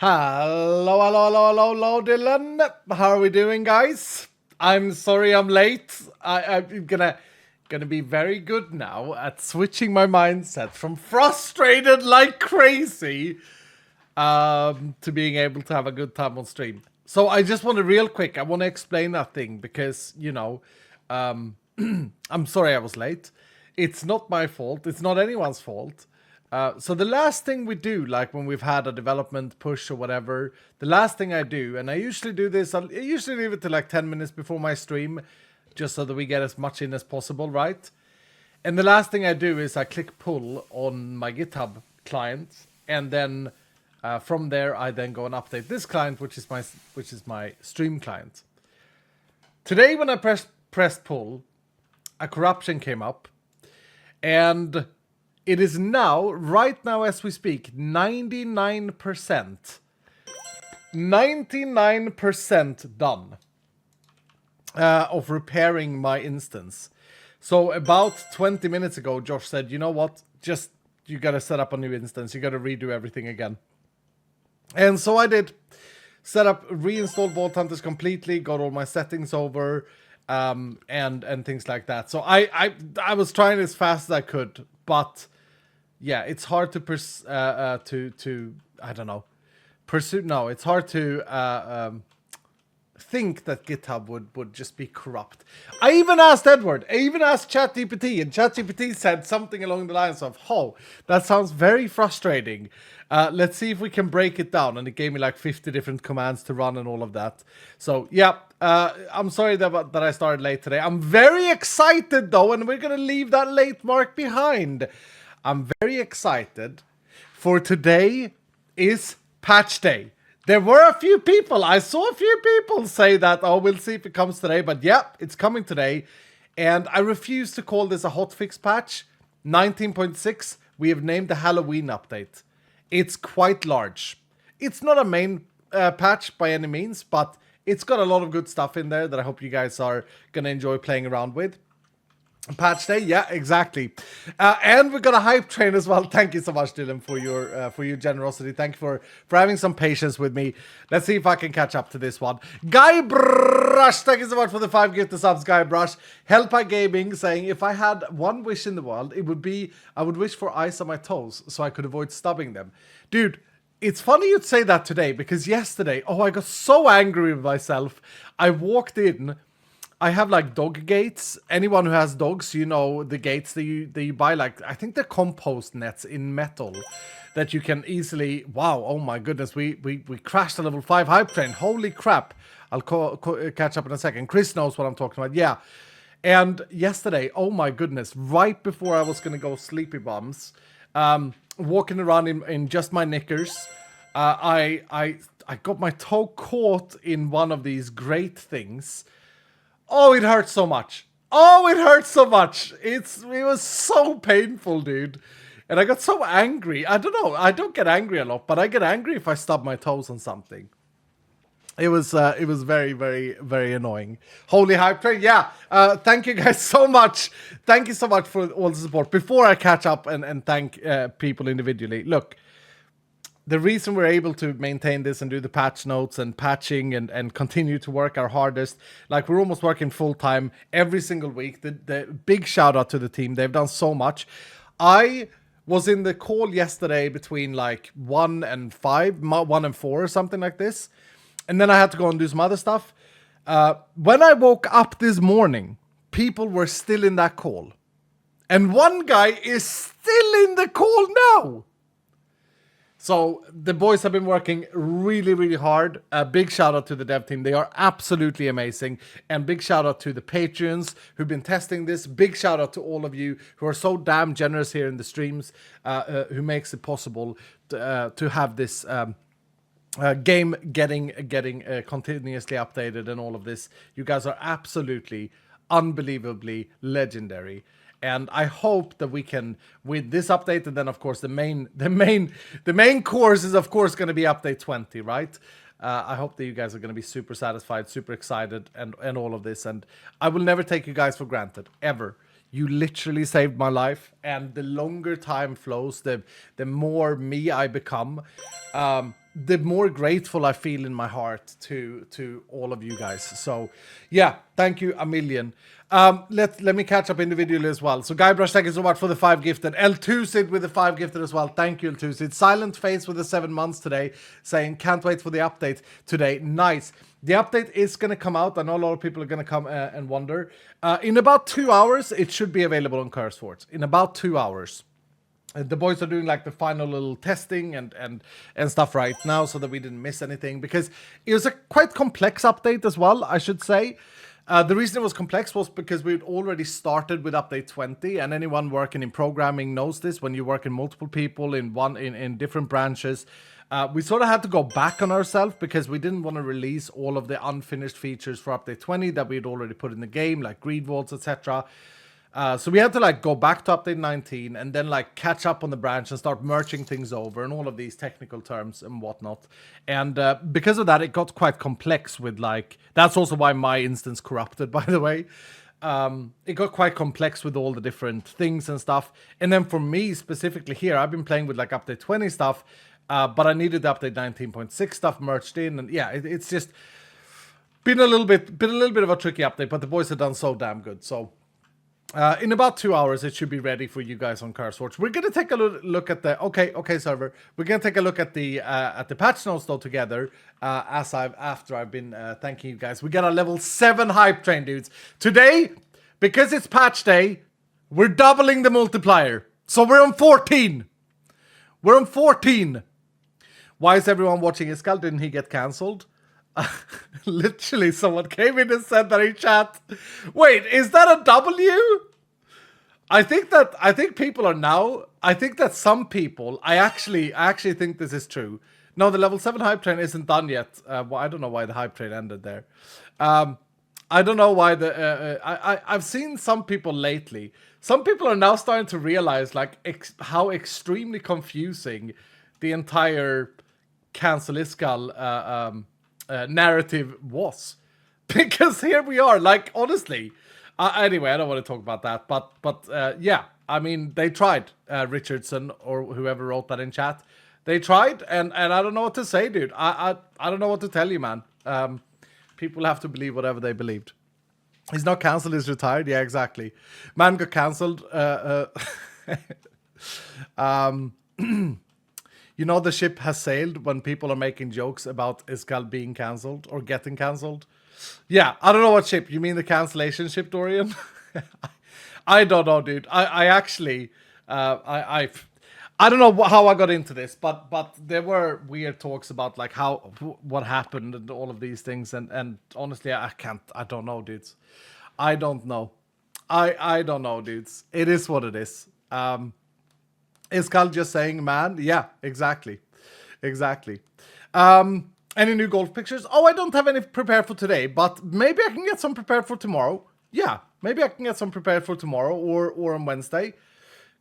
Hello, Dylan. How are we doing, guys? I'm sorry I'm late. I'm gonna be very good now at switching my mindset from frustrated like crazy to being able to have a good time on stream. So I just want to real quick, I want to explain that thing because, I'm sorry I was late. It's not my fault. It's not anyone's fault. So the last thing we do, like when we've had a development push or whatever, the last thing I do, and I usually do this, I usually leave it to like 10 minutes before my stream, just so that we get as much in as possible, right? And the last thing I do is I click pull on my GitHub client, and then from there I then go and update this client, which is my stream client. Today when I pressed pull, a corruption came up, and it is now, right now as we speak, 99% done of repairing my instance. So about 20 minutes ago, Josh said, you know what, just, you gotta set up a new instance, you gotta redo everything again. And so I did. Set up, reinstalled Vault Hunters completely, got all my settings over, and things like that. So I was trying as fast as I could, but yeah, it's hard to I don't know, pursue. No, it's hard to think that GitHub would just be corrupt. I even asked Edward, I even asked ChatGPT, and ChatGPT said something along the lines of, "Oh, that sounds very frustrating. Let's see if we can break it down." And it gave me like 50 different commands to run and all of that. So yeah, I'm sorry that I started late today. I'm very excited though, and we're gonna leave that late mark behind. I'm very excited for today is patch day. There were a few people, I saw a few people say that, oh, we'll see if it comes today. But yeah, it's coming today. And I refuse to call this a hotfix patch. 19.6, we have named the Halloween update. It's quite large. It's not a main patch by any means, but it's got a lot of good stuff in there that I hope you guys are going to enjoy playing around with. Patch day, yeah, exactly. And we got a hype train as well. Thank you so much, Dylan, for your generosity. Thank you for having some patience with me. Let's see if I can catch up to this one. Guy Brush, thank you so much for the 5 gift subs, Guy Brush. Hellpie Gaming saying, if I had one wish in the world, it would be I would wish for ice on my toes so I could avoid stubbing them. Dude, it's funny you'd say that today because yesterday, oh, I got so angry with myself. I walked in. I have like dog gates. Anyone who has dogs, you know the gates that you buy. Like I think they're compost nets in metal that you can easily. Wow! Oh my goodness, we crashed a level 5 hype train. Holy crap! I'll catch up in a second. Chris knows what I'm talking about. Yeah. And yesterday, oh my goodness, right before I was gonna go sleepy bums, walking around in just my knickers, I got my toe caught in one of these grate things. Oh, it hurts so much. Oh, it hurts so much. It was so painful, dude. And I got so angry. I don't know. I don't get angry a lot, but I get angry if I stub my toes on something. It was very, very, very annoying. Holy hype train. Yeah. Thank you guys so much. Thank you so much for all the support. Before I catch up and thank people individually, look. The reason we're able to maintain this and do the patch notes and patching and continue to work our hardest, like we're almost working full time every single week. The big shout out to the team. They've done so much. I was in the call yesterday between like 1 and 5, 1 and 4 or something like this. And then I had to go and do some other stuff. When I woke up this morning, people were still in that call. And one guy is still in the call now. So the boys have been working really, really hard. A big shout out to the dev team. They are absolutely amazing. And big shout out to the Patreons who've been testing this. Big shout out to all of you who are so damn generous here in the streams, who makes it possible to have this game getting continuously updated and all of this. You guys are absolutely, unbelievably legendary. And I hope that we can, with this update, and then of course the main course is of course going to be update 20, right? I hope that you guys are going to be super satisfied, super excited, and all of this. And I will never take you guys for granted, ever. You literally saved my life, and the longer time flows, the more me I become. the more grateful I feel in my heart to all of you guys. So yeah, thank you a million. Let me catch up individually as well. So Guybrush, thank you so much for the 5 gifted. L2Sid with the 5 gifted as well. Thank you, L2Sid. Silent Face with the 7 months today, saying can't wait for the update today. Nice. The update is going to come out. I know a lot of people are going to come and wonder. In about 2 hours, it should be available on CurseForge. In about 2 hours. The boys are doing like the final little testing and stuff right now so that we didn't miss anything, because it was a quite complex update as well, I should say. The reason it was complex was because we'd already started with update 20, and anyone working in programming knows this. When you work in multiple people in different branches, we sort of had to go back on ourselves because we didn't want to release all of the unfinished features for update 20 that we had already put in the game, like greed vaults, etc. So we had to like go back to update 19 and then like catch up on the branch and start merging things over and all of these technical terms and whatnot. And because of that, it got quite complex with like, that's also why my instance corrupted, by the way. It got quite complex with all the different things and stuff. And then for me specifically here, I've been playing with like update 20 stuff, but I needed the update 19.6 stuff merged in. And yeah, it's just been a little bit of a tricky update, but the boys have done so damn good. So in about 2 hours, it should be ready for you guys on CurseForge. We're gonna take a look at the okay server. We're gonna take a look at the patch notes though together. After I've been thanking you guys. We got a level 7 hype train, dudes. Today, because it's patch day, we're doubling the multiplier. So we're on 14. We're on 14. Why is everyone watching Iskall? Didn't he get cancelled? Literally, someone came in and said that in chat. Wait, is that a W? I think people are now. I think that some people. I actually think this is true. No, the level 7 hype train isn't done yet. Well, I don't know why the hype train ended there. I don't know why the. I've seen some people lately. Some people are now starting to realize like how extremely confusing the entire cancel Iskall narrative was, because here we are, like honestly. Anyway, I don't want to talk about that, but yeah, I mean they tried, Richardson or whoever wrote that in chat. They tried, and I don't know what to say, dude. I don't know what to tell you, man. People have to believe whatever they believed. He's not cancelled, he's retired. Yeah, exactly. Man got cancelled. You know the ship has sailed when people are making jokes about Iskall being cancelled or getting cancelled. Yeah, I don't know what ship. You mean the cancellation ship, Dorian? I don't know, dude. I actually, I don't know how I got into this, but there were weird talks about like what happened and all of these things, and honestly, I don't know, dudes. I don't know. I don't know, dudes. It is what it is. Iskall just saying, man? Yeah, exactly. Any new golf pictures? Oh, I don't have any prepared for today, but maybe I can get some prepared for tomorrow. Yeah, maybe I can get some prepared for tomorrow or on Wednesday.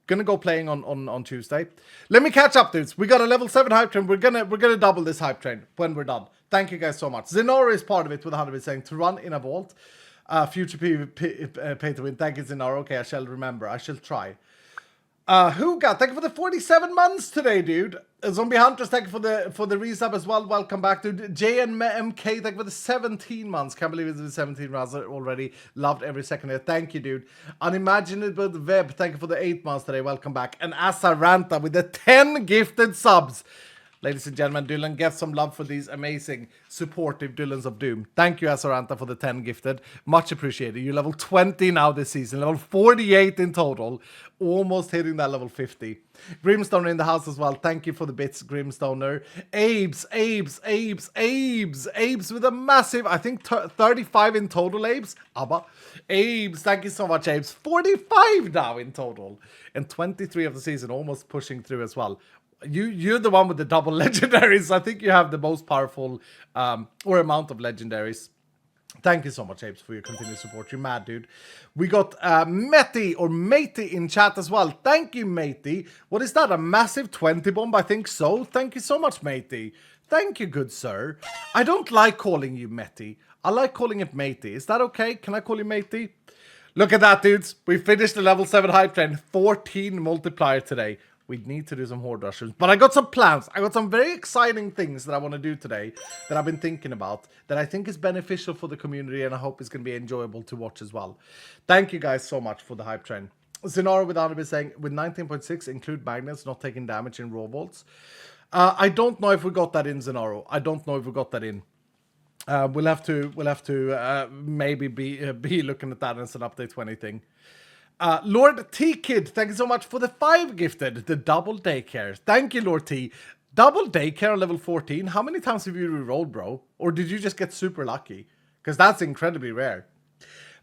Gonna go playing on Tuesday. Let me catch up, dudes. We got a level 7 hype train. We're gonna double this hype train when we're done. Thank you guys so much. Zenora is part of it with 100 saying to run in a vault. Future pay to win. Thank you, Zenora. Okay, I shall remember. I shall try. Huga, thank you for the 47 months today, dude. Zombie Hunters, thank you for the resub as well. Welcome back, dude. JNMK, thank you for the 17 months. Can't believe it's been 17 months already. Loved every second here. Thank you, dude. Unimaginable Web, thank you for the 8 months today. Welcome back. And Asaranta with the 10 gifted subs. Ladies and gentlemen, Dylan, get some love for these amazing, supportive Dylans of Doom. Thank you, Asaranta, for the 10 gifted. Much appreciated. You're level 20 now this season. Level 48 in total. Almost hitting that level 50. Grimstoner in the house as well. Thank you for the bits, Grimstoner. Abes with a massive, I think 35 in total, Abes. Abba. Abes, thank you so much, Abes. 45 now in total. And 23 of the season, almost pushing through as well. You're the one with the double legendaries. I think you have the most powerful or amount of legendaries. Thank you so much, Apes, for your continued support. You're mad, dude. We got Meti or Matey in chat as well. Thank you, Matey. What is that? A massive 20 bomb? I think so. Thank you so much, Matey. Thank you, good sir. I don't like calling you Meti. I like calling it Matey. Is that okay? Can I call you Matey? Look at that, dudes. We finished the level 7 hype train. 14 multiplier today. We need to do some Horde Rushers. But I got some plans. I got some very exciting things that I want to do today that I've been thinking about that I think is beneficial for the community, and I hope it's going to be enjoyable to watch as well. Thank you guys so much for the hype train. Zenaro with Anubis saying, with 19.6, include magnets not taking damage in raw vaults. I don't know if we got that in, Zenaro. I don't know if we got that in. We'll have to maybe be looking at that as an update 20 thing. Lord T Kid, thank you so much for the 5 gifted, the double daycare. Thank you, Lord T. Double daycare on level 14. How many times have you rerolled, bro? Or did you just get super lucky? Because that's incredibly rare.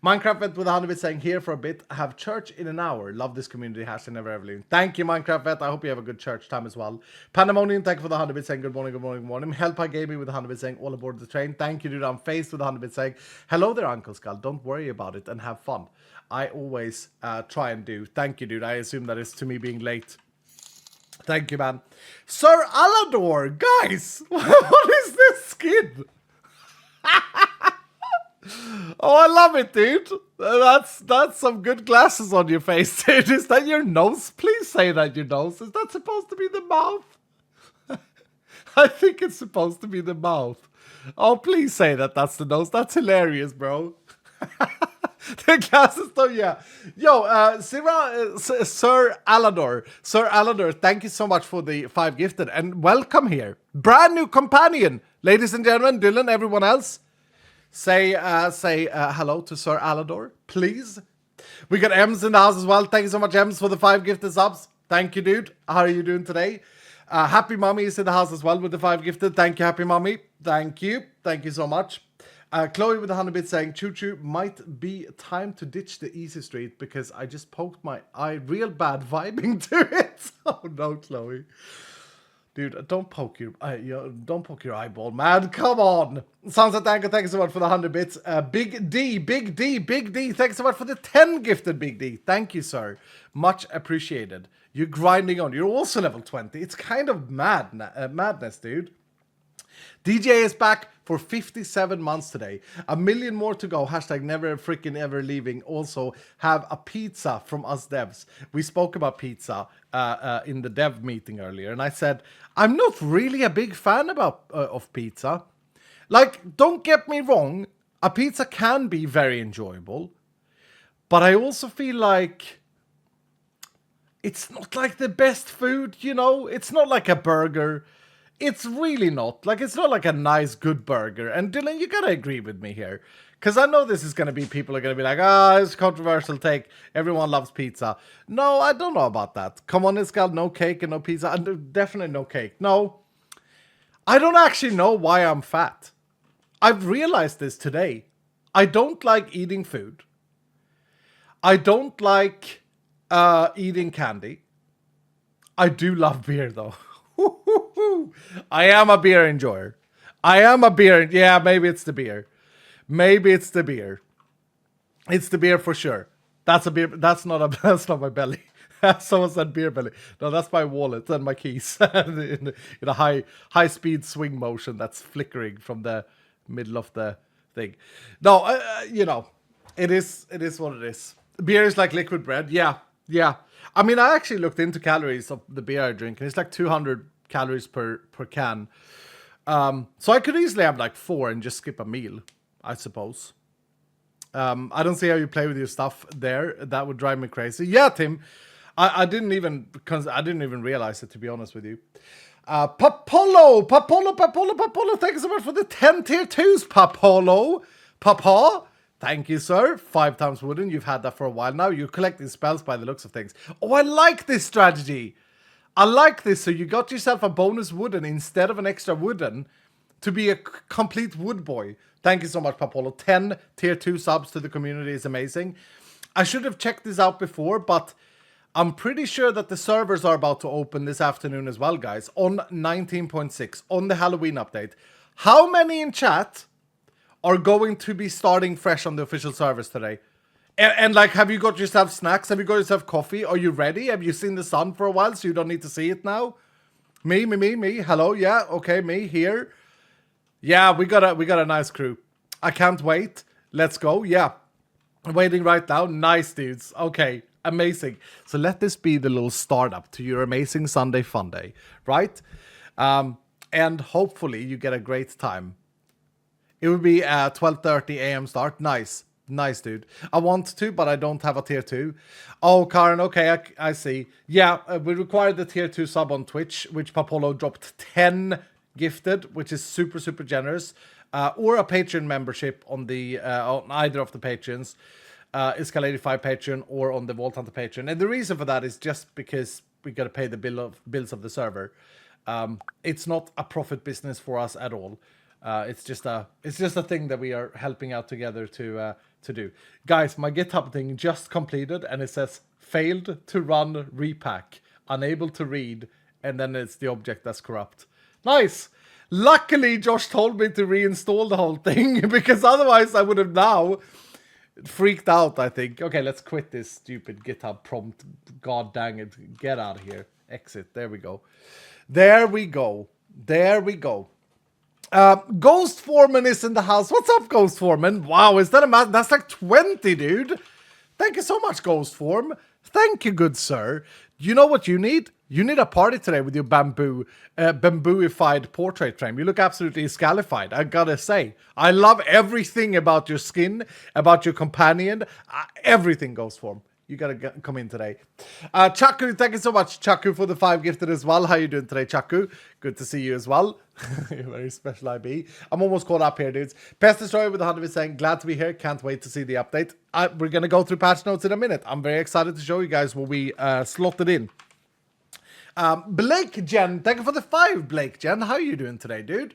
Minecraft Vet with 100 bit saying, here for a bit, have church in an hour. Love this community, hashtag never ever leave. Thank you, Minecraft Vet. I hope you have a good church time as well. Pandemonium, thank you for the 100 bit saying, good morning, good morning, good morning. Hellpie Gaming with 100 bit saying, all aboard the train. Thank you, dude. I'm Faced with 100 bit saying, hello there, Uncle Skull. Don't worry about it and have fun. I always try and do. Thank you, dude. I assume that is to me being late. Thank you, man. Sir Alador, guys, what is this skin? Oh, I love it, dude. That's some good glasses on your face, dude. Is that your nose? Please say that your nose. Is that supposed to be the mouth? I think it's supposed to be the mouth. Oh, please say that that's the nose. That's hilarious, bro. The glasses, though, yeah. Yo, Sir Alador. Sir Alador, thank you so much for the 5 gifted. And welcome here. Brand new companion. Ladies and gentlemen, Dylan, everyone else. Say hello to Sir Alador, please. We got Ems in the house as well. Thank you so much, Ems, for the 5 gifted subs. Thank you, dude. How are you doing today? Happy Mommy is in the house as well with the 5 gifted. Thank you, Happy Mommy. Thank you. Thank you so much. Chloe with 100 bits saying, Choo Choo, might be time to ditch the easy street because I just poked my eye real bad vibing to it. Oh no, Chloe. Dude, don't poke your eyeball, man. Come on. Sounds like thank you so much for the 100 bits. Big D. Thanks so much for the 10 gifted, Big D. Thank you, sir. Much appreciated. You're grinding on. You're also level 20. It's kind of madness, dude. DJ is back for 57 months today. 1 million more to go. Hashtag never freaking ever leaving. Also have a pizza from us devs. We spoke about pizza in the dev meeting earlier. And I said, I'm not really a big fan of pizza. Like, don't get me wrong. A pizza can be very enjoyable. But I also feel like it's not like the best food, you know? It's not like a burger. It's really not. Like, it's not like a nice, good burger. And Dylan, you gotta agree with me here. Because I know this is gonna be, people are gonna be like, it's a controversial take. Everyone loves pizza. No, I don't know about that. Come on, it's got no cake and no pizza. And definitely no cake. No. I don't actually know why I'm fat. I've realized this today. I don't like eating food. I don't like eating candy. I do love beer, though. I am a beer enjoyer. Yeah, maybe it's the beer. It's the beer for sure. That's a beer. That's not my belly. Someone said beer belly. No, that's my wallet and my keys in a high speed swing motion that's flickering from the middle of the thing. No, you know, it is what it is. Beer is like liquid bread. Yeah. I mean, I actually looked into calories of the beer I drink, and it's like 200 calories per can. So I could easily have like 4 and just skip a meal, I suppose. I don't see how you play with your stuff there. That would drive me crazy. Yeah, Tim. I didn't even realize it, to be honest with you. Papolo. Thank you so much for the 10 tier 2s, Papolo. Papa. Thank you, sir. 5 times wooden. You've had that for a while now. You're collecting spells by the looks of things. Oh, I like this strategy. I like this. So you got yourself a bonus wooden instead of an extra wooden to be a complete wood boy. Thank you so much, Papolo. 10 tier 2 subs to the community is amazing. I should have checked this out before, but I'm pretty sure that the servers are about to open this afternoon as well, guys, on 19.6, on the Halloween update. How many in chat are going to be starting fresh on the official servers today? And like, have you got yourself snacks? Have you got yourself coffee? Are you ready? Have you seen the sun for a while so you don't need to see it now? Me. Hello, yeah, okay, me here. Yeah, we got a nice crew. I can't wait. Let's go. Yeah. I'm waiting right now. Nice, dudes. Okay. Amazing. So let this be the little startup to your amazing Sunday fun day, right? And hopefully you get a great time. It would be a 12:30 a.m. start. Nice. Nice, dude. I want to, but I don't have a tier 2. Oh, Karen, okay, I see. Yeah, we require the tier 2 sub on Twitch, which Papolo dropped 10 gifted, which is super, super generous. Or a Patreon membership on the on either of the Patreons. Escal85 Patreon or on the Vault Hunter Patreon. And the reason for that is just because we got to pay the bills of the server. It's not a profit business for us at all. It's just a thing that we are helping out together to do. Guys, my GitHub thing just completed and it says failed to run repack, unable to read, and then it's the object that's corrupt. Nice. Luckily, Josh told me to reinstall the whole thing because otherwise I would have now freaked out, I think. Okay, let's quit this stupid GitHub prompt. God dang it. Get out of here. Exit. There we go. There we go. There we go. Ghost Foreman is in the house. What's up, Ghost Foreman? Wow, is that a that's like 20, dude. Thank you so much, Ghost Form. Thank you, good sir. You know what you need? You need a party today with your bambooified portrait frame. You look absolutely scalified, I gotta say. I love everything about your skin, about your companion. Everything, Ghost Form. You gotta come in today. Chaku, thank you so much, Chaku, for the 5 gifted as well. How you doing today, Chaku? Good to see you as well. Very special IB. I'm almost caught up here, dudes. Pest Destroyer with 100 saying, glad to be here. Can't wait to see the update. We're gonna go through patch notes in a minute. I'm very excited to show you guys what we slotted in. Blake Jen, thank you for the 5, Blake Jen. How are you doing today, dude?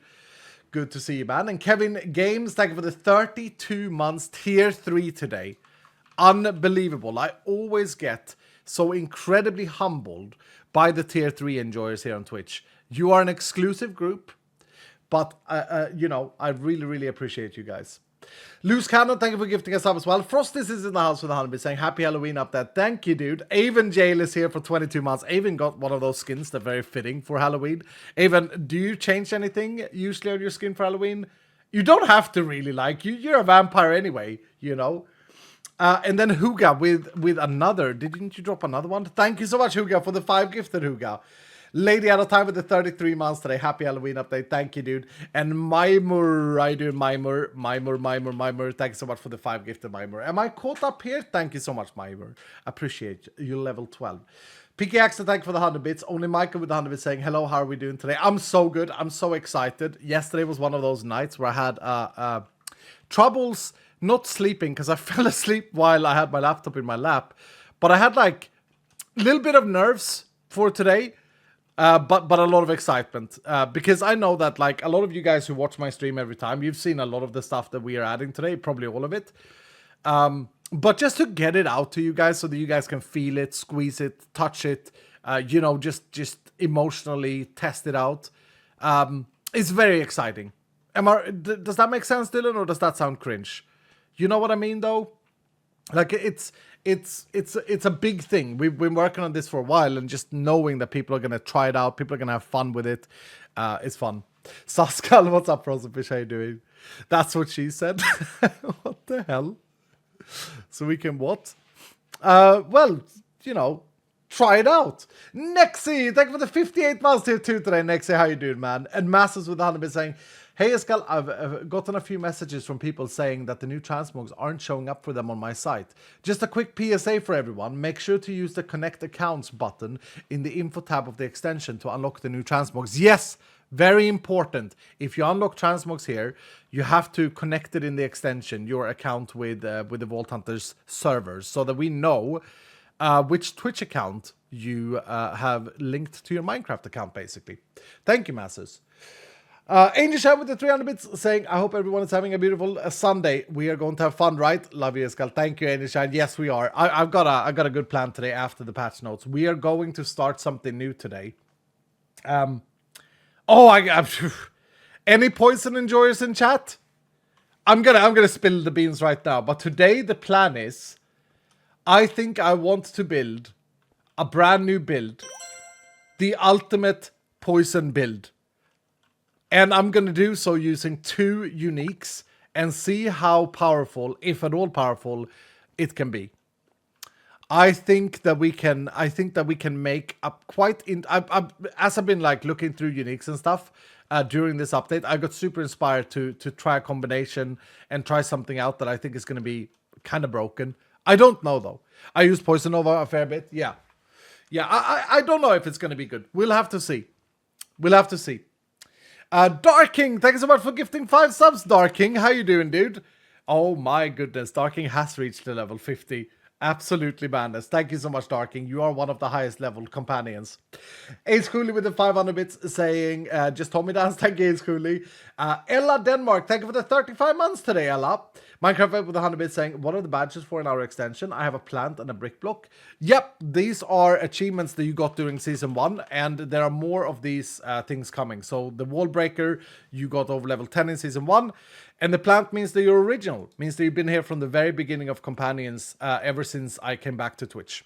Good to see you, man. And Kevin Games, thank you for the 32 months tier 3 today. Unbelievable. I always get so incredibly humbled by the tier 3 enjoyers here on Twitch. You are an exclusive group, but you know, I really, really appreciate you guys. Loose Cannon, thank you for gifting us up as well. Frostis is in the house with 100 saying happy Halloween up there. Thank you, dude. Avon Jail is here for 22 months. Avon got one of those skins that are very fitting for Halloween. Avon, do you change anything usually on your skin for Halloween? You don't have to really, like, you're a vampire anyway, you know. And then Huga with another. Didn't you drop another one? Thank you so much, Huga, for the 5 gifted, Huga. Lady out of time with the 33 months today. Happy Halloween update. Thank you, dude. And Mimur, I do Mimur. Thank you so much for the 5 gifted, Mimur. Am I caught up here? Thank you so much, Mimur. Appreciate you. Level 12. PKX, thank you for the 100 bits. Only Michael with the 100 bits saying, hello, how are we doing today? I'm so good. I'm so excited. Yesterday was one of those nights where I had troubles not sleeping because I fell asleep while I had my laptop in my lap. But I had like a little bit of nerves for today. But a lot of excitement because I know that like a lot of you guys who watch my stream every time, you've seen a lot of the stuff that we are adding today, probably all of it. But just to get it out to you guys so that you guys can feel it, squeeze it, touch it, you know, just emotionally test it out. It's very exciting. Does that make sense, Dylan, or does that sound cringe? You know what I mean, though? Like it's a big thing. We've been working on this for a while, and just knowing that people are gonna try it out, people are gonna have fun with it, it's fun. Saskal, what's up, Frozen Fish? How you doing? That's what she said. What the hell? So we can what? Well, you know, try it out. Nexi, thank you for the 58 months here too today. Nexi, how you doing, man? And Masters with 100 saying, hey, Escal, I've gotten a few messages from people saying that the new transmogs aren't showing up for them on my site. Just a quick PSA for everyone. Make sure to use the Connect Accounts button in the info tab of the extension to unlock the new transmogs. Yes, very important. If you unlock transmogs here, you have to connect it in the extension, your account with the Vault Hunters servers, so that we know which Twitch account you have linked to your Minecraft account, basically. Thank you, Masters. Angel Shad with the 300 bits saying, I hope everyone is having a beautiful Sunday. We are going to have fun, right? Love you, Escal. Thank you, Angel Shad. Yes, we are. I've got a good plan today after the patch notes. We are going to start something new today. Any poison enjoyers in chat? I'm gonna spill the beans right now. But today the plan is, I think I want to build a brand new build, the ultimate poison build. And I'm going to do so using 2 uniques and see how powerful, if at all powerful, it can be. I think that we can. I think that we can make up quite. As I've been like looking through uniques and stuff during this update, I got super inspired to try a combination and try something out that I think is going to be kind of broken. I don't know though. I use Poison Nova a fair bit. Yeah. I don't know if it's going to be good. We'll have to see. We'll have to see. Darking, thank you so much for gifting 5 subs, Darking. How you doing, dude? Oh my goodness, Darking has reached the level 50. Absolutely madness. Thank you so much, Darking. You are one of the highest level companions. Ace Cooley with the 500 bits saying, just Tommy Dance, thank you, Ace Cooley. Ella Denmark, thank you for the 35 months today, Ella. Minecraft with 100 bits saying, what are the badges for in our extension? I have a plant and a brick block. Yep, these are achievements that you got during season 1, and there are more of these things coming. So the wall breaker, you got over level 10 in season 1. And the plant means that you're original. Means that you've been here from the very beginning of Companions ever since I came back to Twitch.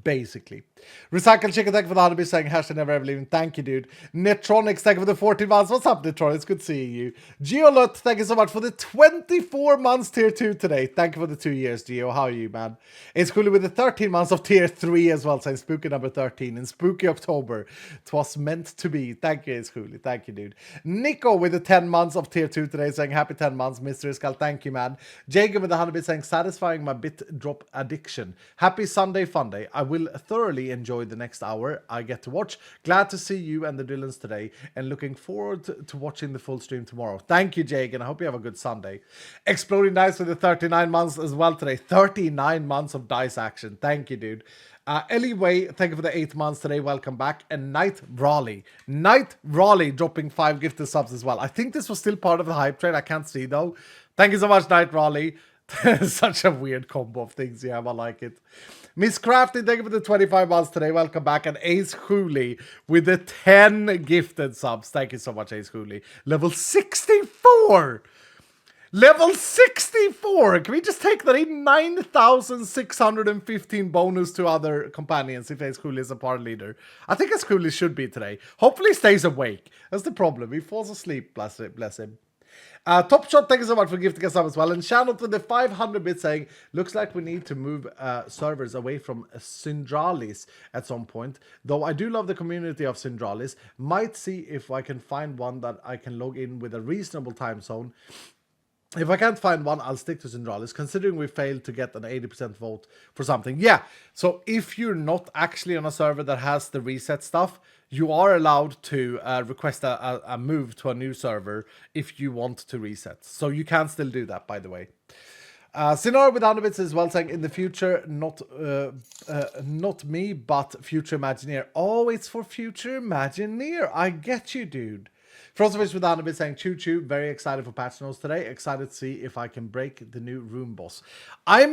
Basically. Recycled Chicken, thank you for the 100 saying hashtag never ever leaving. Thank you, dude. Netronics, thank you for the 14 months. What's up, Netronics? Good seeing you. Geolot, thank you so much for the 24 months tier 2 today. Thank you for the 2 years, Geo. How are you, man? It's cool with the 13 months of tier 3 as well, saying spooky number 13 in spooky October. Twas meant to be. Thank you, it's cool. Thank you, dude. Nico with the 10 months of tier 2 today, saying happy 10 months. Mystery Skull, thank you, man. Jacob with the 100 saying satisfying my bit drop addiction. Happy Sunday fun day. I will thoroughly enjoy the next hour I get to watch. Glad to see you and the Dylans today and looking forward to watching the full stream tomorrow. Thank you, Jake, and I hope you have a good Sunday. Exploding Dice with the 39 months as well today. 39 months of dice action. Thank you, dude. Anyway, thank you for the 8 months today. Welcome back. And Night Raleigh dropping 5 gifted subs as well. I think this was still part of the hype train. I can't see though. Thank you so much, Night Raleigh. Such a weird combo of things. Yeah, I like it. Miss Crafty, thank you for the 25 months today. Welcome back. And Ace Cooley with the 10 gifted subs. Thank you so much, Ace Cooley. Level 64! Level 64! Can we just take that in? 9,615 bonus to other companions if Ace Cooley is a party leader. I think Ace Cooley should be today. Hopefully he stays awake. That's the problem. He falls asleep, bless him. Top Shot, thank you so much for gifting us up as well. And shout out to the 500 bit saying, looks like we need to move servers away from Syndralis at some point. Though I do love the community of Syndralis. Might see if I can find one that I can log in with a reasonable time zone. If I can't find one, I'll stick to Syndralis, considering we failed to get an 80% vote for something. Yeah, so if you're not actually on a server that has the reset stuff, you are allowed to request a move to a new server if you want to reset. So you can still do that, by the way. Sinar with Anovitz as well saying, in the future, not me, but Future Imagineer. Oh, it's for Future Imagineer. I get you, dude. Frostovich with Anovitz saying, choo choo, very excited for patch notes today. Excited to see if I can break the new room boss. I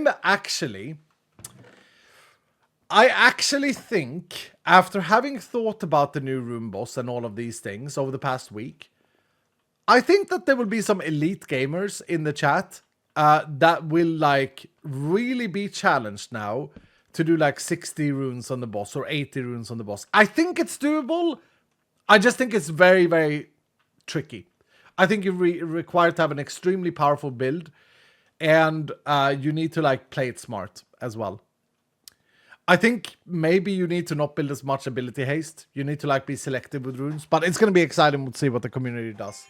actually think, after having thought about the new room boss and all of these things over the past week, I think that there will be some elite gamers in the chat that will like really be challenged now to do like 60 runes on the boss or 80 runes on the boss. I think it's doable. I just think it's very, very tricky. I think you require to have an extremely powerful build, and you need to like play it smart as well. I think maybe you need to not build as much ability haste. You need to like be selective with runes, but it's going to be exciting to see what the community does.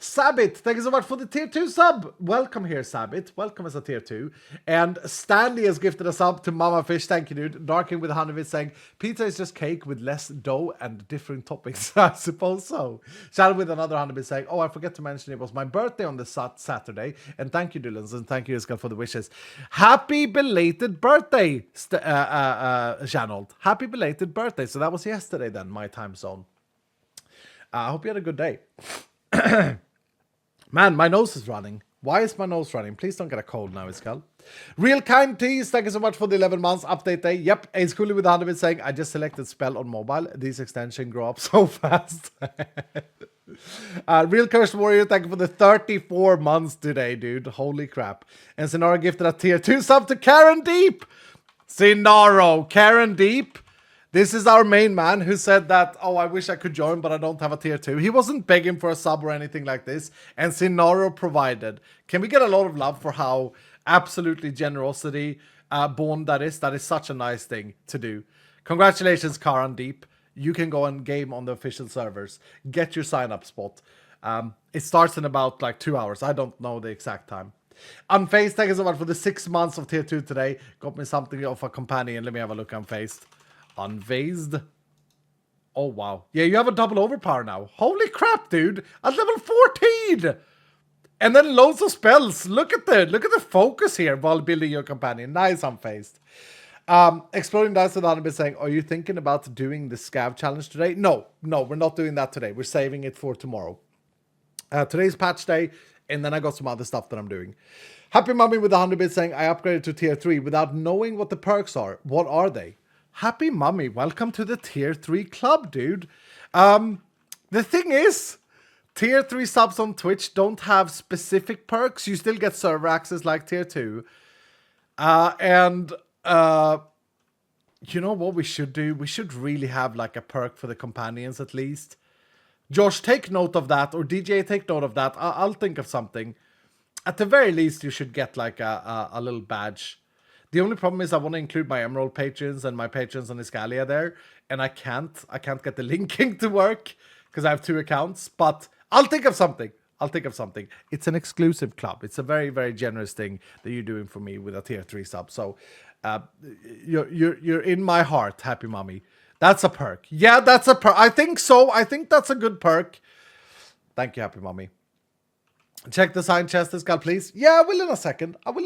Sabit, thank you so much for the tier 2 sub. Welcome here, Sabit. Welcome as a tier 2. And Stanley has gifted a sub to Mama Fish. Thank you, dude. Darking with 100 bits saying, pizza is just cake with less dough and different toppings. I suppose so. Shadow with another 100 bits saying, oh, I forget to mention it was my birthday on the Saturday. And thank you, Dylans, and thank you, Iska, for the wishes. Happy belated birthday, Janold. Happy belated birthday. So that was yesterday then, my time zone. I hope you had a good day. Man, my nose is running. Why is my nose running? Please don't get a cold now, Iskal. Real Kind Tease, thank you so much for the 11 months update day. Yep, Ace Cooley with 100 bits saying, I just selected spell on mobile. These extensions grow up so fast. Real Cursed Warrior, thank you for the 34 months today, dude. Holy crap. And Sinaro gifted a tier 2 sub to Karen Deep. Sinaro, Karen Deep. This is our main man who said that, oh, I wish I could join, but I don't have a tier 2. He wasn't begging for a sub or anything like this, and Sinaro provided. Can we get a lot of love for how absolutely generosity Born, that is such a nice thing to do. Congratulations, Karan Deep. You can go and game on the official servers. Get your sign-up spot. It starts in about like 2 hours. I don't know the exact time. Unfazed, thank you so much for the 6 months of tier 2 today. Got me something of a companion. Let me have a look. Unfazed. Unfazed. Oh, wow. Yeah, you have a double overpower now. Holy crap, dude. At level 14. And then loads of spells. Look at the focus here while building your companion. Nice, Unfazed. Exploding Dice with Anubis saying, are you thinking about doing the scav challenge today? No, we're not doing that today. We're saving it for tomorrow. Today's patch day, and then I got some other stuff that I'm doing. Happy Mummy with 100 bits saying, I upgraded to tier 3 without knowing what the perks are. What are they? Happy Mummy, welcome to the tier 3 club, dude. The thing is, tier 3 subs on Twitch don't have specific perks. You still get server access like tier 2. You know what we should do? We should really have like a perk for the companions at least. Josh, take note of that, or DJ, take note of that. I'll think of something. At the very least, you should get like a little badge. The only problem is I want to include my Emerald patrons and my patrons on Iskalia there, and I can't get the linking to work because I have 2 accounts. But I'll think of something. It's an exclusive club. It's a very, very generous thing that you're doing for me with a tier 3 sub. So you're in my heart, Happy Mummy. That's a perk. Yeah, that's a perk. I think so. I think that's a good perk. Thank you, Happy Mummy. Check the sign chest, Iskal, please. Yeah, I will in a second. I'm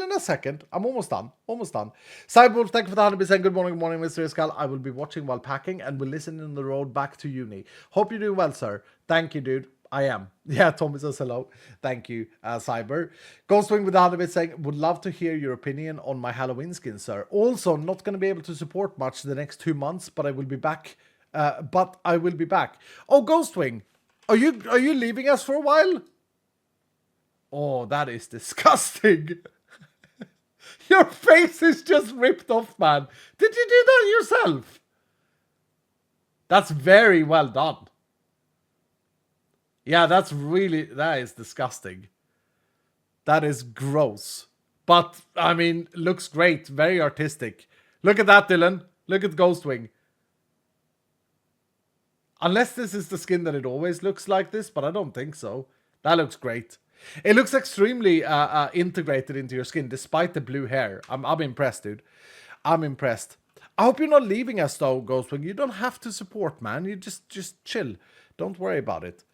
almost done. Cyborg, thank you for the 100%. Good morning, Mr. Iskal. I will be watching while packing and will listen on the road back to uni. Hope you're doing well, sir. Thank you, dude. I am. Yeah, Tommy says hello. Thank you, Cyber. Ghostwing with the 100 saying, would love to hear your opinion on my Halloween skin, sir. Also, not going to be able to support much the next 2 months, but I will be back. Oh, Ghostwing, are you leaving us for a while? Oh, that is disgusting. Your face is just ripped off, man. Did you do that yourself? That's very well done. Yeah, that is disgusting. That is gross. But, I mean, looks great. Very artistic. Look at that, Dylan. Look at Ghostwing. Unless this is the skin that it always looks like this, but I don't think so. That looks great. It looks extremely integrated into your skin, despite the blue hair. I'm impressed, dude. I'm impressed. I hope you're not leaving us, though, Ghostwing. You don't have to support, man. You just chill. Don't worry about it.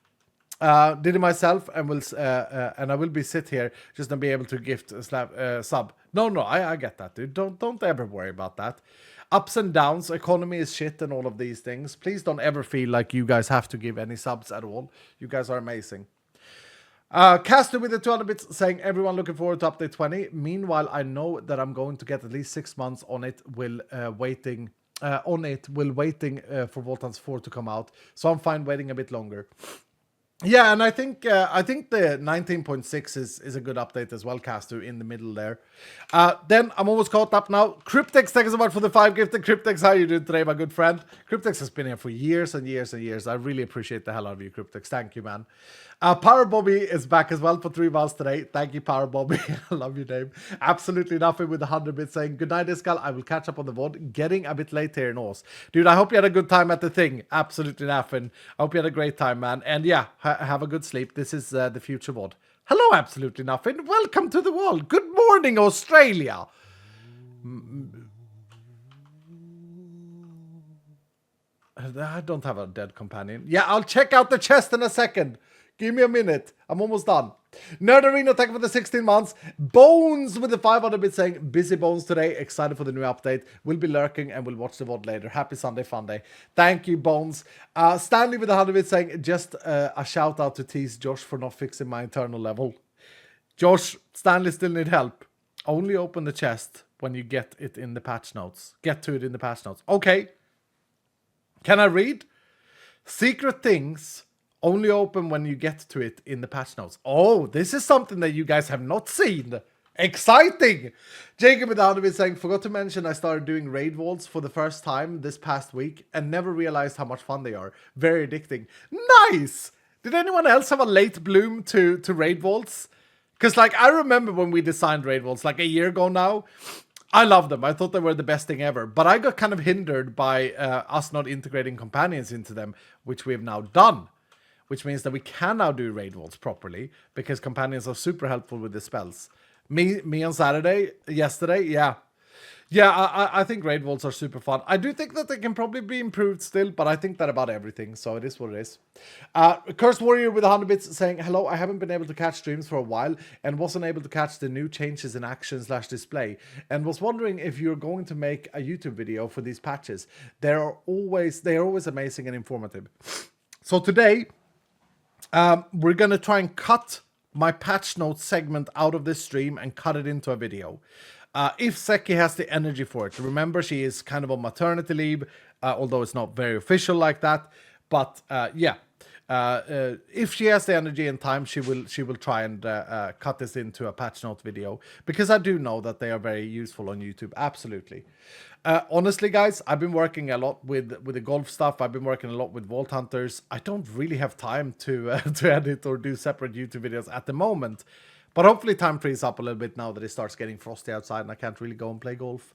Did it myself, and I will be sit here just to be able to gift a sub. No, I get that, dude. Don't ever worry about that. Ups and downs, economy is shit, and all of these things. Please don't ever feel like you guys have to give any subs at all. You guys are amazing. Caster with the 200 bits saying, everyone looking forward to update 20. Meanwhile, I know that I'm going to get at least 6 months on it waiting for Voltans 4 to come out. So I'm fine waiting a bit longer. Yeah, and I think the 19.6 is a good update as well, Caster, in the middle there. Then I'm almost caught up now. Cryptex, thank you so much for the 5 gifted. Cryptex, how are you doing today, my good friend? Cryptex has been here for years and years and years. I really appreciate the hell out of you, Cryptex. Thank you, man. Power Bobby is back as well for 3 months today. Thank you, Power Bobby. I love your name. Absolutely nothing with the 100 bits saying, good night, Iskal. I will catch up on the VOD. Getting a bit late here in Oz. Dude, I hope you had a good time at the thing. Absolutely nothing. I hope you had a great time, man. And yeah, have a good sleep. This is the future VOD. Hello, Absolutely Nothing. Welcome to the world. Good morning, Australia. I don't have a dead companion. Yeah, I'll check out the chest in a second. Give me a minute. I'm almost done. Nerdarino, thank you for the 16 months. Bones with the 500 bit saying, busy Bones today. Excited for the new update. We'll be lurking and we'll watch the VOD later. Happy Sunday fun day. Thank you, Bones. Stanley with the 100 bit saying, just a shout out to tease Josh for not fixing my internal level. Josh, Stanley still need help. Only open the chest when you get it in the patch notes. Get to it in the patch notes. Okay. Can I read? Secret things only open when you get to it in the patch notes. Oh, this is something that you guys have not seen. Exciting! Jacob without is saying, forgot to mention I started doing raid vaults for the first time this past week and never realized how much fun they are. Very addicting. Nice! Did anyone else have a late bloom to raid vaults? Because like I remember when we designed raid vaults like a year ago now. I love them. I thought they were the best thing ever. But I got kind of hindered by us not integrating companions into them, which we have now done. Which means that we can now do raid vaults properly, because companions are super helpful with the spells. Me on yesterday, yeah. Yeah, I think raid vaults are super fun. I do think that they can probably be improved still, but I think that about everything, so it is what it is. Cursed Warrior with 100 bits saying, hello, I haven't been able to catch streams for a while and wasn't able to catch the new changes in action/display and was wondering if you're going to make a YouTube video for these patches. They are always amazing and informative. So today, we're going to try and cut my patch notes segment out of this stream and cut it into a video. If Seki has the energy for it. Remember, she is kind of on maternity leave, although it's not very official like that. But yeah, if she has the energy and time, she will try and cut this into a patch note video, because I do know that they are very useful on YouTube. Absolutely. Honestly, guys, I've been working a lot with the golf stuff. I've been working a lot with Vault Hunters. I don't really have time to edit or do separate YouTube videos at the moment. But hopefully time frees up a little bit now that it starts getting frosty outside and I can't really go and play golf.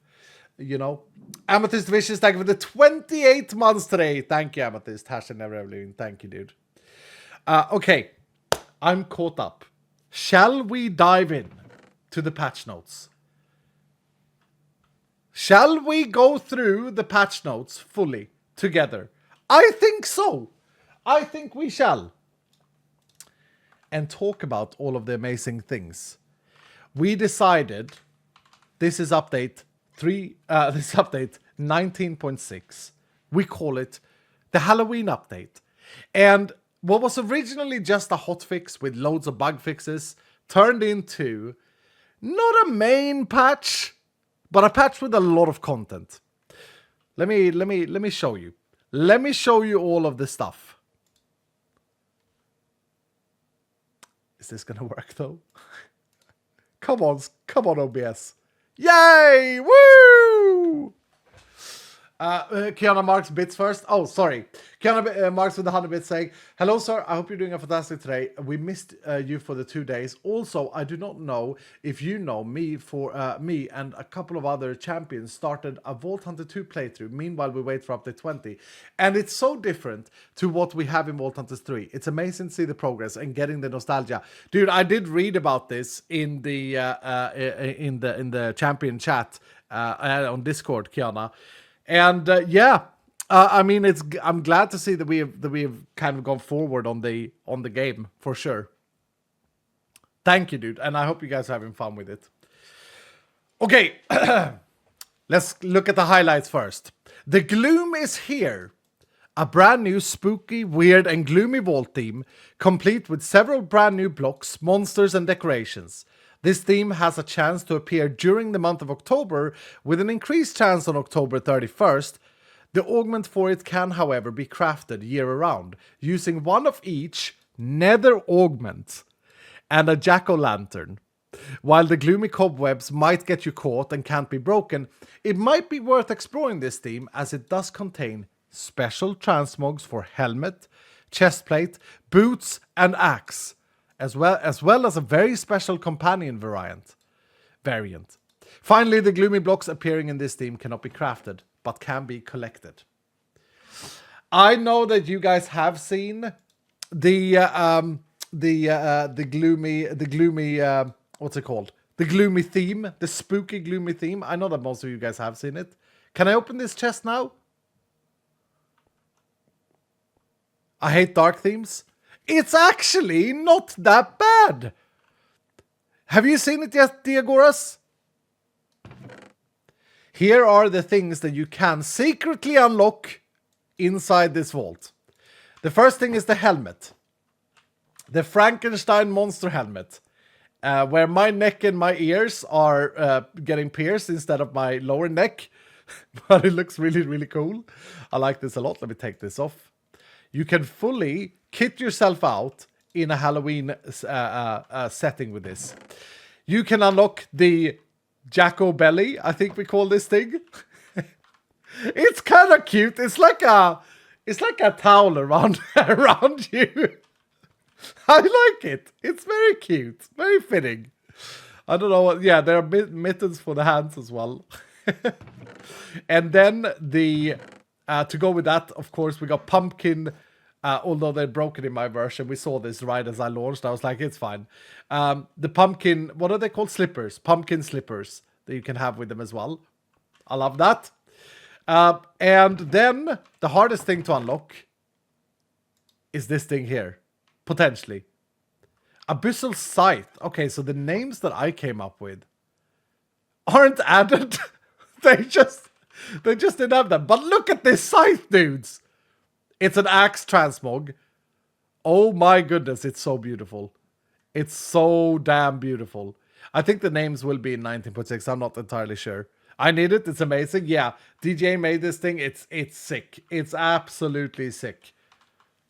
You know. Amethyst Vicious, thank you for the 28 months today. Thank you, Amethyst. #NeverEverLeaving. Thank you, dude. Okay. I'm caught up. Shall we dive in to the patch notes? Shall we go through the patch notes fully together? I think so. I think we shall. And talk about all of the amazing things. We decided this is update 19.6. We call it the Halloween update. And what was originally just a hotfix with loads of bug fixes turned into not a main patch, but a patch with a lot of content. Let me show you. Let me show you all of the stuff. Is this gonna work though? Come on, OBS. Yay! Woo! Kiana Marks bits first. Oh, sorry. Kiana Marks with the 100 bits saying, hello, sir. I hope you're doing a fantastic today. We missed you for the 2 days. Also, I do not know if you know me me and a couple of other champions started a Vault Hunter 2 playthrough. Meanwhile, we wait for update 20. And it's so different to what we have in Vault Hunters 3. It's amazing to see the progress and getting the nostalgia. Dude, I did read about this in the champion chat on Discord, Kiana. And yeah, I mean, I'm glad to see that we have kind of gone forward on the game for sure. Thank you, dude, and I hope you guys are having fun with it. Okay, let's look at the highlights first. The Gloom is here. A brand new spooky, weird, and gloomy vault theme, complete with several brand new blocks, monsters, and decorations. This theme has a chance to appear during the month of October, with an increased chance on October 31st. The augment for it can, however, be crafted year-round, using one of each nether augment and a jack-o'-lantern. While the gloomy cobwebs might get you caught and can't be broken, it might be worth exploring this theme, as it does contain special transmogs for helmet, chestplate, boots, and axe, as well as a very special companion variant. Finally, the gloomy blocks appearing in this theme cannot be crafted, but can be collected. I know that you guys have seen the gloomy what's it called? The gloomy theme, the spooky gloomy theme. I know that most of you guys have seen it. Can I open this chest now? I hate dark themes. It's actually not that bad. Have you seen it yet, Diagoras? Here are the things that you can secretly unlock inside this vault. The first thing is the helmet. The Frankenstein monster helmet. Where my neck and my ears are getting pierced instead of my lower neck. But it looks really, really cool. I like this a lot. Let me take this off. You can fully kit yourself out in a Halloween setting with this. You can unlock the Jacko Belly, I think we call this thing. It's kind of cute. It's like a towel around you. I like it. It's very cute, very fitting. I don't know what. Yeah, there are mittens for the hands as well. And then the to go with that, of course, we got pumpkin. Although they're broken in my version, we saw this right as I launched. I was like, it's fine. The pumpkin, what are they called? Slippers, pumpkin slippers that you can have with them as well. I love that. And then the hardest thing to unlock is this thing here, potentially. Abyssal Sight. Okay, so the names that I came up with aren't added. they just didn't have them. But look at this scythe, dudes. It's an axe transmog. Oh my goodness, it's so beautiful. It's so damn beautiful. I think the names will be in 19.6. I'm not entirely sure. I need it. It's amazing. Yeah, DJ made this thing. It's sick. It's absolutely sick.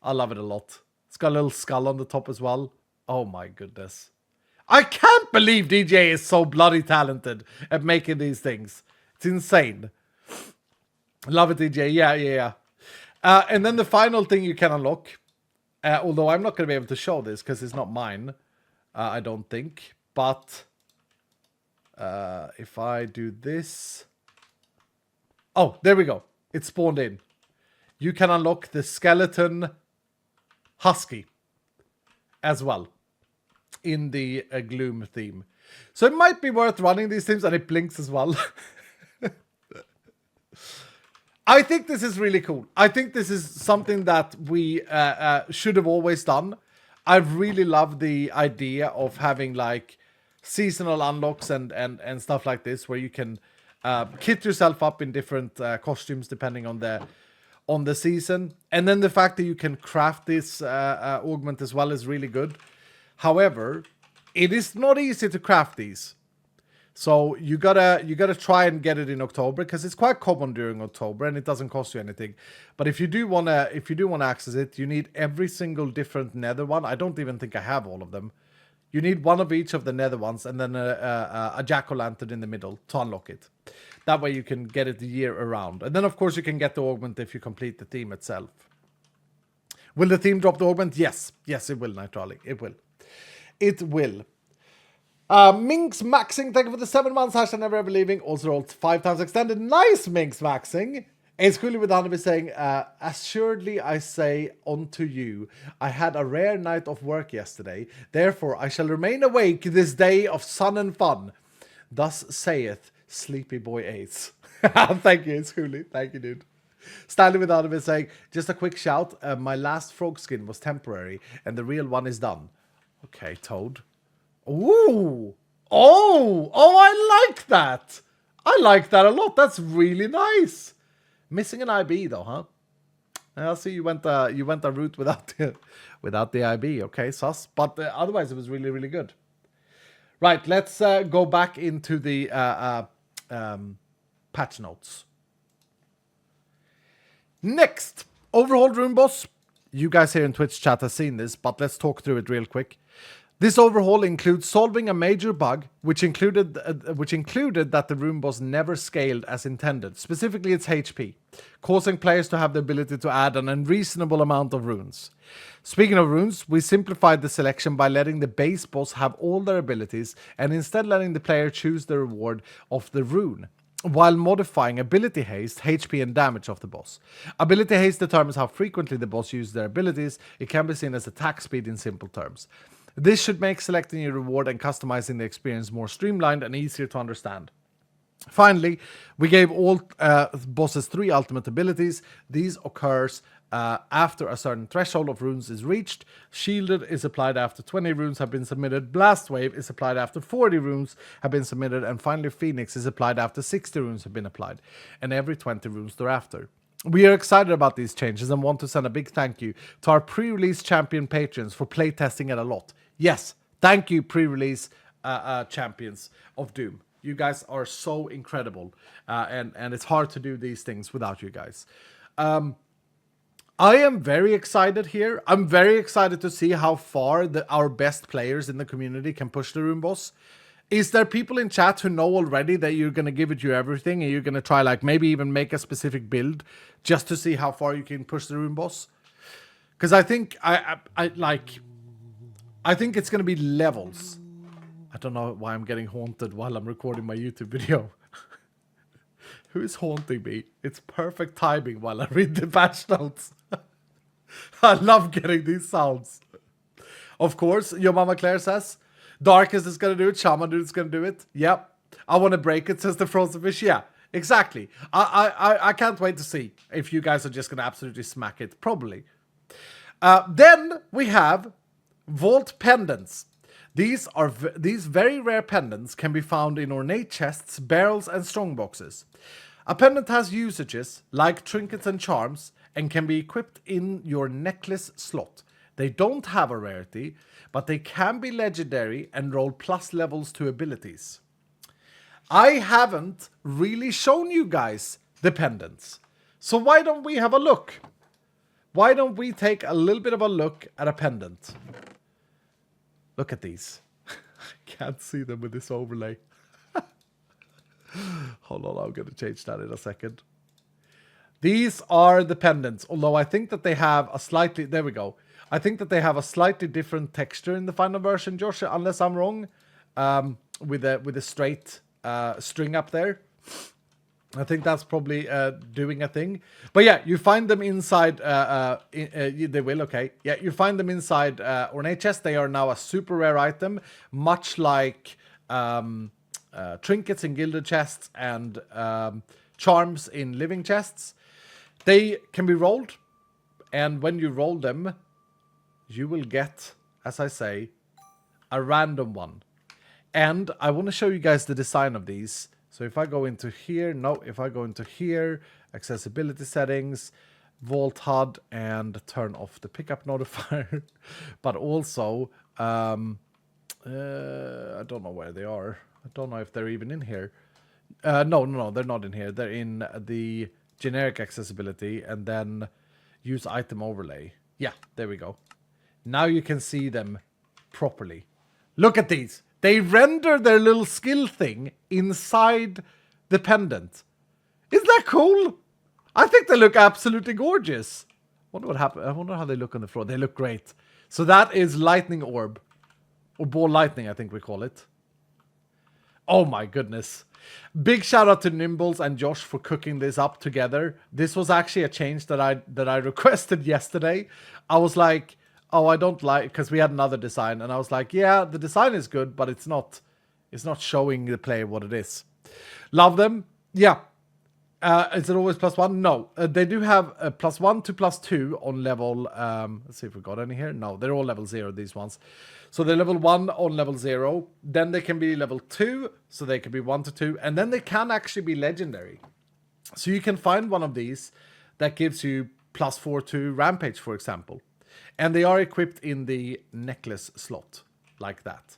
I love it a lot. It's got a little skull on the top as well. Oh my goodness. I can't believe DJ is so bloody talented at making these things. It's insane. Love it, DJ. Yeah. And then the final thing you can unlock, although I'm not going to be able to show this because it's not mine, I don't think. But if I do this... Oh, there we go. It spawned in. You can unlock the skeleton husky as well in the Gloom theme. So it might be worth running these things, and it blinks as well. I think this is really cool. I think this is something that we should have always done. I really love the idea of having like seasonal unlocks and stuff like this, where you can kit yourself up in different costumes depending on the season. And then the fact that you can craft this augment as well is really good. However, it is not easy to craft these. So you gotta try and get it in October, because it's quite common during October and it doesn't cost you anything. But if you do wanna access it, you need every single different nether one. I don't even think I have all of them. You need one of each of the nether ones, and then a jack-o'-lantern in the middle to unlock it. That way you can get it the year around. And then of course you can get the augment if you complete the theme itself. Will the theme drop the augment? Yes, it will, Nitrali. It will. Minx Maxing, thank you for the 7 months. Hashtag never ever leaving. Also rolled 5 times extended. Nice, Minx Maxing. It's coolly with Hanabi saying, assuredly I say unto you, I had a rare night of work yesterday. Therefore I shall remain awake this day of sun and fun. Thus saith Sleepy Boy Ace. Thank you, it's coolly. Thank you, dude. Stanley with Hanabi saying, just a quick shout. My last frog skin was temporary and the real one is done. Okay, Toad. Ooh. Oh, I like that. I like that a lot. That's really nice. Missing an IB though, huh? I see you went a route without the IB. Okay, sus. But otherwise, it was really, really good. Right, let's go back into the patch notes. Next, overhauled rune boss. You guys here in Twitch chat have seen this, but let's talk through it real quick. This overhaul includes solving a major bug, which included that the rune boss never scaled as intended, specifically its HP, causing players to have the ability to add an unreasonable amount of runes. Speaking of runes, we simplified the selection by letting the base boss have all their abilities and instead letting the player choose the reward of the rune, while modifying ability haste, HP and damage of the boss. Ability haste determines how frequently the boss uses their abilities. It can be seen as attack speed in simple terms. This should make selecting your reward and customizing the experience more streamlined and easier to understand. Finally, we gave all bosses 3 ultimate abilities. These occurs after a certain threshold of runes is reached. Shielded is applied after 20 runes have been submitted. Blast Wave is applied after 40 runes have been submitted. And finally, Phoenix is applied after 60 runes have been applied, and every 20 runes thereafter. We are excited about these changes and want to send a big thank you to our pre-release champion patrons for playtesting it a lot. Yes, thank you, pre-release champions of Doom. You guys are so incredible, and it's hard to do these things without you guys. I am very excited here. I'm very excited to see how far our best players in the community can push the rune boss. Is there people in chat who know already that you're going to give it your everything and you're going to try like maybe even make a specific build just to see how far you can push the rune boss? Because I think I think it's going to be levels. I don't know why I'm getting haunted while I'm recording my YouTube video. Who is haunting me? It's perfect timing while I read the patch notes. I love getting these sounds. Of course, your Mama Claire says, Darkest is gonna do it, Shaman Dude is gonna do it. Yep. I wanna break it, says the Frozen Fish. Yeah, exactly. I can't wait to see if you guys are just gonna absolutely smack it. Probably. Then we have Vault Pendants. These very rare pendants can be found in ornate chests, barrels, and strongboxes. A pendant has usages like trinkets and charms and can be equipped in your necklace slot. They don't have a rarity, but they can be legendary and roll plus levels to abilities. I haven't really shown you guys the pendants, so why don't we have a look? Why don't we take a little bit of a look at a pendant? Look at these. I can't see them with this overlay. Hold on, I'm going to change that in a second. These are the pendants, although I think that they have a slightly... There we go. I think that they have a slightly different texture in the final version, Josh, unless I'm wrong, with a straight string up there. I think that's probably doing a thing. But yeah, you find them inside... they will, okay. Yeah, you find them inside ornate chests. They are now a super rare item, much like trinkets in gilded chests and charms in living chests. They can be rolled, and when you roll them, you will get, as I say, a random one. And I want to show you guys the design of these. So if I go into here, if I go into here, accessibility settings, Vault HUD, and turn off the pickup notifier, but also, I don't know where they are. I don't know if they're even in here. No, they're not in here. They're in the generic accessibility, and then use item overlay. Yeah, there we go. Now you can see them properly. Look at these. They render their little skill thing inside the pendant. Isn't that cool? I think they look absolutely gorgeous. Wonder what happened. I wonder how they look on the floor. They look great. So that is lightning orb. Or ball lightning, I think we call it. Oh my goodness. Big shout out to Nimbles and Josh for cooking this up together. This was actually a change that I requested yesterday. I was like, oh, I don't like, because we had another design, and I was like, yeah, the design is good, but it's not showing the player what it is. Love them. Yeah. Is it always +1? No. They do have +1 to +2 on level, let's see if we got any here. No, they're all level 0, these ones. So they're level 1 on level 0. Then they can be level 2, so they can be 1 to 2. And then they can actually be legendary. So you can find one of these that gives you +4 to Rampage, for example. And they are equipped in the necklace slot, like that.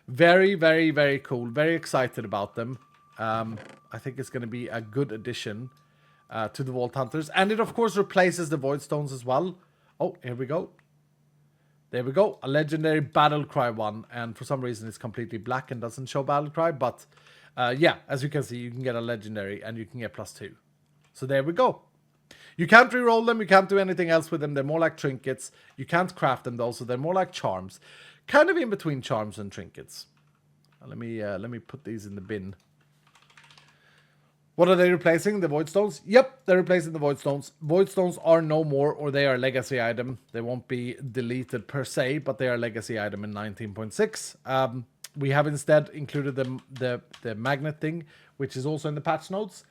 Very, very, very cool. Very excited about them. I think it's going to be a good addition to the Vault Hunters. And it, of course, replaces the Void Stones as well. Oh, here we go. There we go. A legendary Battle Cry one. And for some reason, it's completely black and doesn't show Battle Cry. But yeah, as you can see, you can get a legendary and you can get +2. So there we go. You can't reroll them. You can't do anything else with them. They're more like trinkets. You can't craft them, though, so they're more like charms. Kind of in between charms and trinkets. Let me put these in the bin. What are they replacing? The Void Stones? Yep, they're replacing the Void Stones. Void Stones are no more, or they are legacy item. They won't be deleted per se, but they are legacy item in 19.6. We have instead included the magnet thing, which is also in the patch notes.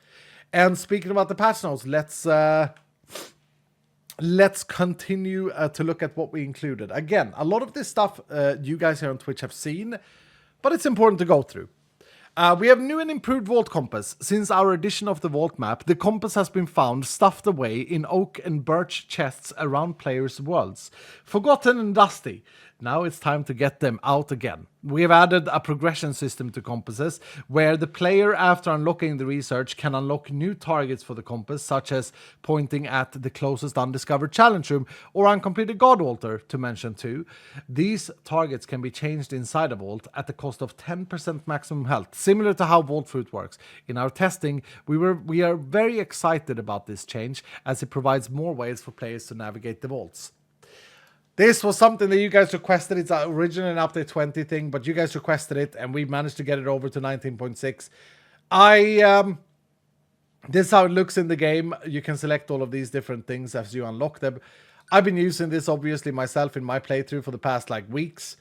And speaking about the patch notes, let's continue to look at what we included. Again, a lot of this stuff you guys here on Twitch have seen, but it's important to go through. We have new and improved Vault Compass. Since our edition of the Vault map, the compass has been found stuffed away in oak and birch chests around players' worlds. Forgotten and dusty. Now it's time to get them out again. We have added a progression system to compasses, where the player, after unlocking the research, can unlock new targets for the compass, such as pointing at the closest undiscovered challenge room or uncompleted God Altar, to mention two. These targets can be changed inside a vault at the cost of 10% maximum health, similar to how Vault Fruit works. In our testing, we are very excited about this change, as it provides more ways for players to navigate the vaults. This was something that you guys requested. It's originally an update 20 thing, but you guys requested it, and we managed to get it over to 19.6. This is how it looks in the game. You can select all of these different things as you unlock them. I've been using this, obviously, myself in my playthrough for the past, like, weeks.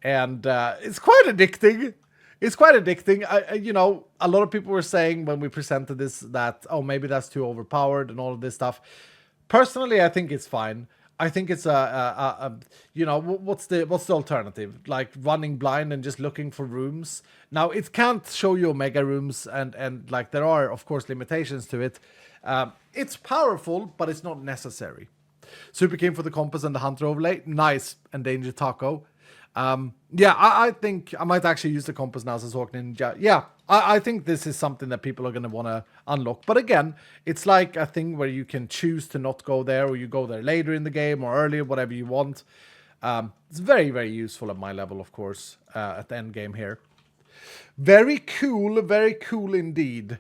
And it's quite addicting. It's quite addicting. You know, a lot of people were saying when we presented this that, oh, maybe that's too overpowered and all of this stuff. Personally, I think it's fine. I think it's you know, what's the alternative? Like running blind and just looking for rooms. Now it can't show you omega rooms, and like there are of course limitations to it. It's powerful, but it's not necessary. Super keen for the compass and the hunter overlay. Nice. Endangered taco. Yeah, I think I might actually use the compass now as Hawk Ninja. Yeah, I think this is something that people are going to want to unlock. But again, it's like a thing where you can choose to not go there, or you go there later in the game or earlier, whatever you want. It's very, very useful at my level, of course, at the end game here. Very cool indeed.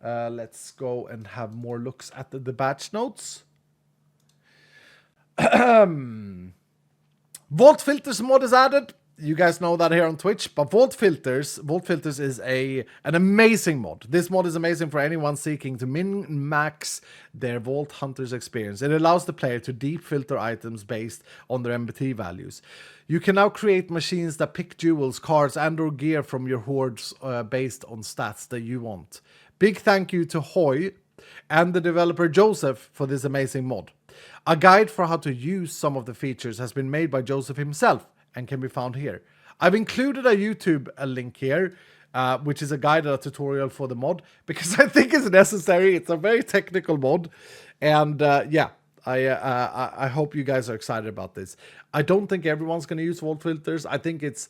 Let's go and have more looks at the batch notes. Vault Filters mod is added. You guys know that here on Twitch, but Vault Filters is an amazing mod. This mod is amazing for anyone seeking to min-max their Vault Hunters experience. It allows the player to deep filter items based on their MBT values. You can now create machines that pick jewels, cards, and or gear from your hordes based on stats that you want. Big thank you to Hoy and the developer Joseph for this amazing mod. A guide for how to use some of the features has been made by Joseph himself and can be found here. I've included a YouTube link here, which is a guide and a tutorial for the mod, because I think it's necessary. It's a very technical mod, and yeah, I hope you guys are excited about this. I don't think everyone's going to use Vault Filters. I think it's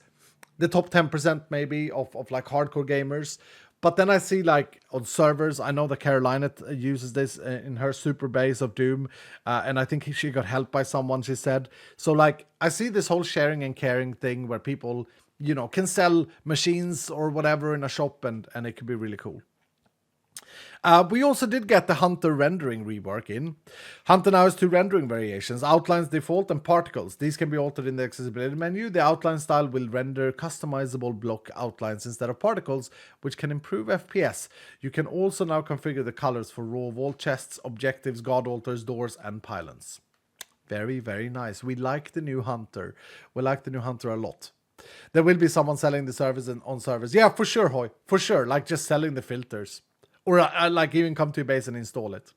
the top 10% maybe of like hardcore gamers. But then I see, like, on servers, I know that Carolina uses this in her super base of Doom, and I think she got help by someone, she said. So, like, I see this whole sharing and caring thing where people, you know, can sell machines or whatever in a shop, and it can be really cool. We also did get the Hunter rendering rework in. Hunter now has 2 rendering variations, outlines, default, and particles. These can be altered in the accessibility menu. The outline style will render customizable block outlines instead of particles, which can improve FPS. You can also now configure the colors for raw vault chests, objectives, guard altars, doors, and pylons. Very, very nice. We like the new Hunter. We like the new Hunter a lot. There will be someone selling the service on servers. Yeah, for sure, Hoy. For sure. Like just selling the filters. Or like even come to your base and install it.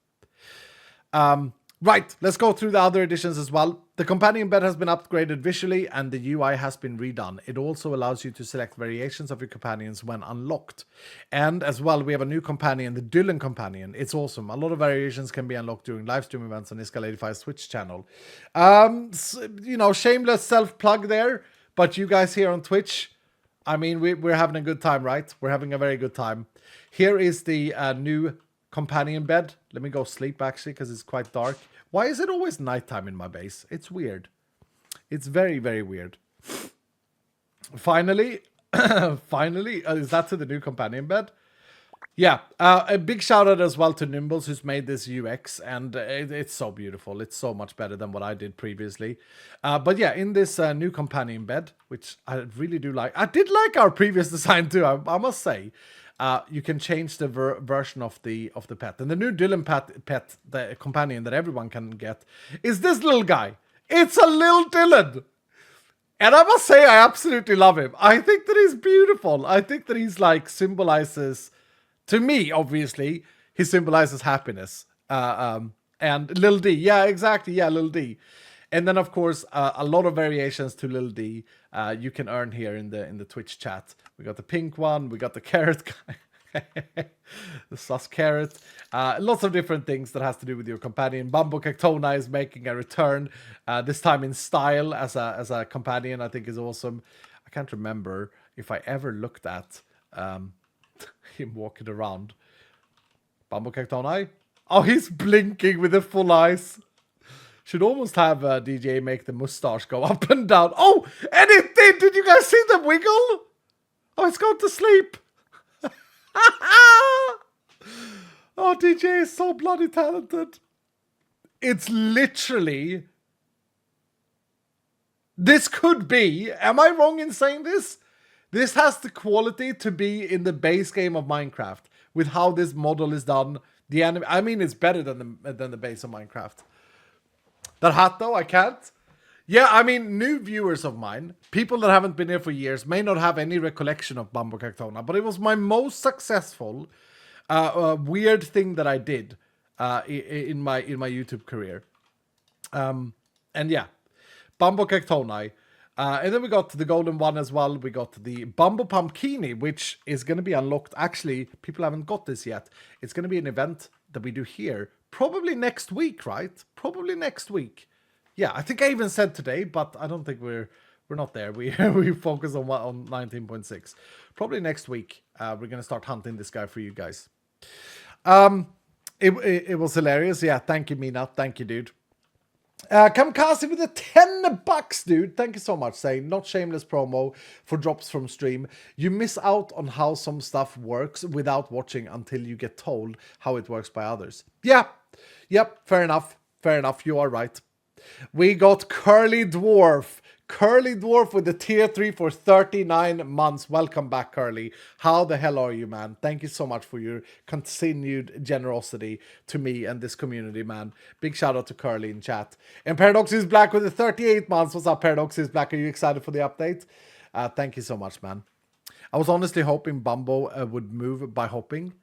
Right, let's go through the other additions as well. The companion bed has been upgraded visually and the UI has been redone. It also allows you to select variations of your companions when unlocked. And as well, we have a new companion, the Dylan companion. It's awesome. A lot of variations can be unlocked during live stream events on Iska85's Twitch channel. You know, shameless self-plug there. But you guys here on Twitch, I mean, we're having a good time, right? We're having a very good time. Here is the new companion bed. Let me go sleep, actually, because it's quite dark. Why is it always nighttime in my base? It's weird. It's very, very weird. Finally, is that to the new companion bed? Yeah, a big shout out as well to Nimbles, who's made this UX, and it's so beautiful. It's so much better than what I did previously. But yeah, in this new companion bed, which I really do like. I did like our previous design too, I must say. You can change the version of the pet. And the new Dylan pet, the companion that everyone can get, is this little guy. It's a little Dylan. And I must say, I absolutely love him. I think that he's beautiful. I think that he's like symbolizes, to me, obviously, he symbolizes happiness. And Lil D. Yeah, exactly. Yeah, Lil D. And then, of course, a lot of variations to Lil D you can earn here in the Twitch chat. We got the pink one. We got the carrot guy. The sus carrot. Lots of different things that has to do with your companion. Bambo Cactona is making a return. This time in style as a companion. I think is awesome. I can't remember if I ever looked at him walking around. Bambo Cactona. Oh, he's blinking with the full eyes. Should almost have DJ make the mustache go up and down. Oh, and it did! Did you guys see the wiggle? Oh, it's gone to sleep. Oh, DJ is so bloody talented. It's literally This could be, am I wrong in saying this? This has the quality to be in the base game of Minecraft with how this model is done. The anime, I mean, it's better than the base of Minecraft. That hat though, I can't. Yeah, I mean, new viewers of mine, people that haven't been here for years, may not have any recollection of Bambo Cactona, but it was my most successful weird thing that I did in my YouTube career. And yeah, Bambo Cactoni. And then we got the golden one as well. We got the Bambo Pumpkini, which is going to be unlocked. Actually, people haven't got this yet. It's going to be an event that we do here. Probably next week, right? Probably next week. Yeah, I think I even said today, but I don't think we're not there. We focus on 19.6. Probably next week, we're going to start hunting this guy for you guys. It was hilarious. Yeah, thank you, Mina. Thank you, dude. Kamikaze with the $10, dude. Thank you so much. Saying not shameless promo for drops from stream. You miss out on how some stuff works without watching until you get told how it works by others. Yeah. Yep. Fair enough. Fair enough. You are right. We got Curly Dwarf. Curly Dwarf with the tier 3 for 39 months. Welcome back, Curly. How the hell are you, man? Thank you so much for your continued generosity to me and this community, man. Big shout out to Curly in chat. And Paradox is Black with the 38 months. What's up, Paradox is Black? Are you excited for the update? Thank you so much, man. I was honestly hoping Bumbo would move by hopping.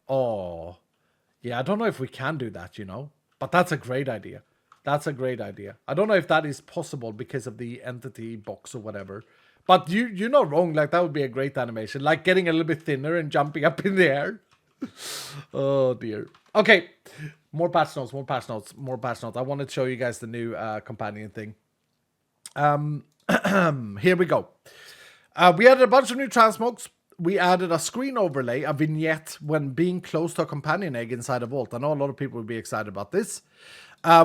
Oh, yeah, I don't know if we can do that, you know, but that's a great idea. That's a great idea. I don't know if that is possible because of the entity box or whatever. But you're not wrong. Like, that would be a great animation. Like getting a little bit thinner and jumping up in the air. Oh, dear. Okay. More patch notes, more patch notes, more patch notes. I want to show you guys the new companion thing. Here we go. We added a bunch of new transmogs. We added a screen overlay, a vignette when being close to a companion egg inside a vault. I know a lot of people will be excited about this.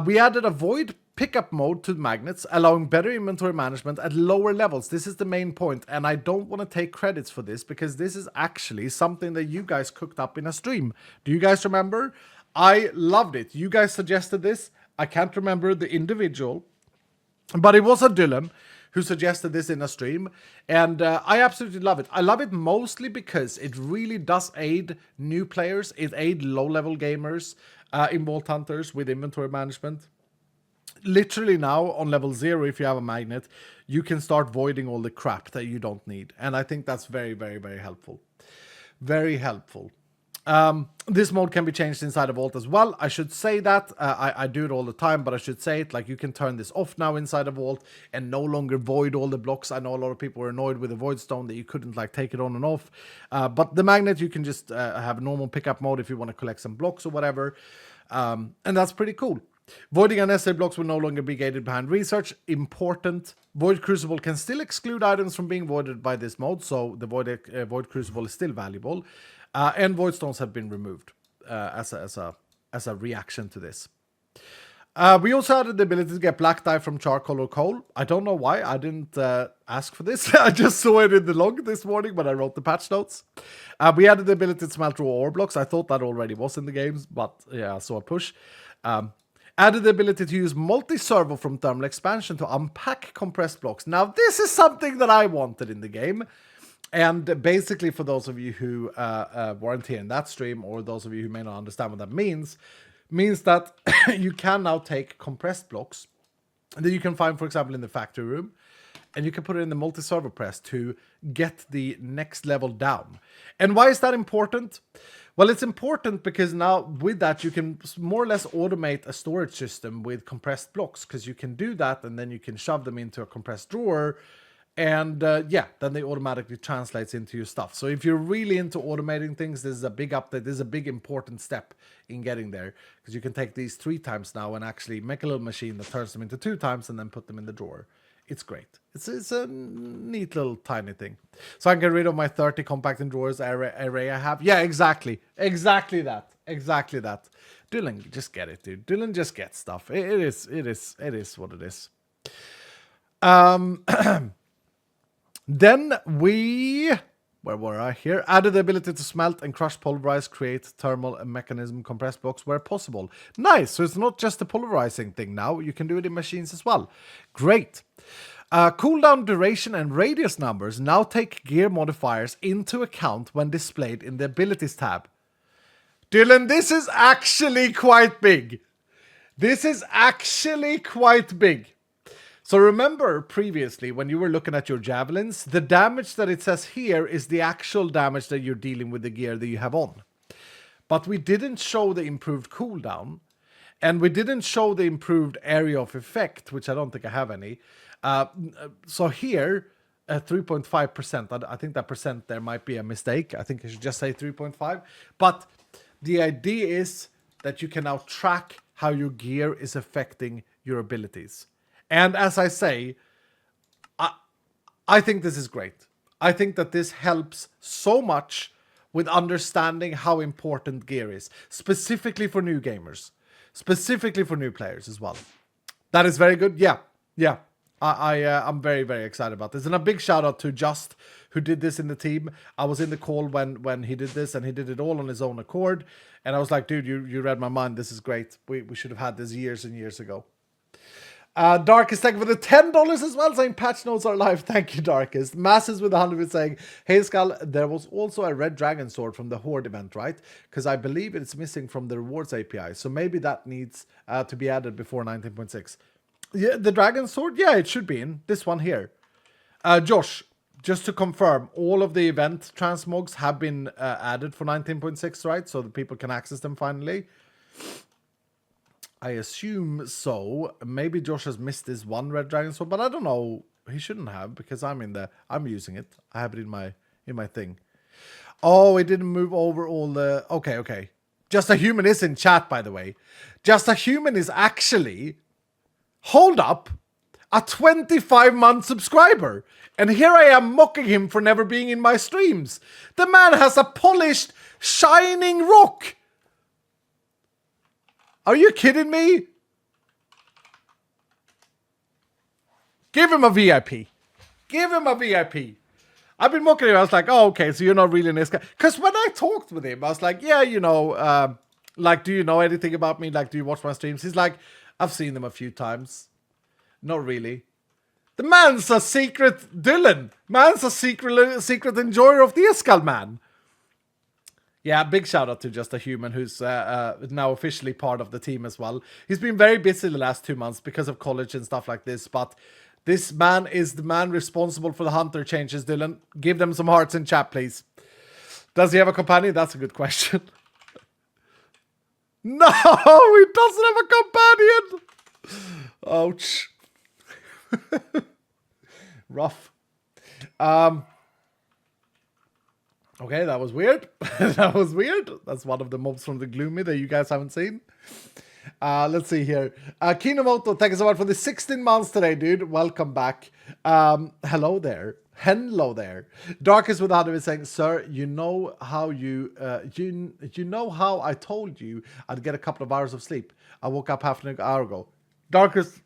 We added a void pickup mode to the magnets, allowing better inventory management at lower levels. This is the main point, and I don't want to take credits for this because this is actually something that you guys cooked up in a stream. Do you guys remember? I loved it. You guys suggested this. I can't remember the individual, but it was a Dylan who suggested this in a stream, and I absolutely love it. I love it mostly because it really does aid new players. It aids low-level gamers in Vault Hunters with inventory management. Literally now, on level 0, if you have a magnet, you can start voiding all the crap that you don't need. And I think that's very, very, very helpful. Very helpful. This mode can be changed inside a vault as well. I should say that. I do it all the time, but I should say it. Like, you can turn this off now inside a vault and no longer void all the blocks. I know a lot of people were annoyed with the void stone that you couldn't like take it on and off. But the magnet, you can just have a normal pickup mode if you want to collect some blocks or whatever. And that's pretty cool. Voiding unnecessary blocks will no longer be gated behind research. Important. Void Crucible can still exclude items from being voided by this mode, so the Void Crucible is still valuable. And Void Stones have been removed as a reaction to this. We also added the ability to get black dye from charcoal or coal. I don't know why. I didn't ask for this. I just saw it in the log this morning when I wrote the patch notes. We added the ability to smelt raw ore blocks. I thought that already was in the games, but yeah, I saw a push. Added the ability to use multi-servo from thermal expansion to unpack compressed blocks. Now, this is something that I wanted in the game. And basically, for those of you who weren't here in that stream, or those of you who may not understand what that means that you can now take compressed blocks that you can find, for example, in the factory room, and you can put it in the multi-servo press to get the next level down. And why is that important? Well, it's important because now with that, you can more or less automate a storage system with compressed blocks, because you can do that and then you can shove them into a compressed drawer. And yeah, then they automatically translates into your stuff. So if you're really into automating things, this is a big update. This is a big important step in getting there, because you can take these 3 times now and actually make a little machine that turns them into 2 times and then put them in the drawer. It's great. It's a neat little tiny thing. So I can get rid of my 30 compacting drawers array I have. Yeah, exactly. Exactly that. Exactly that. Dylan, just get it, dude. Dylan just gets stuff. It is what it is. Then we, where were I here? Added the ability to smelt and crush, pulverize, create thermal mechanism compressed blocks where possible. Nice. So it's not just a pulverizing thing now. You can do it in machines as well. Great. Cooldown duration and radius numbers now take gear modifiers into account when displayed in the abilities tab. Dylan, this is actually quite big. This is actually quite big. So remember previously when you were looking at your javelins, the damage that it says here is the actual damage that you're dealing with the gear that you have on. But we didn't show the improved cooldown, and we didn't show the improved area of effect, which I don't think I have any. So here, 3.5%, I think that percent there might be a mistake. I think I should just say 3.5. But the idea is that you can now track how your gear is affecting your abilities. And as I say, I think this is great. I think that this helps so much with understanding how important gear is, specifically for new gamers, specifically for new players as well. That is very good. Yeah. I'm very, very excited about this. And a big shout out to Just, who did this in the team. I was in the call when he did this, and he did it all on his own accord. And I was like, dude, you read my mind. This is great. We should have had this years and years ago. Darkest, thank you for the $10 as well, saying patch notes are live. Thank you, Darkest. Masses with 100 saying, hey, Skull, there was also a red dragon sword from the Horde event, right? Because I believe it's missing from the rewards API. So maybe that needs to be added before 19.6. Yeah, the dragon sword? Yeah, it should be in. This one here. Josh, just to confirm, all of the event transmogs have been added for 19.6, right? So that people can access them finally. I assume so. Maybe Josh has missed this one red dragon sword, but I don't know. He shouldn't have, because I'm using it. I have it in my thing. Oh, it didn't move over all the... Okay. Just a Human is in chat, by the way. Just a Human is actually... Hold up, a 25-month subscriber. And here I am mocking him for never being in my streams. The man has a polished, shining rock. Are you kidding me? Give him a VIP. Give him a VIP. I've been mocking him. I was like, oh, okay, so you're not really this guy. Because when I talked with him, I was like, yeah, you know, like, do you know anything about me? Like, do you watch my streams? He's like, I've seen them a few times. Not really. The man's a secret Dylan. Man's a secret enjoyer of the Escal, man. Yeah, big shout out to Just a Human, who's now officially part of the team as well. He's been very busy the last 2 months because of college and stuff like this, but this man is the man responsible for the Hunter changes, Dylan. Give them some hearts in chat, please. Does he have a companion? That's a good question. No, he doesn't have a companion. Ouch. Rough. Okay, that was weird. That was weird. That's one of the mobs from the Gloomy that you guys haven't seen. Let's see here. Kinomoto, thank you so much for the 16 months today, dude. Welcome back. Hello there. Hello there. Darkest with 100 is saying, sir, you know how you know how I told you I'd get a couple of hours of sleep. I woke up half an hour ago. Darkest,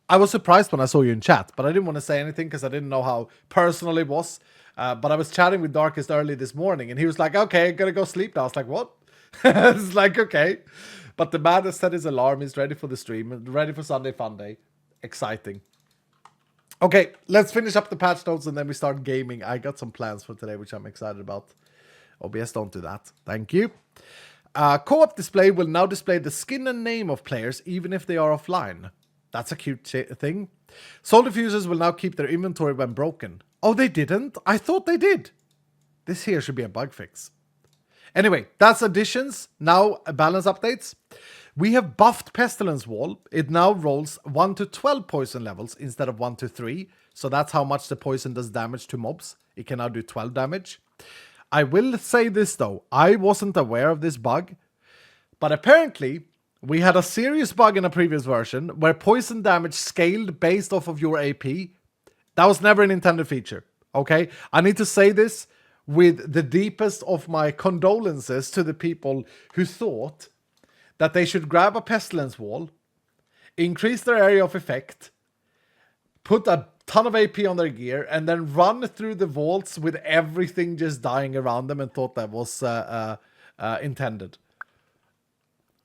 I was surprised when I saw you in chat, but I didn't want to say anything because I didn't know how personal it was. But I was chatting with Darkest early this morning, and he was like, okay, I'm gonna go sleep now. I was like, what? It's like, okay. But the man has set his alarm. He's ready for the stream. Ready for Sunday Fun Day. Exciting. Okay, let's finish up the patch notes and then we start gaming. I got some plans for today, which I'm excited about. OBS, don't do that. Thank you. Co-op display will now display the skin and name of players, even if they are offline. That's a cute thing. Soul diffusers will now keep their inventory when broken. Oh, they didn't? I thought they did. This here should be a bug fix. Anyway, that's additions. Now, balance updates. We have buffed Pestilence Wall. It now rolls 1 to 12 poison levels instead of 1 to 3. So that's how much the poison does damage to mobs. It can now do 12 damage. I will say this though. I wasn't aware of this bug. But apparently, we had a serious bug in a previous version where poison damage scaled based off of your AP. That was never an intended feature. Okay? I need to say this with the deepest of my condolences to the people who thought that they should grab a Pestilence Wall, increase their area of effect, put a ton of AP on their gear, and then run through the vaults with everything just dying around them and thought that was intended.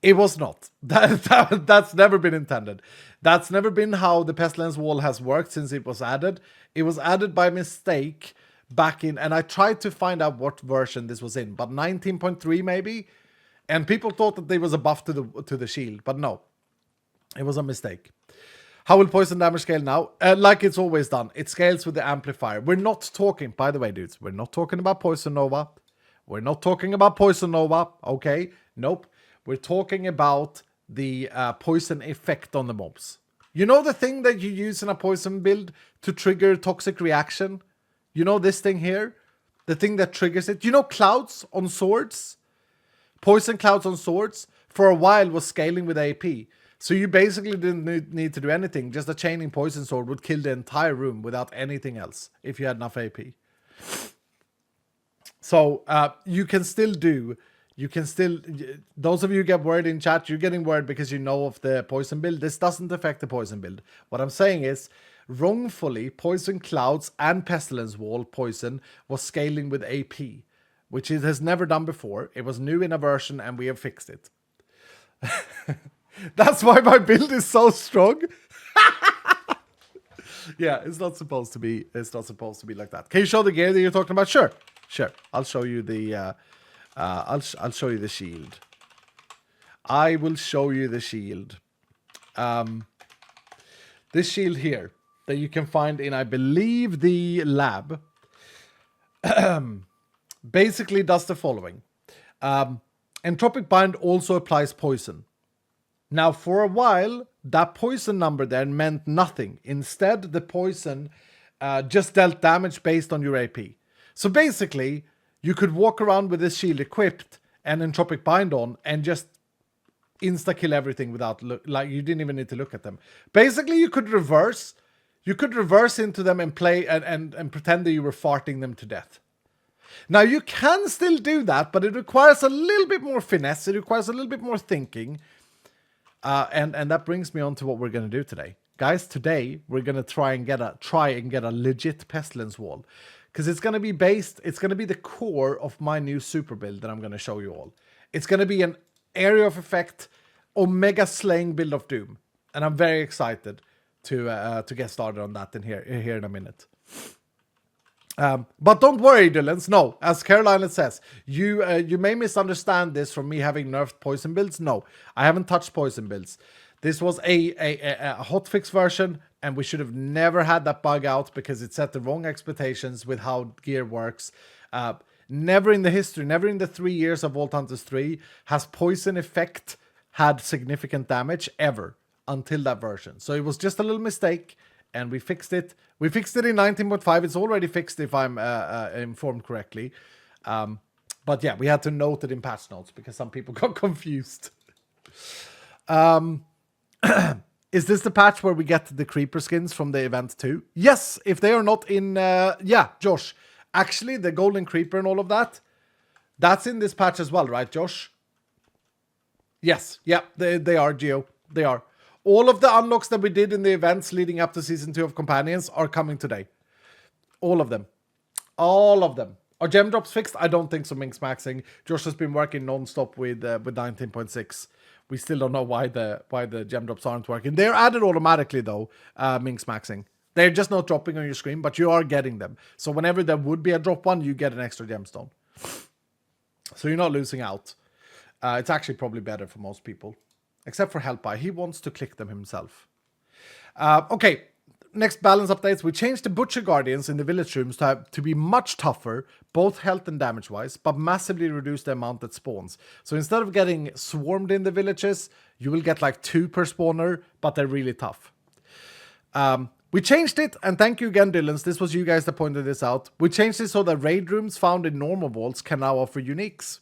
It was not. That's never been intended. That's never been how the Pestilence Wall has worked since it was added. It was added by mistake back in, and I tried to find out what version this was in, but 19.3 maybe. And people thought that there was a buff to the shield, but no. It was a mistake. How will poison damage scale now? Like it's always done. It scales with the amplifier. We're not talking, by the way, dudes, we're not talking about Poison Nova. We're not talking about Poison Nova, okay? Nope. We're talking about the poison effect on the mobs. You know the thing that you use in a poison build to trigger toxic reaction? You know this thing here? The thing that triggers it? You know clouds on swords? Poison clouds on swords for a while was scaling with AP. So you basically didn't need to do anything. Just a chaining poison sword would kill the entire room without anything else if you had enough AP. So you can still do... Those of you who get word in chat, you're getting word because you know of the poison build. This doesn't affect the poison build. What I'm saying is, wrongfully, Poison Clouds and Pestilence Wall poison was scaling with AP, which it has never done before. It was new in a version and we have fixed it. That's why my build is so strong. Yeah, it's not supposed to be like that. Can you show the gear that you're talking about? Sure. I'll show you the I'll show you the shield. I will show you the shield. This shield here that you can find in, I believe, the lab, basically does the following. Entropic Bind also applies poison. Now, for a while, that poison number there meant nothing. Instead, the poison just dealt damage based on your AP. So basically, you could walk around with this shield equipped and Entropic Bind on and just insta-kill everything without like you didn't even need to look at them. Basically, you could reverse into them and play and pretend that you were farting them to death. Now, you can still do that, but it requires a little bit more finesse. It requires a little bit more thinking. And that brings me on to what we're going to do today. Guys, today we're going to try and get a legit Pestilence Wall. Because it's going to be the core of my new super build that I'm going to show you all. It's going to be an area of effect, Omega slaying build of Doom. And I'm very excited to get started on that here in a minute. But don't worry, Dylans. No, as Caroline says, you may misunderstand this from me having nerfed poison builds. No, I haven't touched poison builds. This was a hotfix version, and we should have never had that bug out because it set the wrong expectations with how gear works. Never in the 3 years of Vault Hunters 3 has poison effect had significant damage ever until that version. So it was just a little mistake, and we fixed it. We fixed it in 19.5. It's already fixed if I'm informed correctly. But yeah, we had to note it in patch notes because some people got confused. Is this the patch where we get the creeper skins from the event too? Yes, if they are not in... yeah, Josh. Actually, the golden creeper and all of that, that's in this patch as well, right, Josh? Yes, yeah, they are, Geo. They are. All of the unlocks that we did in the events leading up to Season 2 of Companions are coming today. All of them. All of them. Are gem drops fixed? I don't think so, Minx Maxing. Josh has been working non-stop with 19.6. We still don't know why the gem drops aren't working. They're added automatically, though, Minx Maxing. They're just not dropping on your screen, but you are getting them. So whenever there would be a drop one, you get an extra gemstone. So you're not losing out. It's actually probably better for most people. Except for Helpai. He wants to click them himself. Okay. Next balance updates. We changed the Butcher Guardians in the village rooms to be much tougher, both health and damage-wise, but massively reduce the amount that spawns. So instead of getting swarmed in the villages, you will get like 2 per spawner, but they're really tough. We changed it, and thank you again, Dylans. This was you guys that pointed this out. We changed it so that raid rooms found in normal vaults can now offer uniques.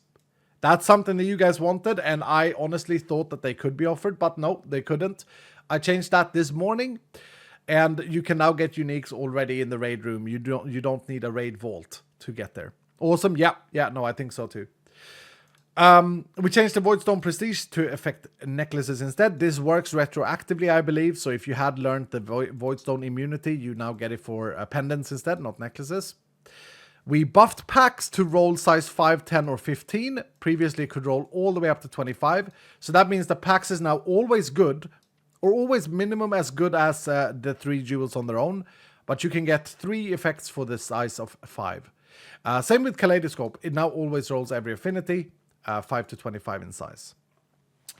That's something that you guys wanted, and I honestly thought that they could be offered, but no, they couldn't. I changed that this morning, and you can now get uniques already in the raid room. You don't need a raid vault to get there. Awesome. Yeah, no, I think so too. We changed the Voidstone Prestige to affect necklaces instead. This works retroactively, I believe. So if you had learned the Voidstone immunity, you now get it for pendants instead, not necklaces. We buffed packs to roll size 5, 10, or 15. Previously, it could roll all the way up to 25. So that means the packs is now always good, or always minimum as good as the 3 jewels on their own. But you can get 3 effects for the size of 5. Same with Kaleidoscope. It now always rolls every affinity, 5 to 25 in size.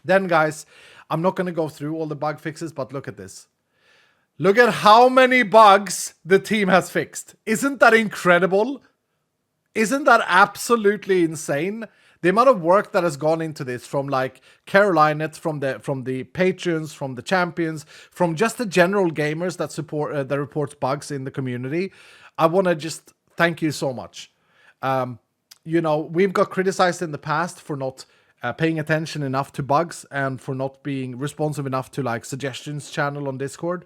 Then, guys, I'm not going to go through all the bug fixes, but look at this. Look at how many bugs the team has fixed. Isn't that incredible? Isn't that absolutely insane? The amount of work that has gone into this from like Caroline, from the patrons, from the champions, from just the general gamers that support that reports bugs in the community. I want to just thank you so much. You know, we've got criticized in the past for not paying attention enough to bugs and for not being responsive enough to like suggestions channel on Discord.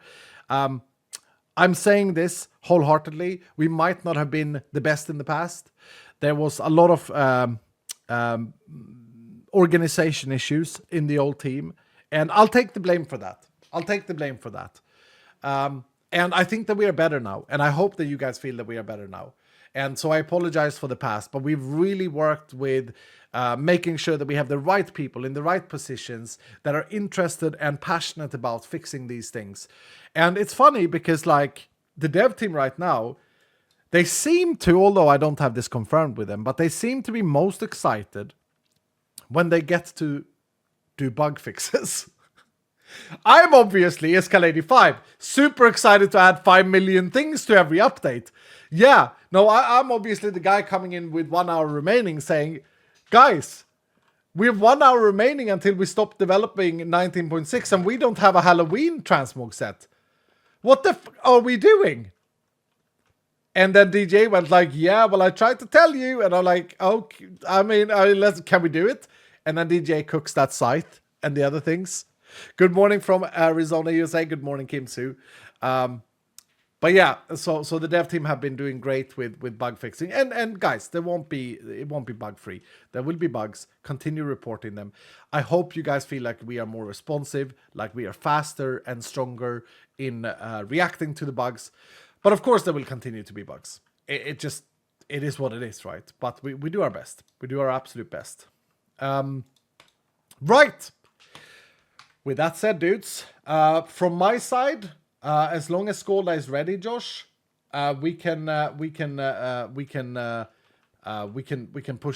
I'm saying this wholeheartedly. We might not have been the best in the past. There was a lot of organization issues in the old team, and I'll take the blame for that. And I think that we are better now, and I hope that you guys feel that we are better now. And so I apologize for the past, but we've really worked with making sure that we have the right people in the right positions that are interested and passionate about fixing these things. And it's funny because like the dev team right now, they seem to, although I don't have this confirmed with them, but they seem to be most excited when they get to do bug fixes. I'm obviously, Escalade5, super excited to add 5 million things to every update. Yeah, no, I'm obviously the guy coming in with 1 hour remaining saying, guys, we have 1 hour remaining until we stop developing 19.6 and we don't have a Halloween transmog set. What the f are we doing? And then DJ went like, yeah, well, I tried to tell you. And I'm like, okay, I mean, can we do it? And then DJ cooks that scythe and the other things. Good morning from Arizona, USA. Good morning, Kim Soo. But yeah, so the dev team have been doing great with bug fixing. And guys, it won't be bug free. There will be bugs. Continue reporting them. I hope you guys feel like we are more responsive, like we are faster and stronger in reacting to the bugs. But of course, there will continue to be bugs. It is what it is, right? But we do our best. We do our absolute best. Right. With that said, dudes, from my side, as long as Skolda is ready, Josh, we can push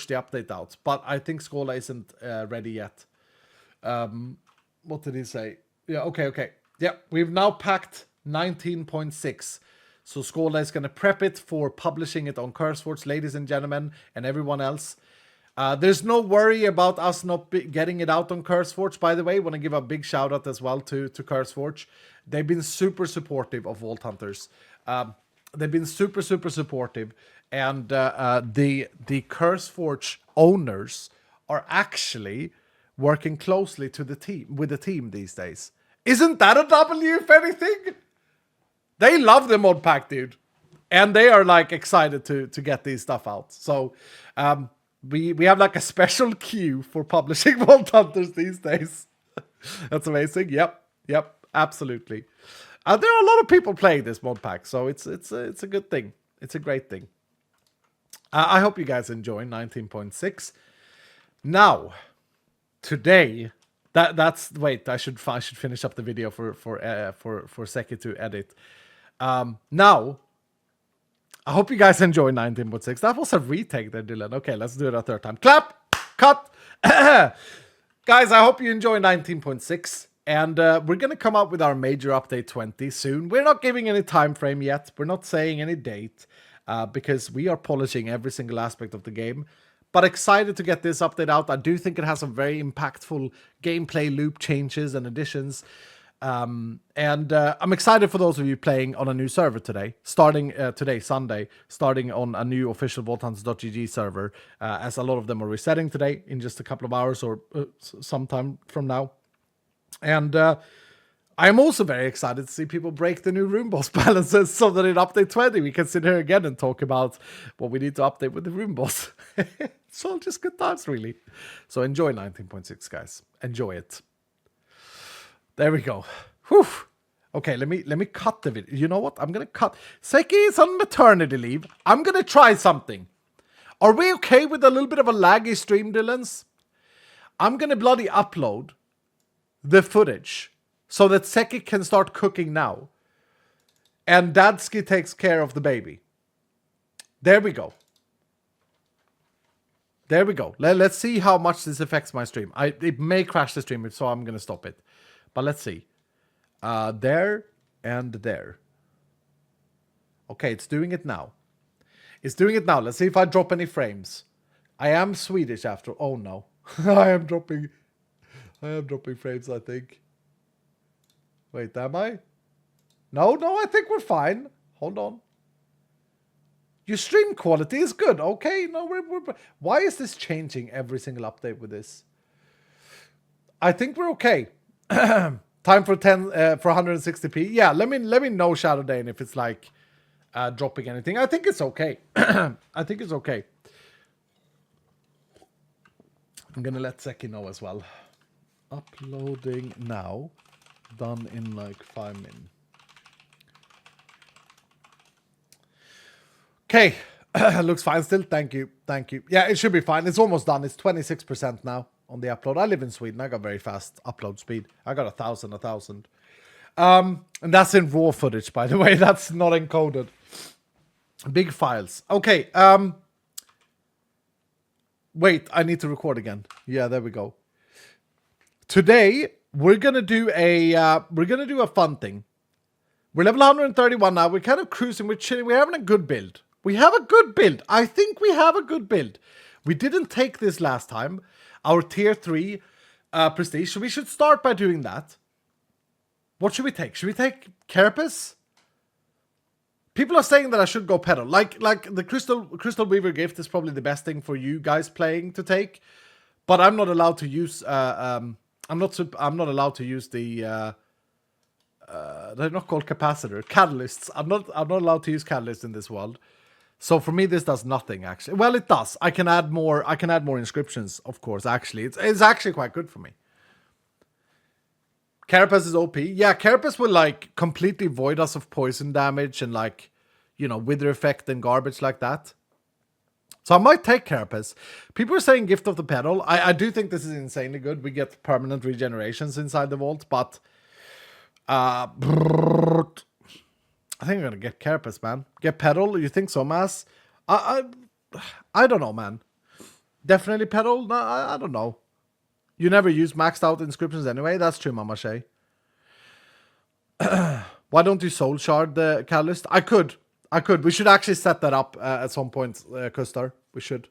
the update out. But I think Skolda isn't ready yet. What did he say? Yeah, okay. Yeah, we've now packed 19.6. So Skolda is going to prep it for publishing it on CurseForge, ladies and gentlemen, and everyone else. There's no worry about us not getting it out on CurseForge, by the way. I want to give a big shout out as well to CurseForge. They've been super supportive of Vault Hunters. They've been super supportive. And the CurseForge owners are actually working closely with the team these days. Isn't that a W, if anything? They love the mod pack, dude. And they are like excited to get these stuff out. So we have like a special queue for publishing Vault Hunters these days. That's amazing. Yep, absolutely. There are a lot of people playing this mod pack, so it's a good thing. It's a great thing. I hope you guys enjoy 19.6. Now, today, wait. I should finish up the video for Seki to edit. Now, I hope you guys enjoy 19.6. That was a retake there, Dylan. Okay, let's do it a third time. Clap! Cut! Guys, I hope you enjoy 19.6. And we're going to come up with our major update 20 soon. We're not giving any time frame yet. We're not saying any date. Because we are polishing every single aspect of the game. But excited to get this update out. I do think it has some very impactful gameplay loop changes and additions. And I'm excited for those of you playing on a new server today, starting today, Sunday, starting on a new official VaultHunters.gg server, as a lot of them are resetting today in just a couple of hours or sometime from now. And I'm also very excited to see people break the new room boss balances so that in update 20 we can sit here again and talk about what we need to update with the room boss. It's all just good times, really. So enjoy 19.6, guys. Enjoy it. There we go. Whew. Okay, let me cut the video. You know what? I'm gonna cut. Seki is on maternity leave. I'm gonna try something. Are we okay with a little bit of a laggy stream, Dylans? I'm gonna bloody upload the footage so that Seki can start cooking now. And Dadsky takes care of the baby. There we go. There we go. Let's see how much this affects my stream. It may crash the stream, so I'm gonna stop it. But let's see. There and there. Okay, it's doing it now. It's doing it now. Let's see if I drop any frames. I am Swedish after. Oh no. I am dropping frames, I think. Wait, am I? No, I think we're fine. Hold on. Your stream quality is good. Okay, no, we're why is this changing every single update with this? I think we're okay. Time for 160p. Yeah, let me know, Shadow Dane, if it's like dropping anything. I think it's okay. I think it's okay. I'm gonna let Seki know as well. Uploading now. Done in like 5 minutes. Okay. Looks fine still. Thank you. Yeah, it should be fine. It's almost done. It's 26% now on the upload. I live in Sweden. I got very fast upload speed. I got 1,000. And that's in raw footage, by the way. That's not encoded. Big files. Okay. Wait, I need to record again. Yeah, there we go. Today we're gonna do a fun thing. We're level 131 now. We're kind of cruising. We're chilling. We're having a good build. We have a good build. I think we have a good build. We didn't take this last time. Our tier 3 prestige. So we should start by doing that. What should we take? Should we take Carapace? People are saying that I should go Pedal. Like the Crystal Weaver gift is probably the best thing for you guys playing to take. But I'm not allowed to use I'm not allowed to use the they're not called capacitor. Catalysts. I'm not allowed to use catalysts in this world. So for me, this does nothing, actually. Well, it does. I can add more inscriptions, of course, actually. It's actually quite good for me. Carapace is OP. Yeah, Carapace will, like, completely void us of poison damage and, like, you know, wither effect and garbage like that. So I might take Carapace. People are saying Gift of the Pedal. I do think this is insanely good. We get permanent regenerations inside the vault, but I think I'm gonna get Carapace, man. Get Pedal? You think so, Mass? I don't know, man. Definitely Pedal? No, I don't know. You never use maxed out inscriptions anyway. That's true, Mama Shay. Why don't you soul shard the catalyst? I could. We should actually set that up at some point, Kustar. We should.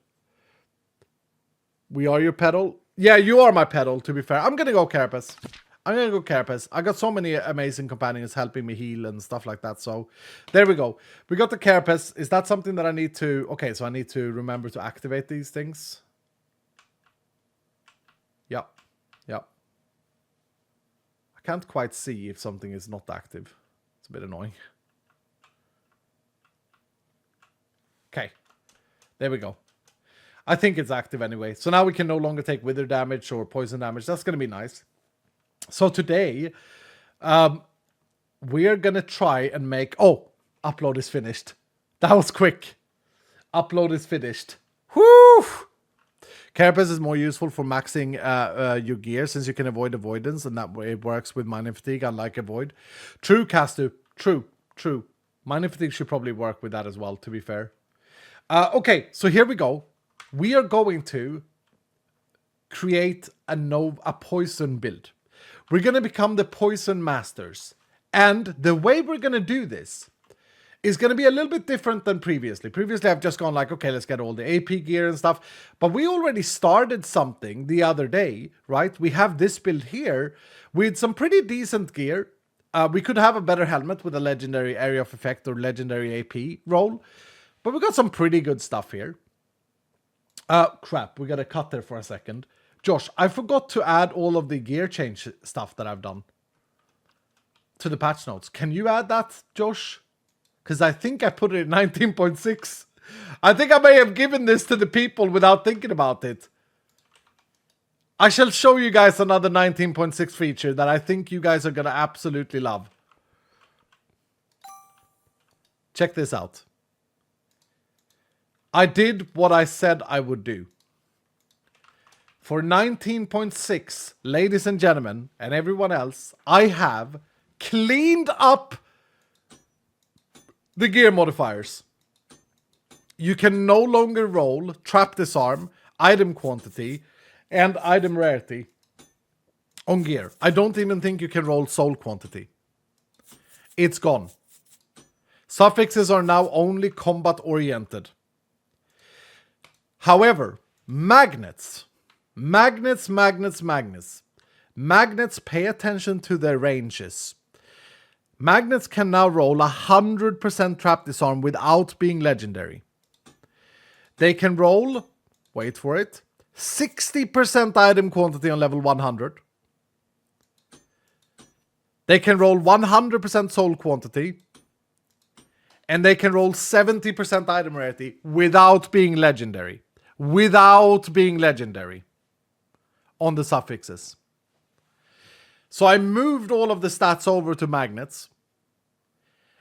We are your Pedal? Yeah, you are my Pedal, to be fair. I'm gonna go Carapace. I got so many amazing companions helping me heal and stuff like that. So there we go. We got the Carapace. Is that something that I need to... Okay, so I need to remember to activate these things. Yep. I can't quite see if something is not active. It's a bit annoying. Okay. There we go. I think it's active anyway. So now we can no longer take wither damage or poison damage. That's going to be nice. So today, we are going to try and make... Oh, upload is finished. That was quick. Upload is finished. Whoo! Carapace is more useful for maxing your gear since you can avoid avoidance, and that way it works with Mining Fatigue, unlike Avoid. True, Castu. True. Mining Fatigue should probably work with that as well, to be fair. Okay, so here we go. We are going to create a poison build. We're going to become the Poison Masters. And the way we're going to do this is going to be a little bit different than previously. Previously, I've just gone like, okay, let's get all the AP gear and stuff. But we already started something the other day, right? We have this build here with some pretty decent gear. We could have a better helmet with a legendary area of effect or legendary AP roll. But we got some pretty good stuff here. Crap, we got to cut there for a second. Josh, I forgot to add all of the gear change stuff that I've done to the patch notes. Can you add that, Josh? Because I think I put it in 19.6. I think I may have given this to the people without thinking about it. I shall show you guys another 19.6 feature that I think you guys are going to absolutely love. Check this out. I did what I said I would do. For 19.6, ladies and gentlemen, and everyone else, I have cleaned up the gear modifiers. You can no longer roll trap disarm, item quantity, and item rarity on gear. I don't even think you can roll soul quantity. It's gone. Suffixes are now only combat oriented. However, magnets, pay attention to their ranges. Magnets can now roll 100% trap disarm without being legendary. They can roll, wait for it, 60% item quantity on level 100. They can roll 100% soul quantity. And they can roll 70% item rarity without being legendary. Without being legendary. On the suffixes. So I moved all of the stats over to magnets.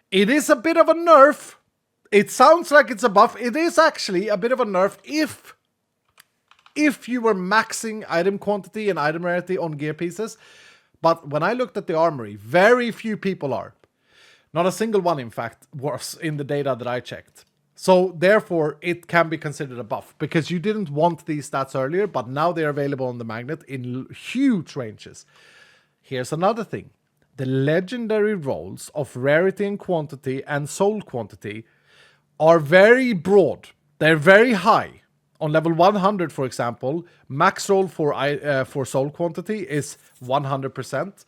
It is a bit of a nerf. It sounds like it's a buff. It is actually a bit of a nerf if you were maxing item quantity and item rarity on gear pieces. But when I looked at the armory, very few people are. Not a single one, in fact, was in the data that I checked. So therefore, it can be considered a buff because you didn't want these stats earlier, but now they're available on the magnet in huge ranges. Here's another thing. The legendary rolls of rarity and quantity and soul quantity are very broad. They're very high. On level 100, for example, max roll for soul quantity is 100%.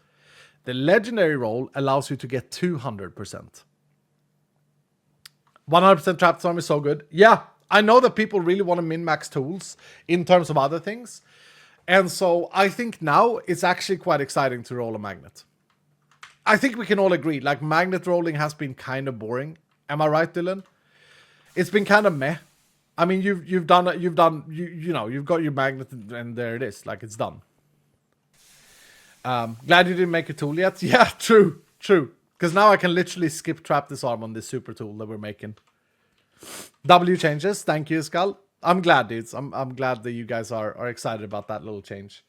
The legendary roll allows you to get 200%. 100% trap disarm is so good. Yeah, I know that people really want to min-max tools in terms of other things. And so I think now it's actually quite exciting to roll a magnet. I think we can all agree, like magnet rolling has been kind of boring. Am I right, Dylan? It's been kind of meh. I mean, you've got your magnet and there it is, like it's done. Glad you didn't make a tool yet. Yeah, true. Because now I can literally skip trap disarm on this super tool that we're making. W changes. Thank you, Skull. I'm glad, dudes. I'm glad that you guys are excited about that little change.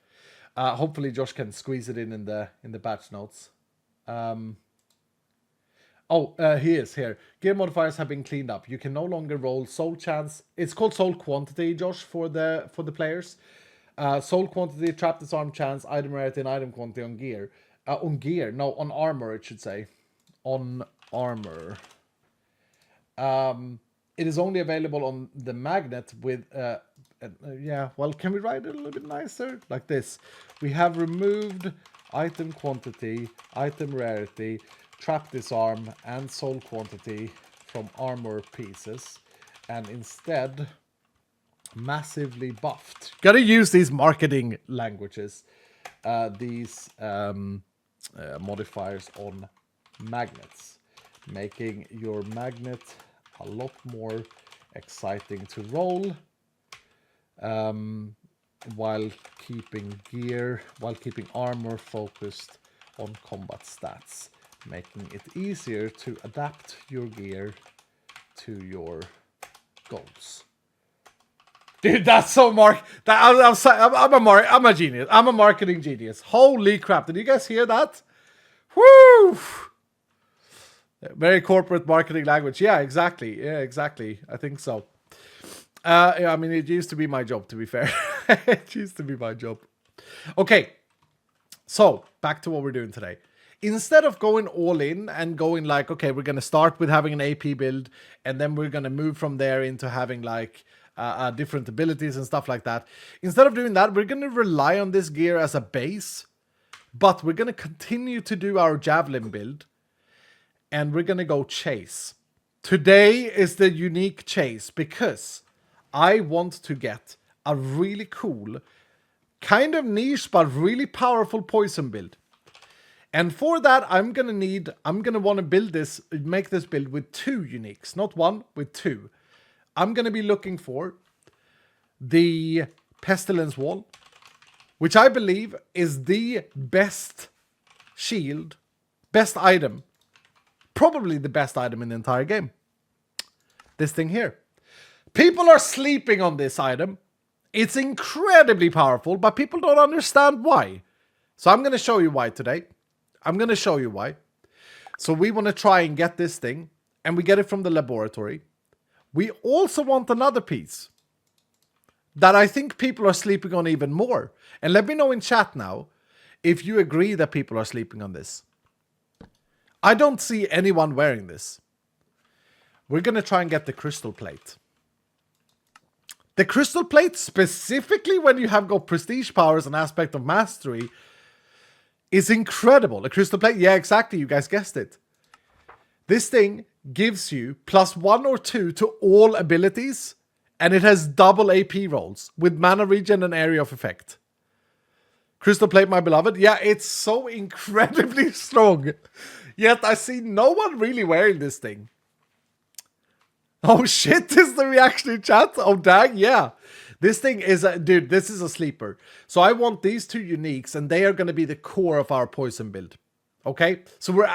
Hopefully Josh can squeeze it in the patch notes. He is here. Gear modifiers have been cleaned up. You can no longer roll soul chance. It's called soul quantity, Josh, for the players. Soul quantity, trap disarm chance, item rarity, and item quantity on gear. On armor, it should say. On armor. It is only available on the magnet with... can we write it a little bit nicer? Like this. We have removed item quantity, item rarity, trap disarm, and soul quantity from armor pieces. And instead, massively buffed. Gotta use these marketing languages. These modifiers on magnets. Making your magnet a lot more exciting to roll. While keeping armor focused on combat stats, making it easier to adapt your gear to your goals. Dude, that's so I'm a genius. I'm a marketing genius. Holy crap! Did you guys hear that? Woo! Very corporate marketing language. Yeah, exactly. I think so. I mean, it used to be my job, to be fair. It used to be my job. Okay, so back to what we're doing today. Instead of going all in and going like, okay, we're going to start with having an AP build, and then we're going to move from there into having like different abilities and stuff like that. Instead of doing that, we're going to rely on this gear as a base, but we're going to continue to do our javelin build, and we're going to go chase. Today is the unique chase because I want to get a really cool, kind of niche, but really powerful poison build. And for that, I'm going to want to make this build with 2 uniques, not 1, with 2. I'm going to be looking for the Pestilence Wall, which I believe is the best shield, best item, probably the best item in the entire game. This thing here. People are sleeping on this item. It's incredibly powerful, but people don't understand why. So I'm going to show you why today. I'm going to show you why. So we want to try and get this thing, and we get it from the laboratory. We also want another piece that I think people are sleeping on even more. And let me know in chat now if you agree that people are sleeping on this. I don't see anyone wearing this. We're going to try and get the crystal plate. The crystal plate, specifically when you have got prestige powers and aspect of mastery, is incredible. A crystal plate, yeah, exactly. You guys guessed it. This thing gives you +1 or 2 to all abilities, and it has double AP rolls with mana regen and area of effect. Crystal plate, my beloved. Yeah, it's so incredibly strong. Yet I see no one really wearing this thing. Oh shit, is the reaction in chat? Oh dang, yeah. This thing is a, dude, this is a sleeper. So I want these 2 uniques, and they are going to be the core of our poison build. Okay? So we're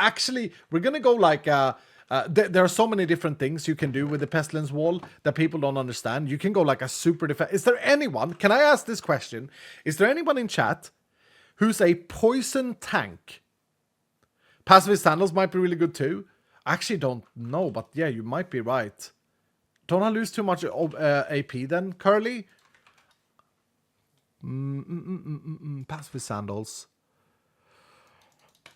going to go like, there are so many different things you can do with the Pestilence Wall that people don't understand. You can go like a super defense. Is there anyone, can I ask this question? Is there anyone in chat who's a poison tank? Pacifist Sandals might be really good too. I actually don't know, but yeah, you might be right. Don't I lose too much AP then, Curly? Pacifist Sandals.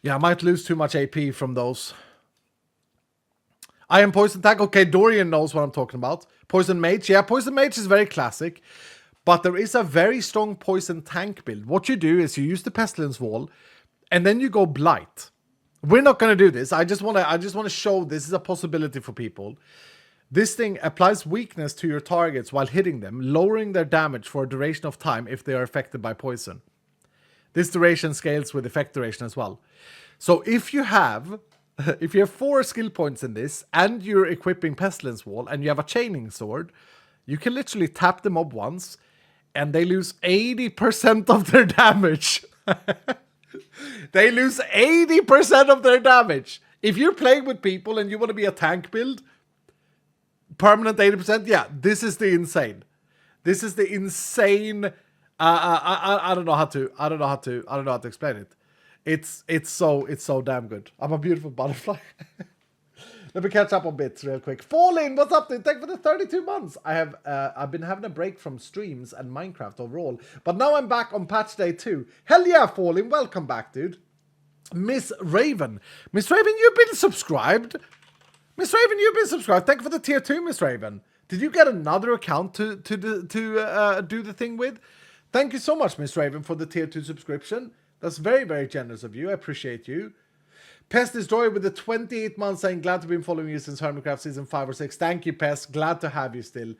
Yeah, I might lose too much AP from those. I am Poison Tank. Okay, Dorian knows what I'm talking about. Poison Mage. Yeah, Poison Mage is very classic. But there is a very strong Poison Tank build. What you do is you use the Pestilence Wall, and then you go Blight. We're not going to do this. I just want to show this is a possibility for people. This thing applies weakness to your targets while hitting them, lowering their damage for a duration of time if they are affected by poison. This duration scales with effect duration as well. So if you have 4 skill points in this, and you're equipping Pestilence Wall, and you have a Chaining Sword, you can literally tap the mob once, and they lose 80% of their damage. They lose 80% of their damage. If you're playing with people and you want to be a tank build, permanent 80%, yeah, this is the insane. This is the insane. I don't know how to explain it. It's so damn good. I'm a beautiful butterfly. Let me catch up on bits real quick. Falling, what's up, dude? Thank you for the 32 months. I've been having a break from streams and Minecraft overall, but now I'm back on patch day 2. Hell yeah, Falling, welcome back, dude. Miss Raven, you've been subscribed. Miss Raven, you've been subscribed. Thank you for the tier 2, Miss Raven. Did you get another account to do the thing with? Thank you so much, Miss Raven, for the tier 2 subscription. That's very, very generous of you. I appreciate you. Pest Destroyer with the 28 months saying, glad to be following you since Hermitcraft season 5 or 6. Thank you, Pest. Glad to have you still.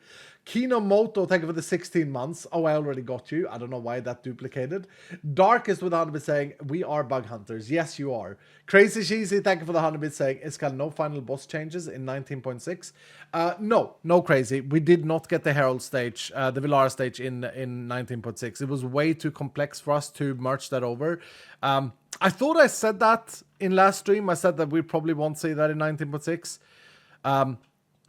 Kinomoto, thank you for the 16 months. Oh, I already got you. I don't know why that duplicated. Darkest with 100 bits saying, we are bug hunters. Yes, you are. Crazy Cheesy, thank you for the 100 bits saying, it's got no final boss changes in 19.6. No crazy. We did not get the Herald stage, the Villara stage in 19.6. It was way too complex for us to merge that over. I thought I said that in last stream. I said that we probably won't see that in 19.6.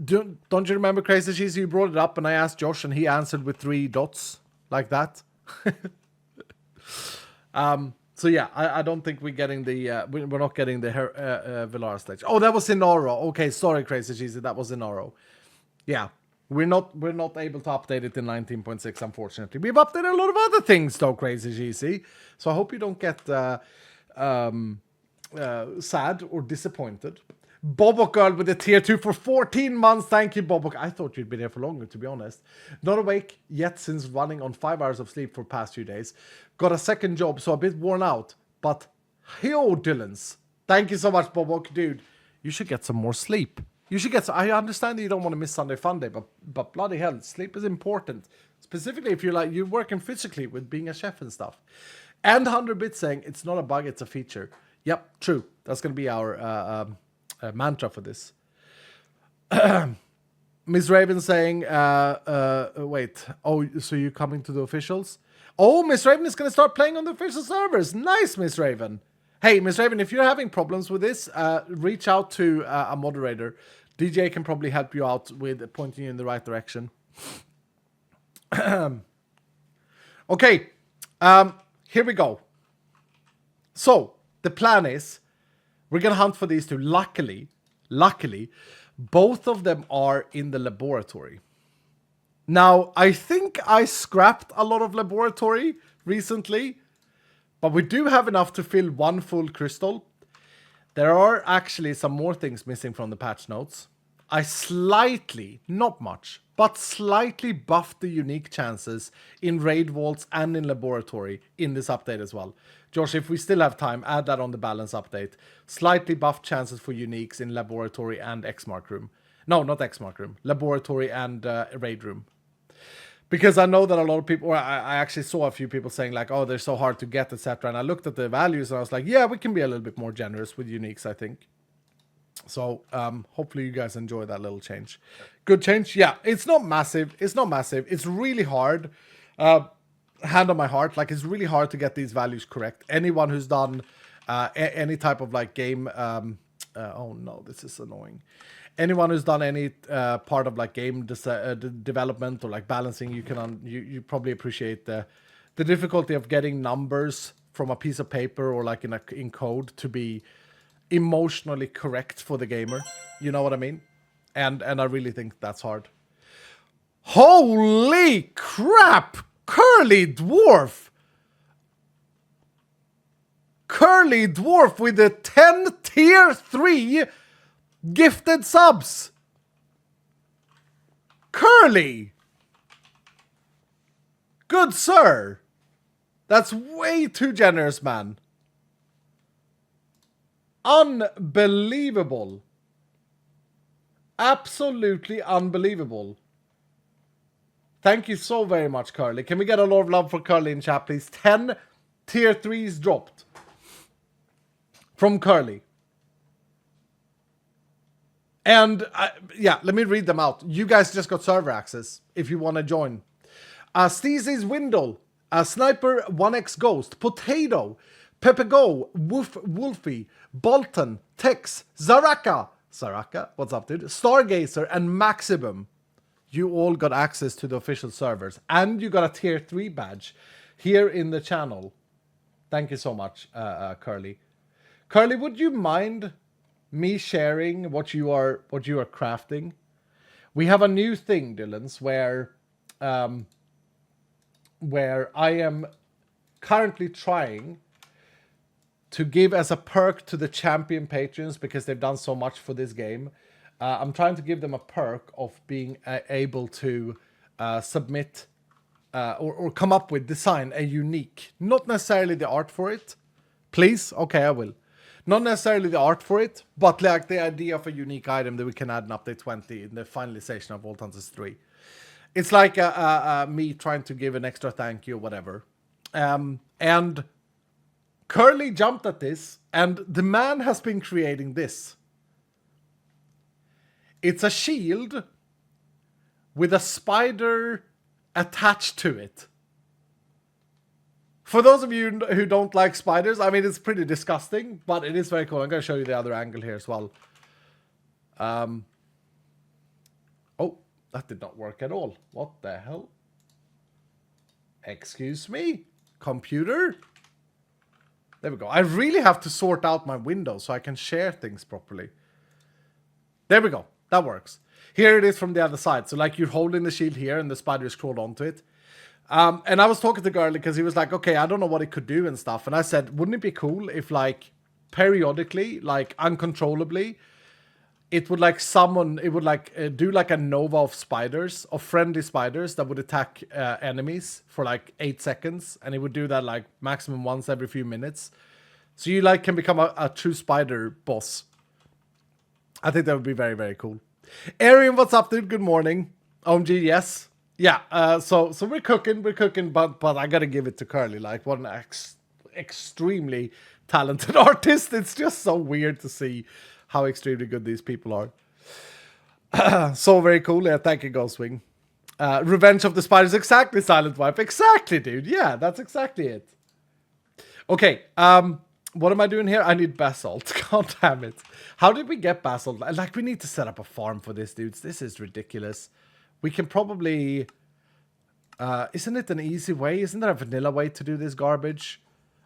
Don't you remember, Crazy Cheese? You brought it up and I asked Josh and he answered with 3 dots like that. So yeah, I don't think we're getting the we're not getting the Villara stage. Oh, that was in Oro. Okay, sorry, Crazy Cheese. That was in Oro. Yeah. We're not able to update it in 19.6, unfortunately. We've updated a lot of other things though, Crazy GC. So I hope you don't get sad or disappointed. Bobok Girl with a tier 2 for 14 months. Thank you, Bobok. I thought you'd been here for longer, to be honest. Not awake yet since running on 5 hours of sleep for past few days. Got a second job, so a bit worn out. But, yo, Dylans. Thank you so much, Bobok. Dude, you should get some more sleep. You should get some, I understand that you don't want to miss Sunday Fun Day, but bloody hell, sleep is important. Specifically if you're working physically with being a chef and stuff. And 100 bits saying, it's not a bug, it's a feature. Yep, true. That's going to be our mantra for this. Miss Raven saying, wait, oh, so you're coming to the officials? Oh, Miss Raven is going to start playing on the official servers. Nice, Miss Raven. Hey, Miss Raven, if you're having problems with this, reach out to a moderator. DJ can probably help you out with pointing you in the right direction. Okay, here we go. So, the plan is, we're gonna hunt for these two. Luckily, both of them are in the laboratory. Now, I think I scrapped a lot of laboratory recently, but we do have enough to fill one full crystal. There are actually some more things missing from the patch notes. I slightly, not much, but slightly buffed the unique chances in raid vaults and in laboratory in this update as well. Josh, if we still have time, add that on the balance update. Slightly buffed chances for uniques in laboratory and X-Mark room. No, not X-Mark room. Laboratory and raid room. Because I know that a lot of people, or I actually saw a few people saying like, oh, they're so hard to get, etc. And I looked at the values and I was like, yeah, we can be a little bit more generous with uniques, I think. So hopefully you guys enjoy that little change. Good change. Yeah, it's not massive. It's not massive. It's really hard. Hand on my heart, like it's really hard to get these values correct. Anyone who's done any type of like game, oh no, this is annoying. Anyone who's done any part of like game development or like balancing, you probably appreciate the difficulty of getting numbers from a piece of paper or like in code to be emotionally correct for the gamer. You know what I mean? And I really think that's hard. Holy crap! Curly Dwarf! Curly Dwarf with the 10 tier 3 gifted subs! Curly! Good sir! That's way too generous, man. Unbelievable. Absolutely unbelievable. Thank you so very much, Curly. Can we get a lot of love for Curly in chat, please? 10 tier 3s dropped. From Curly. And, yeah, let me read them out. You guys just got server access, if you want to join. Steezy's Windle. Sniper 1x Ghost. Potato. Pepego. Wolfie. Bolton. Tex. Zaraka. What's up, dude? Stargazer and Maximum. You all got access to the official servers. And you got a tier 3 badge here in the channel. Thank you so much, Curly. Curly, would you mind me sharing what you are crafting? We have a new thing, Dylans, where I am currently trying to give as a perk to the champion patrons because they've done so much for this game. I'm trying to give them a perk of being able to submit or come up with, design a unique, not necessarily the art for it. Please? Okay, I will. Not necessarily the art for it, but like the idea of a unique item that we can add in update 20 in the finalization of Vault Hunters 3. It's like me trying to give an extra thank you or whatever. And Curly jumped at this, and the man has been creating this. It's a shield with a spider attached to it. For those of you who don't like spiders, I mean, it's pretty disgusting, but it is very cool. I'm going to show you the other angle here as well. Oh, that did not work at all. What the hell? Excuse me? Computer? There we go. I really have to sort out my windows so I can share things properly. There we go. That works. Here it is from the other side. So like you're holding the shield here and the spider is crawled onto it. And I was talking to Gurley because he was like, okay, I don't know what it could do and stuff. And I said, wouldn't it be cool if like periodically, like uncontrollably, it would like summon, it would like do like a nova of spiders, of friendly spiders that would attack enemies for like 8 seconds. And it would do that like maximum once every few minutes. So you like can become a true spider boss. I think that would be very, very cool. Arian, what's up, dude? Good morning. OMG, yes. Yeah, so we're cooking, but I gotta give it to Curly. Like, what an extremely talented artist. It's just so weird to see how extremely good these people are. So very cool. Yeah, thank you, Ghostwing. Revenge of the Spiders. Exactly, Silent Wife. Exactly, dude. Yeah, that's exactly it. Okay, What am I doing here? I need basalt. God damn it. How did we get basalt? Like, we need to set up a farm for this, dudes. This is ridiculous. We can probably... isn't it an easy way? Isn't there a vanilla way to do this garbage?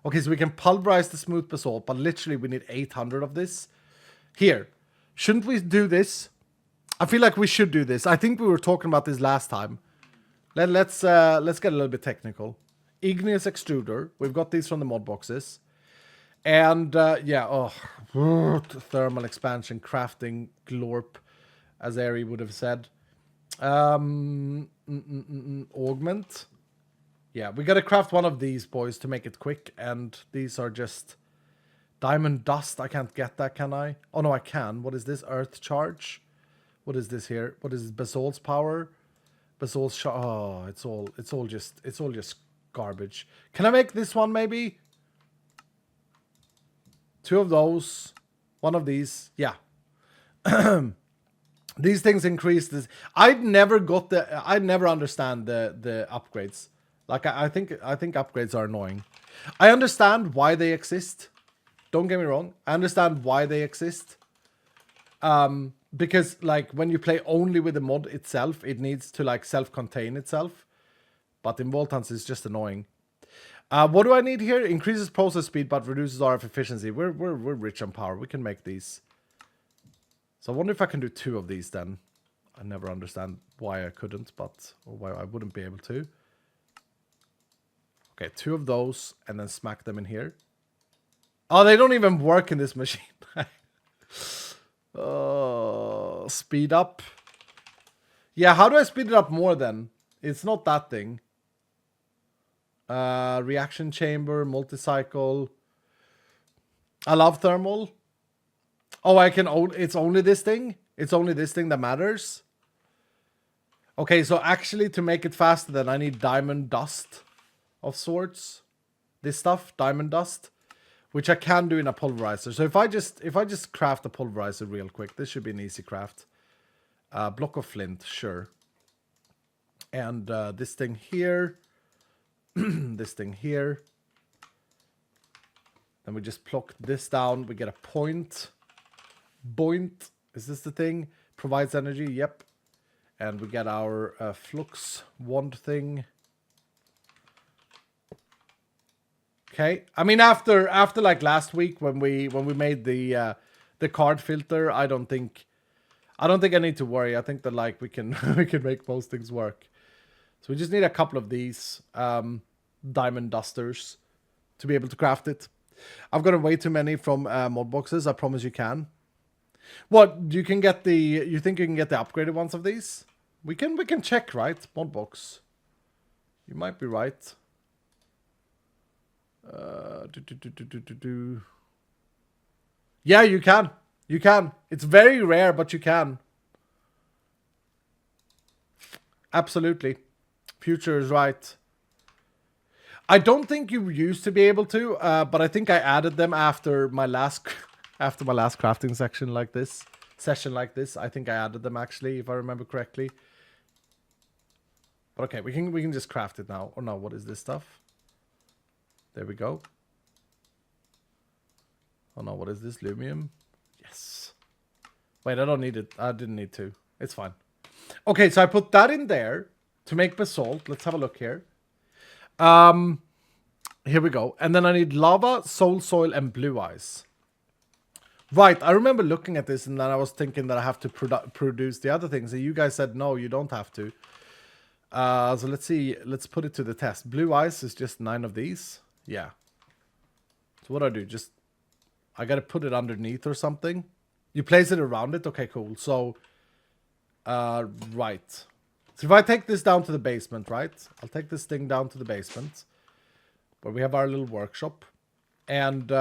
Okay, so we can pulverize the smooth basalt, but literally we need 800 of this. Here. Shouldn't we do this? I feel like we should do this. I think we were talking about this last time. Let's get a little bit technical. Igneous extruder. We've got these from the mod boxes. And, yeah, thermal expansion, crafting, glorp, as Ari would have said. Augment. Yeah, we gotta craft one of these, boys, to make it quick. And these are just diamond dust. I can't get that, can I? Oh, no, I can. What is this? Earth charge. What is this here? What is this? Basalt's power? Basalt's oh, it's all just garbage. Can I make this one, maybe? 2 of those, 1 of these, yeah. These things increase this. I never understand the upgrades. Like I think upgrades are annoying. I understand why they exist. Don't get me wrong. I understand why they exist. Because like when you play only with the mod itself, it needs to like self-contain itself. But in Voltans it's just annoying. What do I need here? Increases process speed but reduces RF efficiency. We're rich on power. We can make these. So I wonder if I can do 2 of these then. I never understand why I couldn't, but or why I wouldn't be able to. Okay, 2 of those and then smack them in here. Oh, they don't even work in this machine. Oh, speed up. Yeah, how do I speed it up more then? It's not that thing. Reaction chamber, multi-cycle. I love thermal. Oh, I can it's only this thing? It's only this thing that matters? Okay, so actually to make it faster then I need diamond dust of sorts. This stuff, diamond dust, which I can do in a pulverizer. So if I just craft a pulverizer real quick, this should be an easy craft. Block of flint, sure. And this thing here. This thing here. Then we just pluck this down. We get a point. Point. Is this the thing? Provides energy. Yep. And we get our flux wand thing. Okay. I mean, after like last week when we made the card filter, I don't think I need to worry. I think that like we can we can make most things work. So we just need a couple of these diamond dusters to be able to craft it. I've gotten way too many from mod boxes. I promise you can. What, you can get the... You think you can get the upgraded ones of these? We can check, right? Mod box. You might be right. Yeah, you can. You can. It's very rare, but you can. Absolutely. Future is right. I don't think you used to be able to, but I think I added them after my last crafting session like this. I think I added them actually, if I remember correctly. But okay, we can just craft it now. Or no, what is this stuff? There we go. Oh no, what is this? Lumium? Yes. Wait, I don't need it. I didn't need to. It's fine. Okay, so I put that in there to make basalt. Let's have a look here. Here we go. And then I need lava, soul soil, and blue ice. Right, I remember looking at this and then I was thinking that I have to produce the other things. And you guys said, no, you don't have to. So let's see. Let's put it to the test. Blue ice is just 9 of these. Yeah. So what do I do? Just, I got to put it underneath or something. You place it around it? Okay, cool. So, right. So if I take this down to the basement, right? I'll take this thing down to the basement. Where we have our little workshop. And,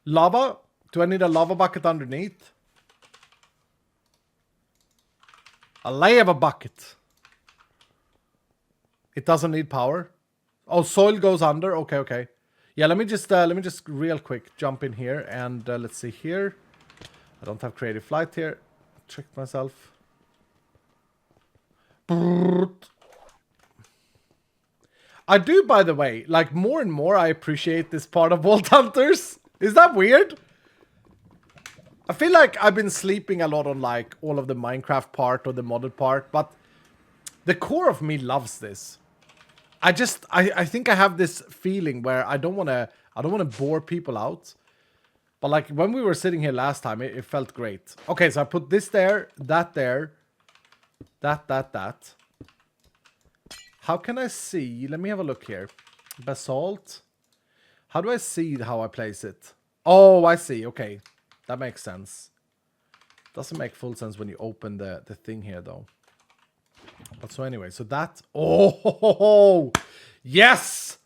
lava? Do I need a lava bucket underneath? A lava bucket. It doesn't need power. Oh, soil goes under. Okay, okay. Yeah, let me just real quick jump in here and let's see here. I don't have creative flight here. Tricked myself. I do, by the way, like more and more I appreciate this part of Vault Hunters. Is that weird? I feel like I've been sleeping a lot on like all of the Minecraft part or the modded part, but the core of me loves this. I think I have this feeling where I don't want to bore people out. But like when we were sitting here last time, it felt great. Okay, so I put this there, that there, that. How can I see? Let me have a look here. Basalt. How do I see how I place it? Oh, I see. Okay. That makes sense. Doesn't make full sense when you open the thing here, though. But so anyway, so that... Oh! Yes!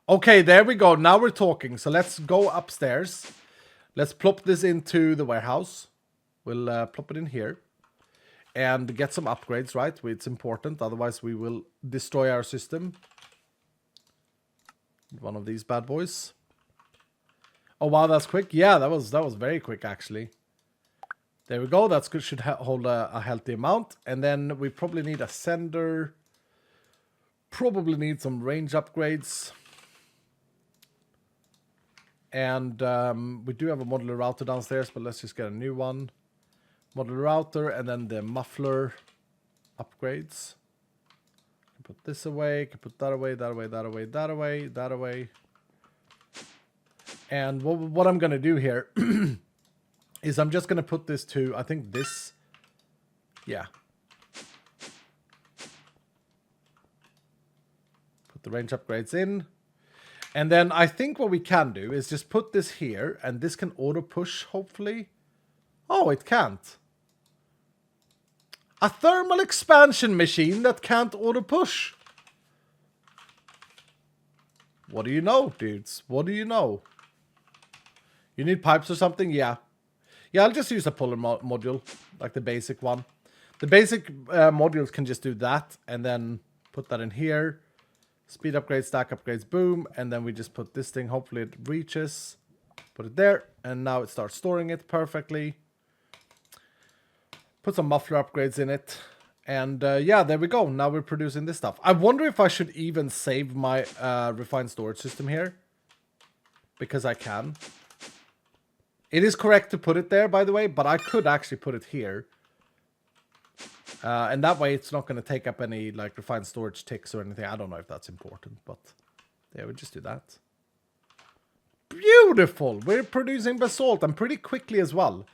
Okay, there we go. Now we're talking. So let's go upstairs. Let's plop this into the warehouse. We'll plop it in here. And get some upgrades, right? It's important. Otherwise, we will destroy our system. One of these bad boys. Oh, wow, that's quick. Yeah, that was very quick, actually. There we go. That's good. Should hold a healthy amount. And then we probably need a sender. Probably need some range upgrades. And we do have a modular router downstairs, but let's just get a new one. Modular router, and then the muffler upgrades. Can put this away, can put that away, that away, that away, that away, that away. And what I'm going to do here is I'm just going to put this to, I think this, yeah. Put the range upgrades in. And then I think what we can do is just put this here, and this can auto push, hopefully. Oh, it can't. A thermal expansion machine that can't auto push. What do you know, dudes? What do you know? You need pipes or something? Yeah. Yeah, I'll just use a puller module, like the basic one. The basic modules can just do that, and then put that in here. Speed upgrades, stack upgrades, boom. And then we just put this thing, hopefully it reaches. Put it there, and now it starts storing it perfectly. Put some muffler upgrades in it. And yeah, there we go. Now we're producing this stuff. I wonder if I should even save my refined storage system here. Because I can. It is correct to put it there, by the way, but I could actually put it here. And that way it's not going to take up any like refined storage ticks or anything. I don't know if that's important, but yeah, we'll just do that. Beautiful! We're producing basalt, and pretty quickly as well.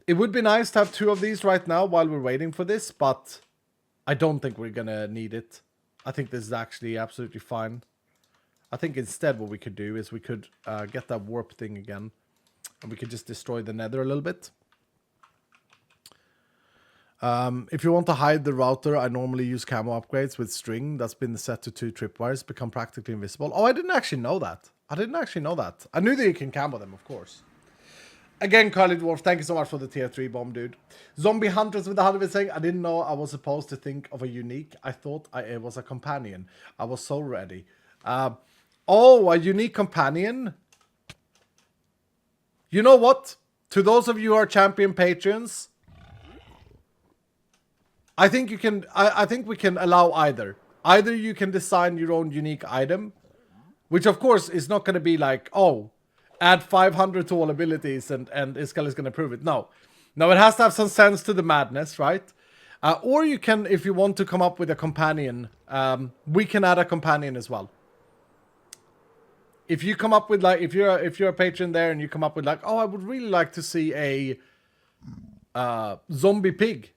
It would be nice to have 2 of these right now while we're waiting for this, but I don't think we're going to need it. I think this is actually absolutely fine. I think instead what we could do is we could get that warp thing again. And we could just destroy the nether a little bit. If you want to hide the router, I normally use camo upgrades with string. That's been set to 2 tripwires. Become practically invisible. Oh, I didn't actually know that. I knew that you can camo them, of course. Again, Carly Dwarf, thank you so much for the tier 3 bomb, dude. Zombie Hunters with the 100 saying, I didn't know I was supposed to think of a unique. I thought it was a companion. I was so ready. Oh, a unique companion? You know what? To those of you who are champion patrons, I think you can. I think we can allow either. Either you can design your own unique item, which of course is not going to be like, oh, add 500 to all abilities and Iskall is going to prove it. No, it has to have some sense to the madness, right? Or you can, if you want to come up with a companion, we can add a companion as well. If you come up with like, if you're a patron there and you come up with like, oh, I would really like to see a zombie pig,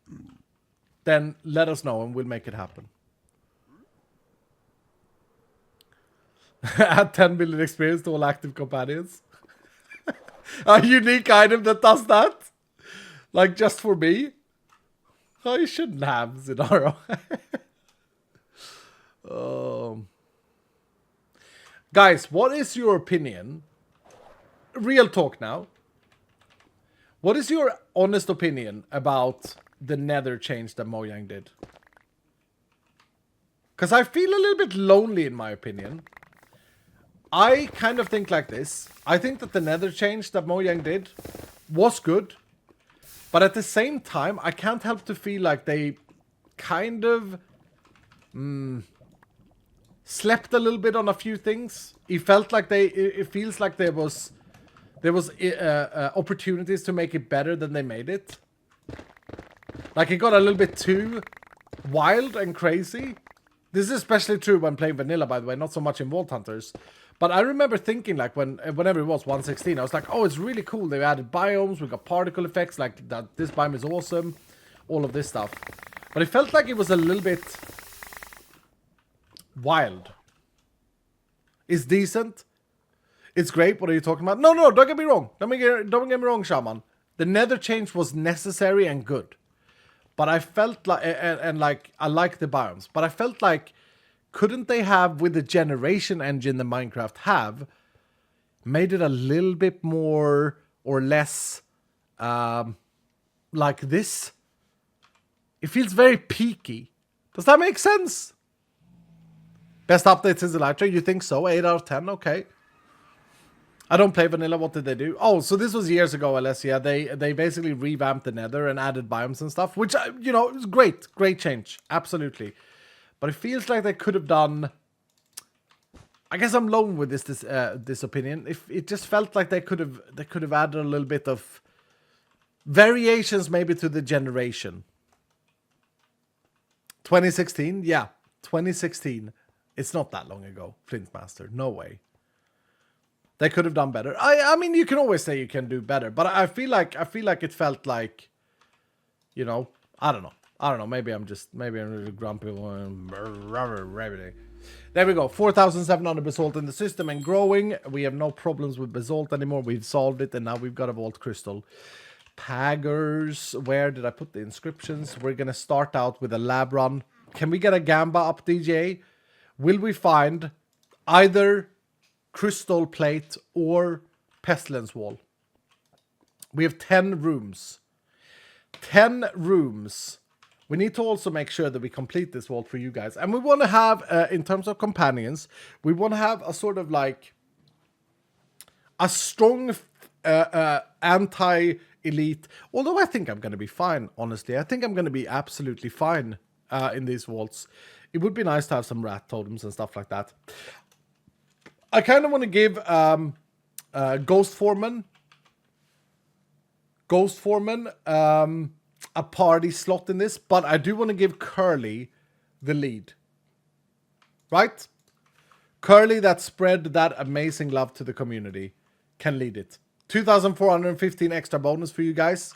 then let us know and we'll make it happen. Add 10 million experience to all active companions. A unique item that does that, like just for me. Oh, you shouldn't have, Zinaro. Guys, what is your opinion? Real talk now. What is your honest opinion about the nether change that Mojang did? Because I feel a little bit lonely in my opinion. I kind of think like this. I think that the nether change that Mojang did was good. But at the same time, I can't help to feel like they kind of slept a little bit on a few things. It felt like it feels like there was opportunities to make it better than they made it. Like it got a little bit too wild and crazy. This is especially true when playing vanilla, by the way, not so much in Vault Hunters. But I remember thinking, like, whenever it was 1.16, I was like, oh, it's really cool. They've added biomes, we got particle effects, like that. This biome is awesome, all of this stuff. But it felt like it was a little bit wild. It's decent. It's great. What are you talking about? No, don't get me wrong. Don't get me wrong, Shaman. The nether change was necessary and good. But I felt like, and like, I like the biomes, but I felt like, couldn't they have, with the generation engine that Minecraft have, made it a little bit more or less like this? It feels very peaky. Does that make sense? Best update since the light train? You think so? 8 out of 10? Okay. I don't play vanilla. What did they do? Oh, so this was years ago, LS. Yeah, they basically revamped the nether and added biomes and stuff, which, you know, it was great. Great change. Absolutely. But it feels like they could have done... I guess I'm alone with this opinion. It just felt like they could have added a little bit of variations maybe to the generation. 2016? Yeah, 2016. It's not that long ago, Flintmaster. No way. They could have done better. I mean, you can always say you can do better, but I feel like it felt like, you know, I don't know. Maybe I'm really grumpy. There we go. 4,700 basalt in the system and growing. We have no problems with basalt anymore. We've solved it, and now we've got a vault crystal. Taggers. Where did I put the inscriptions? We're gonna start out with a lab run. Can we get a gamba up, DJ? Will we find either crystal plate or pestilence wall? We have 10 rooms. 10 rooms. We need to also make sure that we complete this vault for you guys. And we want to have, in terms of companions, we want to have a sort of like a strong anti-elite. Although I think I'm going to be fine, honestly. I think I'm going to be absolutely fine in these vaults. It would be nice to have some rat totems and stuff like that. I kind of want to give Ghost Foreman a party slot in this, but I do want to give Curly the lead. Right? Curly, that spread that amazing love to the community, can lead it. 2,415 extra bonus for you guys.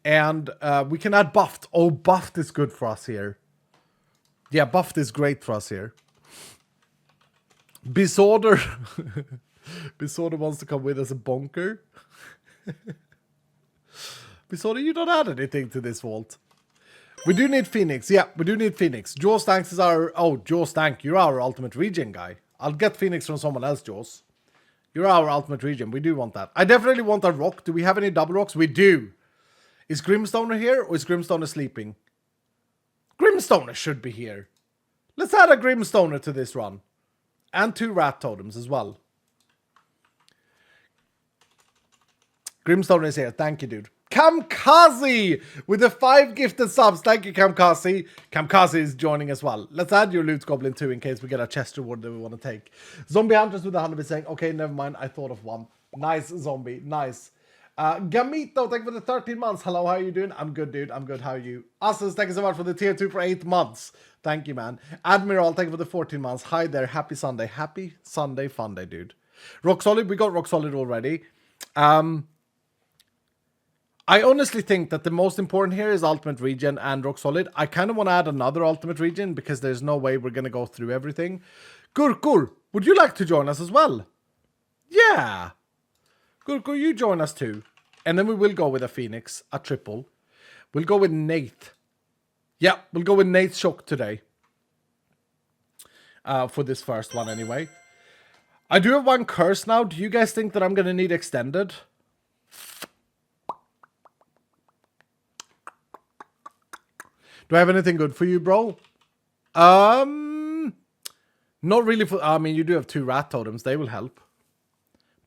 And we can add buffed. Oh, buffed is good for us here. Yeah, buffed is great for us here. Bisorder. Bisorder wants to come with as a bonker. Bisorder, you don't add anything to this vault. We do need Phoenix. Yeah, we do need Phoenix. Jaws Tanks is our... Oh, Jaws Tank, you're our ultimate regen guy. I'll get Phoenix from someone else, Jaws. You're our ultimate regen. We do want that. I definitely want a rock. Do we have any double rocks? We do. Is Grimstoner here or is Grimstoner sleeping? Grimstoner should be here. Let's add a Grimstoner to this run. And 2 rat totems as well. Grimstoner is here. Thank you, dude. Kamkazi with the 5 gifted subs. Thank you, Kamkazi. Kamkazi is joining as well. Let's add your loot goblin too in case we get a chest reward that we want to take. Zombie Hunters with 100% saying, okay, never mind. I thought of one. Nice, Zombie. Nice. Gamito, thank you for the 13 months. Hello, how are you doing? I'm good, dude. I'm good. How are you? Asus, thank you so much for the tier 2 for 8 months. Thank you, man. Admiral, thank you for the 14 months. Hi there. Happy Sunday. Happy Sunday fun day, dude. Rock Solid. We got Rock Solid already. I honestly think that the most important here is Ultimate Regen and Rock Solid. I kind of want to add another Ultimate Regen because there's no way we're going to go through everything. Gurkur, would you like to join us as well? Yeah. Gurkur, you join us too. And then we will go with a Phoenix, a triple. We'll go with Nate. Yeah, we'll go with Nate's Shock today. For this first one anyway. I do have 1 curse now. Do you guys think that I'm going to need extended? Do I have anything good for you, bro? Not really for... I mean, you do have 2 rat totems. They will help.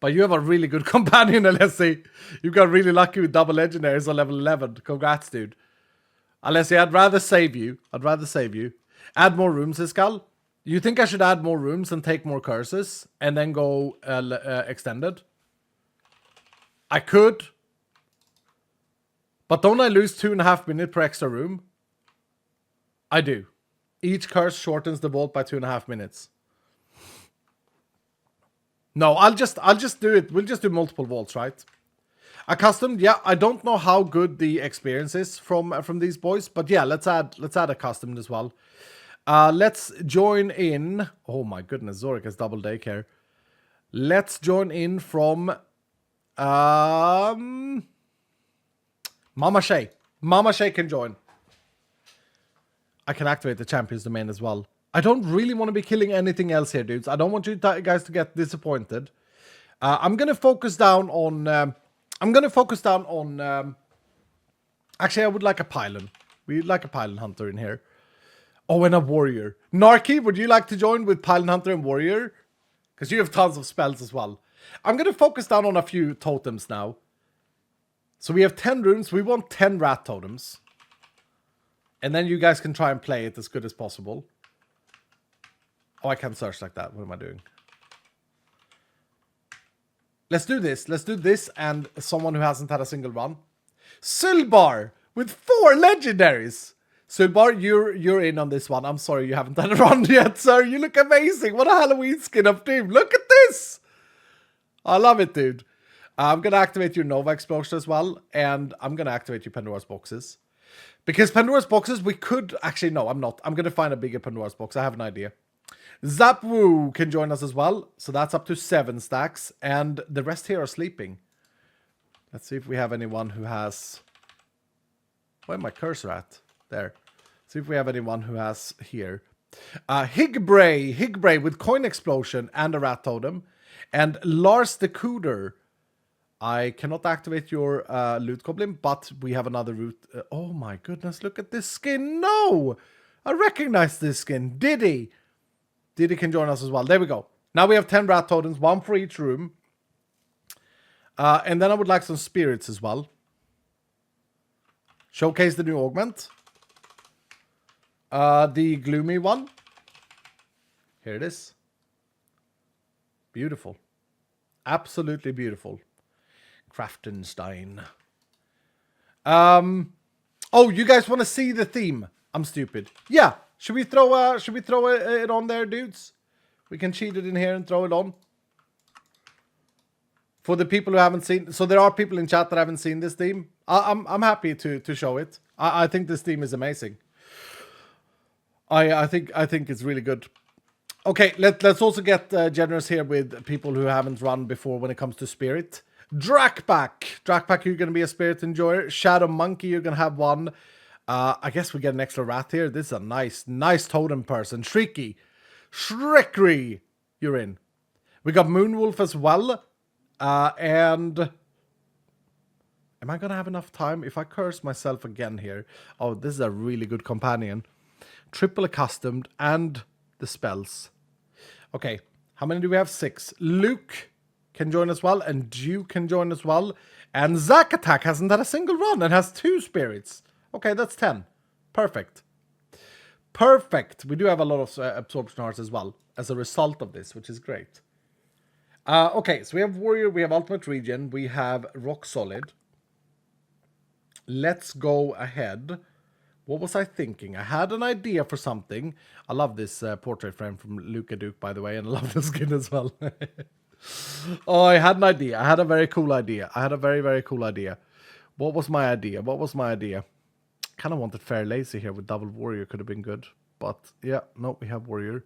But you have a really good companion, Alessi. You got really lucky with double legendaries on level 11. Congrats, dude. Alessi, I'd rather save you. Add more rooms, Iskal. You think I should add more rooms and take more curses and then go extended? I could. But don't I lose 2.5 minutes per extra room? I do. Each curse shortens the vault by 2.5 minutes. No, I'll just do it. We'll just do multiple vaults, right? Accustomed, yeah. I don't know how good the experience is from these boys, but yeah, let's add accustomed as well. Let's join in. Oh my goodness, Zorik has double daycare. Let's join in from Mama Shay. Mama Shay can join. I can activate the champion's domain as well. I don't really want to be killing anything else here, dudes. I don't want you guys to get disappointed. I'm gonna focus down on. Actually, I would like a pylon. We'd like a pylon hunter in here. Oh, and a warrior. Narky, would you like to join with pylon hunter and warrior? Because you have tons of spells as well. I'm gonna focus down on a few totems now. So we have 10 rooms. We want 10 rat totems. And then you guys can try and play it as good as possible. Oh, I can't search like that. What am I doing? Let's do this. Let's do this and someone who hasn't had a single run. Sylbar with 4 legendaries. Sylbar, you're in on this one. I'm sorry you haven't had a run yet, sir. You look amazing. What a Halloween skin of Doom. Look at this. I love it, dude. I'm going to activate your Nova Explosion as well. And I'm going to activate your Pandora's Boxes. Because Pandora's Boxes, we could... Actually, no, I'm not. I'm going to find a bigger Pandora's Box. I have an idea. Zapwoo can join us as well. So that's up to 7 stacks. And the rest here are sleeping. Let's see if we have anyone who has... Where's my cursor at? There. See if we have anyone who has here. Higbray with Coin Explosion and a Rat Totem. And Lars the Cooter. I cannot activate your Loot Goblin, but we have another route. Oh my goodness, look at this skin. No! I recognize this skin. Diddy. Diddy can join us as well. There we go. Now we have 10 Rat Totems, 1 for each room. And then I would like some spirits as well. Showcase the new augment. The gloomy one. Here it is. Beautiful. Absolutely beautiful. Kraftenstein. Oh, you guys want to see the theme? I'm stupid. Yeah. Should we throw it on there, dudes? We can cheat it in here and throw it on. For the people who haven't seen, so there are people in chat that haven't seen this theme. I'm happy to show it. I think this theme is amazing. I think it's really good. Okay, let's also get generous here with people who haven't run before when it comes to spirit. Drakback, you're gonna be a spirit enjoyer. Shadow Monkey, you're gonna have one. I guess we get an extra rat here. This is a nice totem person. Shrieky, you're in. We got Moonwolf as well. And am I gonna have enough time if I curse myself again here? Oh, this is a really good companion. Triple accustomed and the spells. Okay, how many do we have? 6. Luke can join as well, and Duke can join as well. And Zack Attack hasn't had a single run and has 2 spirits. Okay, that's 10. Perfect. We do have a lot of absorption hearts as well as a result of this, which is great. Okay, so we have Warrior, we have Ultimate Regen, we have Rock Solid. Let's go ahead. What was I thinking? I had an idea for something. I love this portrait frame from Luca Duke, by the way, and I love the skin as well. Oh, I had an idea. I had a very cool idea. I had a very, very cool idea. What was my idea? Kind of wanted Fair Lazy here with double Warrior. Could have been good. But, yeah, no, we have Warrior.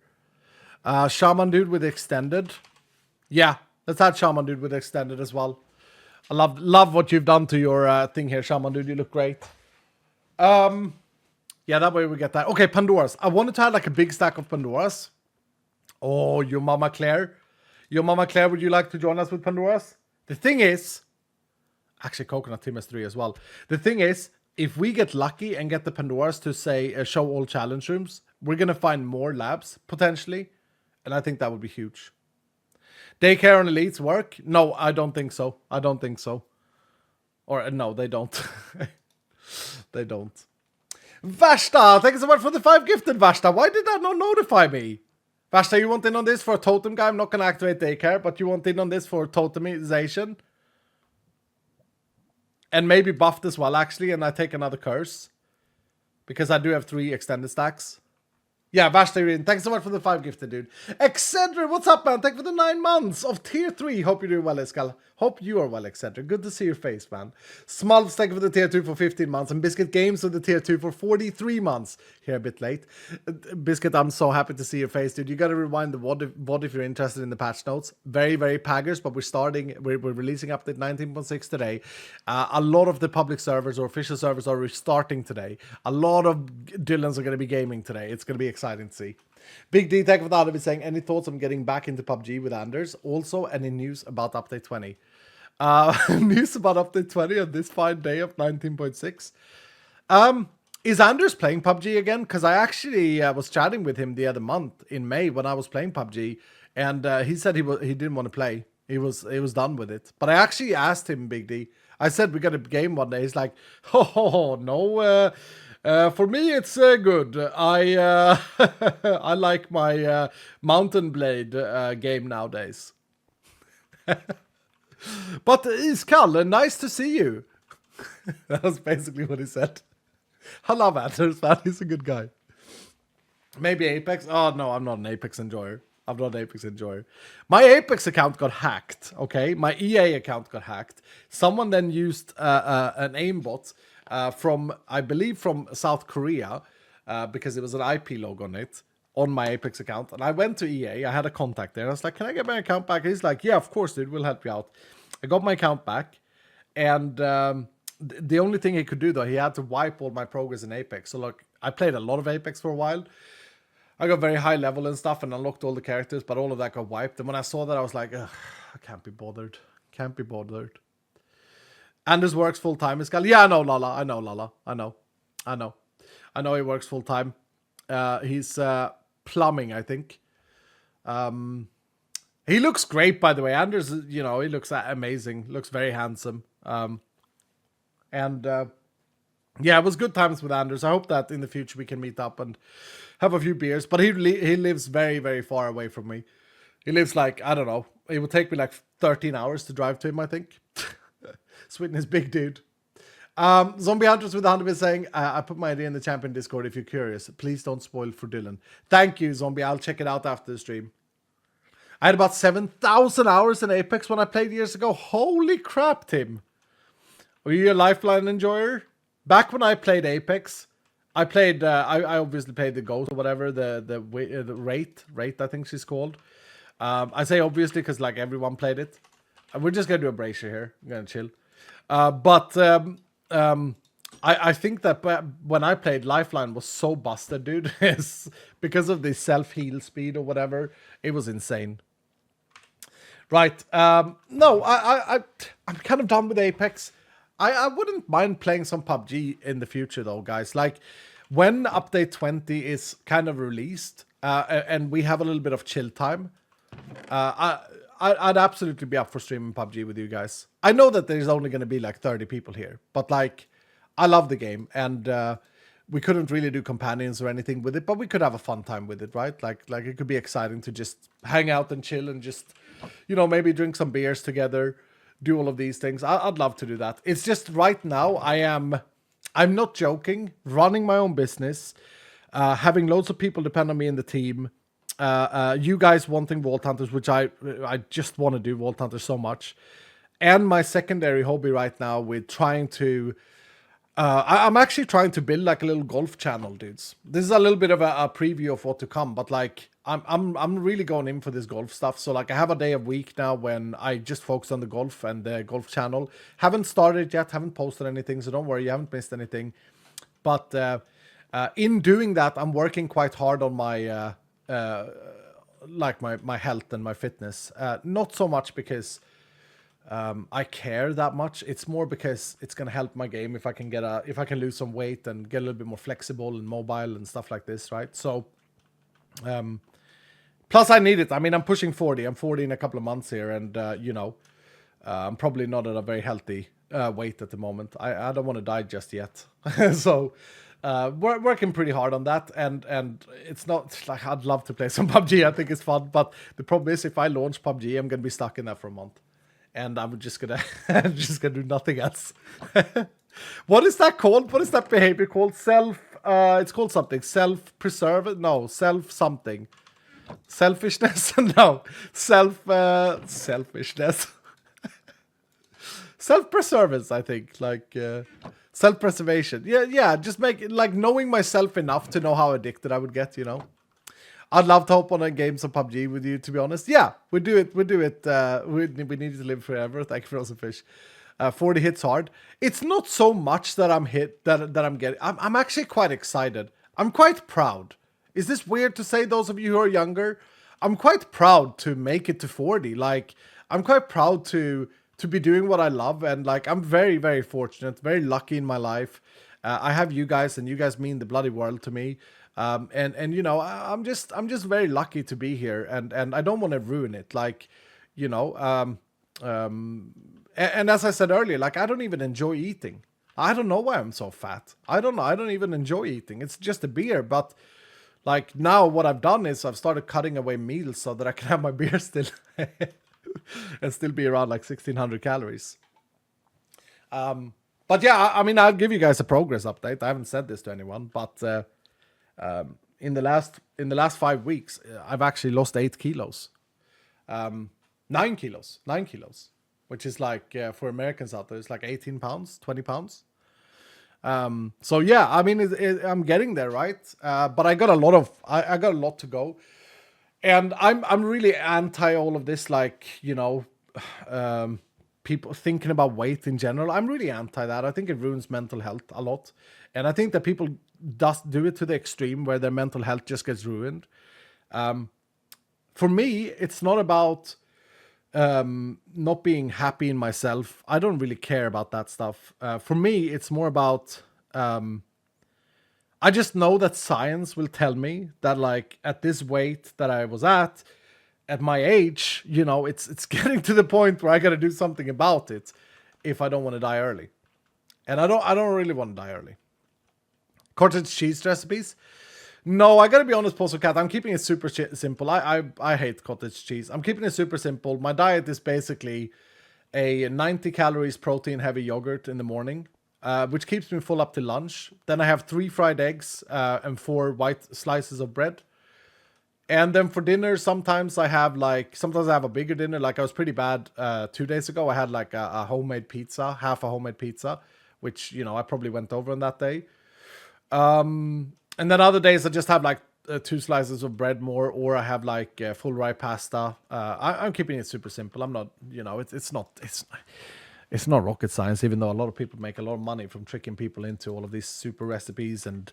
Shaman Dude with Extended. Yeah, let's add Shaman Dude with Extended as well. I love what you've done to your thing here, Shaman Dude. You look great. Yeah, that way we get that. Okay, Pandoras. I wanted to have like a big stack of Pandoras. Oh, your Mama Claire. Would you like to join us with Pandoras? The thing is, actually Coconut Team has 3 as well. The thing is, if we get lucky and get the Pandoras to say show all challenge rooms, we're going to find more labs, potentially. And I think that would be huge. Daycare on Elites work? No, I don't think so. Or no, they don't. They don't. Vashta, thank you so much for the 5 gifted, Vashta. Why did that not notify me? Vashta, you want in on this for a totem guy? I'm not gonna activate daycare, but you want in on this for totemization? And maybe buffed as well, actually, and I take another curse. Because I do have 3 extended stacks. Yeah, Vashta, thanks so much for the 5 gifted, dude. Excedra, what's up, man? Thank you for the 9 months of tier 3. Hope you're doing well, Escal. Hope you are well, Excedra. Good to see your face, man. Smulfs, thank you for the tier 2 for 15 months. And Biscuit Games with the tier 2 for 43 months. Here a bit late. Biscuit, I'm so happy to see your face, dude. You gotta rewind the VOD if you're interested in the patch notes. Very, very paggers, but we're releasing update 19.6 today. A lot of the public servers or official servers are restarting today. A lot of Dylans are gonna be gaming today. It's gonna be exciting to see. Big D, thank you for the other saying, any thoughts on getting back into PUBG with Anders? Also, any news about update 20? News about update 20 on this fine day of 19.6. Is Anders playing PUBG again? Because I actually was chatting with him the other month in May when I was playing PUBG, and he said he didn't want to play. He was done with it. But I actually asked him, Big D. I said we got a game one day. He's like, oh no. For me, it's good. I I like my Mountain Blade game nowadays. But Iskall, nice to see you. That was basically what he said. I love Anders, man. He's a good guy. Maybe Apex? Oh, no, I'm not an Apex enjoyer. I'm not an Apex enjoyer. My Apex account got hacked, okay? My EA account got hacked. Someone then used an aimbot from, I believe, from South Korea, because it was an IP log on it, on my Apex account. And I went to EA. I had a contact there. I was like, can I get my account back? He's like, yeah, of course, dude. We'll help you out. I got my account back. And the only thing he could do, though, he had to wipe all my progress in Apex. So, look, I played a lot of Apex for a while. I got very high level and stuff and unlocked all the characters, but all of that got wiped. And when I saw that, I was like, ugh, I can't be bothered. Can't be bothered. Anders works full time. Yeah, I know, Lala. I know, Lala. I know he works full time. He's plumbing, I think. He looks great, by the way. Anders, he looks amazing. Looks very handsome. Yeah, it was good times with Anders. I hope that in the future we can meet up and have a few beers. But he lives very, very far away from me. He lives like, I don't know. It would take me like 13 hours to drive to him, I think. Sweden is big, dude. Zombie Hunters with 100 saying, I put my idea in the champion Discord if you're curious. Please don't spoil for Dylan. Thank you, Zombie. I'll check it out after the stream. I had about 7,000 hours in Apex when I played years ago. Holy crap, Tim. Were you a Lifeline enjoyer? Back when I played Apex, I played. I obviously played the Ghost or whatever, the Wraith, I think she's called. I say obviously because like everyone played it. We're just gonna do a brazier here. I'm gonna chill. I think that when I played, Lifeline was so busted, dude. It's because of the self-heal speed or whatever. It was insane. Right. No, I'm kind of done with Apex. I wouldn't mind playing some PUBG in the future, though, guys. Like, when Update 20 is kind of released, and we have a little bit of chill time, I'd absolutely be up for streaming PUBG with you guys. I know that there's only going to be, like, 30 people here, but, like, I love the game, and we couldn't really do companions or anything with it, but we could have a fun time with it, right? Like it could be exciting to just hang out and chill and just, maybe drink some beers together, do all of these things. I'd love to do that. It's just right now I'm not joking, running my own business, having loads of people depend on me in the team, you guys wanting Vault Hunters, which I just want to do Vault Hunters so much, and my secondary hobby right now with trying to I'm actually trying to build like a little golf channel, dudes. This is a little bit of a preview of what to come, but like I'm really going in for this golf stuff. So like I have a day a week now when I just focus on the golf and the golf channel. Haven't started yet, haven't posted anything, so don't worry, you haven't missed anything. But in doing that, I'm working quite hard on my like my health and my fitness. Not so much because I care that much. It's more because it's gonna help my game if I can lose some weight and get a little bit more flexible and mobile and stuff like this, right? So plus I need it. I mean, I'm pushing 40. I'm 40 in a couple of months here, and I'm probably not at a very healthy weight at the moment. I don't want to die just yet. So we're working pretty hard on that. And it's not like I'd love to play some PUBG. I think it's fun. But the problem is if I launch PUBG, I'm going to be stuck in that for a month. And I'm just going to do nothing else. What is that called? What is that behavior called? It's called something. Self-preserve? No, self-something. Selfishness? No. Selfishness. Self-preservance, I think. Like, self-preservation. Yeah, just make it, like, knowing myself enough to know how addicted I would get, you know? I'd love to hop on a game of PUBG with you, to be honest. Yeah, we do it. We need to live forever. Thank you, Frozen Fish. 40 hits hard. It's not so much that I'm getting. I'm actually quite excited. I'm quite proud. Is this weird to say, those of you who are younger? I'm quite proud to make it to 40. Like, I'm quite proud to be doing what I love. And like, I'm very, very fortunate, very lucky in my life. I have you guys, and you guys mean the bloody world to me. And you know, I'm just very lucky to be here, and I don't want to ruin it. Like, you know, and as I said earlier, like, I don't even enjoy eating. I don't know why I'm so fat. I don't know. I don't even enjoy eating. It's just a beer. But like, now what I've done is I've started cutting away meals so that I can have my beer still and still be around like 1,600 calories. But yeah, I mean, I'll give you guys a progress update. I haven't said this to anyone, but in the last 5 weeks, I've actually lost 8 kilos. 9 kilos, which is like, for Americans out there, it's like 18 pounds, 20 pounds. So yeah, I mean, I'm getting there, right? But I got a lot to go. And I'm really anti all of this, like, you know, people thinking about weight in general. I'm really anti that. I think it ruins mental health a lot. And I think that people do it to the extreme where their mental health just gets ruined. For me, it's not about not being happy in myself. I don't really care about that stuff. For me, it's more about I just know that science will tell me that, like, at this weight that I was at my age, you know, it's getting to the point where I got to do something about it if I don't want to die early. And I don't really want to die early. Cottage cheese recipes? No, I gotta be honest, Postal Cat. I'm keeping it super simple. I hate cottage cheese. I'm keeping it super simple. My diet is basically a 90 calories protein heavy yogurt in the morning, which keeps me full up to lunch. Then I have 3 fried eggs and 4 white slices of bread. And then for dinner, sometimes I have a bigger dinner. Like, I was pretty bad 2 days ago. I had like a homemade pizza, half a homemade pizza, which, you know, I probably went over on that day. And then other days I just have like 2 slices of bread more, or I have like full rye pasta. I'm keeping it super simple. I'm not, you know, it's not rocket science, even though a lot of people make a lot of money from tricking people into all of these super recipes and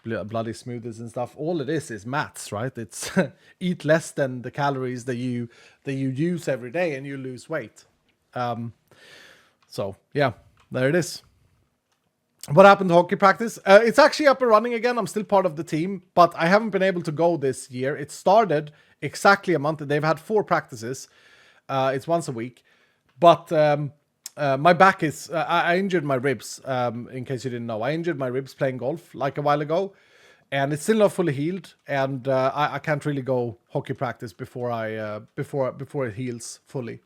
bloody smoothies and stuff. All it is maths, right? It's eat less than the calories that you use every day and you lose weight. So yeah, there it is. What happened to hockey practice? It's actually up and running again. I'm still part of the team, but I haven't been able to go this year. It started exactly a month. They've had 4 practices. It's once a week. But my back is... I injured my ribs, in case you didn't know. I injured my ribs playing golf like a while ago. And it's still not fully healed. And I can't really go hockey practice before it heals fully.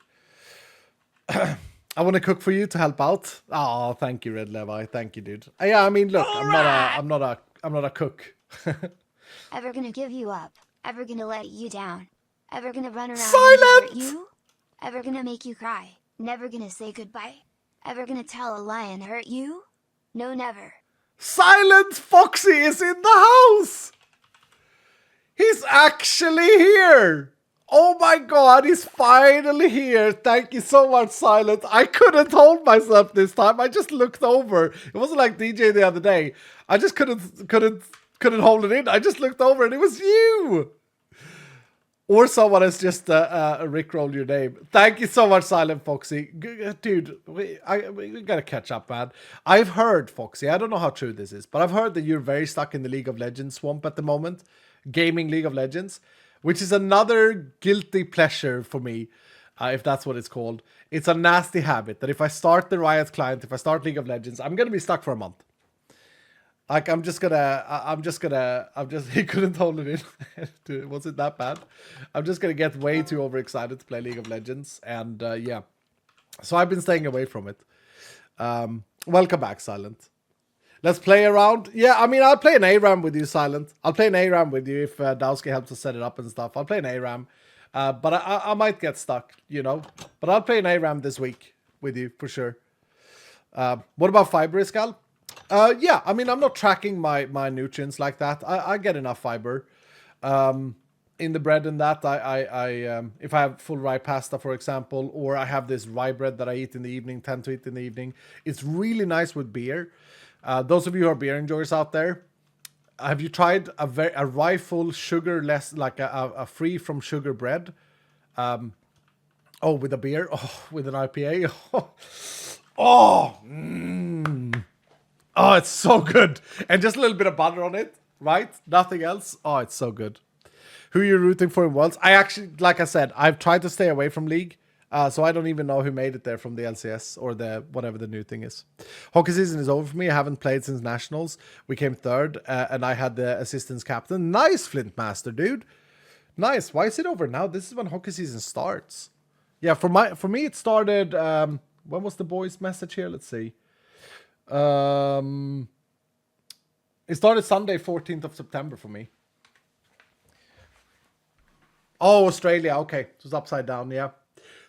I want to cook for you to help out. Oh, thank you, Red Levi. Thank you, dude. Yeah, I mean, look, I'm not a cook. Ever gonna give you up? Ever gonna let you down? Ever gonna run around Silent! and hurt you? Ever gonna make you cry? Never gonna say goodbye? Ever gonna tell a lie and hurt you? No, never. Silent Foxy is in the house! He's actually here! Oh my god, he's finally here. Thank you so much, Silent. I couldn't hold myself this time. I just looked over. It wasn't like DJ the other day. I just couldn't hold it in. I just looked over and it was you. Or someone has just rickrolled your name. Thank you so much, Silent Foxy. Dude, we gotta catch up, man. I've heard, Foxy, I don't know how true this is, but I've heard that you're very stuck in the League of Legends swamp at the moment. Gaming League of Legends. Which is another guilty pleasure for me. if that's what it's called. It's a nasty habit that if I start the Riot client, if I start League of Legends, I'm gonna be stuck for a month. Like I'm just, he couldn't hold it in. Was it that bad? I'm just gonna get way too overexcited to play League of Legends, and yeah. So I've been staying away from it. Welcome back, Silent. Let's play around. Yeah, I mean, I'll play an ARAM with you, Silent. I'll play an ARAM with you if Dowski helps us set it up and stuff. I'll play an ARAM. But I might get stuck, you know. But I'll play an ARAM this week with you, for sure. What about fiber, Iskal? Yeah, I mean, I'm not tracking my nutrients like that. I get enough fiber. In the bread and that, if I have full rye pasta, for example, or I have this rye bread that I eat in the evening, tend to eat in the evening, it's really nice with beer. Those of you who are beer enjoyers out there, have you tried a rye full sugar-less, like a free from sugar bread? Oh, with a beer? Oh, with an IPA? Oh, oh, it's so good. And just a little bit of butter on it, right? Nothing else. Oh, it's so good. Who are you rooting for in Worlds? I actually, like I said, I've tried to stay away from League. So I don't even know who made it there from the LCS or the whatever the new thing is. Hockey season is over for me. I haven't played since Nationals. We came third, and I had the assistance captain. Nice, Flint Master, dude. Nice. Why is it over now? This is when hockey season starts. Yeah, for me it started. When was the boys' message here? Let's see. It started Sunday, 14th of September for me. Oh, Australia. Okay, it was upside down. Yeah.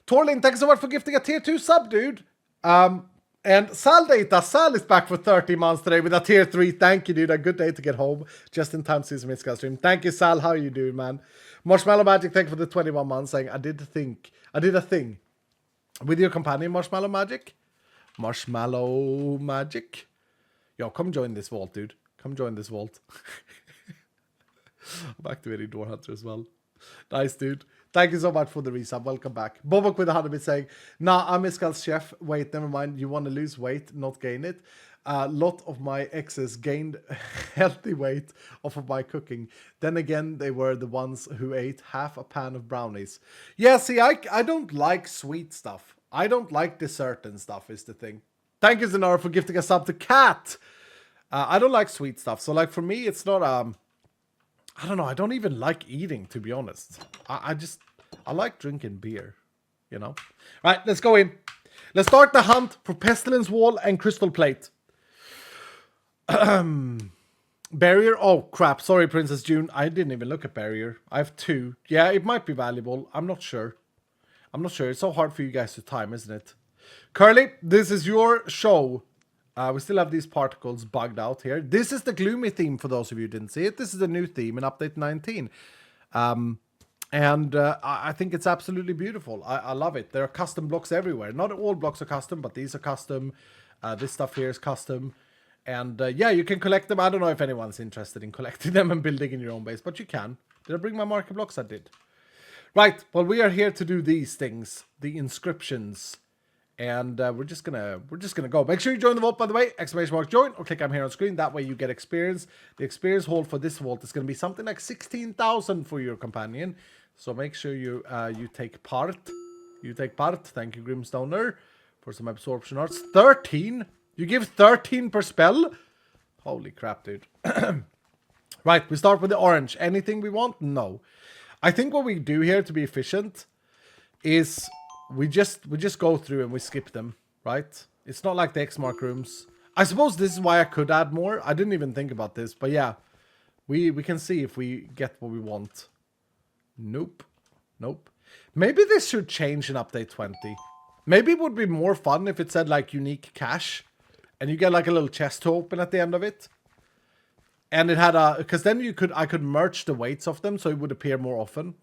Torlin, thanks so much for gifting a tier 2 sub, dude. And Sal Data, Sal is back for 30 months today with a tier 3. Thank you, dude. A good day to get home. Just in time to see some Iska stream. Thank you, Sal. How are you doing, man? Marshmallow Magic, thank you for the 21 months saying, I did a thing with your companion, Marshmallow Magic. Marshmallow Magic. Yo, come join this vault, dude. Come join this vault. I'm activating Door Hunter as well. Nice, dude. Thank you so much for the resub. Welcome back. Bobok with 100 bit saying, nah, I'm Iskal's chef. Wait, never mind. You want to lose weight, not gain it. A lot of my exes gained healthy weight off of my cooking. Then again, they were the ones who ate half a pan of brownies. Yeah, see, I don't like sweet stuff. I don't like dessert and stuff is the thing. Thank you, Zenara, for gifting a sub to Cat. I don't like sweet stuff. So, like, for me, it's not... I don't know. I don't even like eating, to be honest. I like drinking beer, you know? All right, let's go in. Let's start the hunt for Pestilence Wall and Crystal Plate. Barrier. Oh, crap. Sorry, Princess June. I didn't even look at Barrier. I have 2. Yeah, it might be valuable. I'm not sure. It's so hard for you guys to time, isn't it? Curly, this is your show. We still have these particles bugged out here. This is the gloomy theme for those of you who didn't see it. This is the new theme in update 19. I think it's absolutely beautiful. I love it. There are custom blocks everywhere. Not all blocks are custom, but these are custom. This stuff here is custom. And yeah, you can collect them. I don't know if anyone's interested in collecting them and building in your own base, but you can. Did I bring my marker blocks? I did. Right, well, we are here to do these things. The inscriptions. And we're just gonna go. Make sure you join the vault, by the way. ! Join or click I'm here on screen. That way you get experience. The experience haul for this vault is gonna be something like 16,000 for your companion. So make sure you take part. You take part. Thank you, Grimstoner, for some absorption arts. 13. You give 13 per spell. Holy crap, dude. Right, we start with the orange. Anything we want? No. I think what we do here to be efficient is. We just go through and we skip them, right? It's not like the X mark rooms. I suppose this is why I could add more. I didn't even think about this, but yeah. We can see if we get what we want. Nope. Maybe this should change in update 20. Maybe it would be more fun if it said like unique cache. And you get like a little chest to open at the end of it. And it had because then I could merge the weights of them so it would appear more often.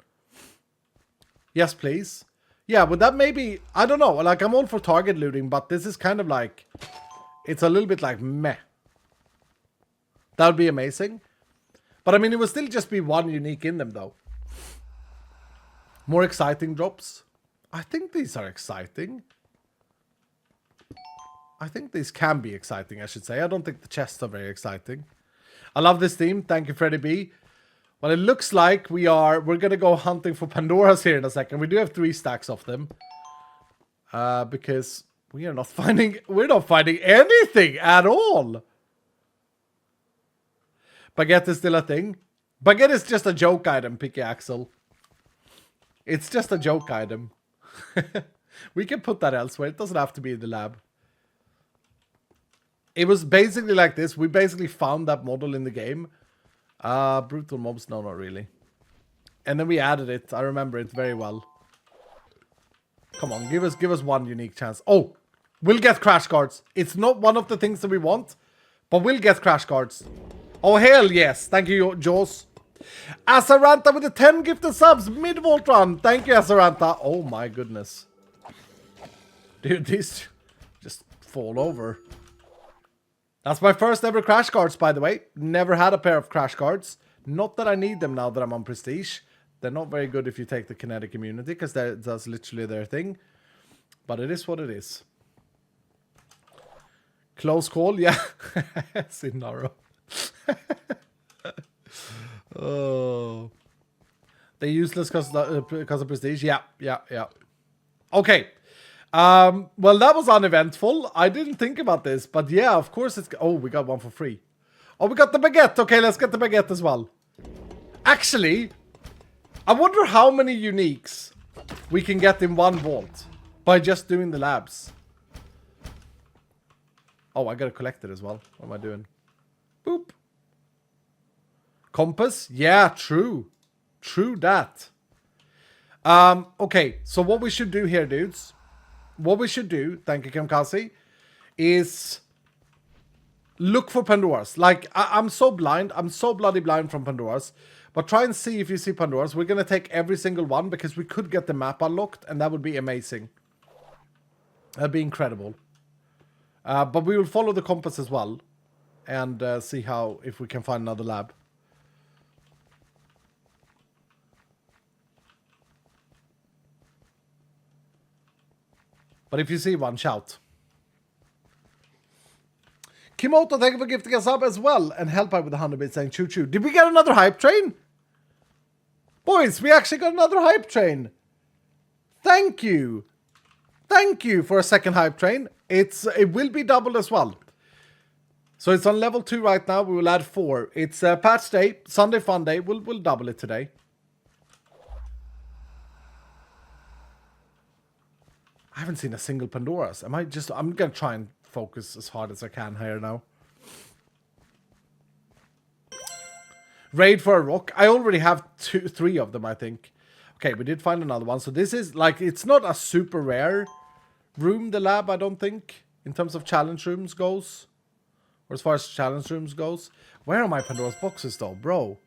Yes, please. Yeah, but that maybe, I don't know, like I'm all for target looting, but this is kind of like, it's a little bit like meh. That would be amazing. But I mean, it would still just be one unique in them though. More exciting drops. I think these are exciting. I think these can be exciting, I should say. I don't think the chests are very exciting. I love this theme. Thank you, Freddie B. But it looks like we're gonna go hunting for Pandoras here in a second. We do have 3 stacks of them. Because we're not finding anything at all. Baguette is still a thing. Baguette is just a joke item, Picky Axel. It's just a joke item. We can put that elsewhere. It doesn't have to be in the lab. It was basically like this. We basically found that model in the game. Brutal mobs, no, not really. And then we added it. I remember it very well. Come on, give us one unique chance. Oh, we'll get crash cards. It's not one of the things that we want, but we'll get crash cards. Oh, hell yes. Thank you, Jaws. Azaranta with the 10 gifted subs. Mid-volt run. Thank you, Azaranta. Oh, my goodness. Dude, these just fall over. That's my first ever crash cards, by the way. Never had a pair of crash cards. Not that I need them now that I'm on Prestige. They're not very good if you take the kinetic immunity, because that's literally their thing. But it is what it is. Close call, yeah. Sinaro. Oh. They're useless because of Prestige. Yeah. Okay. Well, that was uneventful. I didn't think about this, but yeah, of course it's... Oh, we got one for free. Oh, we got the baguette. Okay, let's get the baguette as well. Actually, I wonder how many uniques we can get in one vault by just doing the labs. Oh, I gotta collect it as well. What am I doing? Boop. Compass? Yeah, true. True that. Okay, so what we should do here, dudes... What we should do, thank you, Kamkazi, is look for Pandoras. Like, I'm so blind. I'm so bloody blind from Pandoras. But try and see if you see Pandoras. We're going to take every single one because we could get the map unlocked. And that would be amazing. That'd be incredible. But we will follow the compass as well. And see if we can find another lab. But if you see one, shout. Kimoto, thank you for gifting us up as well. And help out with the 100 bits saying choo choo. Did we get another hype train? Boys, we actually got another hype train. Thank you. Thank you for a second hype train. It will be doubled as well. So it's on level 2 right now. We will add 4. It's patch day, Sunday fun day. We'll double it today. I haven't seen a single Pandoras. I'm going to try and focus as hard as I can here now. Raid for a rock. I already have 3 of them, I think. Okay, we did find another one. So this is like, it's not a super rare room, the lab, I don't think, in terms of challenge rooms goes. Or as far as challenge rooms goes. Where are my Pandora's boxes though, bro?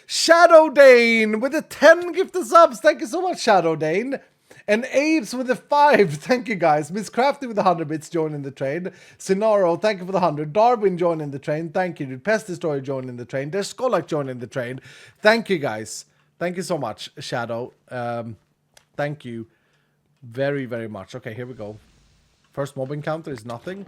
Shadow Dane with the 10 gifted subs. Thank you so much, Shadow Dane. And Abe's with the 5. Thank you, guys. Miss Crafty with the 100 bits joining the train. Sinaro, thank you for the 100. Darwin joining the train. Thank you, dude. Pest Destroyer joining the train. There's Skolak joining the train. Thank you, guys. Thank you so much, Shadow. Thank you very, very much. Okay, here we go. First mob encounter is nothing.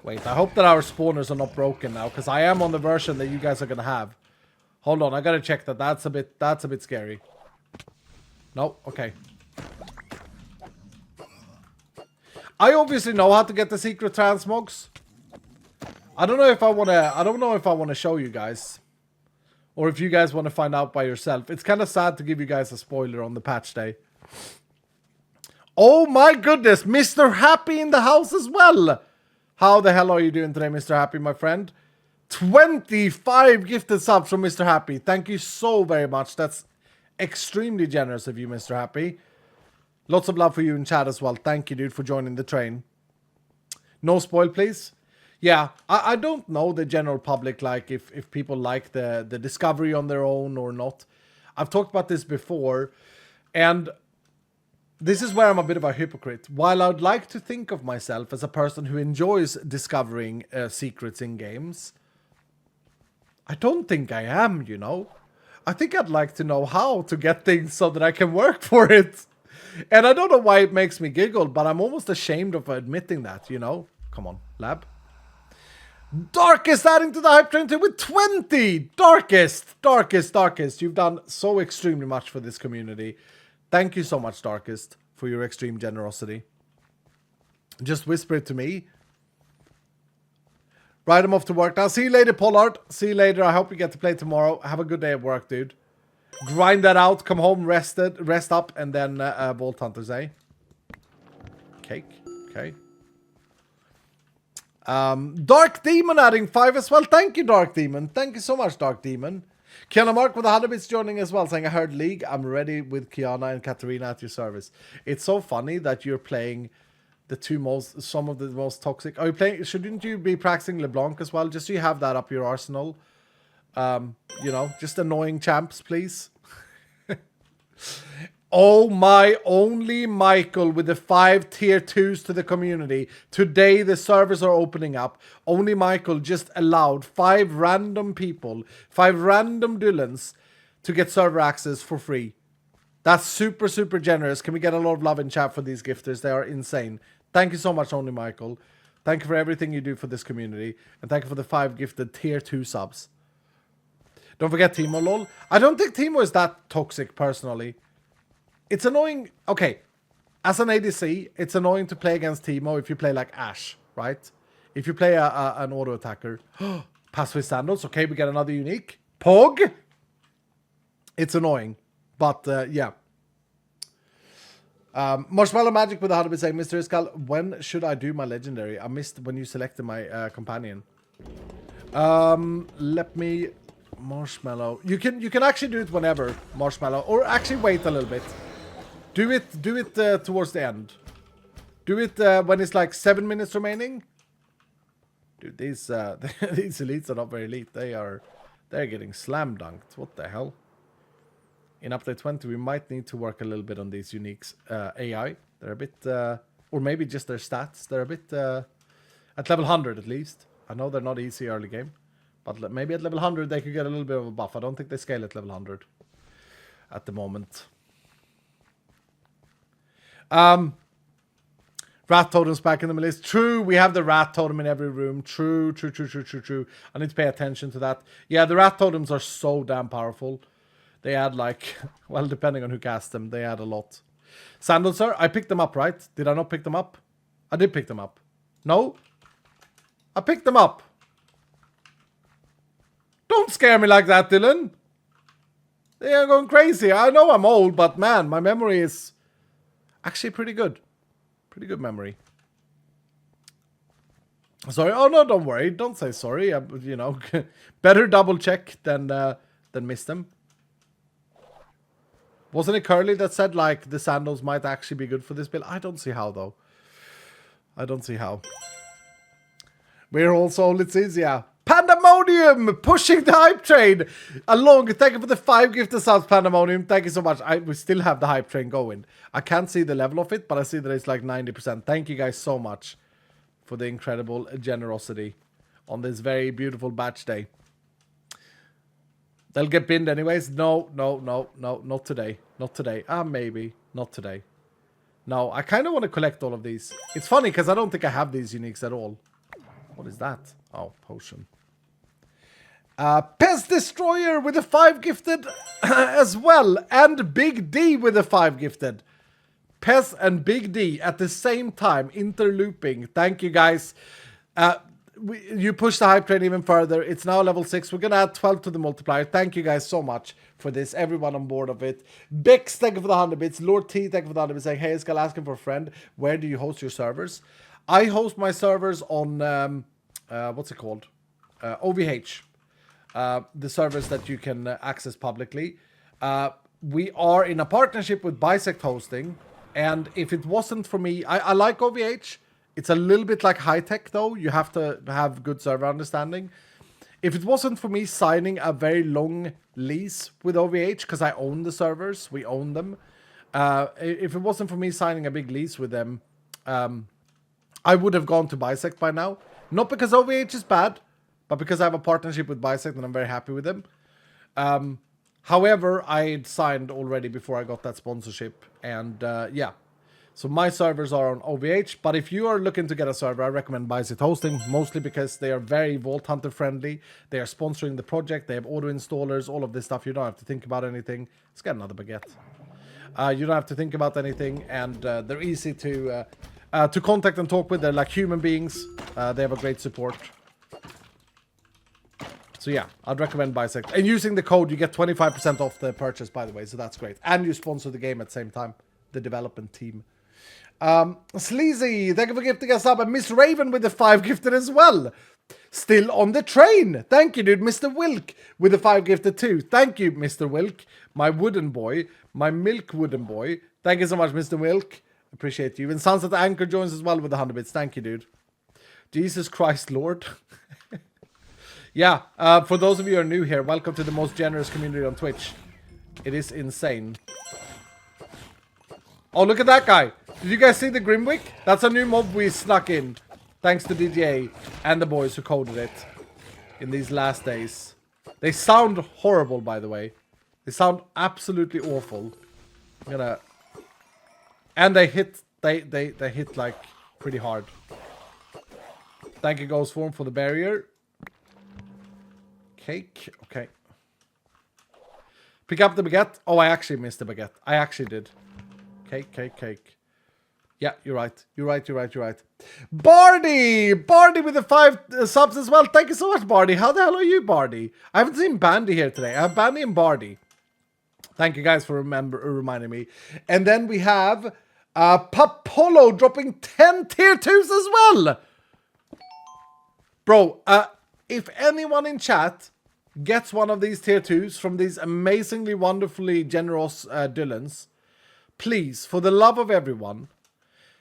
Wait, I hope that our spawners are not broken now, because I am on the version that you guys are going to have. Hold on, I got to check that. That's a bit scary. No, okay. I obviously know how to get the secret transmogs. I don't know if I want to show you guys, or if you guys want to find out by yourself. It's kind of sad to give you guys a spoiler on the patch day. Oh my goodness, Mr. Happy in the house as well. How the hell are you doing today, Mr. Happy, my friend? 25 gifted subs from Mr. Happy. Thank you so very much. That's extremely generous of you, Mr. Happy. Lots of love for you in chat as well. Thank you, dude, for joining the train. No spoil, please. Yeah, I don't know the general public, like, if people like the discovery on their own or not. I've talked about this before, and this is where I'm a bit of a hypocrite. While I'd like to think of myself as a person who enjoys discovering secrets in games, I don't think I am, you know. I think I'd like to know how to get things so that I can work for it. And I don't know why it makes me giggle, but I'm almost ashamed of admitting that, you know. Come on, lab. Darkest adding to the hype train too with 20. Darkest. You've done so extremely much for this community. Thank you so much, Darkest, for your extreme generosity. Just whisper it to me. Right, I'm off to work now. See you later, Pollard. See you later. I hope you get to play tomorrow. Have a good day at work, dude. Grind that out. Come home, rest up, and then Vault Hunters, eh? Cake. Okay. Dark Demon adding 5 as well. Thank you, Dark Demon. Thank you so much, Dark Demon. Kiana Mark with 100 bits joining as well, saying, I heard League. I'm ready with Kiana and Katarina at your service. It's so funny that you're playing some of the most toxic. Are you playing? Shouldn't you be practicing LeBlanc as well? Just so you have that up your arsenal. You know, just annoying champs, please. Oh my, only Michael with the 5 tier 2s to the community. Today the servers are opening up. Only Michael just allowed 5 random people, 5 random Dylans to get server access for free. That's super, super generous. Can we get a lot of love in chat for these gifters? They are insane. Thank you so much, Only Michael. Thank you for everything you do for this community. And thank you for the 5 gifted tier 2 subs. Don't forget Timo, lol. I don't think Timo is that toxic, personally. It's annoying. Okay, as an ADC, it's annoying to play against Timo if you play like Ashe, right? If you play an auto attacker. Pass with sandals. Okay, we get another unique. Pog! It's annoying. But, yeah. Marshmallow Magic with 100% saying, Mr. Iskal, when should I do my legendary? I missed when you selected my companion. Let me... Marshmallow. You can actually do it whenever, Marshmallow. Or actually wait a little bit. Do it towards the end. Do it when it's like 7 minutes remaining. Dude, these these elites are not very elite. They're getting slam dunked. What the hell? In update 20, we might need to work a little bit on these uniques AI. They're a bit, or maybe just their stats. They're a bit at level 100 at least. I know they're not easy early game, but maybe at level 100 they could get a little bit of a buff. I don't think they scale at level 100 at the moment. Rat totems back in the list. True, we have the rat totem in every room. True. I need to pay attention to that. Yeah, the rat totems are so damn powerful. They add like, well, depending on who casts them, they add a lot. Sandals, sir, I picked them up, right? Did I not pick them up? I did pick them up. No? I picked them up. Don't scare me like that, Dylan. They are going crazy. I know I'm old, but man, my memory is actually pretty good. Pretty good memory. Sorry. Oh, no, don't worry. Don't say sorry. You know, better double check than miss them. Wasn't it Curly that said, like, the sandals might actually be good for this build? I don't see how, though. I don't see how. We're also, let's see, yeah. Pandemonium! Pushing the hype train along. Thank you for the 5 gifted subs, Pandemonium. Thank you so much. We still have the hype train going. I can't see the level of it, but I see that it's like 90%. Thank you guys so much for the incredible generosity on this very beautiful batch day. They'll get binned anyways. No, not today. Not today. Maybe. Not today. No, I kind of want to collect all of these. It's funny because I don't think I have these uniques at all. What is that? Oh, potion. Pest Destroyer with a 5 gifted as well. And Big D with a 5 gifted. Pest and Big D at the same time, interlooping. Thank you, guys. You push the hype train even further. It's now level 6. We're going to add 12 to the multiplier. Thank you guys so much for this. Everyone on board of it. Bex, thank you for the 100 bits. Lord T, thank you for the 100 bits. Saying, hey, Skull asking for a friend. Where do you host your servers? I host my servers on, what's it called? OVH. The servers that you can access publicly. We are in a partnership with Bisect Hosting. And if it wasn't for me, I like OVH. It's a little bit like high tech though. You have to have good server understanding. If it wasn't for me signing a very long lease with OVH, because I own the servers, we own them. If it wasn't for me signing a big lease with them, I would have gone to Bisect by now. Not because OVH is bad, but because I have a partnership with Bisect and I'm very happy with them. However, I had signed already before I got that sponsorship. And yeah. So my servers are on OVH, but if you are looking to get a server, I recommend Bicep Hosting, mostly because they are very Vault Hunter friendly. They are sponsoring the project. They have auto installers, all of this stuff. You don't have to think about anything. Let's get another baguette. You don't have to think about anything, and they're easy to contact and talk with. They're like human beings. They have a great support. So yeah, I'd recommend Bisect. And using the code, you get 25% off the purchase, by the way, so that's great. And you sponsor the game at the same time, the development team. Sleazy, thank you for gifting us up. And Miss Raven with the 5 gifted as well. Still on the train. Thank you, dude. Mr. Wilk with the 5 gifted too. Thank you, Mr. Wilk. My wooden boy. My milk wooden boy. Thank you so much, Mr. Wilk. Appreciate you. And Sunset Anchor joins as well with the 100 bits. Thank you, dude. Jesus Christ, Lord. Yeah, for those of you who are new here, welcome to the most generous community on Twitch. It is insane. Oh, look at that guy. Did you guys see the Grimwick? That's a new mob we snuck in. Thanks to DJ and the boys who coded it in these last days. They sound horrible, by the way. They sound absolutely awful. I'm gonna... And they hit like pretty hard. Thank you, Ghost Form, for the barrier. Cake. Okay. Pick up the baguette. Oh, I actually missed the baguette. I actually did. Cake. Yeah, you're right. You're right. Bardy! Bardy with the 5 subs as well. Thank you so much, Bardy. How the hell are you, Bardy? I haven't seen Bandy here today. I have Bandy and Bardy. Thank you guys for reminding me. And then we have Papolo dropping 10 tier 2s as well. Bro, if anyone in chat gets one of these tier 2s from these amazingly, wonderfully generous Dylans, please, for the love of everyone,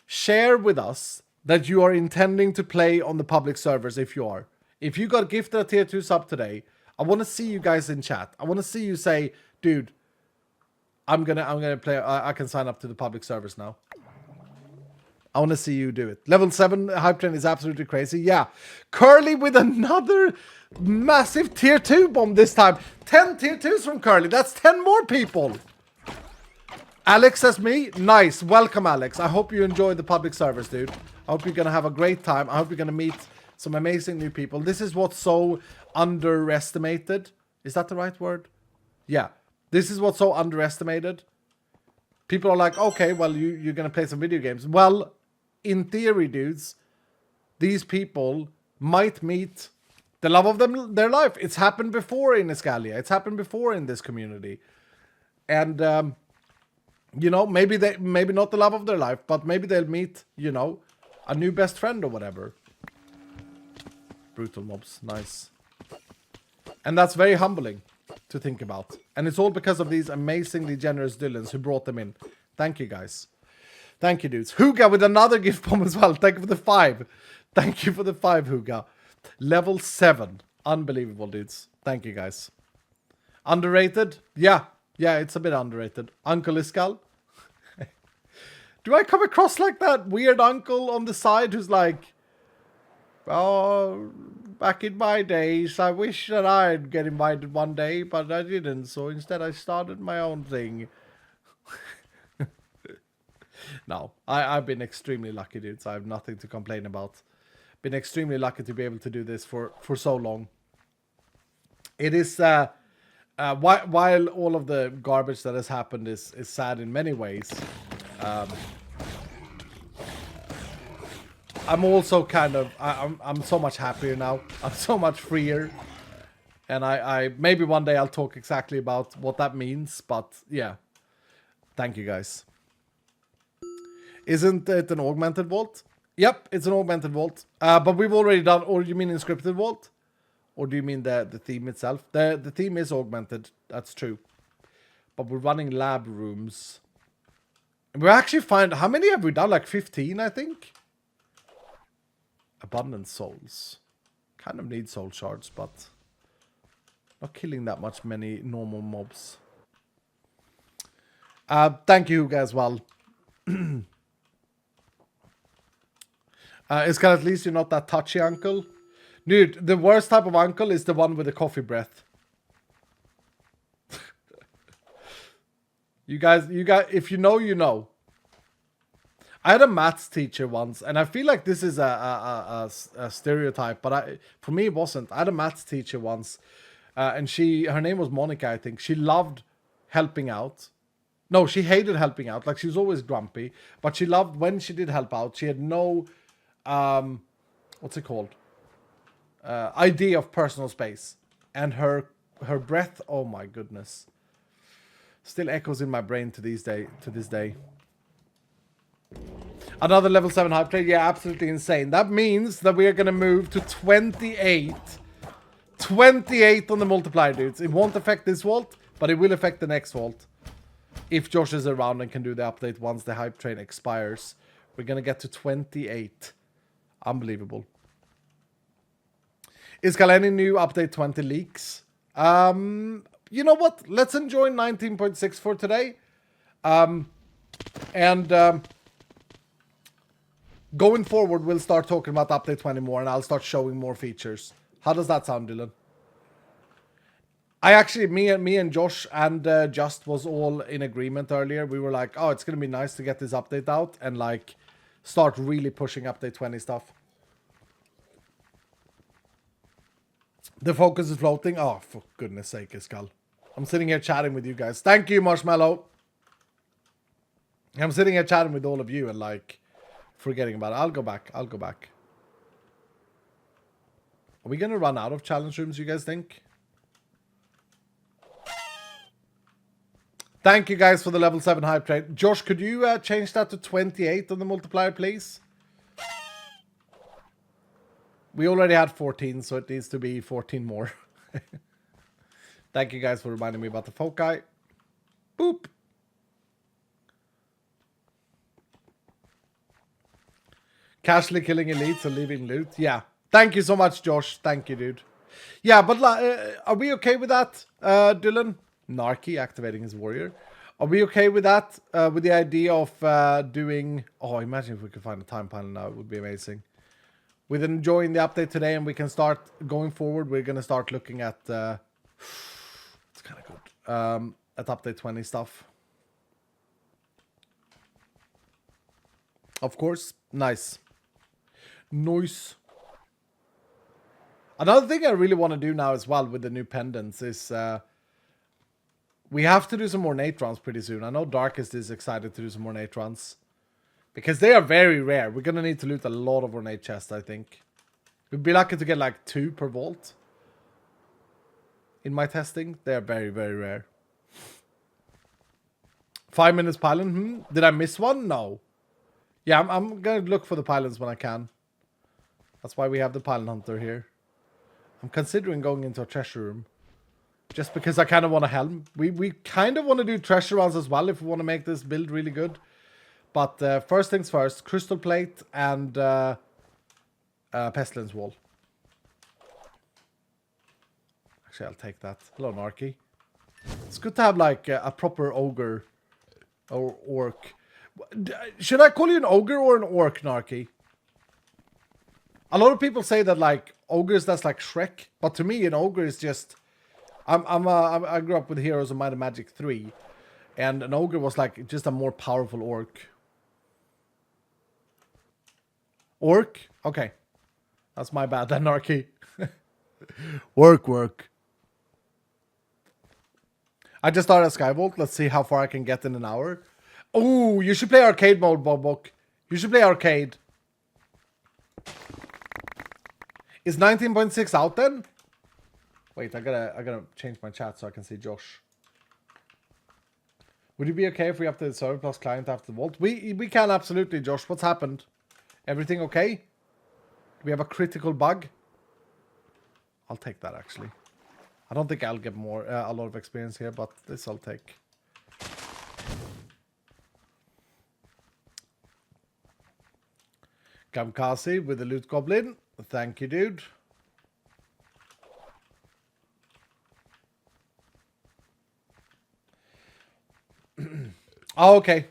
share with us that you are intending to play on the public servers if you are. If you got gifted a tier 2 sub today, I want to see you guys in chat. I want to see you say, dude, I'm gonna play, I can sign up to the public servers now. I want to see you do it. Level 7 hype train is absolutely crazy. Yeah. Curly with another massive tier 2 bomb this time. 10 tier 2s from Curly. That's 10 more people. Alex says me. Nice. Welcome, Alex. I hope you enjoy the public servers, dude. I hope you're going to have a great time. I hope you're going to meet some amazing new people. This is what's so underestimated. Is that the right word? Yeah. This is what's so underestimated. People are like, okay, well, you're going to play some video games. Well, in theory, dudes, these people might meet the love of their life. It's happened before in Escalia. It's happened before in this community. And, you know, maybe not the love of their life, but maybe they'll meet, you know, a new best friend or whatever. Brutal mobs. Nice. And that's very humbling to think about. And it's all because of these amazingly generous Dylans who brought them in. Thank you, guys. Thank you, dudes. Huga with another gift bomb as well. Thank you for the 5. Thank you for the 5, Huga. Level 7. Unbelievable, dudes. Thank you, guys. Underrated? Yeah. Yeah, it's a bit underrated. Uncle Iskal? Do I come across like that weird uncle on the side who's like, oh, back in my days, I wish that I'd get invited one day, but I didn't. So instead I started my own thing. No, I've been extremely lucky, dudes. I have nothing to complain about. Been extremely lucky to be able to do this for so long. It is, while all of the garbage that has happened is sad in many ways, I'm also kind of, I'm so much happier now. I'm so much freer. And I maybe one day I'll talk exactly about what that means. But yeah, thank you, guys. Isn't it an augmented vault? Yep, it's an augmented vault. But we've already done, or you mean inscripted vault? Or do you mean the theme itself? The theme is augmented, that's true. But we're running lab rooms. And we actually find, how many have we done? Like 15, I think? Abundant souls. Kind of need soul shards, but not killing that much many normal mobs. Thank you, Hugo, as well. It's kind of, at least you're not that touchy uncle. Dude, the worst type of uncle is the one with the coffee breath. You guys, if you know, you know. I had a maths teacher once, and I feel like this is a stereotype, but for me it wasn't. I had a maths teacher once, and her name was Monica, I think. She loved helping out. No, she hated helping out. Like, she was always grumpy, but she loved when she did help out. She had no, what's it called? Idea of personal space, and her breath. Oh my goodness, still echoes in my brain to this day. Another level 7 hype trade. Yeah, absolutely insane. That means that we are going to move to 28. 28 on the multiplier, dudes. It won't affect this vault, but it will affect the next vault. If Josh is around and can do the update once the hype train expires. We're going to get to 28. Unbelievable. Is any new update 20 leaks? You know what? Let's enjoy 19.6 for today. Going forward, we'll start talking about update 20 more, and I'll start showing more features. How does that sound, Dylan? I actually, me and Josh and Just was all in agreement earlier. We were like, oh, it's going to be nice to get this update out and like start really pushing update 20 stuff. The focus is floating. Oh, for goodness sake, Iskal. I'm sitting here chatting with you guys. Thank you, Marshmallow. I'm sitting here chatting with all of you and like forgetting about it. I'll go back. Are we going to run out of challenge rooms, you guys think? Thank you guys for the level 7 hype trade. Josh, could you change that to 28 on the multiplier, please? We already had 14, so it needs to be 14 more. Thank you guys for reminding me about the foci. Boop. Casually killing elites and leaving loot. Yeah. Thank you so much, Josh. Thank you, dude. Yeah, but are we okay with that, Dylan? Narky activating his warrior. Are we okay with that? With the idea of doing... Oh, imagine if we could find a time panel now. It would be amazing. With enjoying the update today, and we can start going forward. We're going to start looking at... it's kind of good. At update 20 stuff. Of course. Nice. Nice. Another thing I really want to do now as well with the new pendants is we have to do some more Nate runs pretty soon. I know Darkest is excited to do some more Nate runs because they are very rare. We're going to need to loot a lot of ornate chests, I think. We'd be lucky to get like 2 per vault. In my testing, they are very, very rare. 5 minutes pylon. Did I miss one? No. Yeah, I'm going to look for the pylons when I can. That's why we have the pylon hunter here. I'm considering going into a treasure room. Just because I kind of want to helm. We kind of want to do treasure runs as well if we want to make this build really good. But first things first. Crystal plate and pestilence wall. Actually, I'll take that. Hello, Narky. It's good to have like a proper ogre or orc. Should I call you an ogre or an orc, Narky? A lot of people say that like ogres, that's like Shrek, but to me an ogre is just I grew up with Heroes of Might and Magic 3, and an ogre was like just a more powerful orc. Orc? Okay. That's my bad, Anarchy. Work. I just started a Skyvault. Let's see how far I can get in an hour. Oh, you should play arcade mode, Bobok. You should play arcade. Is 19.6 out then? Wait, I gotta change my chat so I can see Josh. Would it be okay if we update the server plus client after the vault? We can absolutely, Josh. What's happened? Everything okay? Do we have a critical bug? I'll take that actually. I don't think I'll get more a lot of experience here, but this I'll take. Kamkaze with the loot goblin. Thank you, dude. Oh, okay.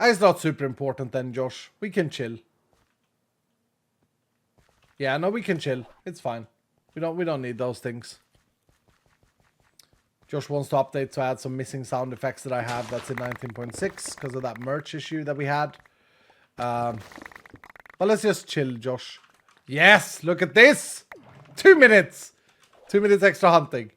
It's not super important then, Josh. We can chill. Yeah, no, we can chill. It's fine. We don't need those things. Josh wants to update to add some missing sound effects that I have. That's in 19.6 because of that merch issue that we had. But let's just chill, Josh. Yes, look at this. 2 minutes. 2 minutes extra hunting.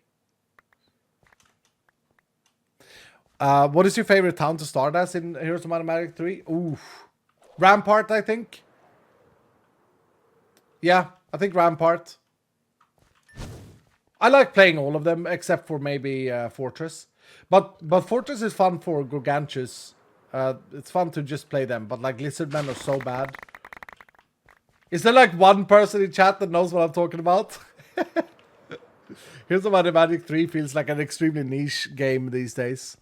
What is your favorite town to start as in Heroes of Might and Magic 3? Oof. Rampart, I think. Yeah, I think Rampart. I like playing all of them, except for maybe Fortress. But Fortress is fun for Gargantuous. It's fun to just play them, but like Lizardmen are so bad. Is there like one person in chat that knows what I'm talking about? Here's about Magic 3 feels like an extremely niche game these days.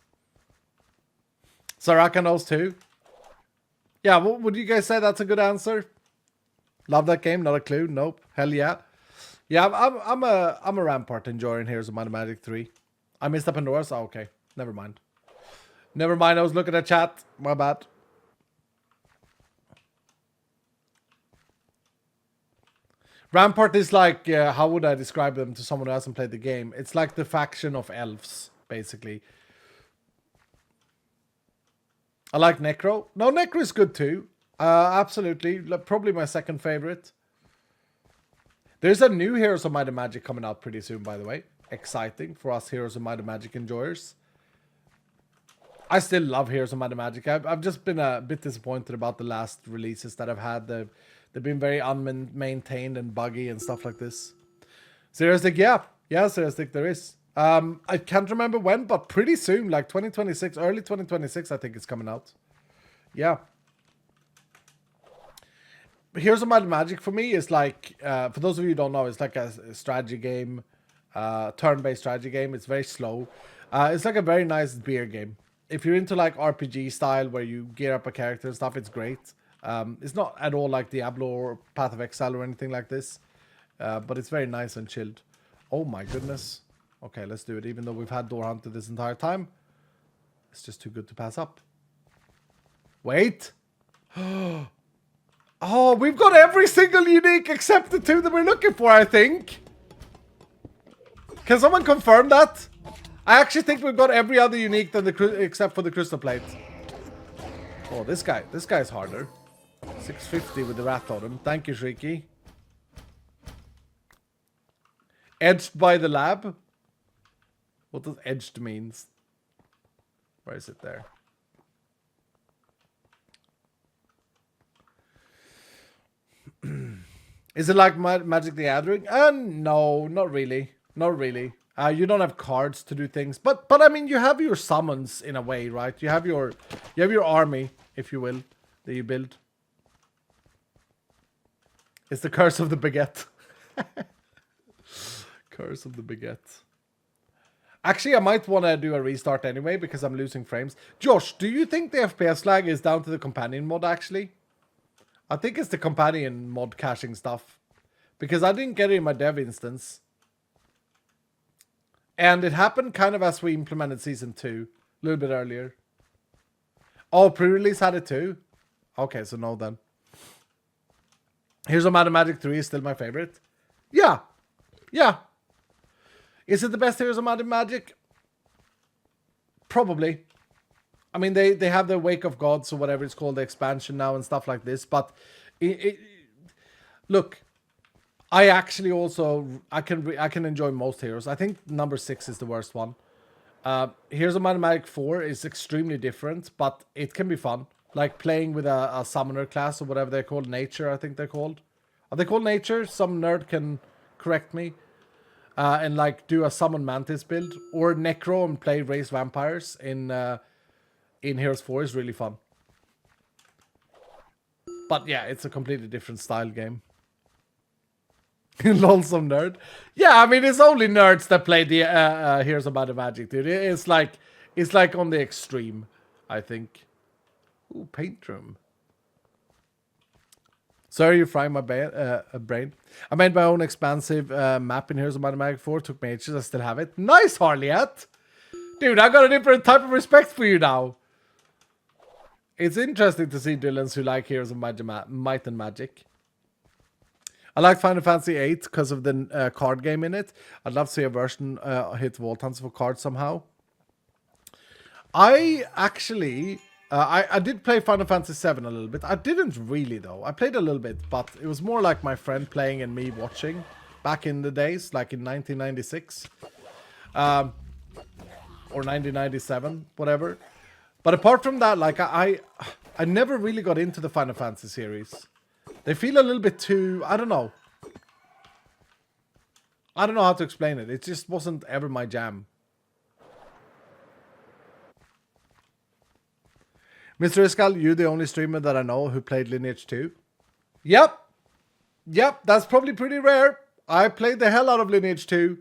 Saraka knows too. Yeah, would you guys say that's a good answer? Love that game, not a clue. Nope. Hell yeah. Yeah, I'm a Rampart enjoyer in Heroes of Might and Magic 3. I missed up Pandora's. Oh, okay. Never mind. Never mind. I was looking at chat. My bad. Rampart is like, how would I describe them to someone who hasn't played the game? It's like the faction of elves, basically. I like Necro. No, Necro is good too. Absolutely. Probably my second favorite. There's a new Heroes of Might and Magic coming out pretty soon, by the way. Exciting for us Heroes of Might and Magic enjoyers. I still love Heroes of Might and Magic. I've just been a bit disappointed about the last releases that I've had. They've been very unmaintained and buggy and stuff like this. Seriously, yeah. Yeah, seriously, there is. I can't remember when, but pretty soon, like 2026, early 2026, I think it's coming out. Yeah. Heroes of Might and Magic for me is like, for those of you who don't know, it's like a strategy game, turn-based strategy game. It's very slow. It's like a very nice beer game. If you're into like RPG style where you gear up a character and stuff, it's great. It's not at all like Diablo or Path of Exile or anything like this, but it's very nice and chilled. Oh my goodness. Okay, let's do it. Even though we've had Door Hunter this entire time, it's just too good to pass up. Wait. Oh, we've got every single unique except the two that we're looking for, I think. Can someone confirm that? I actually think we've got every other unique than except for the crystal plate. Oh, this guy's harder. 650 with the rat totem. Thank you, Shrieky. Edged by the lab? What does edged means? Where is it there? Is it like Magic the Gathering? No, not really. Not really. You don't have cards to do things, but I mean, you have your summons in a way, right? You have your army, if you will, that you build. It's the curse of the baguette. Curse of the baguette. Actually, I might want to do a restart anyway because I'm losing frames. Josh, do you think the FPS lag is down to the companion mod, actually? I think it's the companion mod caching stuff. Because I didn't get it in my dev instance. And it happened kind of as we implemented Season 2. A little bit earlier. Oh, pre-release had it too? Okay, so no then. Here's a Might and Magic 3 is still my favorite. Yeah. Yeah. Is it the best Heroes of Might and Magic? Probably. I mean, they have the Wake of Gods or whatever it's called, the expansion now and stuff like this. But look, I actually also I can enjoy most heroes. I think number 6 is the worst one. Heroes of Might and Magic 4 is extremely different, but it can be fun. Like playing with a summoner class or whatever they're called, nature. I think they're called. Are they called nature? Some nerd can correct me. And like do a summon mantis build or necro and play raise vampires in Heroes 4 is really fun. But yeah, it's a completely different style game. Lonesome nerd. Yeah, I mean it's only nerds that play the Heroes of Might and Magic, dude. It's like on the extreme, I think. Ooh, paint room. Sorry, you're frying my brain. I made my own expansive map in Heroes of Might and Magic 4. Took me ages. I still have it. Nice, Harliet. Dude, I got a different type of respect for you now. It's interesting to see Dylans who like Heroes of Might and Magic. I like Final Fantasy VIII because of the card game in it. I'd love to see a version hit Vault Hunters for cards somehow. I actually, I did play Final Fantasy VII a little bit. I didn't really though. I played a little bit, but it was more like my friend playing and me watching back in the days, like in 1996. Or 1997, whatever. But apart from that, like I never really got into the Final Fantasy series. They feel a little bit too, I don't know. I don't know how to explain it. It just wasn't ever my jam. Mr. Iskal, you the only streamer that I know who played Lineage 2? Yep. Yep, that's probably pretty rare. I played the hell out of Lineage 2.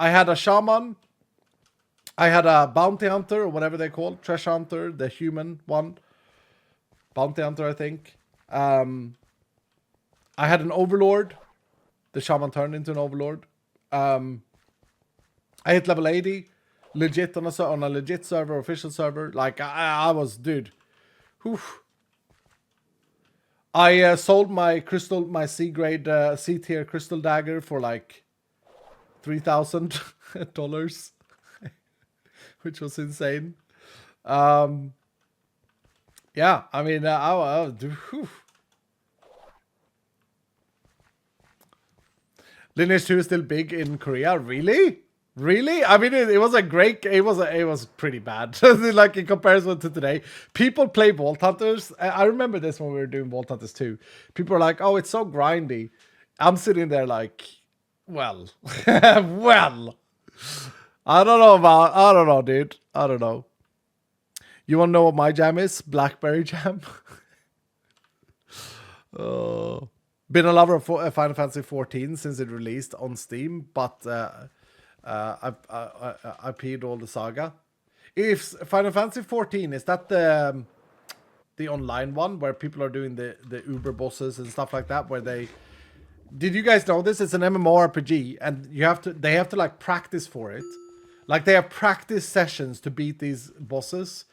I had a shaman. I had a bounty hunter, or whatever they call it. Treasure hunter, the human one. Bounty hunter, I think. I had an overlord. The shaman turned into an overlord. I hit level 80. Legit on a legit server, official server. Like, I was, dude. Whew. I sold my C-grade, C-tier crystal dagger for like $3,000, which was insane. Yeah, I mean, whew. Lineage 2 is still big in Korea, really? Really? I mean, it was a great. It was pretty bad. Like in comparison to today, people play Vault Hunters. I remember this when we were doing Vault Hunters 2. People are like, "Oh, it's so grindy." I'm sitting there like, "Well, well." I don't know, dude. I don't know. You want to know what my jam is? Blackberry jam. Been a lover of Final Fantasy 14 since it released on Steam, but. I peed all the saga. If Final Fantasy 14 is that the online one where people are doing the Uber bosses and stuff like that, where they did you guys know this? It's an MMORPG and they have to like practice for it. Like they have practice sessions to beat these bosses.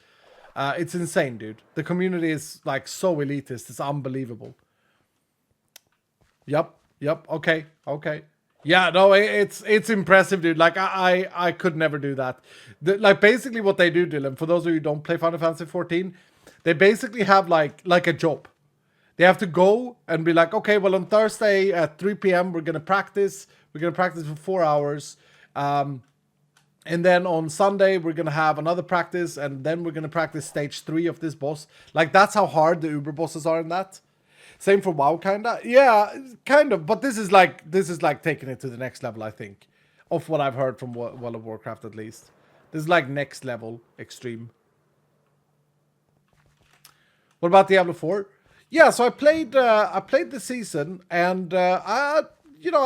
It's insane, dude. The community is like so elitist. It's unbelievable. Yep. Okay. Yeah, no, it's impressive, dude. Like I could never do that. Like basically what they do, Dylan, for those of you who don't play Final Fantasy 14, they basically have like a job. They have to go and be like, okay, well on Thursday at 3 p.m. we're gonna practice. We're gonna practice for 4 hours. And then on Sunday we're gonna have another practice, and then we're gonna practice stage 3 of this boss. Like that's how hard the Uber bosses are in that. Same for WoW, kinda. Yeah, kind of. But this is like taking it to the next level, I think, of what I've heard from World of Warcraft at least. This is like next level extreme. What about Diablo 4? Yeah, so I played the season, and I'll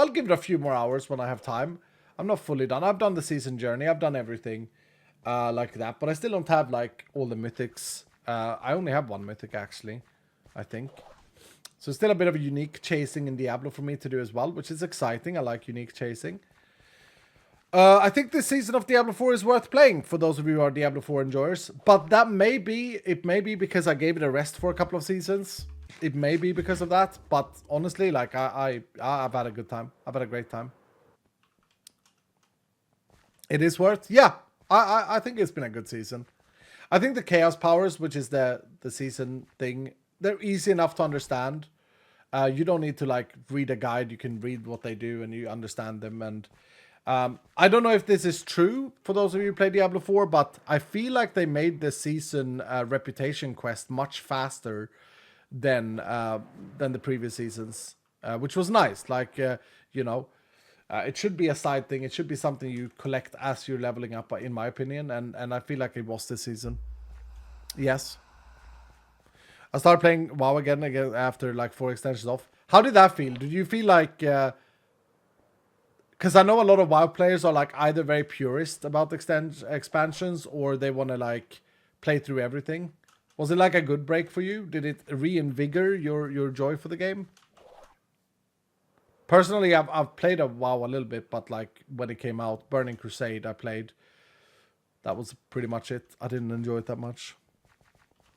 give it a few more hours when I have time. I'm not fully done. I've done the season journey. I've done everything like that, but I still don't have like all the mythics. I only have one mythic actually, I think. So still a bit of a unique chasing in Diablo for me to do as well, which is exciting. I like unique chasing. I think this season of Diablo 4 is worth playing for those of you who are Diablo 4 enjoyers. But it may be because I gave it a rest for a couple of seasons. It may be because of that. But honestly, like I've had a good time. I've had a great time. It is worth, yeah. I think it's been a good season. I think the Chaos Powers, which is the season thing, they're easy enough to understand. You don't need to like read a guide. You can read what they do and you understand them. And I don't know if this is true for those of you who play Diablo 4, but I feel like they made the season reputation quest much faster than the previous seasons, which was nice. Like it should be a side thing. It should be something you collect as you're leveling up, in my opinion. And I feel like it was this season. Yes. I started playing WoW again after like 4 extensions off. How did that feel? Did you feel like... Because I know a lot of WoW players are like either very purist about expansions or they want to like play through everything. Was it like a good break for you? Did it reinvigor your joy for the game? Personally, I've played a WoW a little bit, but like when it came out, Burning Crusade I played. That was pretty much it. I didn't enjoy it that much.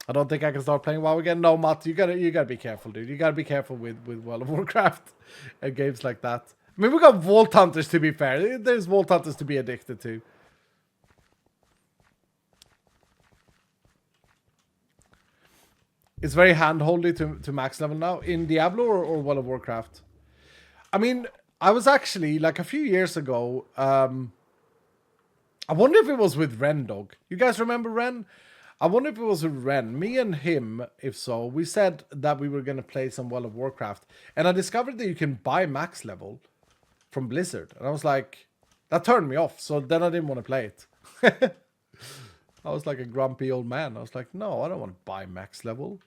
I don't think I can start playing WoW again. No, Matt, you gotta be careful, dude. You gotta be careful with World of Warcraft and games like that. I mean, we got Vault Hunters, to be fair. There's Vault Hunters to be addicted to. It's very hand-holdy to max level now. In Diablo or World of Warcraft? I mean, I was actually, like a few years ago, I wonder if it was with Ren, dog. You guys remember Ren? I wonder if it was with Ren. Me and him, if so, we said that we were going to play some World of Warcraft. And I discovered that you can buy max level from Blizzard. And I was like, that turned me off. So then I didn't want to play it. I was like a grumpy old man. I was like, no, I don't want to buy max level.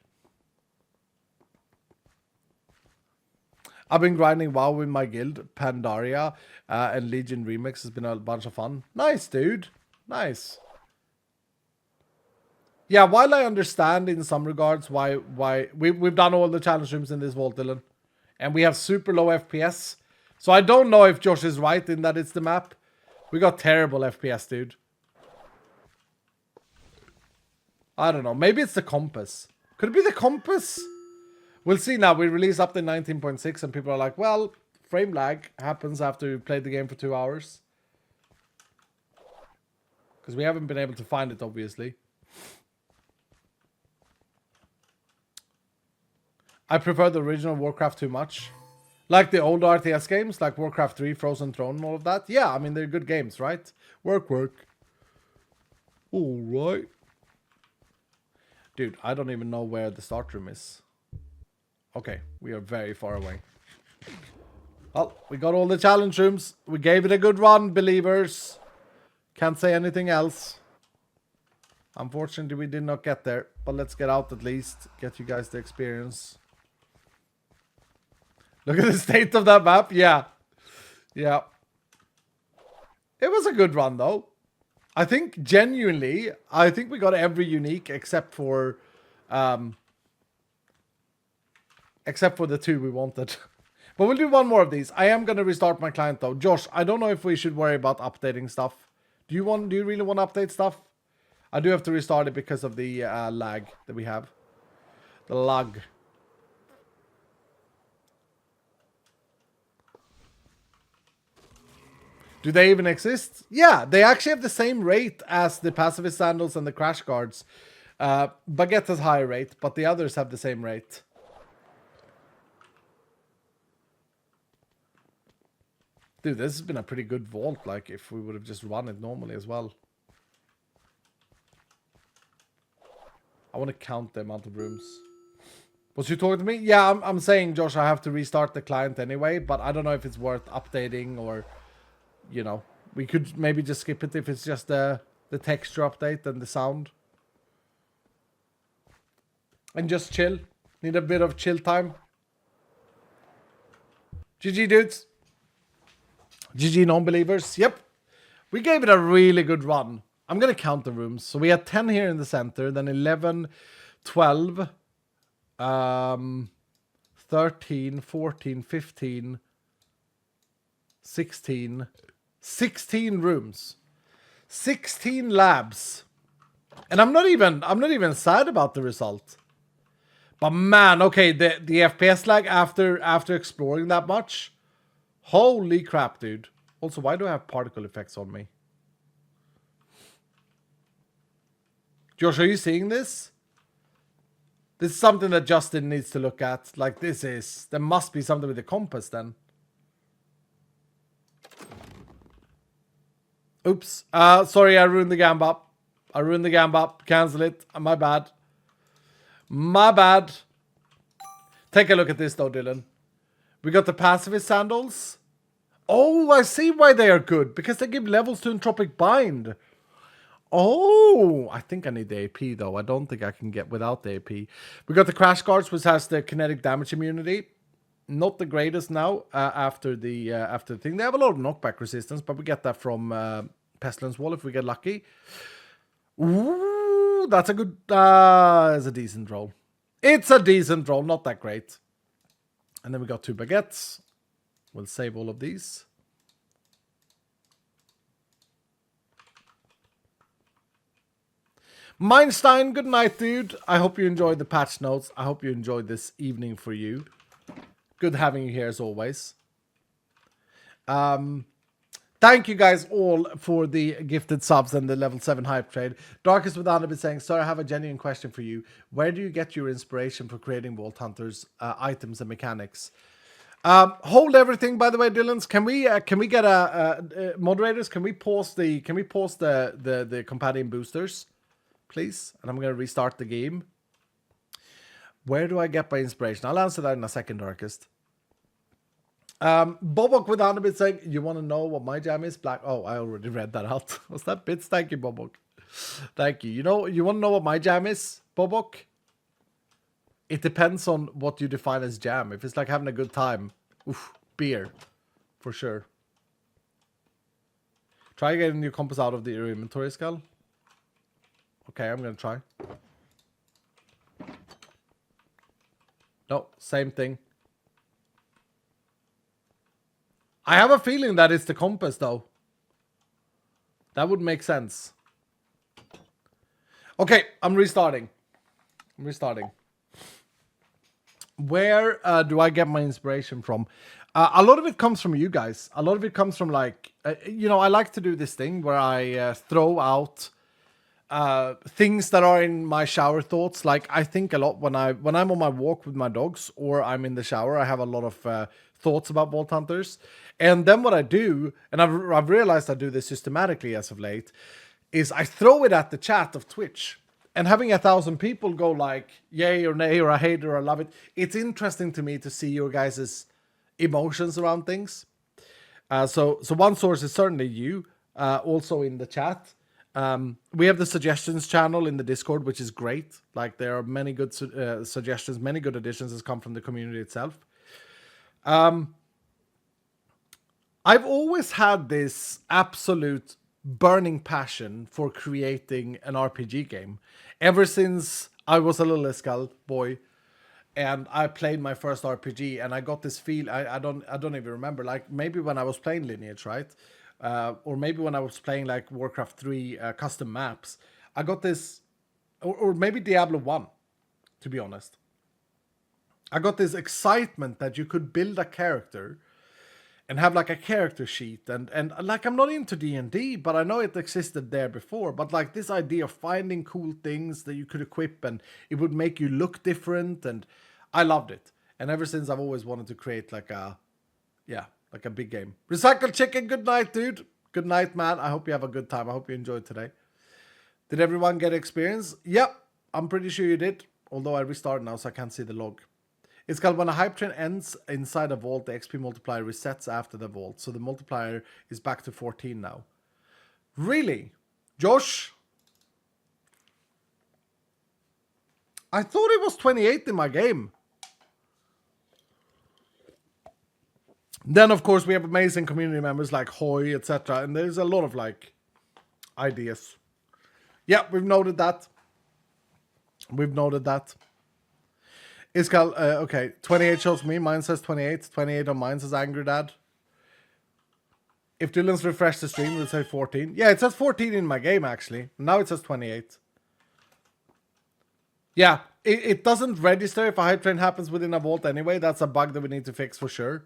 I've been grinding WoW with my guild, Pandaria, and Legion Remix has been a bunch of fun. Nice, dude. Nice. Yeah, while I understand in some regards why we've done all the challenge rooms in this vault, Dylan, and we have super low FPS. So I don't know if Josh is right in that it's the map. We got terrible FPS, dude. I don't know. Maybe it's the compass. Could it be the compass? We'll see now. We release update 19.6 and people are like, well, frame lag happens after you played the game for 2 hours. Because we haven't been able to find it, obviously. I prefer the original Warcraft too much. Like the old RTS games, like Warcraft 3, Frozen Throne and all of that. Yeah, I mean, they're good games, right? Work. Alright. Dude, I don't even know where the start room is. Okay, we are very far away. Well, we got all the challenge rooms. We gave it a good run, believers. Can't say anything else. Unfortunately, we did not get there. But let's get out at least. Get you guys the experience. Look at the state of that map. Yeah. Yeah. It was a good run, though. I think, genuinely, I think we got every unique except for the two we wanted. But we'll do one more of these. I am going to restart my client, though. Josh, I don't know if we should worry about updating stuff. Do you really want to update stuff? I do have to restart it because of the lag that we have. The lag. Do they even exist? Yeah, they actually have the same rate as the pacifist sandals and the crash guards. Baguette has higher rate, but the others have the same rate. Dude, this has been a pretty good vault, like, if we would have just run it normally as well. I want to count the amount of rooms. Was you talking to me? Yeah, I'm saying, Josh, I have to restart the client anyway, but I don't know if it's worth updating or, you know, we could maybe just skip it if it's just the texture update and the sound. And just chill. Need a bit of chill time. GG, dudes. GG, non-believers. Yep. We gave it a really good run. I'm going to count the rooms. So we had 10 here in the center, then 11, 12, 13, 14, 15, 16, 16 rooms. 16 labs. And I'm not even sad about the result. But man, okay, the FPS lag after exploring that much. Holy crap, dude. Also, why do I have particle effects on me? Josh, are you seeing this? This is something that Justin needs to look at. Like, there must be something with the compass then. Oops. Sorry, I ruined the gamba. Cancel it. My bad. My bad. Take a look at this though, Dylan. We got the pacifist sandals. Oh, I see why they are good. Because they give levels to Entropic Bind. Oh, I think I need the AP though. I don't think I can get without the AP. We got the crash guards, which has the kinetic damage immunity. Not the greatest now after the thing. They have a lot of knockback resistance, but we get that from Pestilence Wall if we get lucky. Ooh, that's a good. It's a decent roll. It's a decent roll, not that great. And then we got 2 baguettes. We'll save all of these. Meinstein, good night, dude. I hope you enjoyed the patch notes. I hope you enjoyed this evening for you. Good having you here as always. Thank you guys all for the gifted subs and the level 7 hype trade. Darkest Without a bit saying, sir, I have a genuine question for you. Where do you get your inspiration for creating Vault Hunters items and mechanics? Hold everything, by the way, Dylan's. Can we get moderators? Can we pause the companion boosters, please? And I'm gonna restart the game. Where do I get my inspiration? I'll answer that in a second, Darkest. Bobok with a bit saying, you want to know what my jam is? Black. Oh, I already read that out. Was that bits? Thank you, Bobok. Thank you. You want to know what my jam is, Bobok? It depends on what you define as jam. If it's like having a good time, oof, beer, for sure. Try getting your compass out of your inventory, Skull. Okay, I'm gonna try. No, same thing. I have a feeling that it's the compass, though. That would make sense. Okay, I'm restarting. Where do I get my inspiration from? A lot of it comes from you guys. A lot of it comes from, like, I like to do this thing where I throw out things that are in my shower thoughts. Like, I think a lot when I'm on my walk with my dogs or I'm in the shower. I have a lot of thoughts about Vault Hunters. And then what I do, and I've realized I do this systematically as of late, is I throw it at the chat of Twitch. And having 1,000 people go like, yay or nay, or I hate it or I love it, it's interesting to me to see your guys' emotions around things. So one source is certainly you, also in the chat. We have the suggestions channel in the Discord, which is great. Like, there are many good suggestions, many good additions has come from the community itself. I've always had this absolute burning passion for creating an RPG game. Ever since I was a little Escal boy and I played my first RPG, and I got this feel, I don't even remember, like maybe when I was playing Lineage, right? Or maybe when I was playing like Warcraft 3 custom maps, I got this, or maybe Diablo 1, to be honest. I got this excitement that you could build a character and have like a character sheet, and like, I'm not into D&D, but I know it existed there before, but like this idea of finding cool things that you could equip and it would make you look different, and I loved it. And ever since, I've always wanted to create like a big game. Recycled Chicken, good night, dude. Good night, man. I hope you have a good time. I hope you enjoyed today. Did everyone get experience? Yep, I'm pretty sure you did, although I restarted now, so I can't see the log. It's called when a hype train ends inside a vault, the XP multiplier resets after the vault. So the multiplier is back to 14 now. Really? Josh? I thought it was 28 in my game. Then, of course, we have amazing community members like Hoy, etc. And there's a lot of, like, ideas. Yeah, we've noted that. It's called, okay, 28 shows me. Mine says 28. 28 on mine says Angry Dad. If Dylan's refresh the stream, it would say 14. Yeah, it says 14 in my game, actually. Now it says 28. Yeah, it doesn't register if a hype train happens within a vault anyway. That's a bug that we need to fix for sure.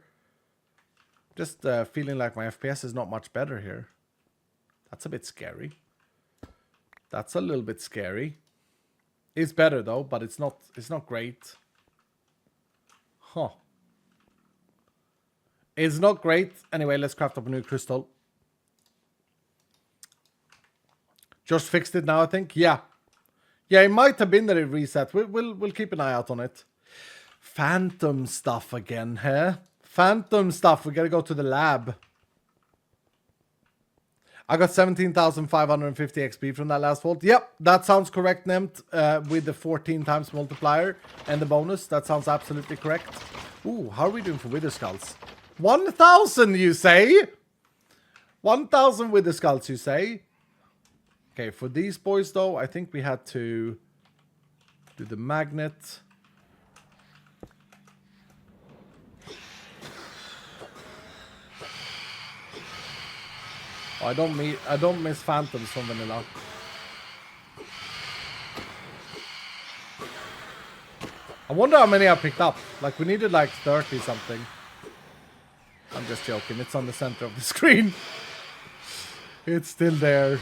Just feeling like my FPS is not much better here. That's a bit scary. That's a little bit scary. It's better though, but it's not great. Huh. It's not great. Anyway, let's craft up a new crystal. Just fixed it now, I think. Yeah. Yeah, it might have been that it reset. We'll keep an eye out on it. Phantom stuff again, huh? Phantom stuff. We gotta go to the lab. I got 17,550 XP from that last vault. Yep, that sounds correct, Nemt, with the 14 times multiplier and the bonus. That sounds absolutely correct. Ooh, how are we doing for Wither Skulls? 1,000, you say? 1,000 Wither Skulls, you say? Okay, for these boys, though, I think we had to do the magnet. Oh, I don't miss phantoms from vanilla. I wonder how many I picked up. Like, we needed like 30 something. I'm just joking. It's on the center of the screen. It's still there.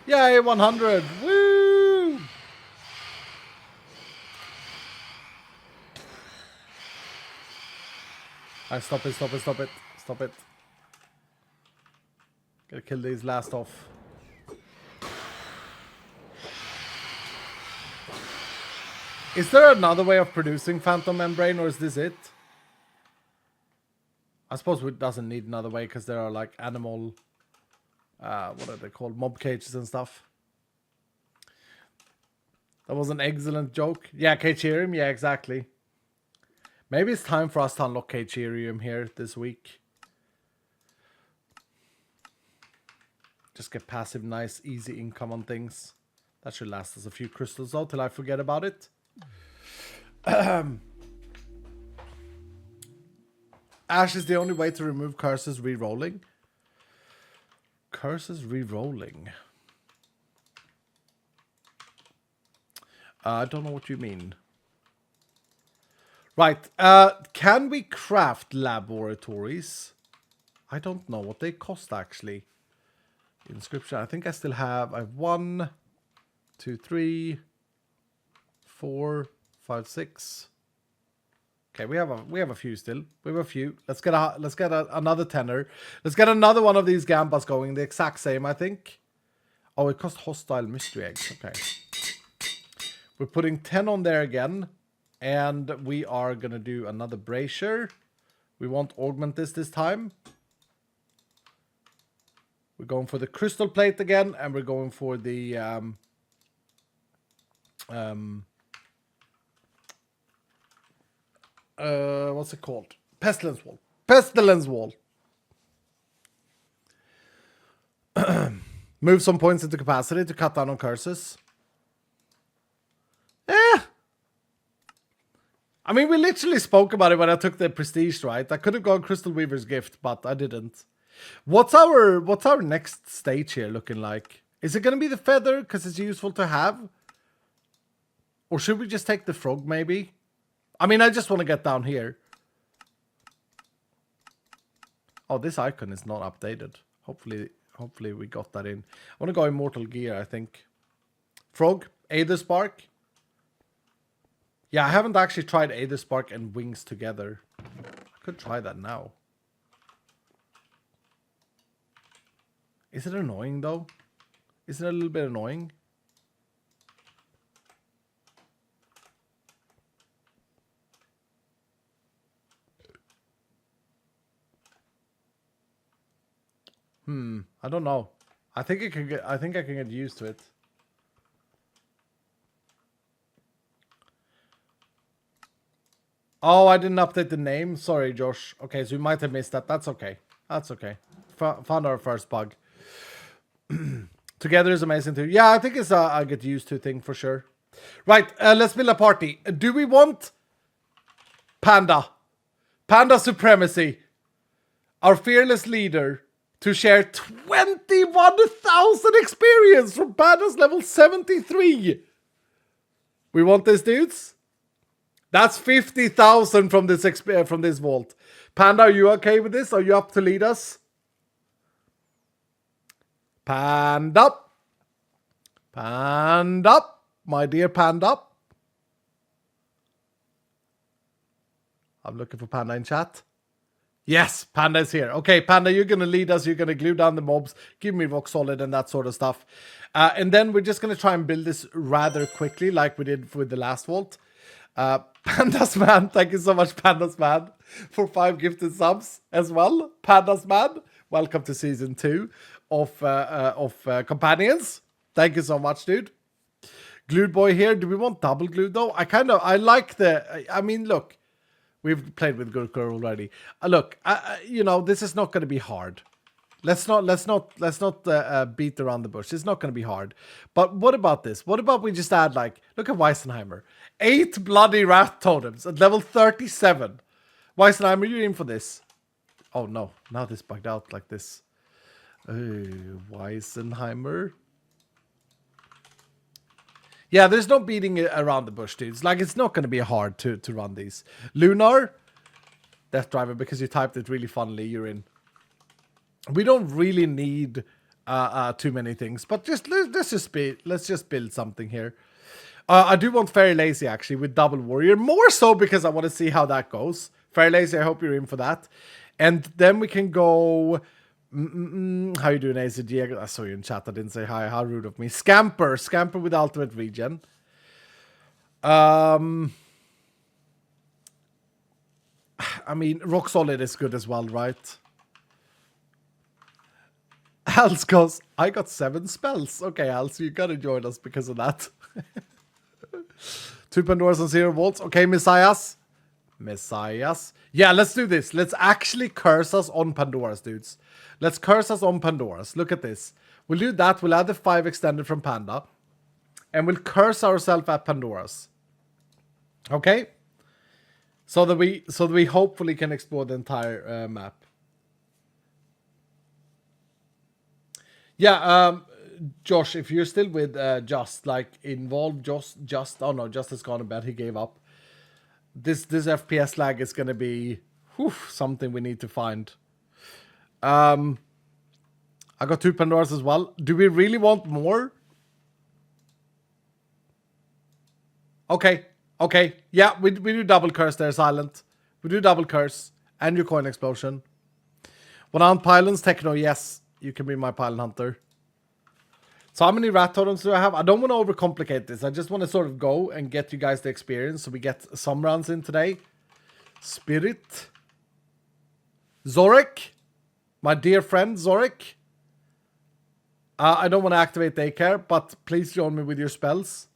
Yay, 100! Woo! Alright, stop it. Stop it. Gotta kill these last off. Is there another way of producing phantom membrane, or is this it? I suppose it doesn't need another way because there are like animal, what are they called? Mob cages and stuff. That was an excellent joke. Yeah, Cacherium, yeah, exactly. Maybe it's time for us to unlock Cacherium here this week. Just get passive, nice, easy income on things. That should last us a few crystals though, till I forget about it. Ash is the only way to remove curses re-rolling. Curses re-rolling. I don't know what you mean. Right. Can we craft laboratories? I don't know what they cost actually. Inscription. I think I still have. I have 1, 2, 3, 4, 5, 6. Okay, we have a few still. We have a few. Let's get another tenner. Let's get another one of these gambas going. The exact same, I think. Oh, it costs hostile mystery eggs. Okay. We're putting 10 on there again. And we are going to do another brazier. We won't augment this time. We're going for the crystal plate again. And we're going for the... what's it called? Pestilence wall. Pestilence wall. Move some points into capacity to cut down on curses. I mean, we literally spoke about it when I took the prestige, right? I could have gone Crystal Weaver's Gift, but I didn't. What's our next stage here looking like? Is it going to be the feather because it's useful to have? Or should we just take the frog maybe? I mean, I just want to get down here. Oh, this icon is not updated. Hopefully we got that in. I want to go Immortal Gear, I think. Frog, Aether Spark. Yeah, I haven't actually tried Aether Spark and Wings together. I could try that now. Is it annoying though? Is it a little bit annoying? I don't know. I think I can get used to it. Oh, I didn't update the name. Sorry, Josh. Okay, so you might have missed that. That's okay. That's okay. Found our first bug. Together is amazing too. Yeah, I think it's a get used to thing for sure. Right, let's build a party. Do we want Panda? Panda Supremacy. Our fearless leader to share 21,000 experience from Panda's level 73. We want this, dudes? That's 50,000 from this vault. Panda, are you okay with this? Are you up to lead us? Panda. Panda. My dear Panda. I'm looking for Panda in chat. Yes, Panda is here. Okay, Panda, you're going to lead us. You're going to glue down the mobs. Give me rock solid and that sort of stuff. And then we're just going to try and build this rather quickly like we did with the last vault. Pandas Man, thank you so much, Pandas Man, for 5 gifted subs as well. Pandas Man, welcome to season 2 of Companions. Thank you so much, dude. Glued Boy here. Do we want double glue though? I like I mean, look, we've played with Gurkha already. Look, you know, this is not going to be hard. Let's not beat around the bush. It's not going to be hard. But what about this? What about we just add look at Weissenheimer. 8 bloody rat totems at level 37. Weissenheimer, you in for this? Oh no, now this bugged out like this. Weisenheimer. Yeah, there's no beating it around the bush, dudes. Like, it's not going to be hard to run these. Lunar. Death Driver, because you typed it really funnily, you're in. We don't really need too many things, but let's just build something here. I do want Fairy Lazy, actually, with Double Warrior. More so because I want to see how that goes. Fairy Lazy, I hope you're in for that. And then we can go... how you doing, AZG? I saw you in chat. I didn't say hi. How rude of me. Scamper. Scamper with Ultimate Regen. I mean, Rock Solid is good as well, right? Als goes, I got 7 spells. Okay, Als, you gotta join us because of that. 2 Pandoras and 0 volts. Okay, Messiahs. Yeah, let's do this. Let's actually curse us on Pandoras, dudes. Let's curse us on Pandoras. Look at this. We'll do that. We'll add the 5 extended from Panda. And we'll curse ourselves at Pandoras. Okay? So that we hopefully can explore the entire map. Yeah, Josh, if you're still with Just, like, involved Just, oh no, Just has gone to bed, he gave up. This FPS lag is gonna be something we need to find. I got 2 Pandoras as well. Do we really want more? Okay. Yeah, we do double curse there, Silent. We do double curse. And your coin explosion. 1 pylons, Techno, yes. You can be my pylon hunter. So how many rat totems do I have? I don't want to overcomplicate this. I just want to sort of go and get you guys the experience so we get some rounds in today. Spirit. Zorik. My dear friend, Zorik. I don't want to activate Daycare, but please join me with your spells.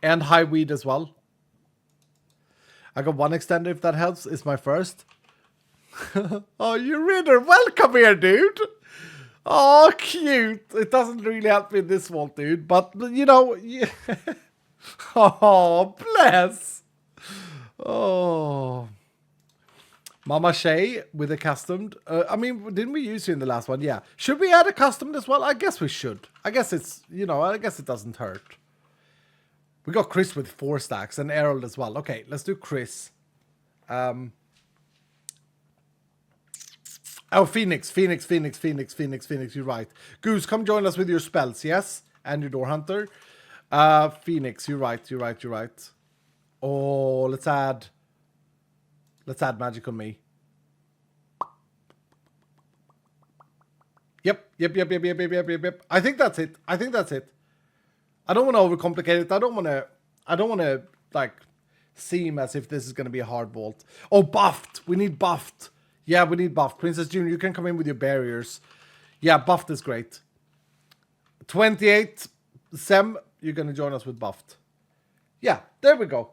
And High Weed as well. I got 1 extender if that helps. It's my first. Oh, you Ritter. Welcome here, dude. Oh, cute. It doesn't really help me in this one, dude. But, you know... Yeah. Oh, bless. Oh. Mama Shay with a customed. I mean, didn't we use you in the last one? Yeah. Should we add a customed as well? I guess we should. I guess it's, you know, I guess it doesn't hurt. We got Chris with 4 stacks and Errol as well. Okay, let's do Chris. Oh, Phoenix. You're right. Goose, come join us with your spells, yes? And your Door Hunter. Phoenix, you're right. Oh, let's add Magic on me. Yep. I think that's it. I don't want to overcomplicate it. I don't want to like seem as if this is going to be a hard vault. Oh, buffed. We need buffed. Yeah, we need buffed. Princess Junior, you can come in with your barriers. Yeah, buffed is great. 28. Sem, you're going to join us with buffed. Yeah, there we go.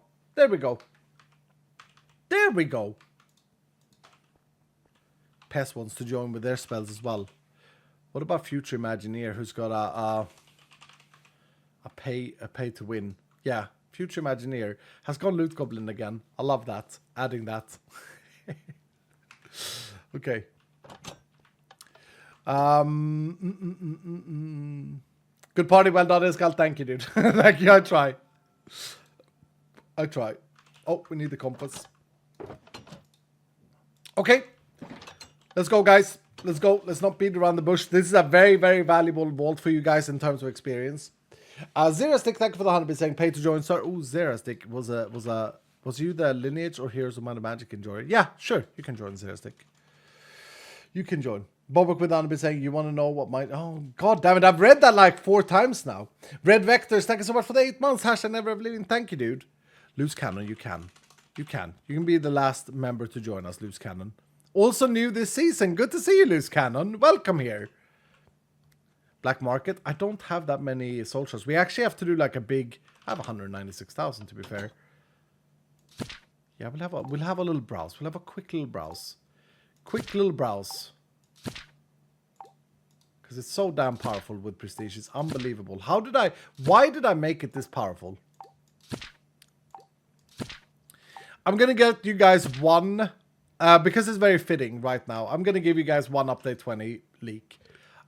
Pest wants to join with their spells as well. What about Future Imagineer, who's got a pay to win? Yeah, Future Imagineer has gone Loot Goblin again. I love that. Adding that. Okay. Good party, well done, Iskal. Thank you, dude. Thank you. I try. Oh, we need the compass. Okay. Let's go, guys. Let's go. Let's not beat around the bush. This is a very, very valuable vault for you guys in terms of experience. Zerastick, thank you for the 100 saying pay to join, sir. Oh, Zerastick was you the Lineage or Heroes of Might and Magic enjoyer? Yeah, sure. You can join, Zerastick. You can join. Bobok with 100 saying you want to know what my... Oh, god damn it. I've read that like 4 times now. Red Vectors, thank you so much for the 8 months. Hashtag never have living. Thank you, dude. Loose Cannon, you can. You can be the last member to join us, Loose Cannon. Also new this season. Good to see you, Loose Cannon. Welcome here. Black Market. I don't have that many soldiers. We actually have to do like a big... I have 196,000 to be fair. Yeah, we'll have a little browse. We'll have a quick little browse. Because it's so damn powerful with Prestige. It's unbelievable. Why did I make it this powerful? I'm going to get you guys one because it's very fitting right now, I'm going to give you guys one Update 20 leak.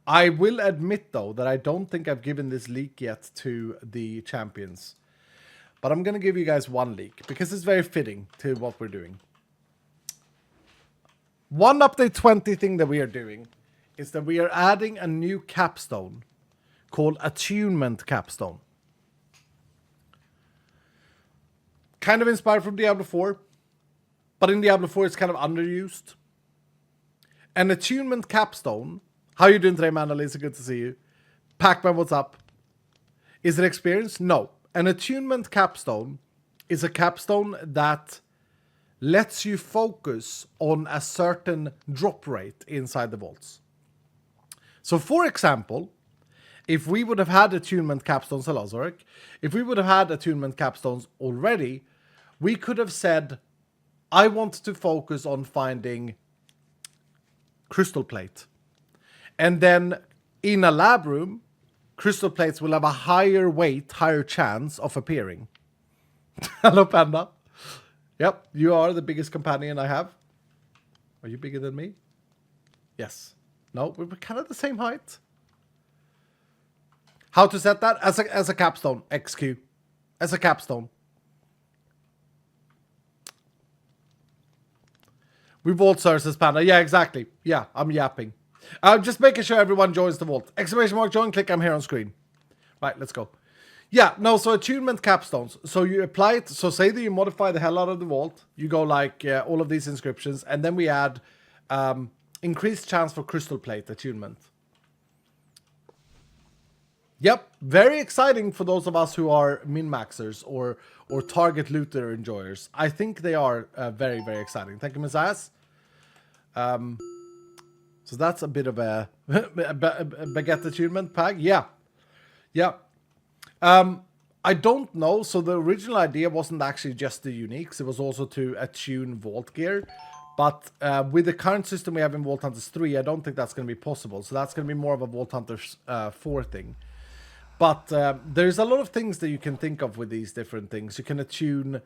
I will admit, though, that I don't think I've given this leak yet to the champions. But I'm going to give you guys one leak, because it's very fitting to what we're doing. One Update 20 thing that we are doing is that we are adding a new capstone called Attunement Capstone. Kind of inspired from Diablo 4, but in Diablo 4 it's kind of underused. An Attunement Capstone. How you doing today, Mandalisa? Good to see you. Pac-Man, what's up? Is it experience? No. An Attunement Capstone is a capstone that lets you focus on a certain drop rate inside the vaults. So, for example, if we would have had Attunement Capstones, hello, Zorik. If we would have had Attunement Capstones already, we could have said, I want to focus on finding Crystal Plate. And then in a lab room, Crystal Plates will have a higher weight, higher chance of appearing. Hello, Panda. Yep, you are the biggest companion I have. Are you bigger than me? Yes. No, we're kind of the same height. How to set that? As a capstone. XQ. As a capstone. We vault sources, Panda. Yeah, exactly. Yeah, I'm yapping. I'm just making sure everyone joins the vault. Exclamation mark join, click I'm here on screen. Right, let's go. Yeah, no, so attunement capstones. So you apply it. So say that you modify the hell out of the vault. You go like all of these inscriptions. And then we add increased chance for crystal plate attunement. Yep, very exciting for those of us who are min-maxers or target looter enjoyers. I think they are very, very exciting. Thank you, Messias. So that's a bit of a baguette attunement pack. Yeah. Yeah. I don't know. So the original idea wasn't actually just the uniques. It was also to attune Vault Gear. But with the current system we have in Vault Hunters 3, I don't think that's going to be possible. So that's going to be more of a Vault Hunters 4 thing. But there's a lot of things that you can think of with these different things. You can attune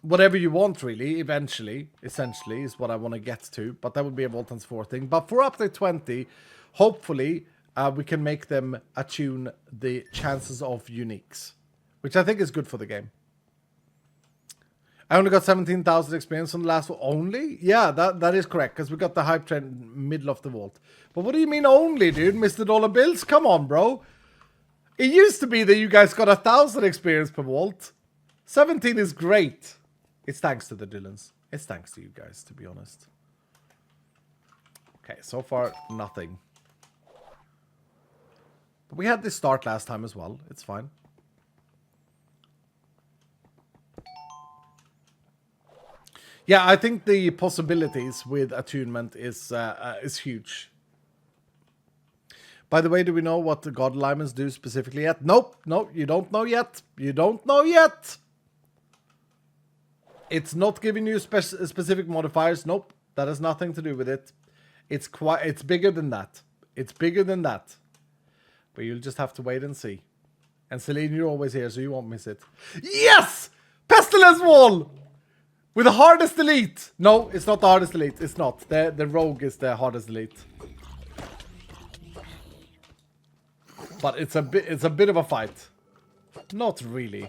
whatever you want, really, eventually, essentially, is what I want to get to. But that would be a Vault Hunters 4 thing. But for Update 20, hopefully, we can make them attune the chances of uniques, which I think is good for the game. I only got 17,000 experience on the last one. Only? Yeah, that is correct, because we got the hype train middle of the vault. But what do you mean only, dude? Mr. Dollar Bills? Come on, bro. It used to be that you guys got 1,000 experience per vault. 17 is great. It's thanks to the Dylans. It's thanks to you guys, to be honest. Okay, so far, nothing. But we had this start last time as well. It's fine. Yeah, I think the possibilities with attunement is huge. By the way, do we know what the God alignments do specifically yet? Nope, nope, you don't know yet. You don't know yet. It's not giving you specific modifiers. Nope, that has nothing to do with it. It's bigger than that. It's bigger than that. But you'll just have to wait and see. And Celine, you're always here, so you won't miss it. Yes! Pestilence Wall! With the hardest elite. No, it's not the hardest elite. It's not. The rogue is the hardest elite. But it's a bit of a fight. Not really.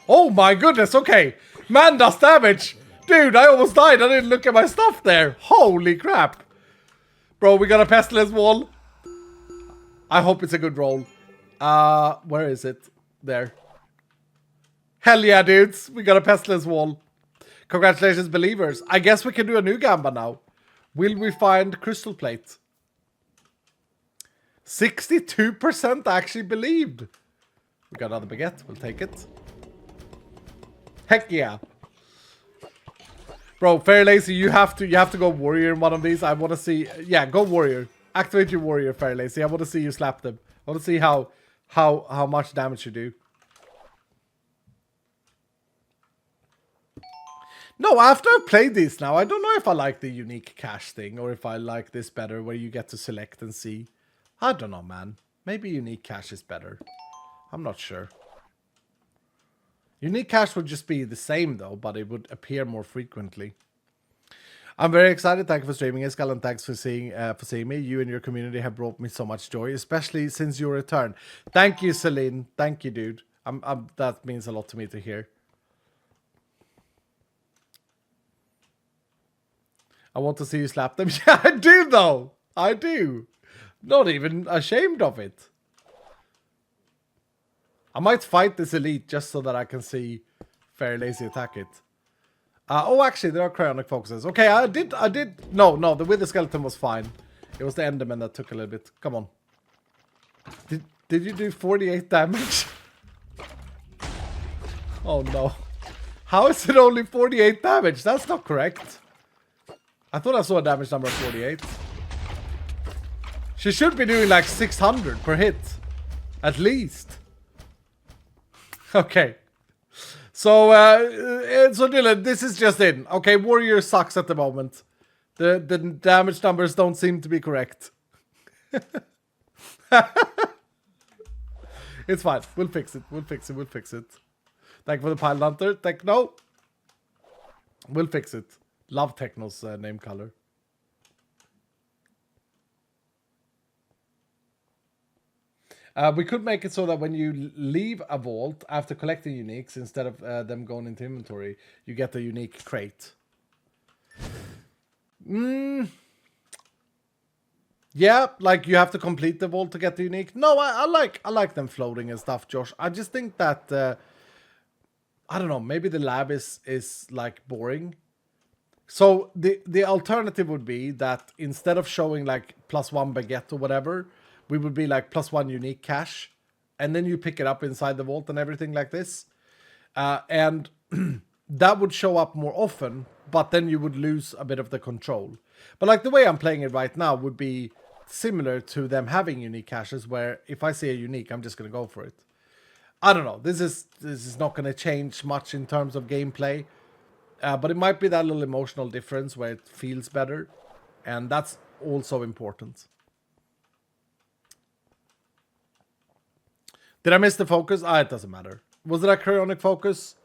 Oh my goodness, okay. Man does damage. Dude, I almost died. I didn't look at my stuff there. Holy crap. Bro, we got a Pestilence Wall. I hope it's a good roll. Where is it? There. Hell yeah, dudes. We got a Pestilence Wall. Congratulations, believers. I guess we can do a new Gamba now. Will we find Crystal Plate? 62% actually believed. We got another baguette. We'll take it. Heck yeah. Bro, Fair Lazy, you have to go warrior in one of these. I want to see. Yeah, go warrior. Activate your warrior, Fair Lazy. I want to see you slap them. I want to see how much damage you do. No, after I played this now, I don't know if I like the unique cache thing or if I like this better where you get to select and see. I don't know, man. Maybe unique cache is better. I'm not sure. Unique cash would just be the same though, but it would appear more frequently. I'm very excited. Thank you for streaming, Iskal, and thanks for seeing me. You and your community have brought me so much joy, especially since your return. Thank you, Celine. Thank you, dude. That means a lot to me to hear. I want to see you slap them. Yeah, I do, though. I do. Not even ashamed of it. I might fight this elite just so that I can see Fair Lazy attack it. Oh, actually, there are cryonic focuses. Okay, I did. No, the wither skeleton was fine. It was the enderman that took a little bit. Come on. Did you do 48 damage? Oh, no. How is it only 48 damage? That's not correct. I thought I saw a damage number of 48. She should be doing like 600 per hit. At least. Okay. So Dylan, this is just in. Okay, Warrior sucks at the moment. The damage numbers don't seem to be correct. It's fine. We'll fix it. We'll fix it. Thank you for the Pile Hunter. Techno. We'll fix it. Love Techno's name color. We could make it so that when you leave a vault after collecting uniques, instead of them going into inventory, you get a unique crate. Yeah, like you have to complete the vault to get the unique. No, I like them floating and stuff, Josh. I just think that I don't know, maybe the lab is like boring. So the alternative would be that instead of showing like +1 baguette or whatever, we would be like +1 unique cash, and then you pick it up inside the vault and everything like this. And that would show up more often, but then you would lose a bit of the control. But like the way I'm playing it right now would be similar to them having unique caches, where if I see a unique, I'm just going to go for it. I don't know. This is not going to change much in terms of gameplay. But it might be that little emotional difference where it feels better. And that's also important. Did I miss the focus? It doesn't matter. Was it a cryonic focus?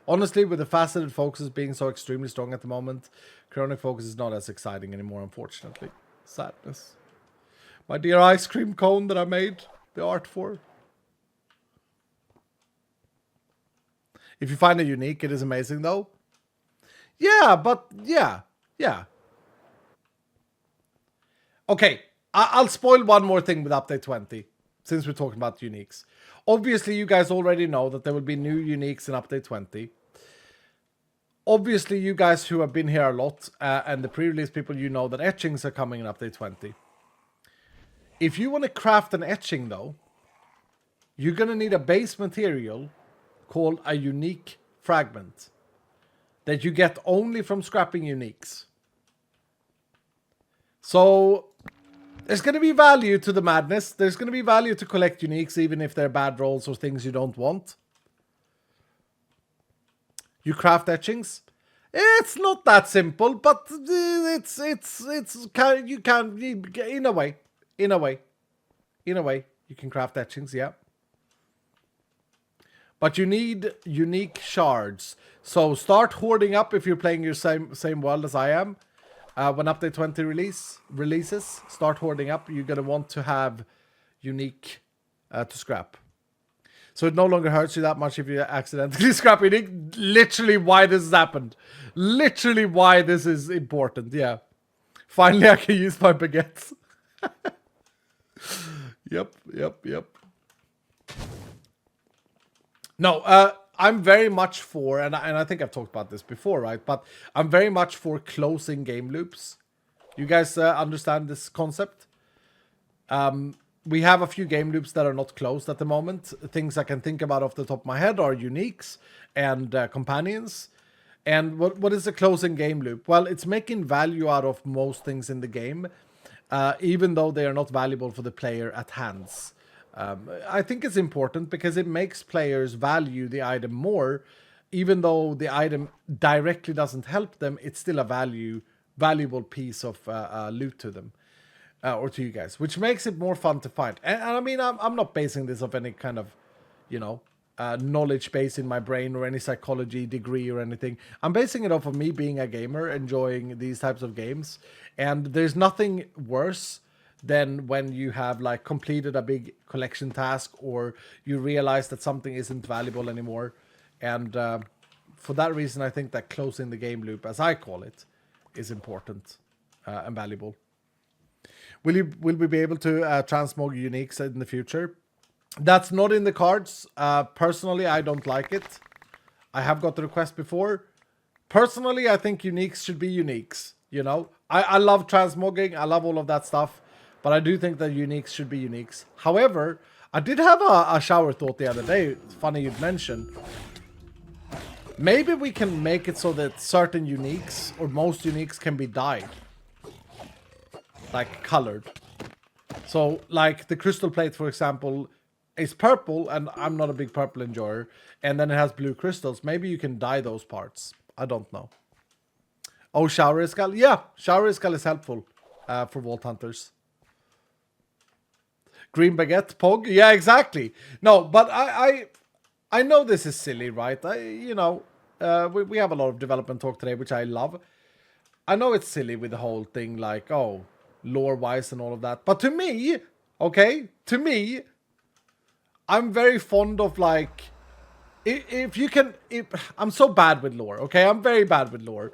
Honestly, with the faceted focuses being so extremely strong at the moment, cryonic focus is not as exciting anymore, unfortunately. Sadness. My dear ice cream cone that I made the art for. If you find a unique, it is amazing though. Yeah, but yeah. Okay, I'll spoil one more thing with update 20, since we're talking about uniques. Obviously, you guys already know that there will be new uniques in update 20. Obviously, you guys who have been here a lot, and the pre-release people, you know that etchings are coming in update 20. If you want to craft an etching though, you're going to need a base material called a unique fragment that you get only from scrapping uniques. So there's going to be value to the madness. There's going to be value to collect uniques, even if they're bad rolls or things you don't want. You craft etchings. It's not that simple, but it's you can in a way you can craft etchings, yeah. But you need unique shards. So start hoarding up if you're playing your same world as I am. When update 20 releases, start hoarding up. You're going to want to have unique to scrap. So it no longer hurts you that much if you accidentally scrap unique. Literally why this has happened. Literally why this is important, yeah. Finally I can use my baguettes. Yep. No, I'm very much for, and I think I've talked about this before, right? But I'm very much for closing game loops. You guys understand this concept? We have a few game loops that are not closed at the moment. Things I can think about off the top of my head are uniques and companions. And what is a closing game loop? Well, it's making value out of most things in the game, even though they are not valuable for the player at hands. I think it's important because it makes players value the item more. Even though the item directly doesn't help them, it's still a valuable piece of loot to them. Or to you guys, which makes it more fun to find. And I mean, I'm not basing this off any kind of, knowledge base in my brain or any psychology degree or anything. I'm basing it off of me being a gamer, enjoying these types of games. And there's nothing worse than when you have like completed a big collection task or you realize that something isn't valuable anymore. And for that reason, I think that closing the game loop, as I call it, is important and valuable. Will we be able to transmog uniques in the future? That's not in the cards. Personally, I don't like it. I have got the request before. Personally, I think uniques should be uniques. You know, I love transmogging. I love all of that stuff. But I do think that uniques should be uniques. However, I did have a shower thought the other day. It's funny you'd mention. Maybe we can make it so that certain uniques, or most uniques, can be dyed. Like colored. So, like the crystal plate, for example, is purple, and I'm not a big purple enjoyer, and then it has blue crystals. Maybe you can dye those parts. I don't know. Oh, shower skull? Yeah, shower skull is helpful for Vault Hunters. Green baguette, pog? Yeah, exactly. No, but I know this is silly, right? We have a lot of development talk today, which I love. I know it's silly with the whole thing, like, oh, lore-wise and all of that. But to me, okay, I'm very fond of, like, I'm so bad with lore, okay? I'm very bad with lore.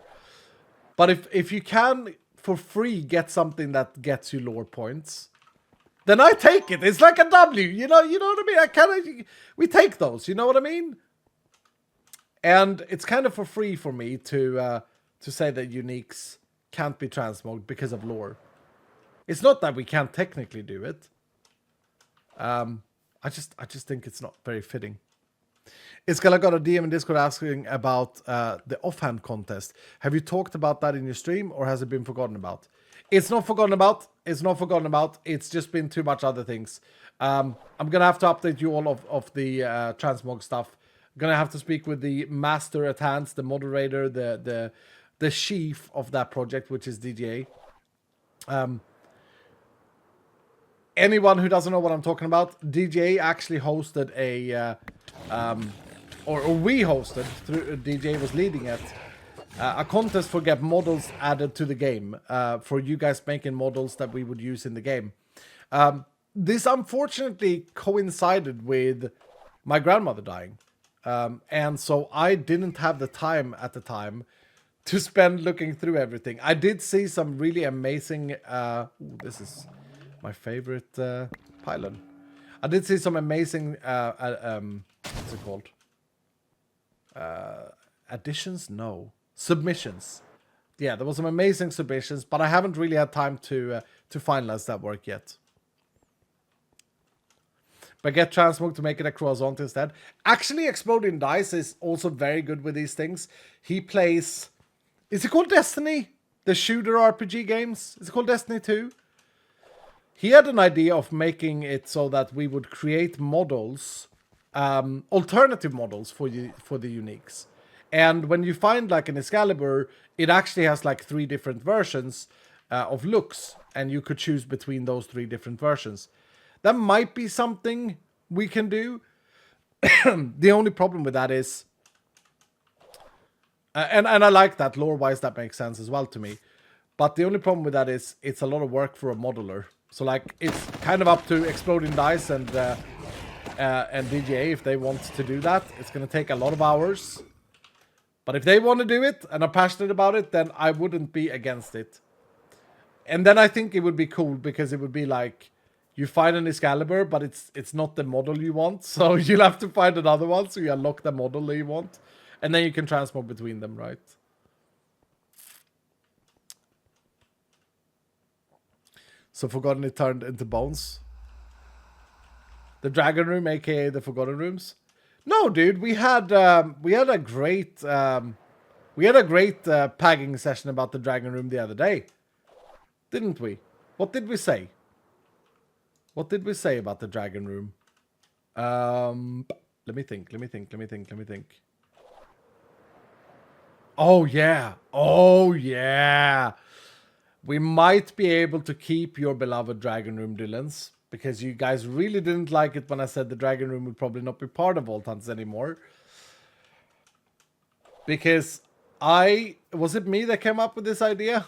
But if you can, for free, get something that gets you lore points, then I take it. It's like a W, you know what I mean? We take those, you know what I mean? And it's kind of for free for me to say that uniques can't be transmogged because of lore. It's not that we can't technically do it. I just think it's not very fitting. Iskala got a DM in Discord asking about the offhand contest. Have you talked about that in your stream, or has it been forgotten about? It's not forgotten about. It's just been too much other things. I'm gonna have to update you all of the transmog stuff. I'm gonna have to speak with the master at hands, the moderator, the chief of that project, which is DGA. Anyone who doesn't know what I'm talking about, DJ actually hosted or we hosted, through DJ was leading it, a contest for get models added to the game, for you guys making models that we would use in the game. This unfortunately coincided with my grandmother dying. And so I didn't have the time at the time to spend looking through everything. I did see some really amazing... this is my favorite pylon. I did see some amazing... what's it called? Additions? No. Submissions. Yeah, there was some amazing submissions, but I haven't really had time to finalize that work yet. But get transmog to make it a croissant instead. Actually, Exploding Dice is also very good with these things. He plays... Is it called Destiny? The shooter RPG games? Is it called Destiny 2? He had an idea of making it so that we would create models, alternative models for the uniques. And when you find like an Excalibur, it actually has like 3 different versions of looks, and you could choose between those 3 different versions. That might be something we can do. The only problem with that is, and I like that, lore-wise that makes sense as well to me. But the only problem with that is it's a lot of work for a modeler. So like it's kind of up to Exploding Dice and DGA if they want to do that. It's going to take a lot of hours. But if they want to do it and are passionate about it, then I wouldn't be against it. And then I think it would be cool because it would be like you find an Excalibur, but it's not the model you want. So you'll have to find another one so you unlock the model that you want. And then you can transmog between them, right? So Forgotten it turned into Bones. The Dragon Room, aka the Forgotten Rooms. No, dude, we had a great pagging session about the Dragon Room the other day, didn't we? What did we say? What did we say about the Dragon Room? Let me think. Oh yeah. We might be able to keep your beloved Dragon Room, Dylans. because you guys really didn't like it when I said the Dragon Room would probably not be part of Vault Hunters anymore. Because was it me that came up with this idea?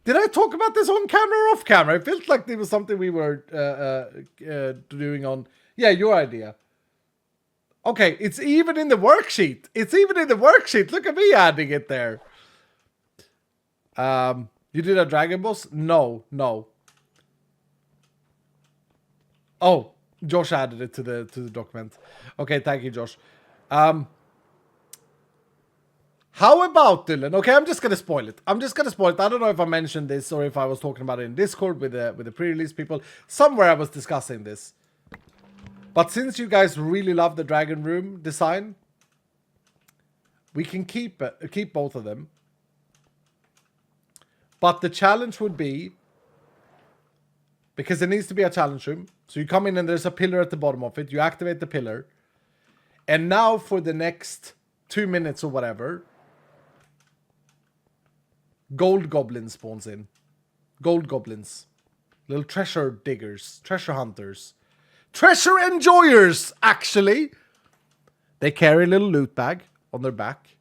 Did I talk about this on camera or off camera? It felt like there was something we were doing on... Yeah, your idea. Okay, it's even in the worksheet. It's even in the worksheet. Look at me adding it there. You did a dragon boss? No. Oh, Josh added it to the document. Okay, thank you, Josh. How about Dylan? Okay, I'm just gonna spoil it. I don't know if I mentioned this or if I was talking about it in Discord with the pre-release people. Somewhere I was discussing this. But since you guys really love the Dragon Room design, we can keep both of them. But the challenge would be, because there needs to be a challenge room. So you come in and there's a pillar at the bottom of it. You activate the pillar. And now for the next 2 minutes or whatever, gold goblins spawns in. Gold goblins. Little treasure diggers. Treasure hunters. Treasure enjoyers, actually. They carry a little loot bag on their back.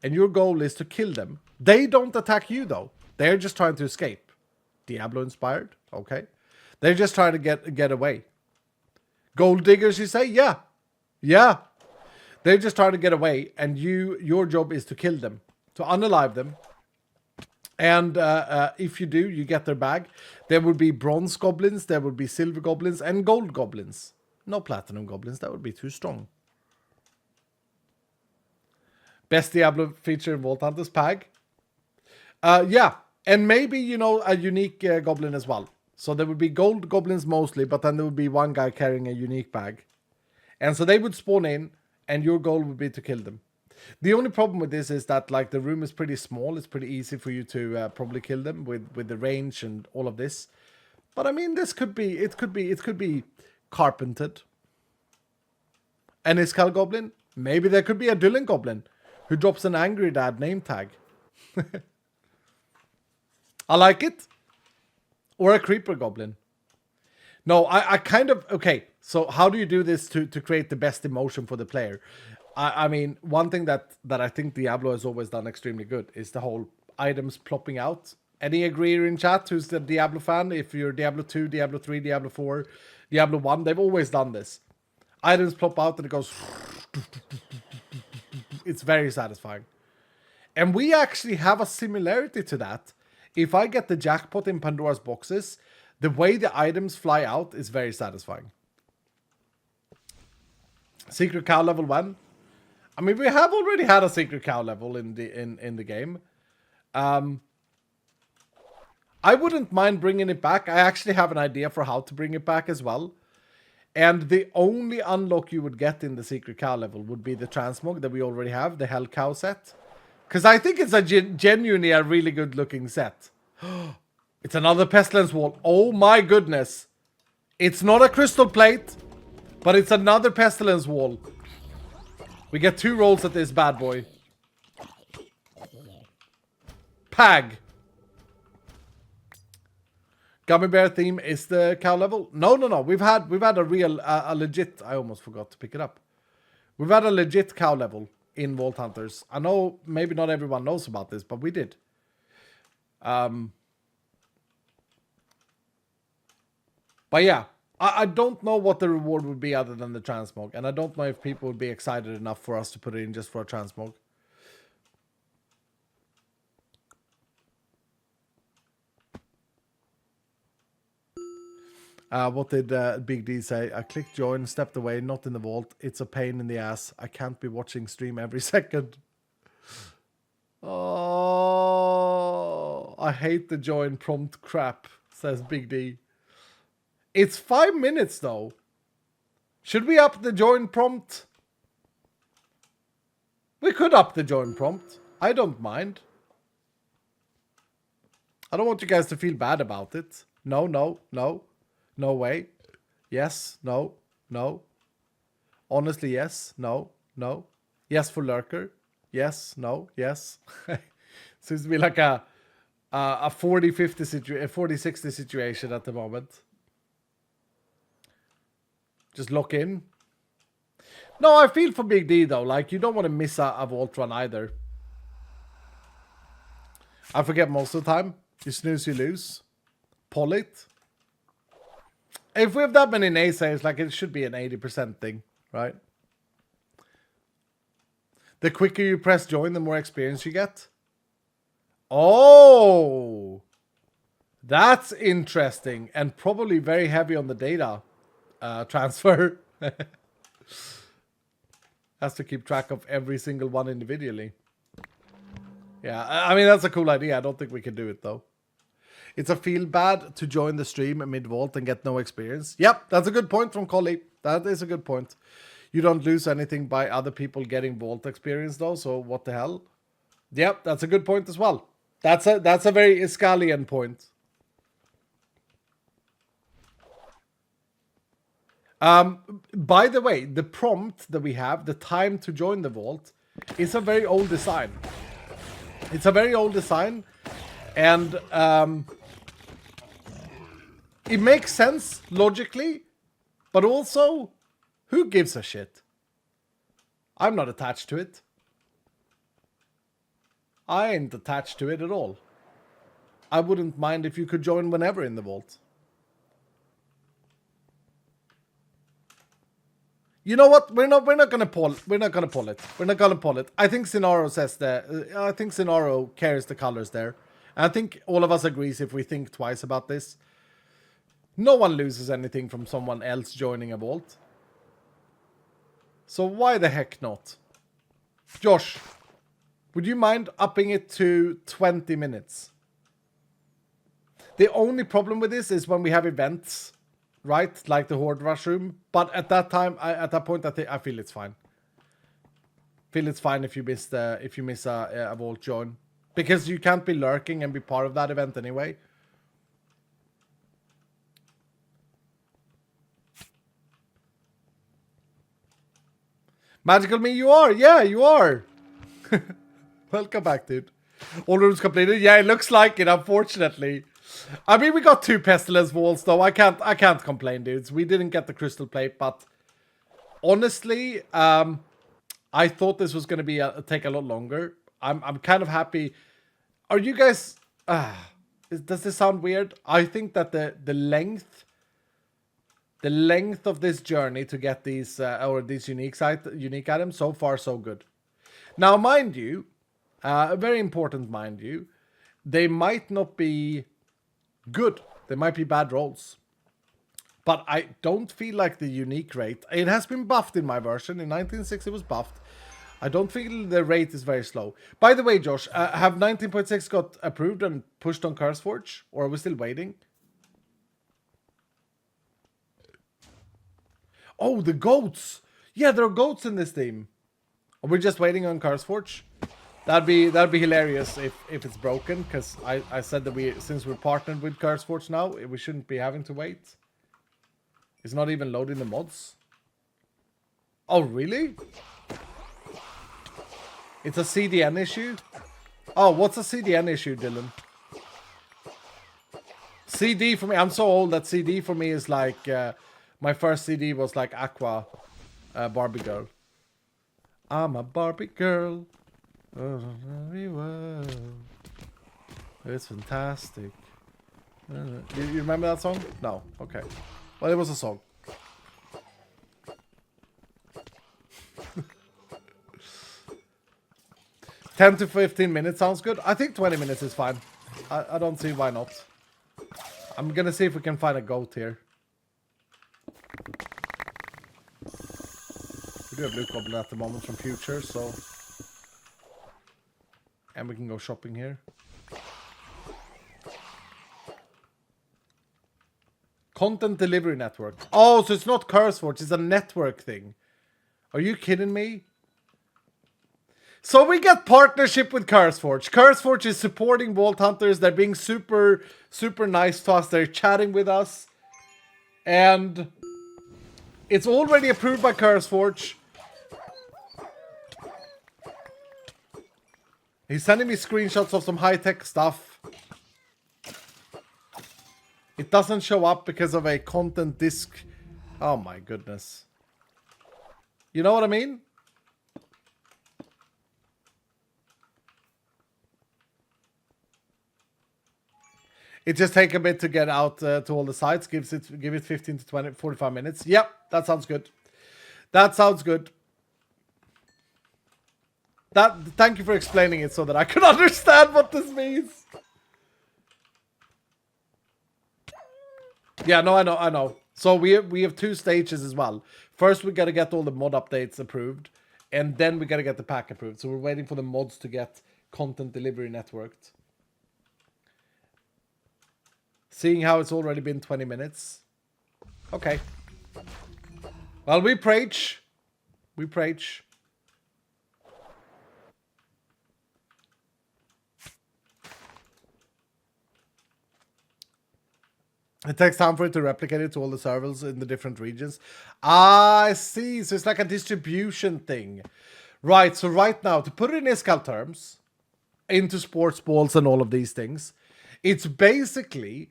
And your goal is to kill them. They don't attack you, though. They're just trying to escape. Diablo inspired? Okay. They're just trying to get away. Gold diggers, you say? Yeah. Yeah. They're just trying to get away. And your job is to kill them. To unalive them. And if you do, you get their bag. There would be bronze goblins, there would be silver goblins, and gold goblins. No platinum goblins, that would be too strong. Best Diablo feature in Vault Hunters Pag. Yeah, and maybe, you know, a unique goblin as well. So there would be gold goblins mostly, but then there would be one guy carrying a unique bag. And so they would spawn in, and your goal would be to kill them. The only problem with this is that, like, the room is pretty small. It's pretty easy for you to probably kill them with the range and all of this. But I mean, it could be carpented. An Iskall goblin? Maybe there could be a Dylan goblin who drops an angry dad name tag. I like it. Or a creeper goblin. No, I kind of... Okay, so how do you do this to create the best emotion for the player? I mean, one thing that I think Diablo has always done extremely good is the whole items plopping out. Any agreeer in chat who's the Diablo fan? If you're Diablo 2, Diablo 3, Diablo 4, Diablo 1, they've always done this. Items plop out and it goes... It's very satisfying. And we actually have a similarity to that. If I get the jackpot in Pandora's boxes, the way the items fly out is very satisfying. Secret cow level 1. I mean, we have already had a secret cow level in the game. I wouldn't mind bringing it back. I actually have an idea for how to bring it back as well. And the only unlock you would get in the secret cow level would be the transmog that we already have, the Hell Cow set. Because I think it's a genuinely a really good looking set. It's another Pestilence Wall. Oh my goodness. It's not a crystal plate, but it's another Pestilence Wall. We get 2 rolls at this bad boy. Pag. Gummy bear theme is the cow level? No. We've had a real, a legit... I almost forgot to pick it up. We've had a legit cow level in Vault Hunters. I know maybe not everyone knows about this, but we did. But yeah. I don't know what the reward would be other than the transmog. And I don't know if people would be excited enough for us to put it in just for a transmog. What did Big D say? I clicked join, stepped away, not in the vault. It's a pain in the ass. I can't be watching stream every second. Oh, I hate the join prompt crap, says Big D. It's 5 minutes though. Should we up the join prompt? We could up the join prompt. I don't mind. I don't want you guys to feel bad about it. No. No way. Yes. No. Honestly, yes. No. Yes for lurker. Yes. No. Yes. Seems to be like a a 40-50 a 40-60 situation at the moment. Just lock in. No, I feel for Big D though. Like, you don't want to miss a vault run either. I forget most of the time. You snooze, you lose. Pull it. If we have that many naysayers, like, it should be an 80% thing, right? The quicker you press join, the more experience you get. Oh! That's interesting. And probably very heavy on the data transfer. Has to keep track of every single one individually. Yeah, I mean, that's a cool idea. I don't think we can do it, though. It's a feel bad to join the stream mid-vault and get no experience. Yep, that's a good point from Collie. That is a good point. You don't lose anything by other people getting vault experience, though, so what the hell? Yep, that's a good point as well. That's a very Iscalian point. By the way, the prompt that we have, the time to join the vault, is a very old design. It's a very old design, and it makes sense logically, but also, who gives a shit? I'm not attached to it. I ain't attached to it at all. I wouldn't mind if you could join whenever in the vault. You know what? We're not gonna pull it. We're not gonna pull it. I think Scenaro says that. I think Scenaro carries the colors there. And I think all of us agrees if we think twice about this. No one loses anything from someone else joining a vault. So why the heck not? Josh, would you mind upping it to 20 minutes? The only problem with this is when we have events. Right, like the Horde Rush room. But at that time, at that point, I feel it's fine. Feel it's fine if you miss a vault join, because you can't be lurking and be part of that event anyway. Magical me, you are. Yeah, you are. Welcome back, dude. All rooms completed. Yeah, it looks like it. Unfortunately. I mean, we got 2 pestilence walls, though. I can't complain, dudes. We didn't get the crystal plate, but honestly, I thought this was going to take a lot longer. I'm kind of happy. Are you guys? Does this sound weird? I think that the length of this journey to get these these unique items, so far so good. Now, mind you, very important, mind you, they might not be good. They might be bad rolls. But I don't feel like the unique rate. It has been buffed in my version. In 19.6 it was buffed. I don't feel the rate is very slow. By the way, Josh, have 19.6 got approved and pushed on CurseForge? Or are we still waiting? Oh, the goats! Yeah, there are goats in this team. Are we just waiting on CurseForge? That'd be hilarious if it's broken, because I said that since we're partnered with CurseForge now, we shouldn't be having to wait. It's not even loading the mods. Oh, really? It's a CDN issue? Oh, what's a CDN issue, Dylan? CD for me, I'm so old that CD for me is like, my first CD was like Aqua Barbie Girl. I'm a Barbie girl. It's fantastic. You remember that song? No. Okay. Well, it was a song. $10 to 15 minutes sounds good. I think 20 minutes is fine. I don't see why not. I'm gonna see if we can find a goat here. We do have Blue Goblin at the moment from Future, so... And we can go shopping here. Content delivery network. Oh, so it's not CurseForge, it's a network thing. Are you kidding me? So we get partnership with CurseForge. CurseForge is supporting Vault Hunters. They're being super, super nice to us. They're chatting with us. And it's already approved by CurseForge. He's sending me screenshots of some high-tech stuff. It doesn't show up because of a content disk. Oh my goodness. You know what I mean? It just take a bit to get out to all the sites. Give it 15 to 20, 45 minutes. Yep, that sounds good. That sounds good. Thank you for explaining it so that I could understand what this means. Yeah, no, I know. So we have 2 stages as well. First, we got to get all the mod updates approved, and then we got to get the pack approved. So we're waiting for the mods to get content delivery networked. Seeing how it's already been 20 minutes. Okay. Well, we preach. We preach. It takes time for it to replicate it to all the servers in the different regions. I see. So it's like a distribution thing. Right. So right now, to put it in ISCAL terms, into sports balls and all of these things, it's basically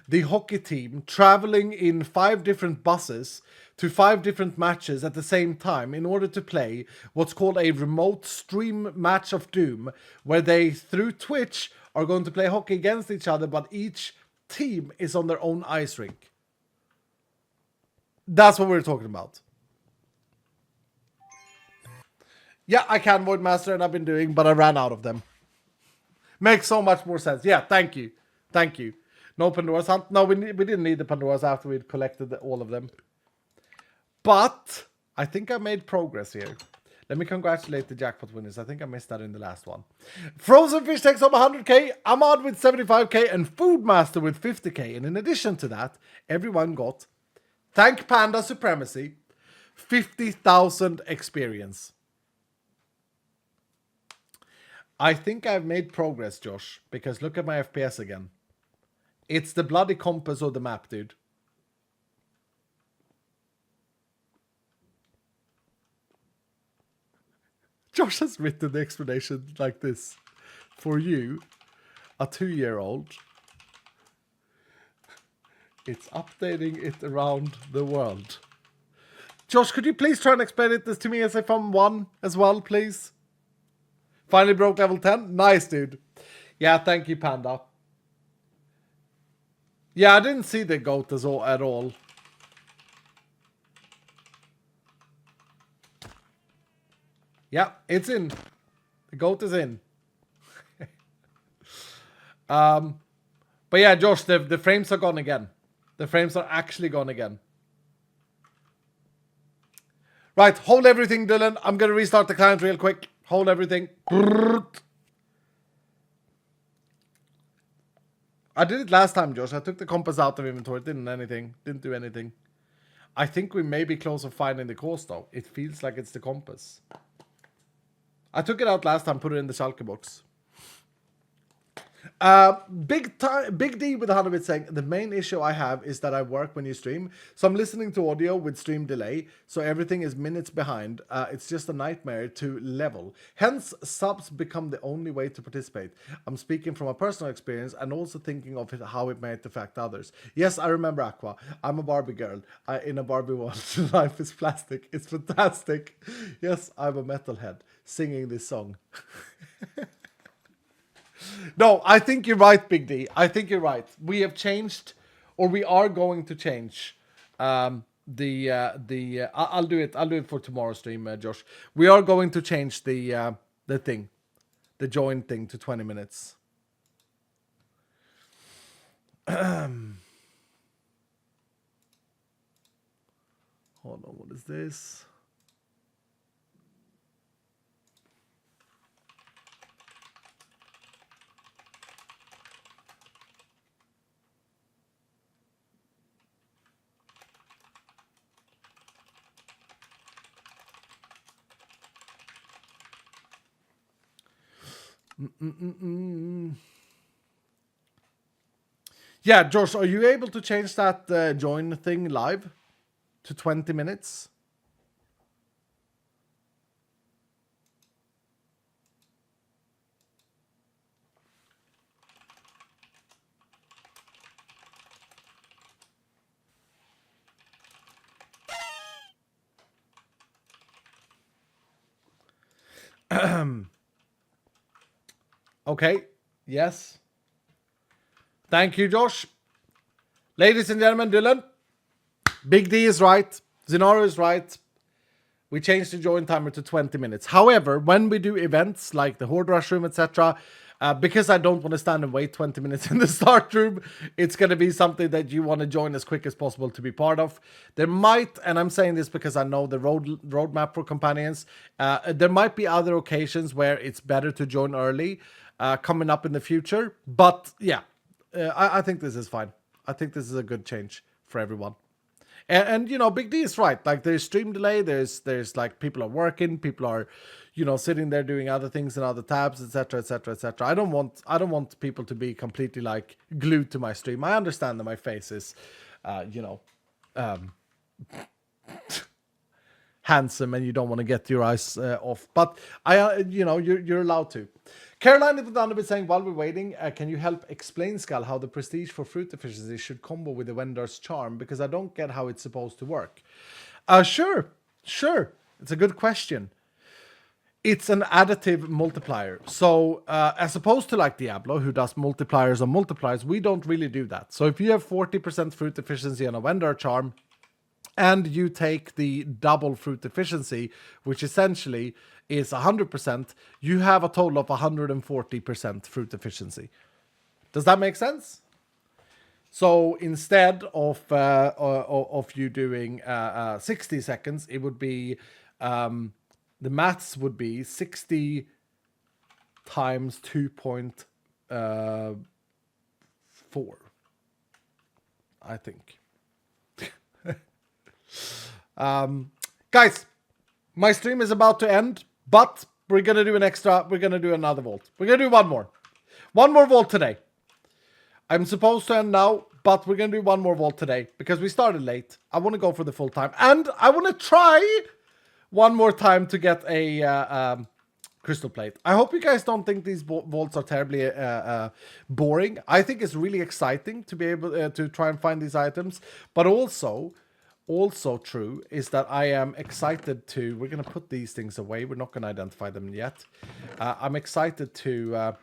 the hockey team traveling in 5 different buses to 5 different matches at the same time in order to play what's called a remote stream match of doom, where they, through Twitch, are going to play hockey against each other, but each team is on their own ice rink. That's what we're talking about. Yeah, I can Void Master, and I've been doing, but I ran out of them. Makes so much more sense. Yeah, thank you. Thank you. No Pandora's Hunt. No, we didn't need the Pandora's after we'd collected all of them. But I think I made progress here. Let me congratulate the jackpot winners. I think I missed that in the last one. Frozen Fish takes home 100k, Ahmad with 75k, and Foodmaster with 50k. And in addition to that, everyone got, thank Panda Supremacy, 50,000 experience. I think I've made progress, Josh, because look at my FPS again. It's the bloody compass or the map, dude. Josh has written the explanation like this. For you, a 2-year-old, it's updating it around the world. Josh, could you please try and explain this to me as if I'm 1 as well, please? Finally broke level 10? Nice, dude. Yeah, thank you, Panda. Yeah, I didn't see the goat at all. Yeah, it's in. The goat is in. But yeah, Josh, the frames are gone again. The frames are actually gone again. Right, hold everything, Dylan. I'm going to restart the client real quick. Hold everything. I did it last time, Josh. I took the compass out of inventory. Didn't do anything. I think we may be close to finding the course, though. It feels like it's the compass. I took it out last time, put it in the Schalke box. Big D with 100 bits saying, the main issue I have is that I work when you stream. So I'm listening to audio with stream delay. So everything is minutes behind. It's just a nightmare to level. Hence, subs become the only way to participate. I'm speaking from a personal experience and also thinking of how it might affect others. Yes, I remember Aqua. I'm a Barbie girl. In a Barbie world, life is plastic. It's fantastic. Yes, I'm a metalhead singing this song. No, I think you're right, Big D. I think you're right. We have changed, or we are going to change I'll do it. I'll do it for tomorrow's stream, Josh. We are going to change the join thing to 20 minutes. Hold on, what is this? Yeah, Josh, are you able to change that join thing live to 20 minutes? Okay. Yes. Thank you, Josh. Ladies and gentlemen, Dylan. Big D is right. Zenaro is right. We changed the join timer to 20 minutes. However, when we do events like the Horde Rush room, etc., because I don't want to stand and wait 20 minutes in the start room, it's going to be something that you want to join as quick as possible to be part of. There might, and I'm saying this because I know the roadmap for companions, there might be other occasions where it's better to join early coming up in the future. But yeah, I think this is fine. I think this is a good change for everyone. And you know, Big D is right. Like there's stream delay. There's like people are working. People are, you know, sitting there doing other things in other tabs, etc., etc., etc. I don't want people to be completely like glued to my stream. I understand that my face is, you know, handsome, and you don't want to get your eyes off. But you know, you're allowed to. Caroline is down a bit saying, while we're waiting, can you help explain, Skull, how the prestige for fruit efficiency should combo with the vendor's charm? Because I don't get how it's supposed to work. Sure. It's a good question. It's an additive multiplier. So as opposed to like Diablo, who does multipliers on multipliers, we don't really do that. So if you have 40% fruit efficiency on a vendor charm, and you take the double fruit efficiency, which essentially is 100%, you have a total of 140% fruit efficiency. Does that make sense? So instead of you doing 60 seconds, it would be, the maths would be 60 times 2.4, I think. Guys, my stream is about to end, but we're gonna do another vault. We're gonna do one more vault today. I'm supposed to end now, but we're gonna do one more vault today because we started late. I want to go for the full time, and I want to try one more time to get a crystal plate. I hope you guys don't think these vaults are terribly boring. I think it's really exciting to be able to try and find these items, but also true is that I am excited to, we're going to put these things away. We're not going to identify them yet. I'm excited to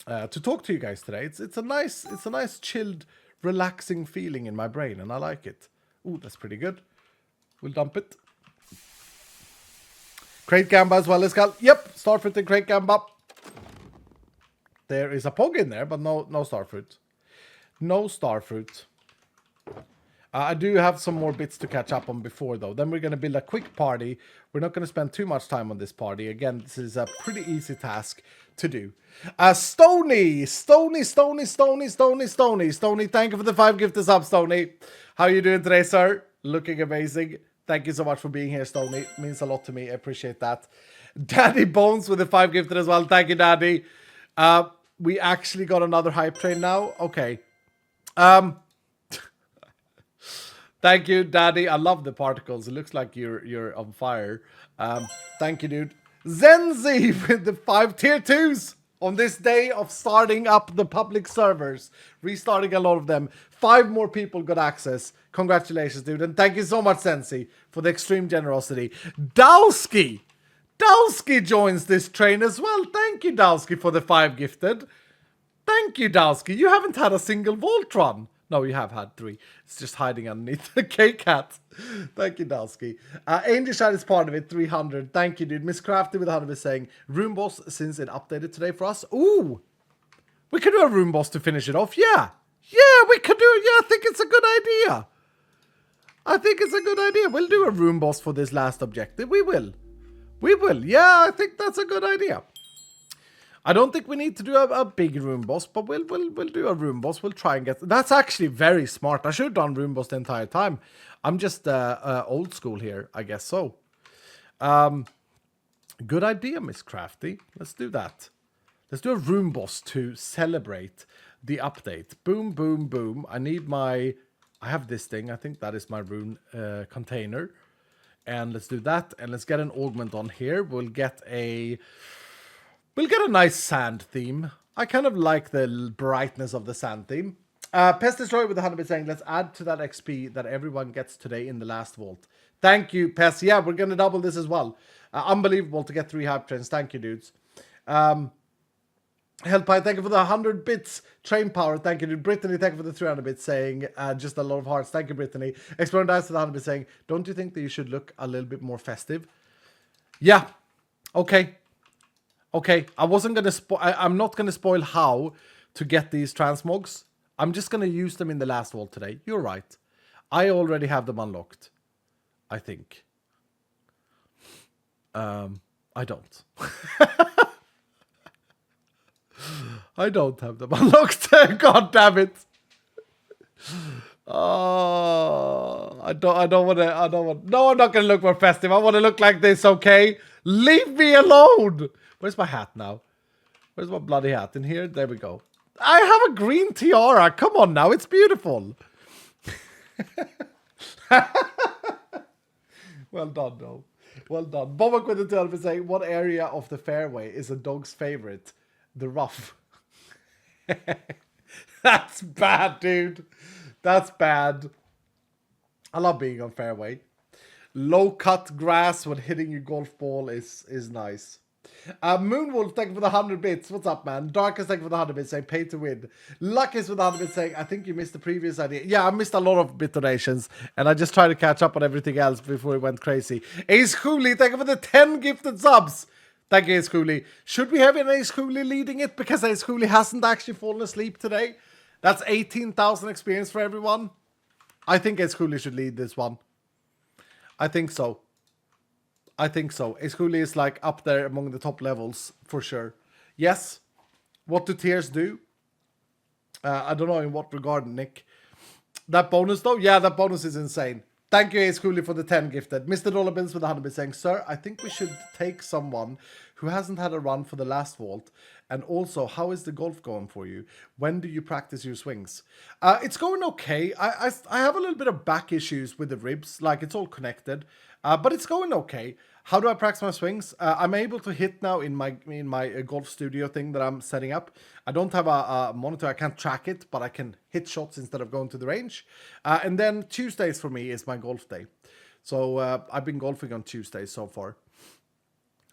talk to you guys today. It's a nice chilled, relaxing feeling in my brain, and I like it. Ooh, that's pretty good. We'll dump it. Crate Gamba as well as Gal. Yep, Starfruit and Crate Gamba. There is a Pog in there, but no Starfruit. No Starfruit. I do have some more bits to catch up on before, though. Then we're going to build a quick party. We're not going to spend too much time on this party. Again, this is a pretty easy task to do. Stony, thank you for the 5 gifted subs, Stony. How are you doing today, sir? Looking amazing. Thank you so much for being here, Stony. It means a lot to me. I appreciate that. Daddy Bones with the 5 gifted as well. Thank you, Daddy. We actually got another hype train now. Okay. Thank you, Daddy. I love the particles. It looks like you're on fire. Thank you, dude. Zenzi with the 5 tier 2s on this day of starting up the public servers. Restarting a lot of them. 5 more people got access. Congratulations, dude. And thank you so much, Zenzi, for the extreme generosity. Dowski joins this train as well. Thank you, Dowski, for the 5 gifted. Thank you, Dowski. You haven't had a single Vault run. No, you have had 3. It's just hiding underneath the K-Cat. Thank you, Dowski. Angel Shine is part of it, 300. Thank you, dude. Miss Crafty with 100 is saying, Room Boss since it updated today for us. Ooh! We could do a Room Boss to finish it off. Yeah! Yeah, we could do it. Yeah, I think it's a good idea. We'll do a Room Boss for this last objective. We will. Yeah, I think that's a good idea. I don't think we need to do a big Room Boss, but we'll do a Room Boss. We'll try and get... That's actually very smart. I should have done Room Boss the entire time. I'm just old school here, I guess so. Good idea, Miss Crafty. Let's do that. Let's do a Room Boss to celebrate the update. Boom, boom, boom. I need my... I have this thing. I think that is my rune container. And let's do that. And let's get an augment on here. We'll get a nice sand theme. I kind of like the brightness of the sand theme. Pest Destroyer with 100% saying, let's add to that XP that everyone gets today in the last vault. Thank you, Pess. Yeah, we're going to double this as well. Unbelievable to get 3 hype trains. Thank you, dudes. Hellpie, thank you for the 100 bits. Train power, thank you, dude. Brittany, thank you for the 300 bits saying just a lot of hearts. Thank you, Brittany. Exploring Dice with 100 bits saying, don't you think that you should look a little bit more festive? Yeah. Okay. Okay. I wasn't going to spoil... I'm not going to spoil how to get these transmogs. I'm just going to use them in the last vault today. You're right. I already have them unlocked. I think. I don't. I don't have them unlocked. God damn it. I don't want to. No, I'm not going to look more festive. I want to look like this, okay? Leave me alone. Where's my hat now? Where's my bloody hat? In here? There we go. I have a green tiara. Come on now. It's beautiful. Well done, though. Well done. Boba Quinton is saying, what area of the fairway is a dog's favorite? The rough. That's bad, dude. That's bad. I love being on fairway. Low cut grass when hitting your golf ball is nice. Moonwolf, thank you for the 100 bits. What's up, man? Darkest, thank you for the 100 bits saying pay to win. Luckiest with the 100 bits saying, I think you missed the previous idea. Yeah, I missed a lot of bit donations, and I just tried to catch up on everything else before it went crazy. Ace Cooley, thank you for the 10 gifted subs. Thank you, Ace Cooley. Should we have an Ace Cooley leading it? Because Ace Cooley hasn't actually fallen asleep today. That's 18,000 experience for everyone. I think Ace Cooley should lead this one. I think so. I think so. Ace Cooley is like up there among the top levels for sure. Yes. What do tiers do? I don't know in what regard, Nick. That bonus though? Yeah, that bonus is insane. Thank you, Ace Cooley, for the 10 gifted. Mr. Dollar Bills with 100 saying, sir, I think we should take someone who hasn't had a run for the last vault. And also, how is the golf going for you? When do you practice your swings? It's going okay. I have a little bit of back issues with the ribs. Like, it's all connected. But it's going okay. How do I practice my swings? I'm able to hit now in my golf studio thing that I'm setting up. I don't have a monitor. I can't track it, but I can hit shots instead of going to the range. And then Tuesdays for me is my golf day. So I've been golfing on Tuesdays so far.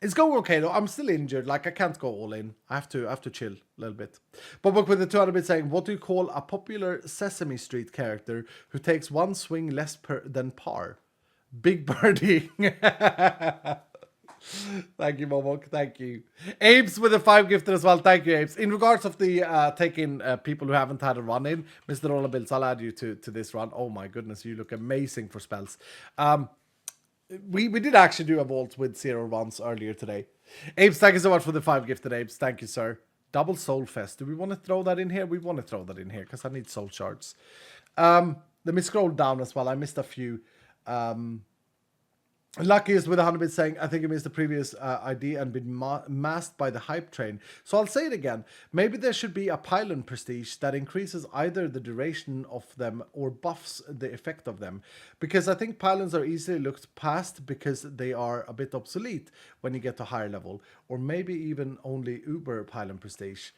It's going okay though. I'm still injured. Like I can't go all in. I have to chill a little bit. Bob with the 200 bit saying, what do you call a popular Sesame Street character who takes one swing less than par? Big Birdie. Thank you, Momok. Thank you. Apes with a 5 gifted as well. Thank you, Apes. In regards of the taking people who haven't had a run in, Mr. Roller Bills, I'll add you to this run. Oh my goodness, you look amazing for spells. We did actually do a vault with 0 runs earlier today. Apes, thank you so much for the 5 gifted, Apes. Thank you, sir. Double Soul Fest. Do we want to throw that in here? We want to throw that in here because I need soul shards. Let me scroll down as well. I missed a few. Luckiest with 100 bits saying, I think you missed the previous ID and been masked by the hype train. So I'll say it again. Maybe there should be a pylon prestige that increases either the duration of them or buffs the effect of them. Because I think pylons are easily looked past because they are a bit obsolete when you get to higher level. Or maybe even only Uber pylon prestige.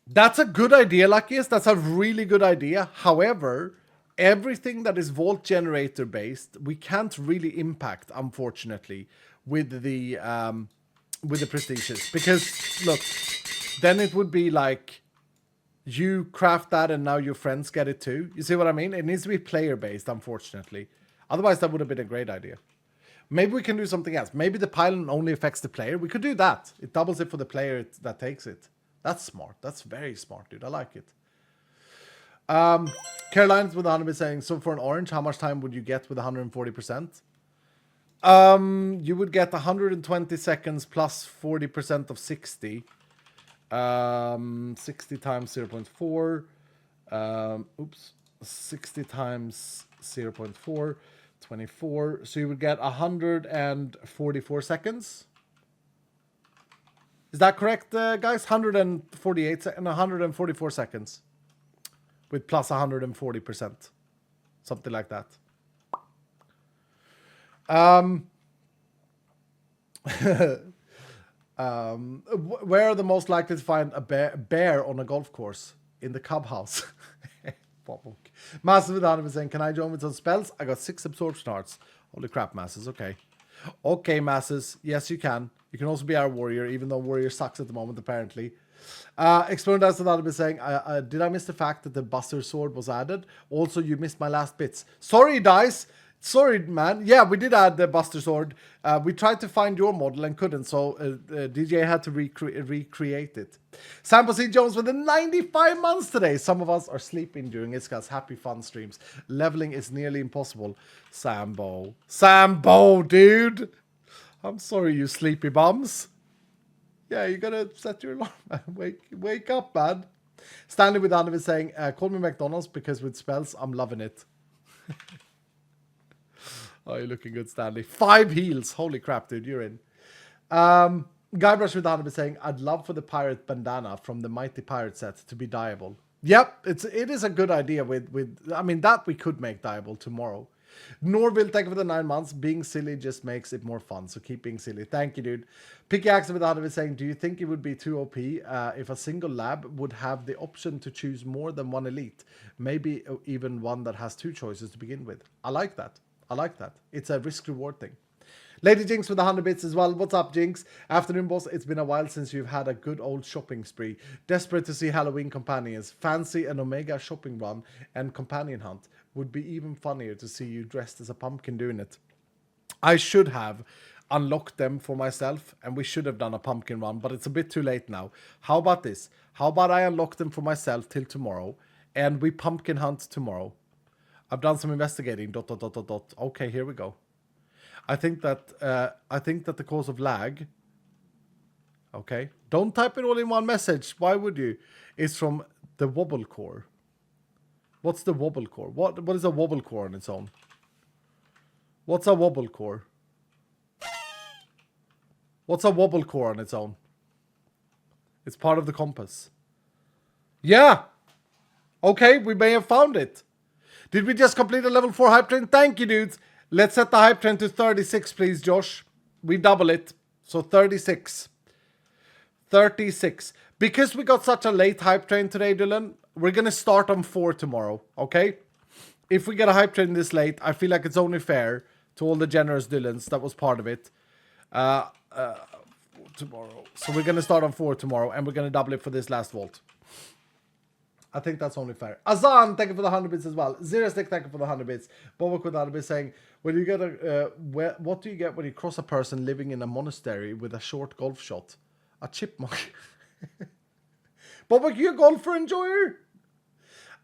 That's a good idea, Luckiest. That's a really good idea. However, everything that is vault generator based, we can't really impact, unfortunately, with the prestiges. Because look, then it would be like you craft that and now your friends get it too. You see what I mean? It needs to be player based, unfortunately. Otherwise, that would have been a great idea. Maybe we can do something else. Maybe the pylon only affects the player. We could do that. It doubles it for the player that takes it. That's smart. That's very smart, dude. I like it. Caroline's with 100 saying, so for an orange, how much time would you get with 140%? You would get 120 seconds plus 40% of 60. 60 times 0.4. 60 times 0.4. 24. So you would get 144 seconds. Is that correct, guys? 148 and 144 seconds. With plus 140%. Something like that. Where are the most likely to find a bear on a golf course? In the clubhouse. Bobok. Massive with 100%. Can I join with some spells? I got 6 absorption hearts. Holy crap, Masses. Okay. Okay, Masses. Yes, you can. You can also be our warrior, even though warrior sucks at the moment, apparently. Exploring Dice with 100% saying, did I miss the fact that the Buster Sword was added? Also, you missed my last bits. Sorry, Dice. Sorry, man. Yeah, we did add the Buster Sword. We tried to find your model and couldn't, so DJ had to recreate it. Sampo C. Jones with the 95 months today. Some of us are sleeping during Iska's happy fun streams. Leveling is nearly impossible. Sambo. Sambo, dude. I'm sorry, you sleepy bums. Yeah, you gotta set your alarm, man. Wake up, man. Stanley with Anna is saying, call me McDonald's because with spells, I'm loving it. Oh, you're looking good, Stanley. 5 heals. Holy crap, dude. You're in. Guybrush with 100 saying, I'd love for the pirate bandana from the Mighty Pirate set to be dyeable. Yep, it is a good idea with I mean, that we could make dyeable tomorrow. Norville, thank you for the 9 months. Being silly just makes it more fun, so keep being silly. Thank you, dude. Picky Axe with 100 saying, do you think it would be too OP if a single lab would have the option to choose more than one elite? Maybe even one that has 2 choices to begin with. I like that. I like that. It's a risk-reward thing. Lady Jinx with 100 bits as well. What's up, Jinx? Afternoon, boss. It's been a while since you've had a good old shopping spree. Desperate to see Halloween companions. Fancy an Omega shopping run and companion hunt. Would be even funnier to see you dressed as a pumpkin doing it. I should have unlocked them for myself, and we should have done a pumpkin run, but it's a bit too late now. How about this? How about I unlock them for myself till tomorrow, and we pumpkin hunt tomorrow? I've done some investigating. ... Okay, here we go. I think that the cause of lag. Okay, don't type it all in one message. Why would you? It's from the wobble core. What's the wobble core? What is a wobble core on its own? What's a wobble core? What's a wobble core on its own? It's part of the compass. Yeah. Okay, we may have found it. Did we just complete a level 4 hype train? Thank you, dudes. Let's set the hype train to 36, please, Josh. We double it. So 36. 36. Because we got such a late hype train today, Dylan, we're going to start on 4 tomorrow, okay? If we get a hype train this late, I feel like it's only fair to all the generous Dylans that was part of it. Tomorrow. So we're going to start on 4 tomorrow, and we're going to double it for this last vault. I think that's only fair. Azan, thank you for the 100 bits as well. Zero Stick, thank you for the 100 bits. Bobak with 100 bits saying, when you get what do you get when you cross a person living in a monastery with a short golf shot? A chipmunk. Bobak, you a golfer enjoyer?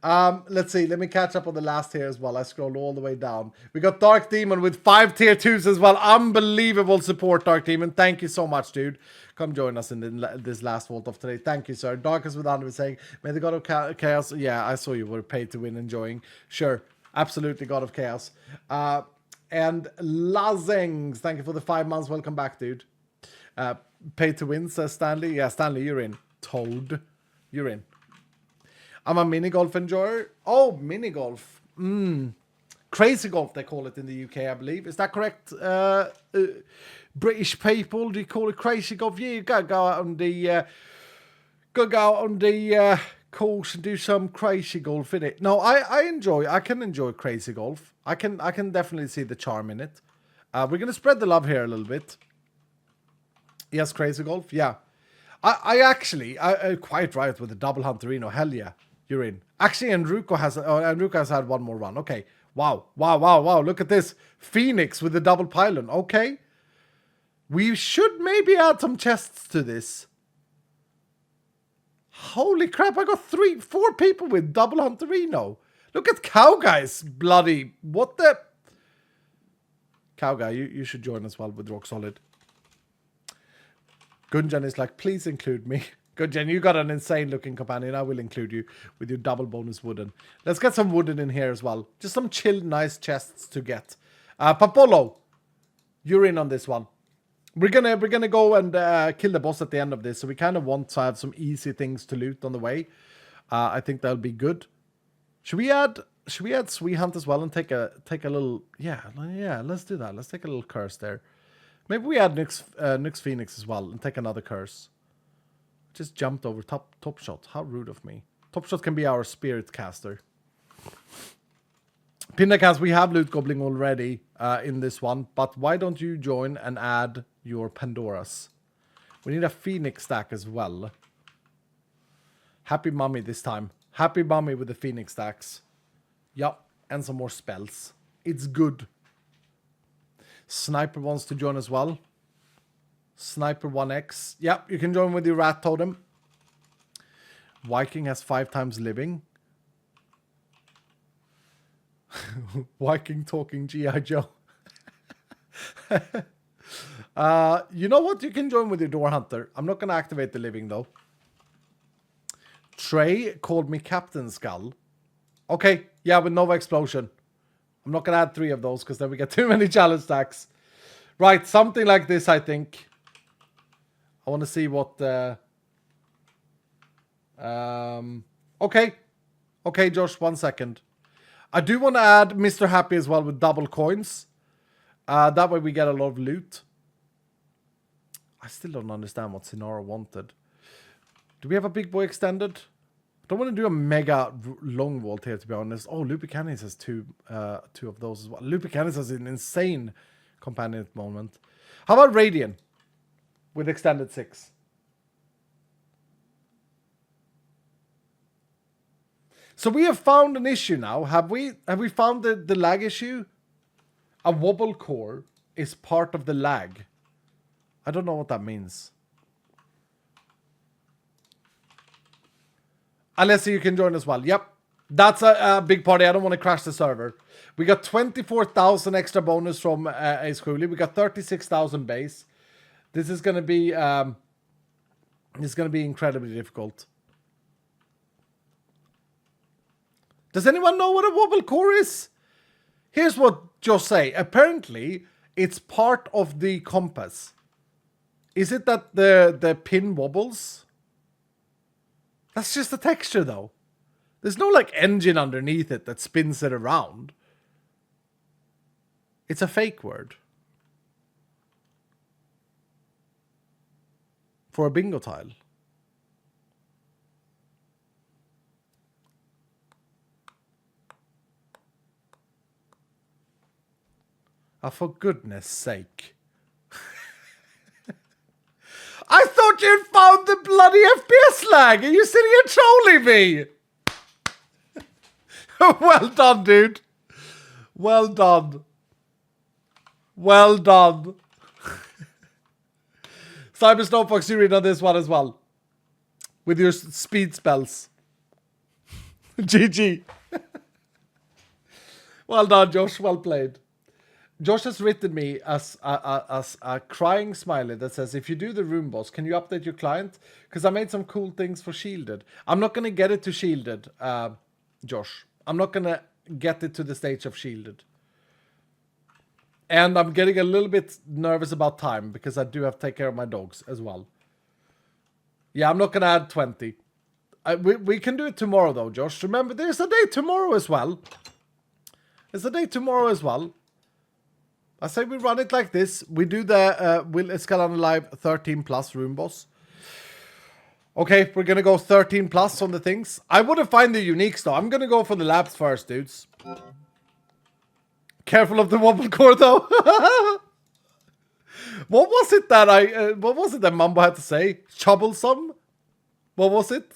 Let's see. Let me catch up on the last here as well. I scrolled all the way down. We got Dark Demon with 5 tier 2s as well. Unbelievable support, Dark Demon. Thank you so much, dude. Come join us in this last vault of today. Thank you, sir. Darkest with 100 saying, may the God of Chaos. Yeah, I saw you were paid to win enjoying. Sure. Absolutely, God of Chaos. And Lazengs, thank you for the 5 months. Welcome back, dude. Paid to win, says Stanley. Yeah, Stanley, you're in. Toad, you're in. I'm a mini golf enjoyer. Oh, mini golf. Crazy golf, they call it in the UK, I believe. Is that correct? British people, do you call it crazy golf? Yeah, you go out on the course and do some crazy golf in it. No, I can enjoy crazy golf. I can definitely see the charm in it. We're gonna spread the love here a little bit. Yes, crazy golf. Yeah, I actually quite right with the double Hunterino. Hell yeah, you're in. Actually, Enrico has had one more run. Okay. Wow. Look at this. Phoenix with the double pylon. Okay. We should maybe add some chests to this. Holy crap, I got 4 people with double Hunterino. Look at Cow Guy's bloody... What the... Cow Guy, you should join as well with Rock Solid. Gunjan is like, please include me. Gunjan, you got an insane looking companion. I will include you with your double bonus wooden. Let's get some wooden in here as well. Just some chill, nice chests to get. Papolo, you're in on this one. We're gonna go and kill the boss at the end of this, so we kind of want to have some easy things to loot on the way. I think that'll be good. Should we add Sweet Hunt as well and take a little... Yeah, let's do that. Let's take a little curse there. Maybe we add Nyx Phoenix as well and take another curse. Just jumped over Top Shot. How rude of me. Top Shot can be our spirit caster. Pindacast, we have loot gobbling already in this one, but why don't you join and add your Pandoras? We need a Phoenix stack as well. Happy Mummy this time. Happy Mummy with the Phoenix stacks. Yup, and some more spells. It's good. Sniper wants to join as well. Sniper 1x. Yep, you can join with your rat totem. Viking has 5 times living. Viking talking G.I. Joe. You know what? You can join with your Door Hunter. I'm not going to activate the living though. Trey called me Captain Skull. Okay, yeah, with Nova Explosion. I'm not going to add 3 of those because then we get too many challenge stacks. Right, something like this, I think. I want to see what... Okay. Okay, Josh, 1 second. I do want to add Mr. Happy as well with double coins. That way we get a lot of loot. I still don't understand what Sinara wanted. Do we have a big boy extended? I don't want to do a mega long vault here, to be honest. Oh, Lupicanis has two of those as well. Lupicanis has an insane companion at the moment. How about Radiant with extended 6? So we have found an issue now. Have we found the lag issue? A wobble core is part of the lag. I don't know what that means. Alessia, you can join as well. Yep. That's a big party. I don't want to crash the server. We got 24,000 extra bonus from Ace Cooley. We got 36,000 base. This is going to be incredibly difficult. Does anyone know what a wobble core is? Here's what Josh say. Apparently, it's part of the compass. Is it that the pin wobbles? That's just a texture, though. There's no, like, engine underneath it that spins it around. It's a fake word. For a bingo tile. Oh, for goodness sake. I thought you'd found the bloody FPS lag! Are you sitting here trolling me? Well done, dude. Well done. Well done. Cyber Snowfox, you read on this one as well. With your speed spells. GG. Well done, Josh. Well played. Josh has written me as a crying smiley that says, if you do the room boss, can you update your client? Because I made some cool things for Shielded. I'm not going to get it to Shielded, Josh. I'm not going to get it to the stage of Shielded. And I'm getting a little bit nervous about time because I do have to take care of my dogs as well. Yeah, I'm not going to add 20. We can do it tomorrow though, Josh. Remember, there's a day tomorrow as well. There's a day tomorrow as well. I say we run it like this. We do the Will Escalade Live 13 plus room boss. Okay, we're going to go 13 plus on the things. I wouldn't find the uniques though. I'm going to go for the labs first, dudes. Careful of the wobble core though. What was it that Mambo had to say? Troublesome? What was it?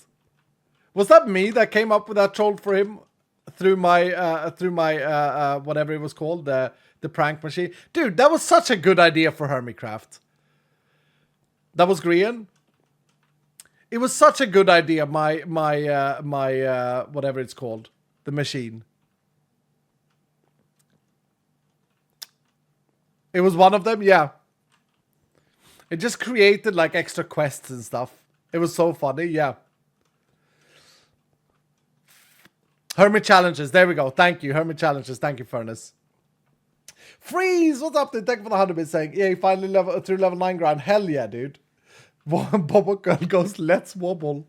Was that me that came up with that troll for him through my whatever it was called, the prank machine? Dude, that was such a good idea for Hermitcraft. That was Grian. It was such a good idea, my whatever it's called, the machine. It was one of them, yeah. It just created like extra quests and stuff. It was so funny, yeah. Hermit Challenges, there we go. Thank you, Hermit Challenges. Thank you, Furnace. Freeze, what's up, dude? Thank you for the 100 bits saying, yeah, you finally through level 9 grind. Hell yeah, dude. Bobo Girl goes, let's wobble.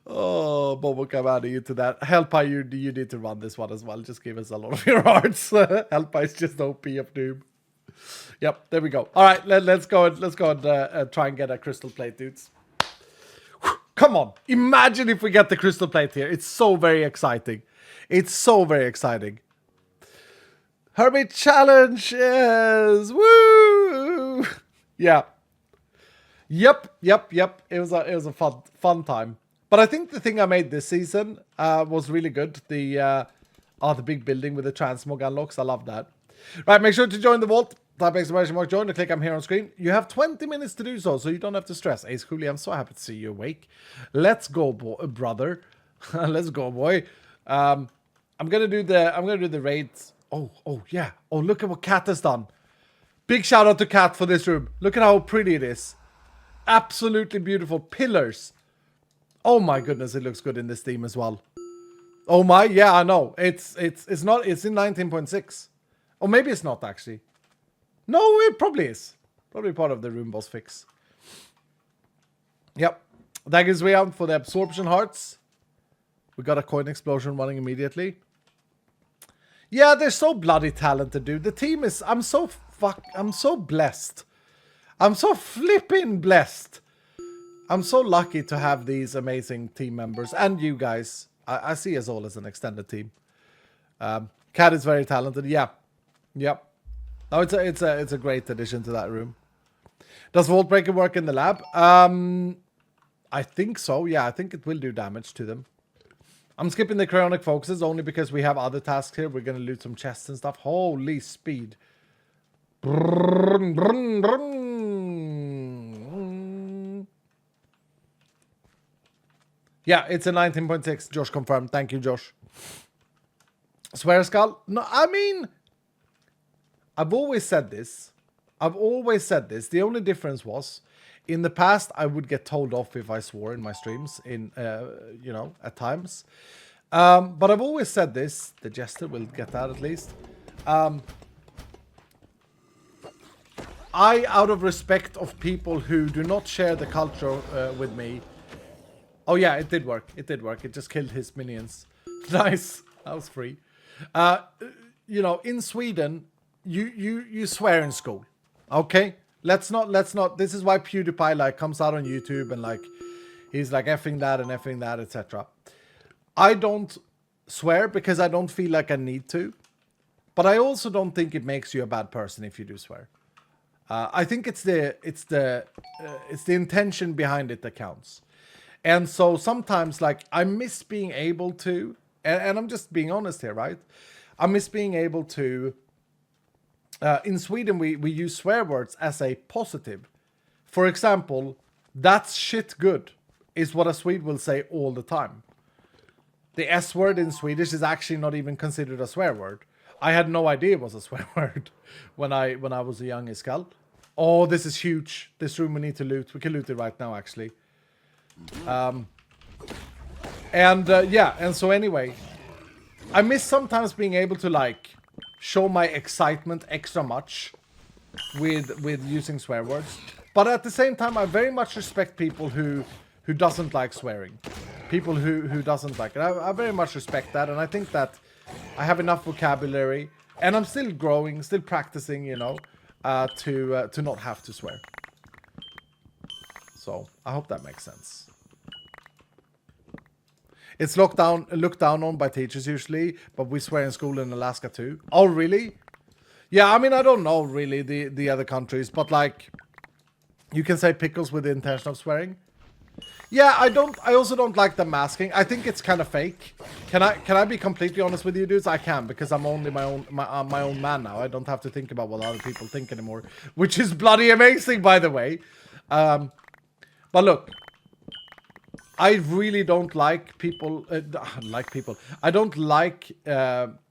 Oh, Bobo, come out of you to that. Hellpie, you need to run this one as well. Just give us a lot of your hearts. Hellpie is just OP of doom. Yep, there we go. All right, let's go and try and get a crystal plate, dudes. Come on. Imagine if we get the crystal plate here. It's so very exciting. It's so very exciting. Hermit challenges. Woo! Yeah. Yep. It was a fun time. But I think the thing I made this season was really good. The big building with the transmog unlocks. I love that. Right, make sure to join the vault. Type exclamation mark join and click I'm here on screen. You have 20 minutes to do so you don't have to stress. Ace Cooley, I'm so happy to see you awake. Let's go, brother. Let's go, boy. I'm gonna do the raids. Oh yeah. Oh, look at what Kat has done. Big shout out to Kat for this room. Look at how pretty it is. Absolutely beautiful pillars. Oh my goodness, it looks good in this theme as well. Oh my, yeah, I know. It's in 19.6. Or maybe it's not actually. No, it probably is. Probably part of the room boss fix. Yep. That gives way out for the absorption hearts. We got a coin explosion running immediately. Yeah, they're so bloody talented, dude. The team is... I'm so blessed. I'm so flipping blessed. I'm so lucky to have these amazing team members. And you guys. I see us all as an extended team. Kat is very talented. Yeah. Yep. Oh, it's a great addition to that room. Does Vault Breaker work in the lab? I think so. Yeah, I think it will do damage to them. I'm skipping the cryonic focuses only because we have other tasks here. We're gonna loot some chests and stuff. Holy speed. Brrrr, brrrr, brrrr. Yeah, it's a 19.6. Josh confirmed. Thank you, Josh. Swear skull? No, I mean... I've always said this. The only difference was, in the past, I would get told off if I swore in my streams, at times. But I've always said this. The Jester will get that at least. Out of respect of people who do not share the culture with me... Oh yeah, it did work. It just killed his minions. Nice. That was free. In Sweden... You swear in school, okay? Let's not. This is why PewDiePie comes out on YouTube and he's effing that, etc. I don't swear because I don't feel like I need to, but I also don't think it makes you a bad person if you do swear. I think it's the intention behind it that counts, and so sometimes I miss being able to, and I'm just being honest here, right? I miss being able to. In Sweden, we use swear words as a positive. For example, that's shit good is what a Swede will say all the time. The S word in Swedish is actually not even considered a swear word. I had no idea it was a swear word when I was a young Iskall. Oh, this is huge. This room we need to loot. We can loot it right now, actually. And so anyway, I miss sometimes being able to show my excitement extra much with using swear words, but at the same time I very much respect people who doesn't like swearing, people who doesn't like it. I very much respect that, and I think that I have enough vocabulary, and I'm still growing, still practicing, to not have to swear. So I hope that makes sense. It's looked down on by teachers usually, but we swear in school in Alaska too. Oh, really? Yeah, I mean, I don't know really the other countries, but you can say pickles with the intention of swearing. Yeah, I also don't like the masking. I think it's kind of fake. Can I be completely honest with you, dudes? I can, because I'm only my own man now. I don't have to think about what other people think anymore, which is bloody amazing, by the way. But look. I really don't like people, I don't like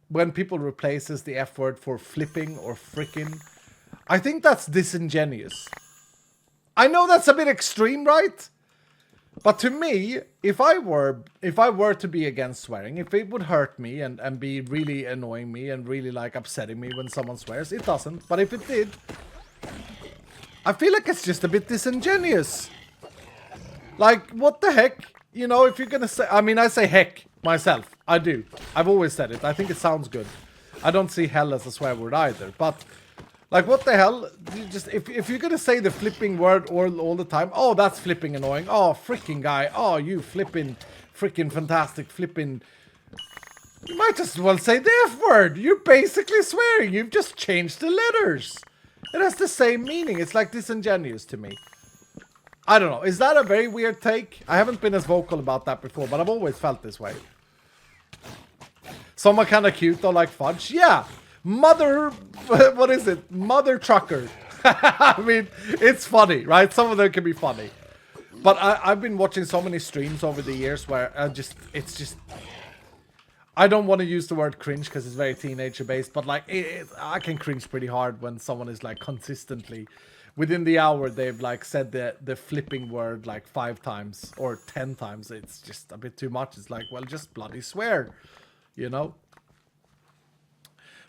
when people replaces the F word for flipping or frickin'. I think that's disingenuous. I know that's a bit extreme, right? But to me, if I were to be against swearing, if it would hurt me and be really annoying me and really upsetting me when someone swears, it doesn't. But if it did, I feel like it's just a bit disingenuous. What the heck? If you're gonna say... I mean, I say heck myself. I do. I've always said it. I think it sounds good. I don't see hell as a swear word either. But Like, what the hell? You just if you're gonna say the flipping word all the time, oh, that's flipping annoying. Oh, freaking guy. Oh, you flipping, freaking fantastic, flipping. You might as well say the F word. You're basically swearing. You've just changed the letters. It has the same meaning. It's like disingenuous to me. I don't know. Is that a very weird take? I haven't been as vocal about that before, but I've always felt this way. Someone kind of cute though, like fudge. Yeah. Mother, what is it? Mother trucker. I mean, it's funny, right? Some of them can be funny. But I've been watching so many streams over the years where it's just... I don't want to use the word cringe because it's very teenager based, but like I can cringe pretty hard when someone is like consistently within the hour they've like said the flipping word like 5 times or 10 times. It's just a bit too much. It's like, well, just bloody swear, you know?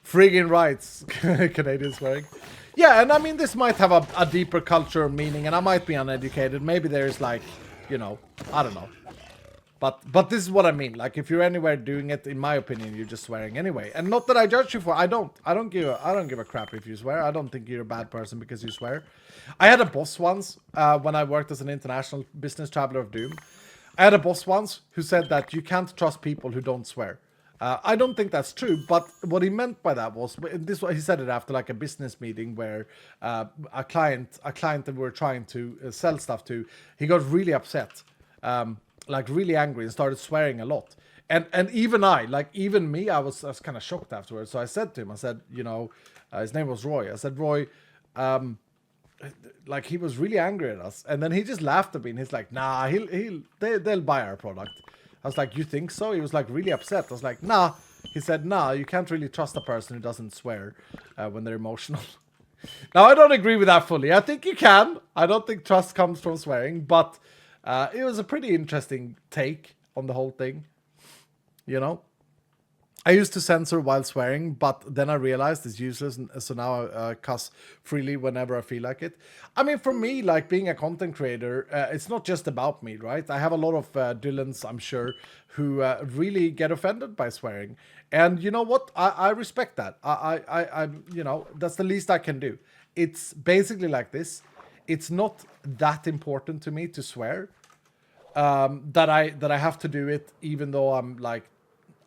Friggin' rights, Canadian swearing. Yeah, and I mean, this might have a deeper cultural meaning, and I might be uneducated. Maybe there's like, you know, I don't know. But this is what I mean. Like, if you're anywhere doing it, in my opinion, you're just swearing anyway. And not that I judge you for. I don't give a crap if you swear. I don't think you're a bad person because you swear. I had a boss once when I worked as an international business traveler of doom. I had a boss once who said that you can't trust people who don't swear. I don't think that's true, but what he meant by that was this. He said it after like a business meeting where a client that we were trying to sell stuff to, he got really upset. Like really angry and started swearing a lot. And even even me, I was kind of shocked afterwards. So I said to him, I said, you know, his name was Roy. I said, Roy, like he was really angry at us. And then he just laughed at me and he's like, nah, they'll buy our product. I was like, you think so? He was like really upset. I was like, nah. He said, nah, you can't really trust a person who doesn't swear when they're emotional. Now, I don't agree with that fully. I think you can. I don't think trust comes from swearing, but it was a pretty interesting take on the whole thing, you know? I used to censor while swearing, but then I realized it's useless, so now I cuss freely whenever I feel like it. I mean, for me, like being a content creator, it's not just about me, right? I have a lot of Dylans, I'm sure, who really get offended by swearing. And you know what? I respect that. I you know, that's the least I can do. It's basically like this. It's not that important to me to swear that I have to do it, even though I'm like,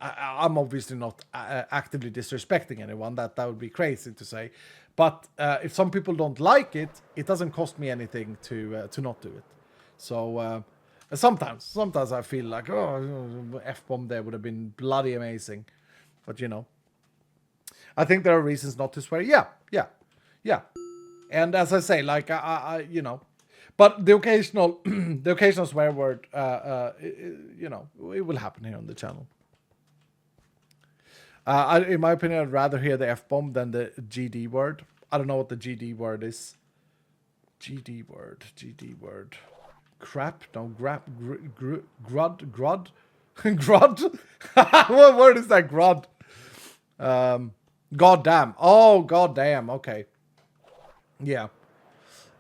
I'm obviously not actively disrespecting anyone. That would be crazy to say. But if some people don't like it, it doesn't cost me anything to not do it. So sometimes I feel like, oh, F-bomb there would have been bloody amazing. But you know, I think there are reasons not to swear. Yeah. And as I say, like I you know, but the occasional swear word, you know, it will happen here on the channel. In my opinion, I'd rather hear the F-bomb than the GD word. I don't know what the GD word is. GD word. Crap? No, grud? Grud? What word is that, grud? Goddamn. Oh, goddamn. Okay. Yeah.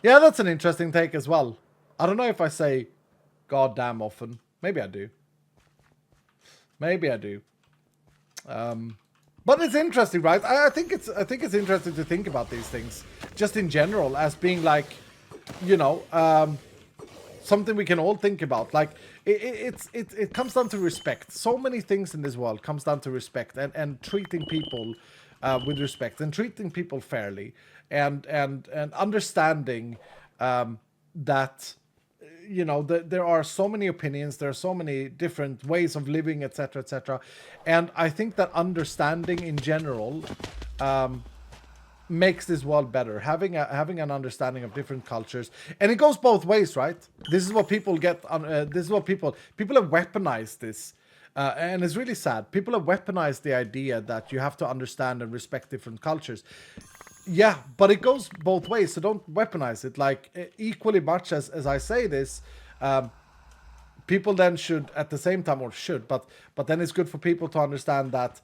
Yeah, that's an interesting take as well. I don't know if I say goddamn often. Maybe I do. But it's interesting, right? I think it's interesting to think about these things just in general as being like, you know, something we can all think about. Like it comes down to respect. So many things in this world comes down to respect and treating people with respect and treating people fairly and understanding that, you know, there are so many opinions, there are so many different ways of living, etc. And I think that understanding in general makes this world better. Having an understanding of different cultures, and it goes both ways, right? This is what people get. This is what people have weaponized this, and it's really sad. People have weaponized the idea that you have to understand and respect different cultures. Yeah, but it goes both ways, so don't weaponize it. Like, equally much as I say this, people then should, at the same time, or should, but then it's good for people to understand that,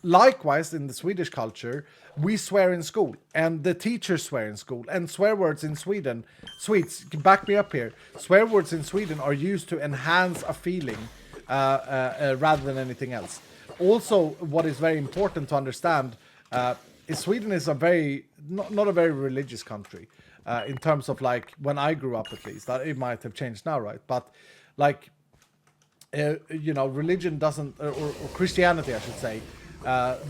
likewise, in the Swedish culture, we swear in school, and the teachers swear in school, and swear words in Sweden, Swedes, back me up here, swear words in Sweden are used to enhance a feeling rather than anything else. Also, what is very important to understand, Sweden is a very not a very religious country in terms of like when I grew up, at least. That it might have changed now, right? But like religion doesn't, or Christianity, I should say,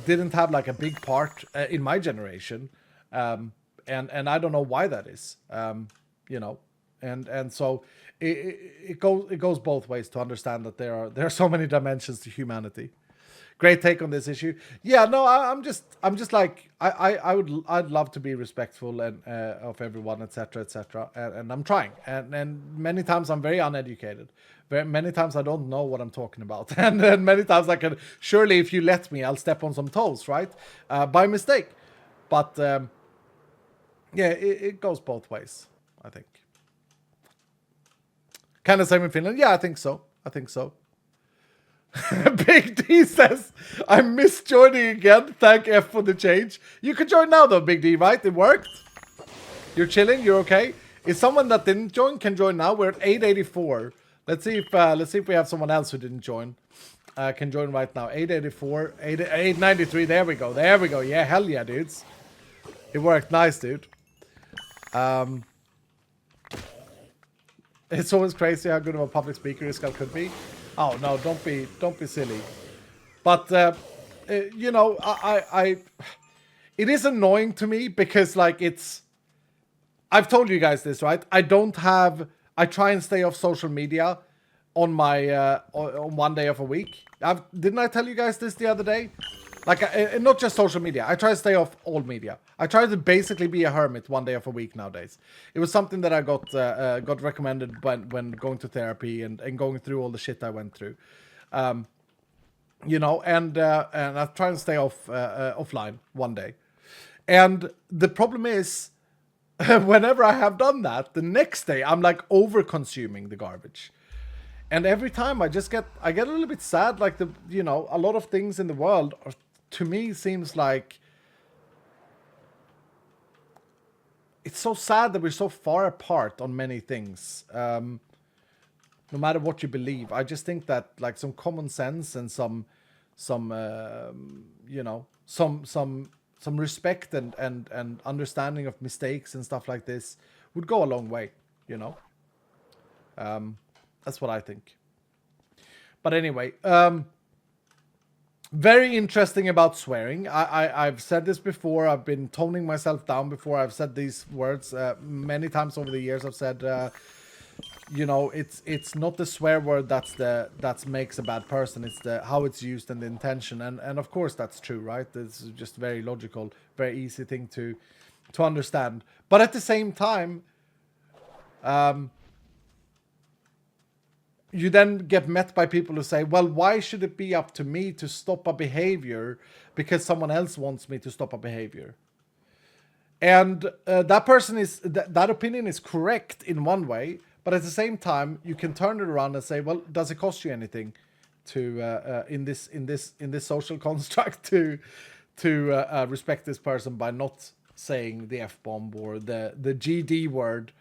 didn't have like a big part in my generation, and I don't know why that is, and so it goes both ways to understand that there are so many dimensions to humanity. Great take on this issue. Yeah, no, I'm just like I'd love to be respectful and of everyone, etc., etc. And I'm trying. And many times I'm very uneducated. Very many times I don't know what I'm talking about, and then many times I can surely, if you let me, I'll step on some toes, right, by mistake. But yeah, it goes both ways, I think. Kind of same in Finland. Yeah, I think so. Big D says, I miss joining again. Thank F for the change. You can join now though, Big D, right? It worked. You're chilling. You're okay. If someone that didn't join can join now, we're at 884. Let's see if we have someone else who didn't join. Can join right now. 884, 893. There we go. Yeah, hell yeah, dudes. It worked. Nice, dude. It's always crazy how good of a public speaker Iskall could be. Oh no, don't be silly. But I it is annoying to me because like I've told you guys this, right? I try and stay off social media on my on one day of a week. Didn't I tell you guys this the other day? Like not just social media. I try to stay off all media. I try to basically be a hermit one day of a week nowadays. It was something that I got recommended when going to therapy and going through all the shit I went through. And I try and stay offline one day. And the problem is, whenever I have done that, the next day I'm like over-consuming the garbage. And every time I get a little bit sad, like a lot of things in the world to me seems like it's so sad that we're so far apart on many things. No matter what you believe, I just think that like some common sense and some respect and understanding of mistakes and stuff like this would go a long way. That's what I think. But anyway, very interesting about swearing. I've said this before. I've been toning myself down before. I've said these words many times over the years. I've said, it's not the swear word that makes a bad person. It's how it's used and the intention. And of course that's true, right? It's just very logical, very easy thing to understand. But at the same time, you then get met by people who say, well, why should it be up to me to stop a behavior because someone else wants me to stop a behavior? And that person that opinion is correct in one way, but at the same time, you can turn it around and say, well, does it cost you anything to in this social construct to respect this person by not saying the F-bomb or the GD word,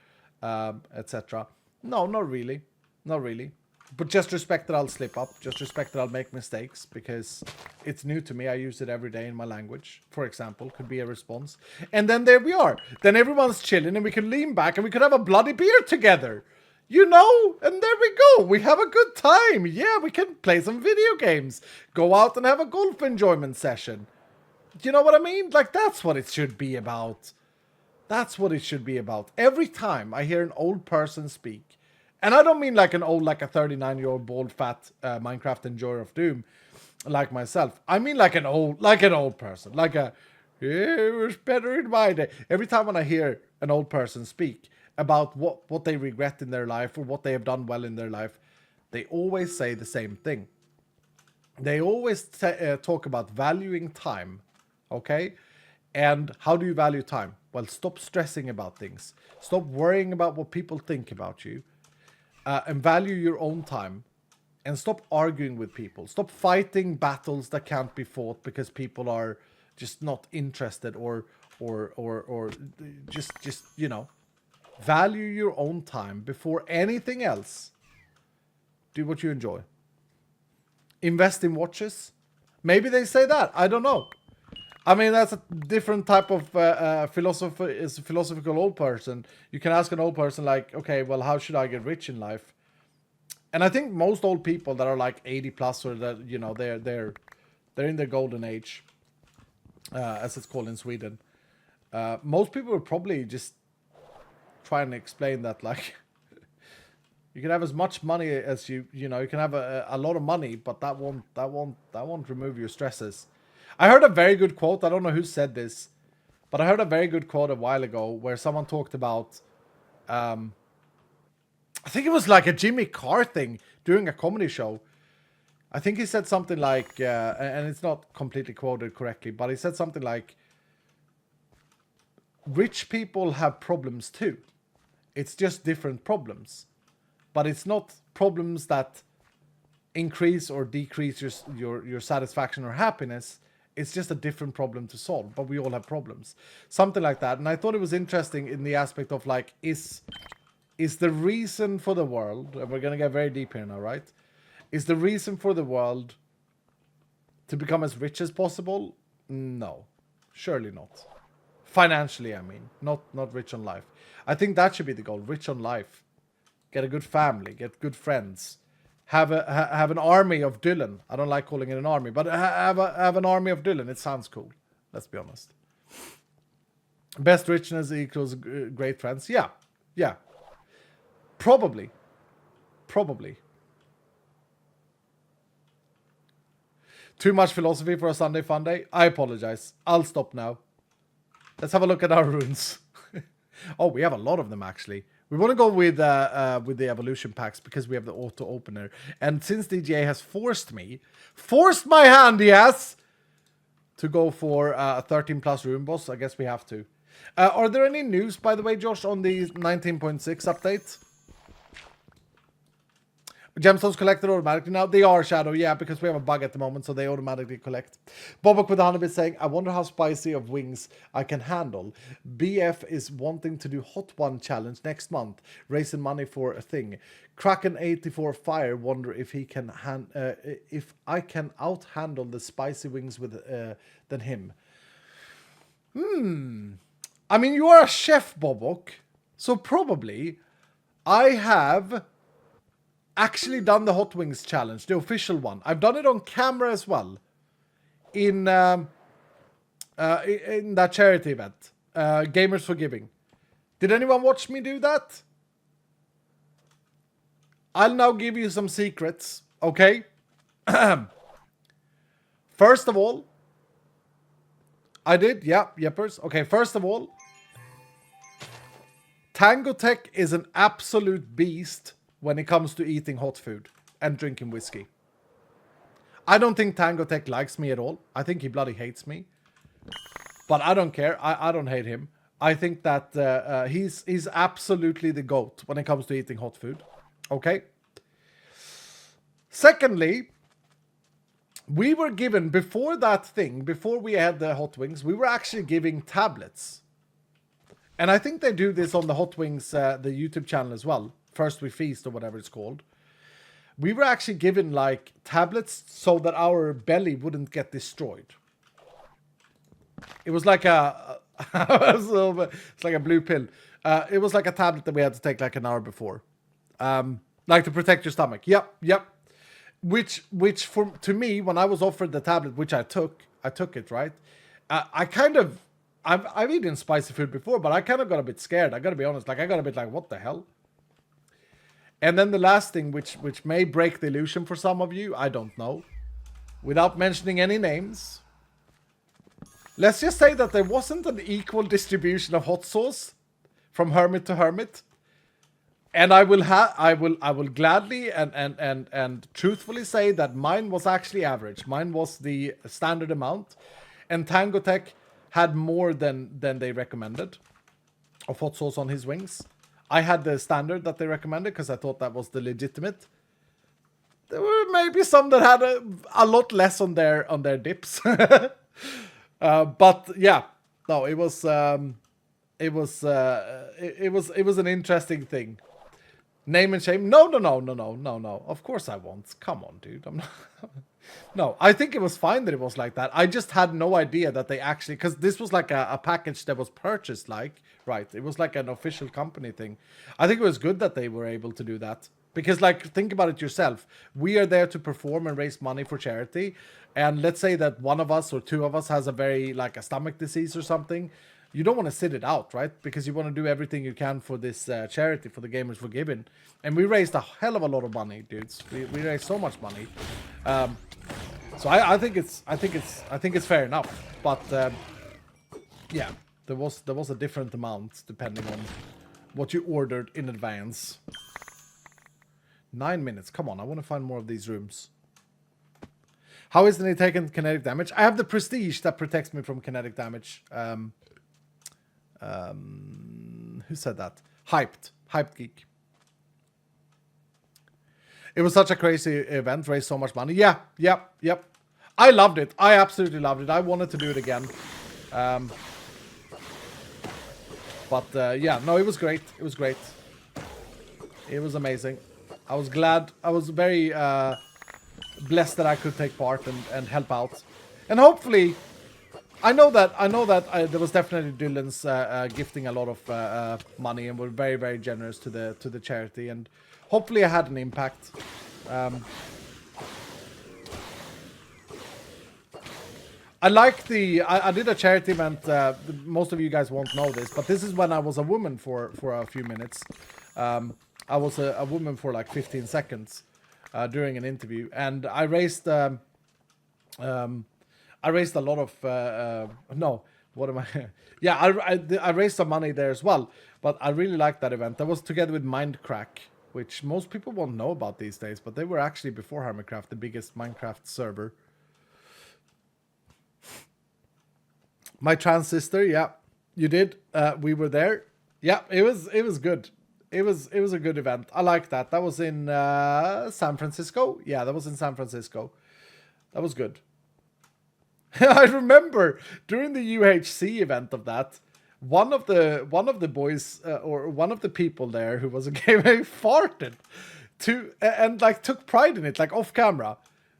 etc.? No, not really. Not really. But just respect that I'll slip up. Just respect that I'll make mistakes because it's new to me. I use it every day in my language, for example, could be a response. And then there we are. Then everyone's chilling and we can lean back and we could have a bloody beer together. And there we go. We have a good time. Yeah, we can play some video games. Go out and have a golf enjoyment session. You know what I mean? Like, that's what it should be about. That's what it should be about. Every time I hear an old person speak, and I don't mean like a 39-year-old bald fat Minecraft enjoyer of doom like myself. I mean like an old person, like it was better in my day. Every time when I hear an old person speak about what they regret in their life or what they have done well in their life, they always say the same thing. They always talk about valuing time, okay? And how do you value time? Well, stop stressing about things. Stop worrying about what people think about you. And value your own time, and stop arguing with people. Stop fighting battles that can't be fought because people are just not interested or just value your own time before anything else. Do what you enjoy. Invest in watches. Maybe they say that. I don't know. I mean, that's a different type of philosophy. Is a philosophical old person. You can ask an old person like, okay, well, how should I get rich in life? And I think most old people that are like 80 plus, or that, you know, they're in their golden age, as it's called in Sweden. Most people will probably just try and explain that, like, you can have as much money as you know, you can have a lot of money, but that won't remove your stresses. I heard a very good quote. I don't know who said this, but I heard a very good quote a while ago where someone talked about, I think it was like a Jimmy Carr thing during a comedy show. I think he said something like, and it's not completely quoted correctly, but he said something like, rich people have problems too. It's just different problems. But it's not problems that increase or decrease your satisfaction or happiness. It's just a different problem to solve. But we all have problems. Something like that. And I thought it was interesting in the aspect of like, is the reason for the world, and we're going to get very deep here now, right? Is the reason for the world to become as rich as possible? No, surely not. Financially, I mean, not rich on life. I think that should be the goal, rich on life. Get a good family, get good friends, have an army of Dylan. I don't like calling it an army, but have an army of Dylan. It sounds cool. Let's be honest. Best richness equals great friends. Yeah. Probably. Too much philosophy for a Sunday fun day. I apologize. I'll stop now. Let's have a look at our runes. Oh, we have a lot of them actually. We want to go with the evolution packs because we have the auto opener. And since DGA has forced my hand, yes, to go for a 13 plus rune boss, I guess we have to. Are there any news, by the way, Josh, on the 19.6 update? Gemstones collected automatically now. They are, Shadow, yeah, because we have a bug at the moment, so they automatically collect. Bobok with 100 bit saying, I wonder how spicy of wings I can handle. BF is wanting to do Hot One challenge next month, raising money for a thing. Kraken84 Fire wonder if he can if I can out handle the spicy wings with than him. I mean, you are a chef, Bobok, so probably I have actually done the Hot Wings challenge, the official one. I've done it on camera as well, in that charity event, Gamers for Giving. Did anyone watch me do that? I'll now give you some secrets, okay? First of all, I did, yeah, Yeppers. Okay, first of all, Tango Tech is an absolute beast when it comes to eating hot food and drinking whiskey. I don't think Tango Tech likes me at all. I think he bloody hates me. But I don't care. I don't hate him. I think that he's absolutely the GOAT when it comes to eating hot food. Okay? Secondly, we were given, before that thing, before we had the Hot Wings, we were actually giving tablets. And I think they do this on the Hot Wings, the YouTube channel as well. First We Feast or whatever it's called. We were actually given like tablets so that our belly wouldn't get destroyed. It was like it's like a blue pill. It was like a tablet that we had to take like an hour before. Like to protect your stomach. Yep. Which to me, when I was offered the tablet, which I took it, right? I've eaten spicy food before, but I kind of got a bit scared. I gotta be honest. Like I got a bit like, what the hell? And then the last thing, which may break the illusion for some of you, I don't know. Without mentioning any names, let's just say that there wasn't an equal distribution of hot sauce from hermit to hermit. And I will gladly and truthfully say that mine was actually average. Mine was the standard amount, and Tango Tech had more than they recommended of hot sauce on his wings. I had the standard that they recommended because I thought that was the legitimate. There were maybe some that had a lot less on their dips. But yeah, no, it was an interesting thing. Name and shame? No. Of course I won't. Come on, dude. I'm not. No, I think it was fine that it was like that. I just had no idea that they actually, because this was like a package that was purchased, like, right? It was like an official company thing. I think it was good that they were able to do that. Because, like, think about it yourself. We are there to perform and raise money for charity. And let's say that one of us or two of us has a very, like, a stomach disease or something. You don't want to sit it out, right? Because you want to do everything you can for this charity, for the Gamers Forgiven. And we raised a hell of a lot of money, dudes. We raised so much money. So I think it's fair enough. But yeah, there was a different amount depending on what you ordered in advance. 9 minutes. Come on, I want to find more of these rooms. How isn't it taking kinetic damage? I have the prestige that protects me from kinetic damage. Who said that? Hyped Geek. It was such a crazy event, raised so much money. Yeah, yep. I loved it. I absolutely loved it. I wanted to do it again. But yeah, no, it was great. It was great. It was amazing. I was glad. I was very blessed that I could take part and help out. And hopefully, I know that there was definitely Dylan's gifting a lot of money, and were very, very generous to the charity, and hopefully I had an impact. I like I did a charity event. Most of you guys won't know this, but this is when I was a woman for a few minutes. I was a woman for like 15 seconds during an interview, and I raised a lot of no, what am I? Yeah, I raised some money there as well. But I really liked that event. That was together with Mindcrack, which most people won't know about these days, but they were actually before Hermitcraft the biggest Minecraft server. My transistor, yeah, you did. We were there. Yeah, it was good. It was a good event. I like that. That was in San Francisco. Yeah, that was in San Francisco. That was good. I remember during the UHC event of that, one of the boys or one of the people there who was a gamer farted and like took pride in it, like off camera,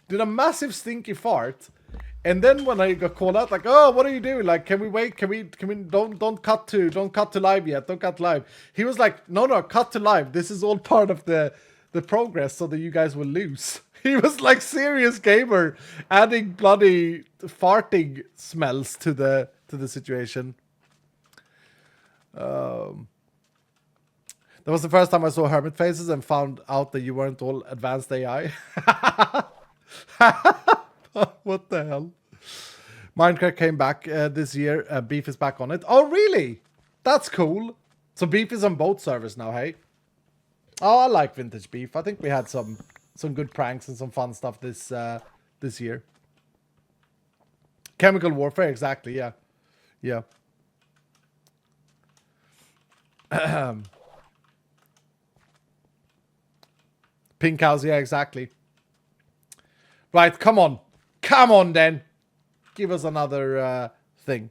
did a massive stinky fart. And then when I got called out, like, oh, what are you doing? Like, can we wait? Can we don't cut to live yet. Don't cut live. He was like, no, cut to live. This is all part of the progress so that you guys will lose. He was like serious gamer, adding bloody farting smells to the situation. That was the first time I saw Hermit Faces and found out that you weren't all advanced AI. What the hell? Minecraft came back this year. Beef is back on it. Oh, really? That's cool. So Beef is on both servers now, hey? Oh, I like Vintage Beef. I think we had some good pranks and some fun stuff this year. Chemical warfare, exactly. Yeah, yeah. Pink cows, yeah, exactly. Right, come on, then. Give us another thing.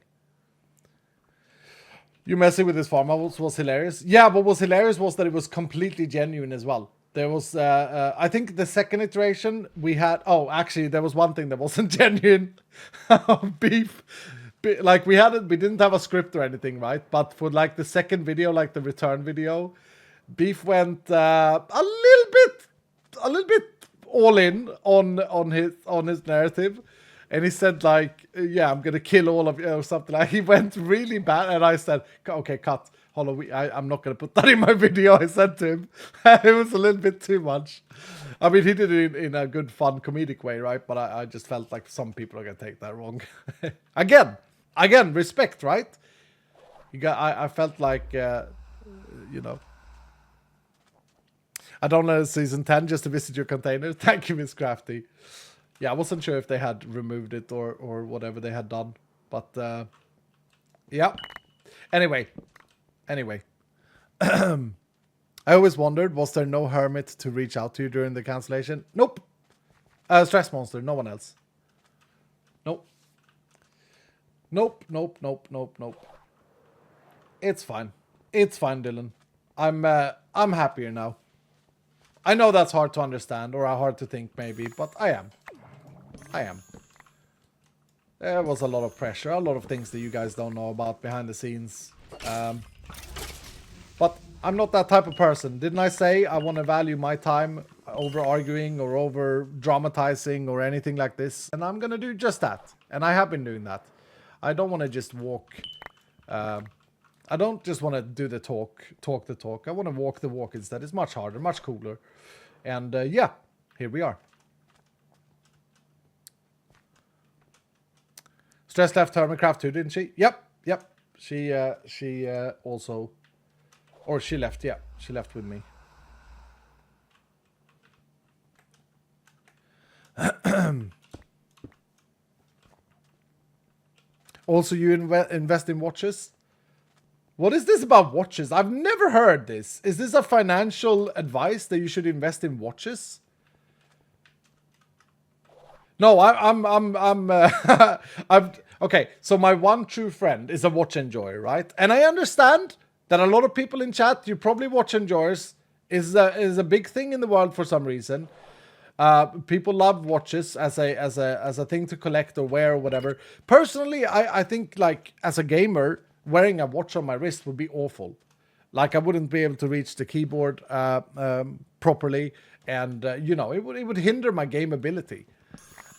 You messing with this farm was hilarious. Yeah, what was hilarious was that it was completely genuine as well. There was, I think the second iteration we had, oh, actually there was one thing that wasn't genuine. Beef. Like we didn't have a script or anything, right? But for like the second video, like the return video, Beef went a little bit all in on his narrative. And he said like, yeah, I'm going to kill all of you or something. Like he went really bad. And I said, okay, cut. Hold on, I'm not going to put that in my video. I said to him, it was a little bit too much. I mean, he did it in a good, fun, comedic way, right? But I just felt like some people are going to take that wrong. Again, respect, right? I felt like, you know. I don't know, season 10 just to visit your container. Thank you, Miss Crafty. Yeah, I wasn't sure if they had removed it or whatever they had done. But, yeah. Anyway. I always wondered, was there no hermit to reach out to during the cancellation? Nope. Stress Monster, no one else. Nope. Nope. It's fine. It's fine, Dylan. I'm happier now. I know that's hard to understand or hard to think maybe, but I am. There was a lot of pressure, a lot of things that you guys don't know about behind the scenes. But I'm not that type of person. Didn't I say I want to value my time over arguing or over dramatizing or anything like this? And I'm going to do just that. And I have been doing that. I don't want to just walk. I don't just want to do the talk the talk. I want to walk the walk instead. It's much harder, much cooler. And yeah, here we are. Stress left Hermitcraft too, didn't she? Yep. She also, or she left. Yeah, she left with me. Also, you invest in watches. What is this about watches? I've never heard this. Is this a financial advice that you should invest in watches? No, I'm okay. So my one true friend is a watch enjoyer, right? And I understand that a lot of people in chat, you probably watch enjoyers is a big thing in the world for some reason. People love watches as a thing to collect or wear or whatever. Personally, I think like as a gamer, wearing a watch on my wrist would be awful. Like I wouldn't be able to reach the keyboard properly, and you know, it would hinder my game ability.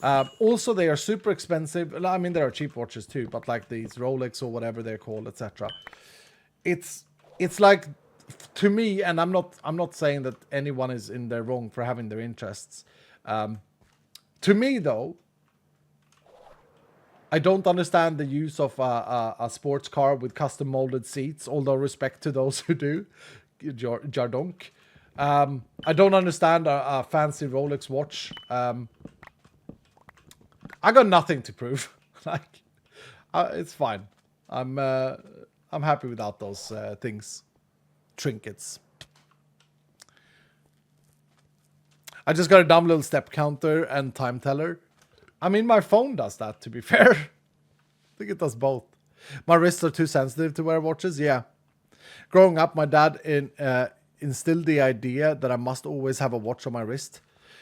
Also, they are super expensive. I mean, there are cheap watches too, but like these Rolex or whatever they're called, etc. It's like, to me, and I'm not saying that anyone is in their wrong for having their interests. To me, though, I don't understand the use of a sports car with custom molded seats. Although respect to those who do, Jardonk. I don't understand a fancy Rolex watch. I got nothing to prove. Like, it's fine. I'm happy without those things, trinkets. I just got a dumb little step counter and time teller. I mean, my phone does that. To be fair, I think it does both. My wrists are too sensitive to wear watches. Yeah. Growing up, my dad instilled the idea that I must always have a watch on my wrist.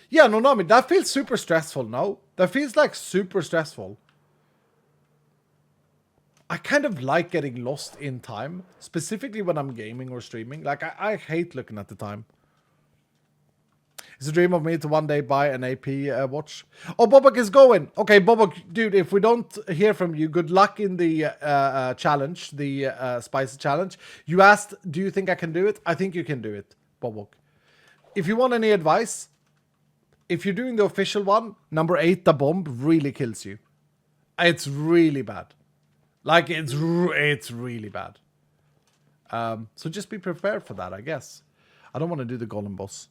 Yeah, no, I mean, that feels super stressful, no? That feels like super stressful. I kind of like getting lost in time, specifically when I'm gaming or streaming. Like, I hate looking at the time. It's a dream of me to one day buy an AP watch. Oh, Bobak is going. Okay, Bobak, dude, if we don't hear from you, good luck in the challenge, the spicy challenge. You asked, do you think I can do it? I think you can do it, Bobak. If you want any advice, if you're doing the official one, number 8, the bomb, really kills you. It's really bad. Like, it's really bad. So just be prepared for that, I guess. I don't want to do the golem boss.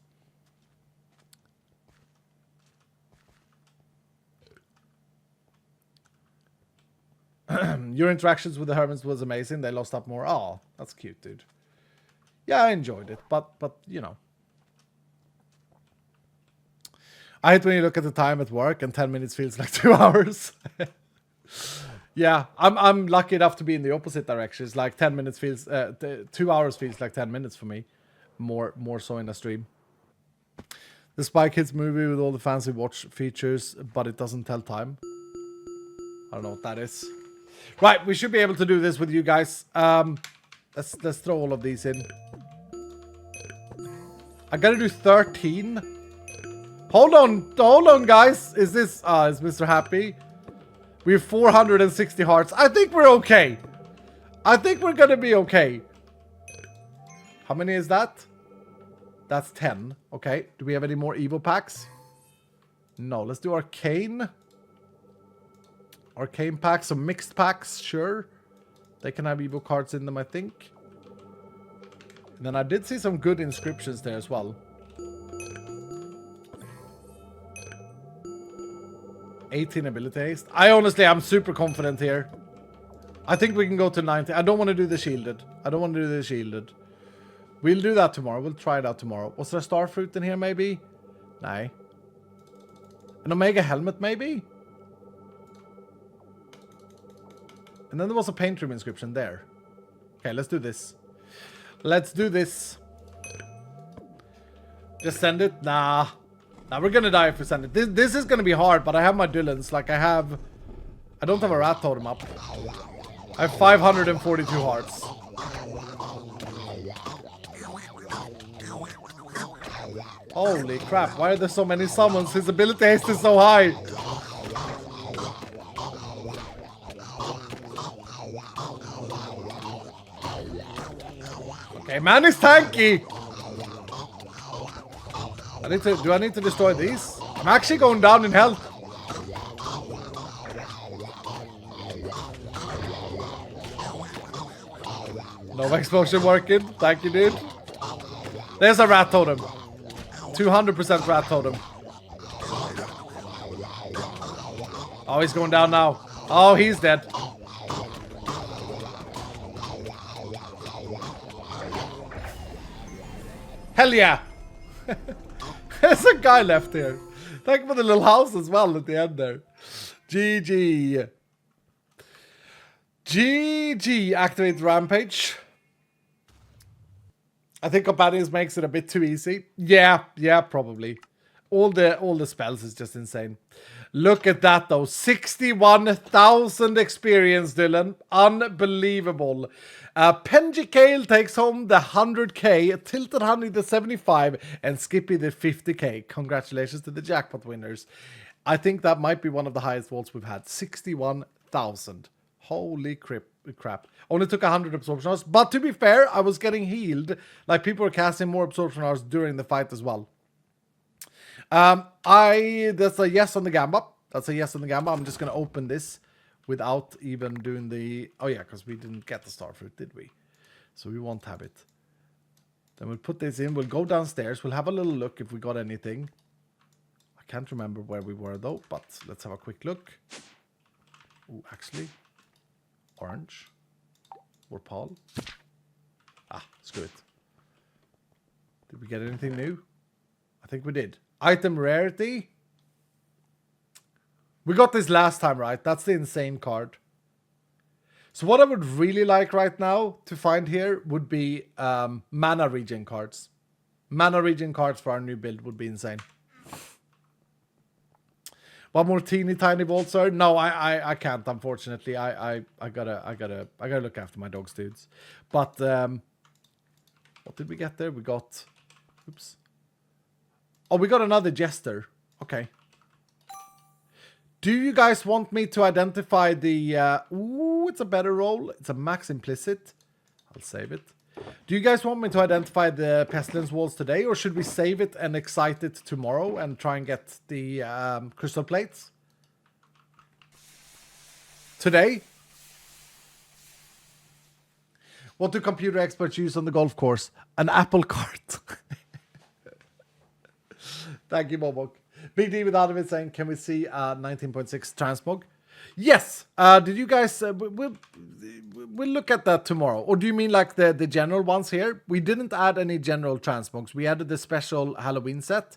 Your interactions with the Hermits was amazing. They lost up more. Oh, that's cute, dude. Yeah, I enjoyed it, but you know. I hate when you look at the time at work and 10 minutes feels like 2 hours. Yeah, I'm lucky enough to be in the opposite direction. It's like 10 minutes feels 2 hours feels like 10 minutes for me. More so in a stream. The Spy Kids movie with all the fancy watch features, but it doesn't tell time. I don't know what that is. Right, we should be able to do this with you guys. Let's throw all of these in. I gotta do 13. Hold on, guys. Is this is Mr. Happy? We have 460 hearts. I think we're okay. I think we're gonna be okay. How many is that? That's 10. Okay. Do we have any more Evo packs? No. Let's do Arcane. Arcane packs, some mixed packs, sure. They can have Evo cards in them, I think. And then I did see some good inscriptions there as well. 18 ability haste. I'm super confident here. I think we can go to 90. I don't want to do the shielded. We'll do that tomorrow. We'll try it out tomorrow. Was there a star fruit in here, maybe? No. An Omega helmet, maybe? And then there was a paint room inscription there. Okay, let's do this. Just send it? Nah. Nah, we're gonna die if we send it. This is gonna be hard, but I have my Dylans. Like, I don't have a rat totem up. I have 542 hearts. Holy crap, why are there so many summons? His ability haste is so high. Okay, man is tanky. Do I need to destroy these? I'm actually going down in health. No explosion working. Thank you, dude. There's a rat totem. 200% rat totem. Oh, he's going down now. Oh, he's dead. Hell yeah. There's a guy left here. Thank you for the little house as well at the end there. GG. GG. Activate Rampage. I think Companions makes it a bit too easy. Yeah, probably. All the spells is just insane. Look at that though. 61,000 experience, Dylan. Unbelievable. Penjikale takes home the 100k, Tilted Honey the 75, and Skippy the 50k. Congratulations to the jackpot winners. I think that might be one of the highest vaults we've had. 61,000. Holy crap. Only took 100 absorption hours. But to be fair, I was getting healed. Like, people were casting more absorption hours during the fight as well. That's a yes on the Gamba. That's a yes on the Gamba. I'm just going to open this without even doing the... Oh yeah, because we didn't get the starfruit, did we? So we won't have it. Then we'll put this in. We'll go downstairs. We'll have a little look if we got anything. I can't remember where we were though, but let's have a quick look. Oh, actually... Orange. Or Paul. Ah, screw it. Did we get anything new? I think we did. Item rarity. We got this last time, right? That's the insane card. So what I would really like right now to find here would be mana regen cards. Mana regen cards for our new build would be insane. One more teeny tiny vault, sir. No, I can't, unfortunately. I gotta look after my dogs, dudes. But what did we get there? We got, oops. Oh, we got another jester. Okay. Do you guys want me to identify the? Ooh, it's a better roll. It's a max implicit. I'll save it. Do you guys want me to identify the pestilence walls today, or should we save it and excite it tomorrow and try and get the crystal plates? Today? What do computer experts use on the golf course? An Apple cart. Thank you, Bobok. Big D with Adamit saying, can we see 19.6 transmog? Yes. Did you guys... we'll look at that tomorrow. Or do you mean like the general ones here? We didn't add any general transmogs. We added the special Halloween set.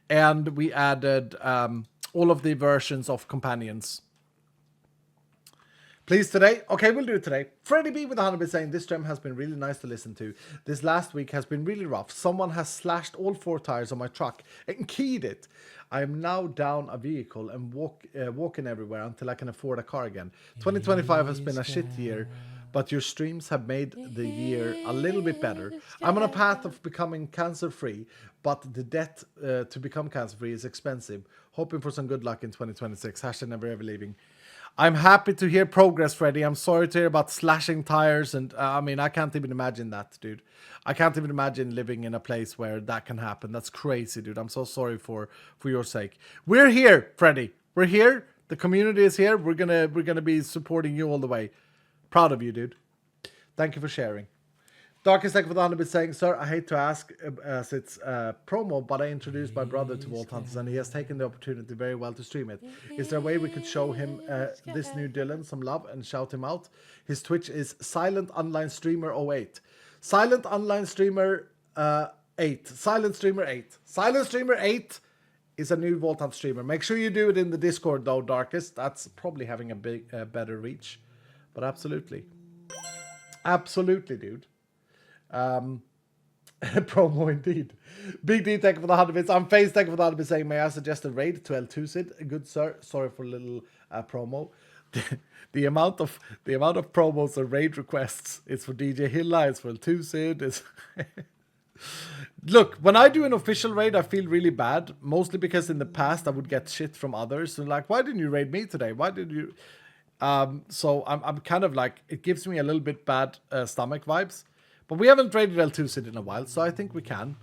And we added all of the versions of companions. Please today? Okay, we'll do it today. Freddy B with 100 saying, this stream has been really nice to listen to. This last week has been really rough. Someone has slashed all 4 tires on my truck and keyed it. I am now down a vehicle and walking everywhere until I can afford a car again. 2025 has been a shit year, but your streams have made the year a little bit better. I'm on a path of becoming cancer-free, but the debt to become cancer-free is expensive. Hoping for some good luck in 2026. Hashtag never ever leaving. I'm happy to hear progress, Freddy. I'm sorry to hear about slashing tires. And I mean, I can't even imagine that, dude. I can't even imagine living in a place where that can happen. That's crazy, dude. I'm so sorry for your sake. We're here, Freddy. We're here. The community is here. We're gonna be supporting you all the way. Proud of you, dude. Thank you for sharing. Darkest Tech for the 100 saying, sir, I hate to ask as it's promo, but I introduced my brother to Vault Hunters and he has taken the opportunity very well to stream it. Is there a way we could show him this new Dylan some love and shout him out? His Twitch is Silent Online Streamer 08. Silent Online Streamer 8. Silent Streamer 8. Silent Streamer 8 is a new Vault Hunt streamer. Make sure you do it in the Discord though, Darkest. That's probably having a better reach. But absolutely. Absolutely, dude. Promo indeed. Big D, thank you for the 100 bits. I'm Face, thank you for the 100 bits saying, may I suggest a raid to L2 Sid? Good sir, sorry for a little promo. The amount of promos and raid requests is for DJ Hilla, it's for L2 Sid, it's... Look, when I do an official raid, I feel really bad, mostly because in the past I would get shit from others. And like, why didn't you raid me today? Why did you... So I'm kind of like, it gives me a little bit bad stomach vibes. But we haven't raided L2 Sid in a while, so I think we can.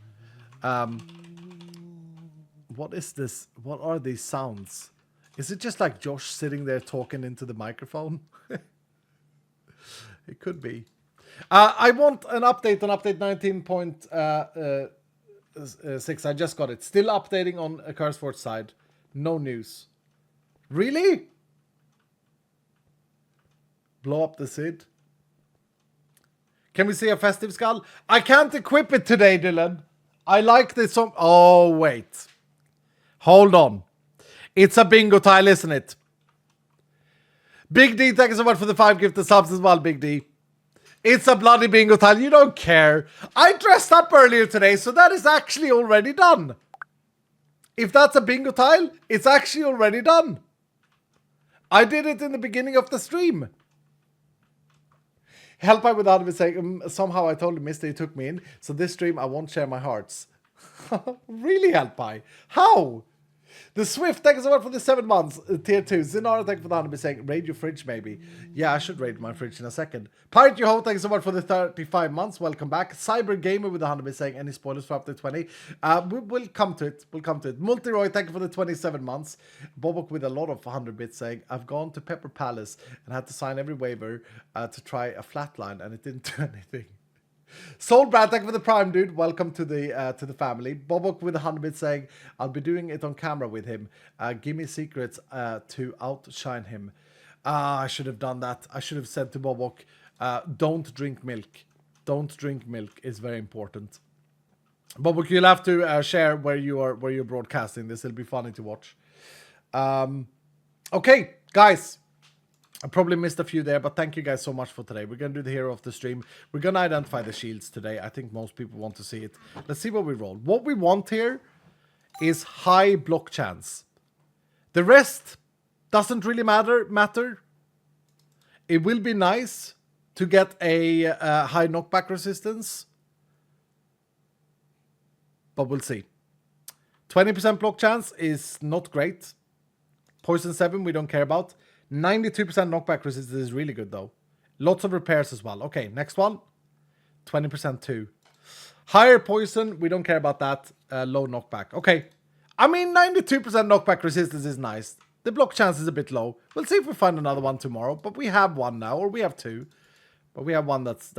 What is this? What are these sounds? Is it just like Josh sitting there talking into the microphone? It could be. I want an update on update 19.6. I just got it. Still updating on a CurseForge side. No news. Really? Blow up the Sid? Can we see a festive skull? I can't equip it today, Dylan. I like this song. Oh, wait. Hold on. It's a bingo tile, isn't it? Big D, thank you so much for the 5 gifted subs as well, Big D. It's a bloody bingo tile. You don't care. I dressed up earlier today, so that is actually already done. If that's a bingo tile, it's actually already done. I did it in the beginning of the stream. Help out without mistake. Somehow I told him Mister he took me in. So this stream I won't share my hearts. Really, Helpai? How? The Swift, thank you so much for the 7 months. Tier 2. Zinara, thank you for the 100 saying, raid your fridge maybe. Yeah, I should raid my fridge in a second. Pirate Yo-Ho, thank you so much for the 35 months. Welcome back. Cyber Gamer with the 100 saying, any spoilers for update 20? We'll come to it. We'll come to it. Multiroy, thank you for the 27 months. Bobok with a lot of 100 bits saying, I've gone to Pepper Palace and had to sign every waiver to try a flatline and it didn't do anything. Soul Brad, thank you for the prime, dude. Welcome to the family. Bobok with 100 bits saying, I'll be doing it on camera with him. Give me secrets to outshine him. I should have done that. I should have said to Bobok, don't drink milk. Don't drink milk is very important. Bobok, you'll have to share where you're broadcasting this. It'll be funny to watch. Okay, guys. I probably missed a few there, but thank you guys so much for today. We're going to do the hero of the stream. We're going to identify the shields today. I think most people want to see it. Let's see what we roll. What we want here is high block chance. The rest doesn't really matter. It will be nice to get a high knockback resistance. But we'll see. 20% block chance is not great. Poison 7 we don't care about. 92% knockback resistance is really good though. Lots of repairs as well. Okay, next one. 20% too. Higher poison, we don't care about that. Low knockback. Okay. I mean, 92% knockback resistance is nice. The block chance is a bit low. We'll see if we find another one tomorrow. But we have one now, or we have two. But we have one that's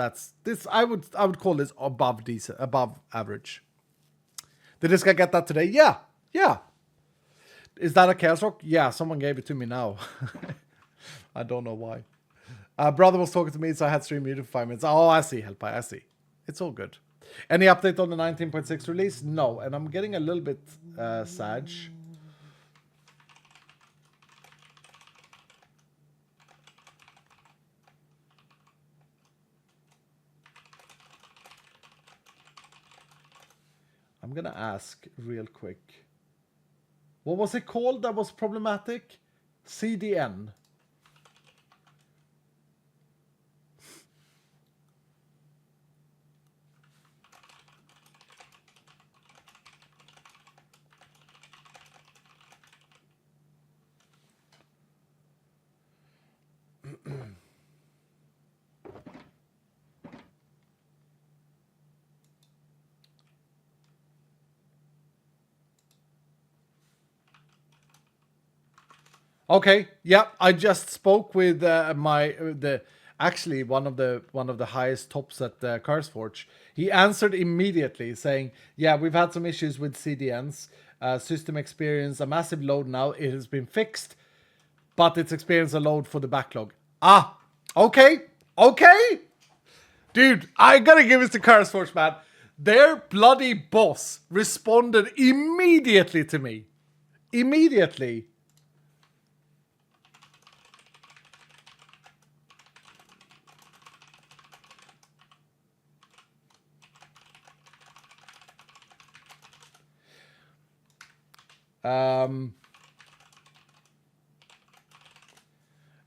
this. I would call this above decent, above average. Did this guy get that today? Yeah. Is that a Chaos Rock? Yeah, someone gave it to me now. I don't know why. Brother was talking to me, so I had stream muted for 5 minutes. Oh, I see, Helpai, I see. It's all good. Any update on the 19.6 release? No, and I'm getting a little bit sad. I'm going to ask real quick. What was it called that was problematic? CDN. Okay, yeah, I just spoke with actually one of the highest tops at CurseForge. He answered immediately saying, "Yeah, we've had some issues with CDNs, system experience a massive load now. It has been fixed, but it's experienced a load for the backlog." Ah, okay, dude, I gotta give it to CurseForge, man. Their bloody boss responded immediately to me, immediately.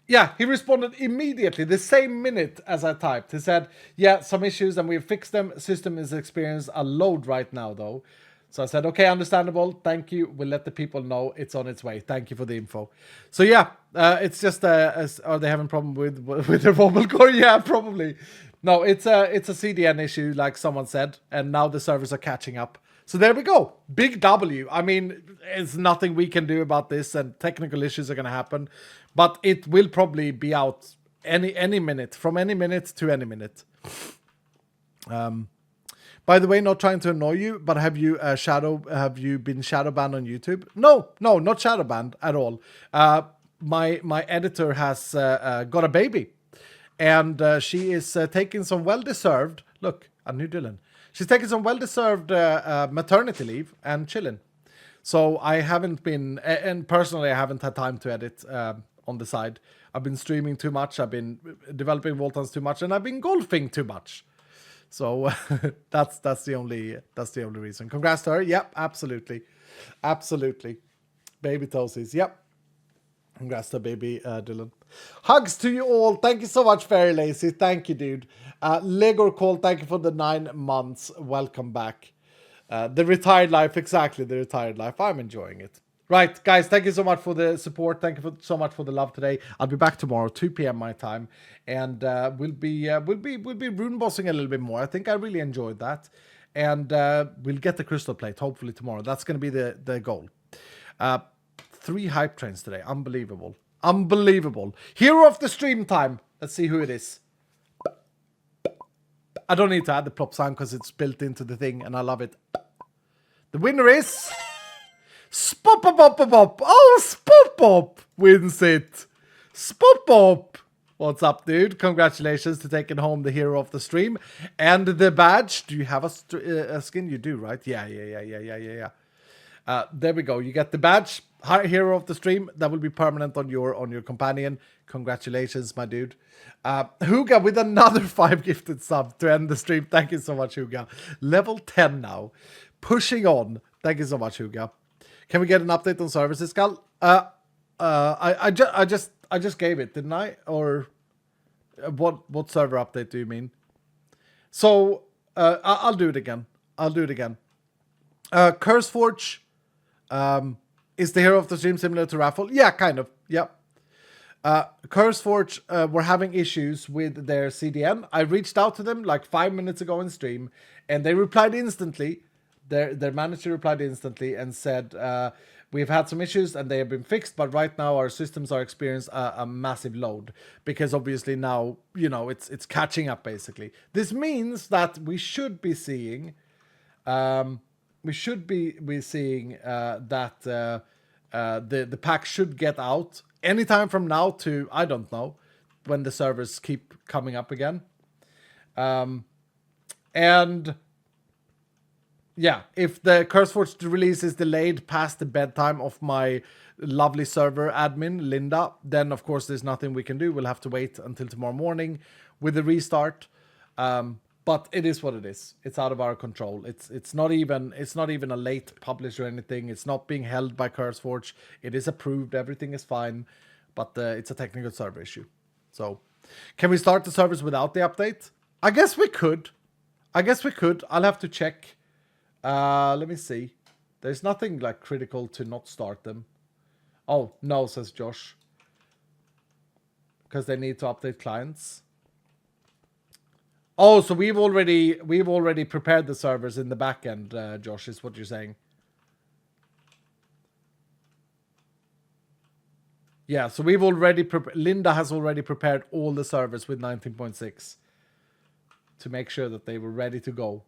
Yeah, he responded immediately, the same minute as I typed. He said, yeah, some issues and we've fixed them. System is experiencing a load right now, though. So I said, okay, understandable. Thank you. We'll let the people know it's on its way. Thank you for the info. So yeah, it's just, are they having a problem with their mobile core? Yeah, probably. No, it's a CDN issue, like someone said, and now the servers are catching up. So there we go. Big W. I mean, it's nothing we can do about this, and technical issues are going to happen. But it will probably be out any minute, from any minute to any minute. By the way, not trying to annoy you, but have you been shadow banned on YouTube? No, not shadow banned at all. My editor has got a baby, and she is taking some well-deserved. Look, a new Dylan. She's taking some well-deserved maternity leave and chilling. So I haven't been, and personally, I haven't had time to edit on the side. I've been streaming too much. I've been developing Voltons too much, and I've been golfing too much. So that's the only reason. Congrats to her. Yep, absolutely. Baby toesies. Yep. Congrats to baby Dylan. Hugs to you all. Thank you so much, Very Lazy. Thank you, dude. Legor Call, thank you for the 9 months. Welcome back. The retired life, exactly, the retired life. I'm enjoying it. Right, guys, thank you so much for the support. Thank you so much for the love today. I'll be back tomorrow, 2 p.m. my time, and we'll be rune bossing a little bit more. I think I really enjoyed that, and we'll get the crystal plate hopefully tomorrow. That's going to be the goal. 3 hype trains today, unbelievable. Hero of the stream time. Let's see who it is. I don't need to add the plop sound because it's built into the thing, and I love it. The winner is Spop-a-bop-a-bop. Oh, Spop-Bop wins it. Spop-Bop. What's up, dude? Congratulations to taking home the hero of the stream and the badge. Do you have a skin? You do, right? Yeah. There we go. You get the badge, hero of the stream. That will be permanent on your companion. Congratulations, my dude. Huga with another 5 gifted sub to end the stream. Thank you so much, Huga. Level 10 now. Pushing on. Thank you so much, Huga. Can we get an update on services, Gal? I just gave it, didn't I? Or what server update do you mean? So I'll do it again. CurseForge is the hero of the stream similar to Raffle? Yeah, kind of. Yep. CurseForge were having issues with their CDN. I reached out to them like 5 minutes ago in stream, and they replied instantly. Their manager replied instantly and said, we've had some issues and they have been fixed, but right now our systems are experiencing a massive load because obviously now, it's catching up basically. This means that we should be seeing that the pack should get out anytime from now to, I don't know, when the servers keep coming up again. And yeah, if the CurseForge release is delayed past the bedtime of my lovely server admin, Linda, then of course there's nothing we can do. We'll have to wait until tomorrow morning with the restart. But it is what it is. It's out of our control. It's not even a late publish or anything. It's not being held by CurseForge. It is approved. Everything is fine. But it's a technical server issue. So, can we start the servers without the update? I guess we could. I'll have to check. Let me see. There's nothing like critical to not start them. Oh, no, says Josh. Because they need to update clients. Oh, so we've already prepared the servers in the back end, Josh, is what you're saying. Yeah, so we've already Linda has already prepared all the servers with 19.6 to make sure that they were ready to go.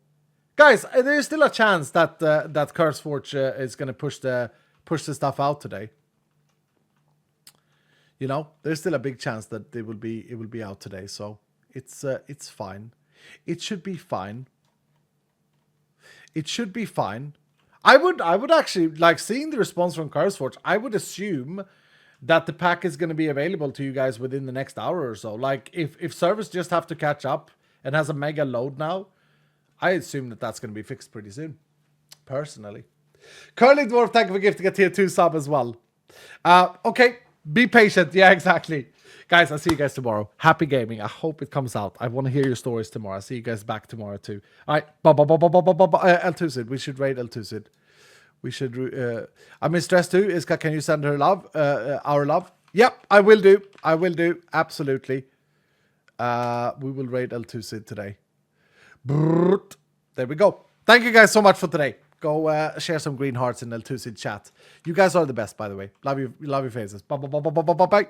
Guys, there's still a chance that that CurseForge is going to push the stuff out today. There's still a big chance that it will be out today. So it's fine. It should be fine. I would actually like seeing the response from CurseForge. I would assume that the pack is going to be available to you guys within the next hour or so. Like if servers just have to catch up and has a mega load now, I assume that that's going to be fixed pretty soon, personally. Curly Dwarf, thank you for gifting a tier 2 sub as well. Okay, be patient. Yeah, exactly. Guys, I'll see you guys tomorrow. Happy gaming. I hope it comes out. I want to hear your stories tomorrow. I'll see you guys back tomorrow too. All right. L2sid. We should raid L2sid. We should... I miss Stress too. Iska, can you send her love? Our love? Yep, I will do. I will do. Absolutely. We will raid L2sid today. There we go. Thank you guys so much for today. Go share some green hearts in L2sid chat. You guys are the best, by the way. Love you. Love your faces. Bye.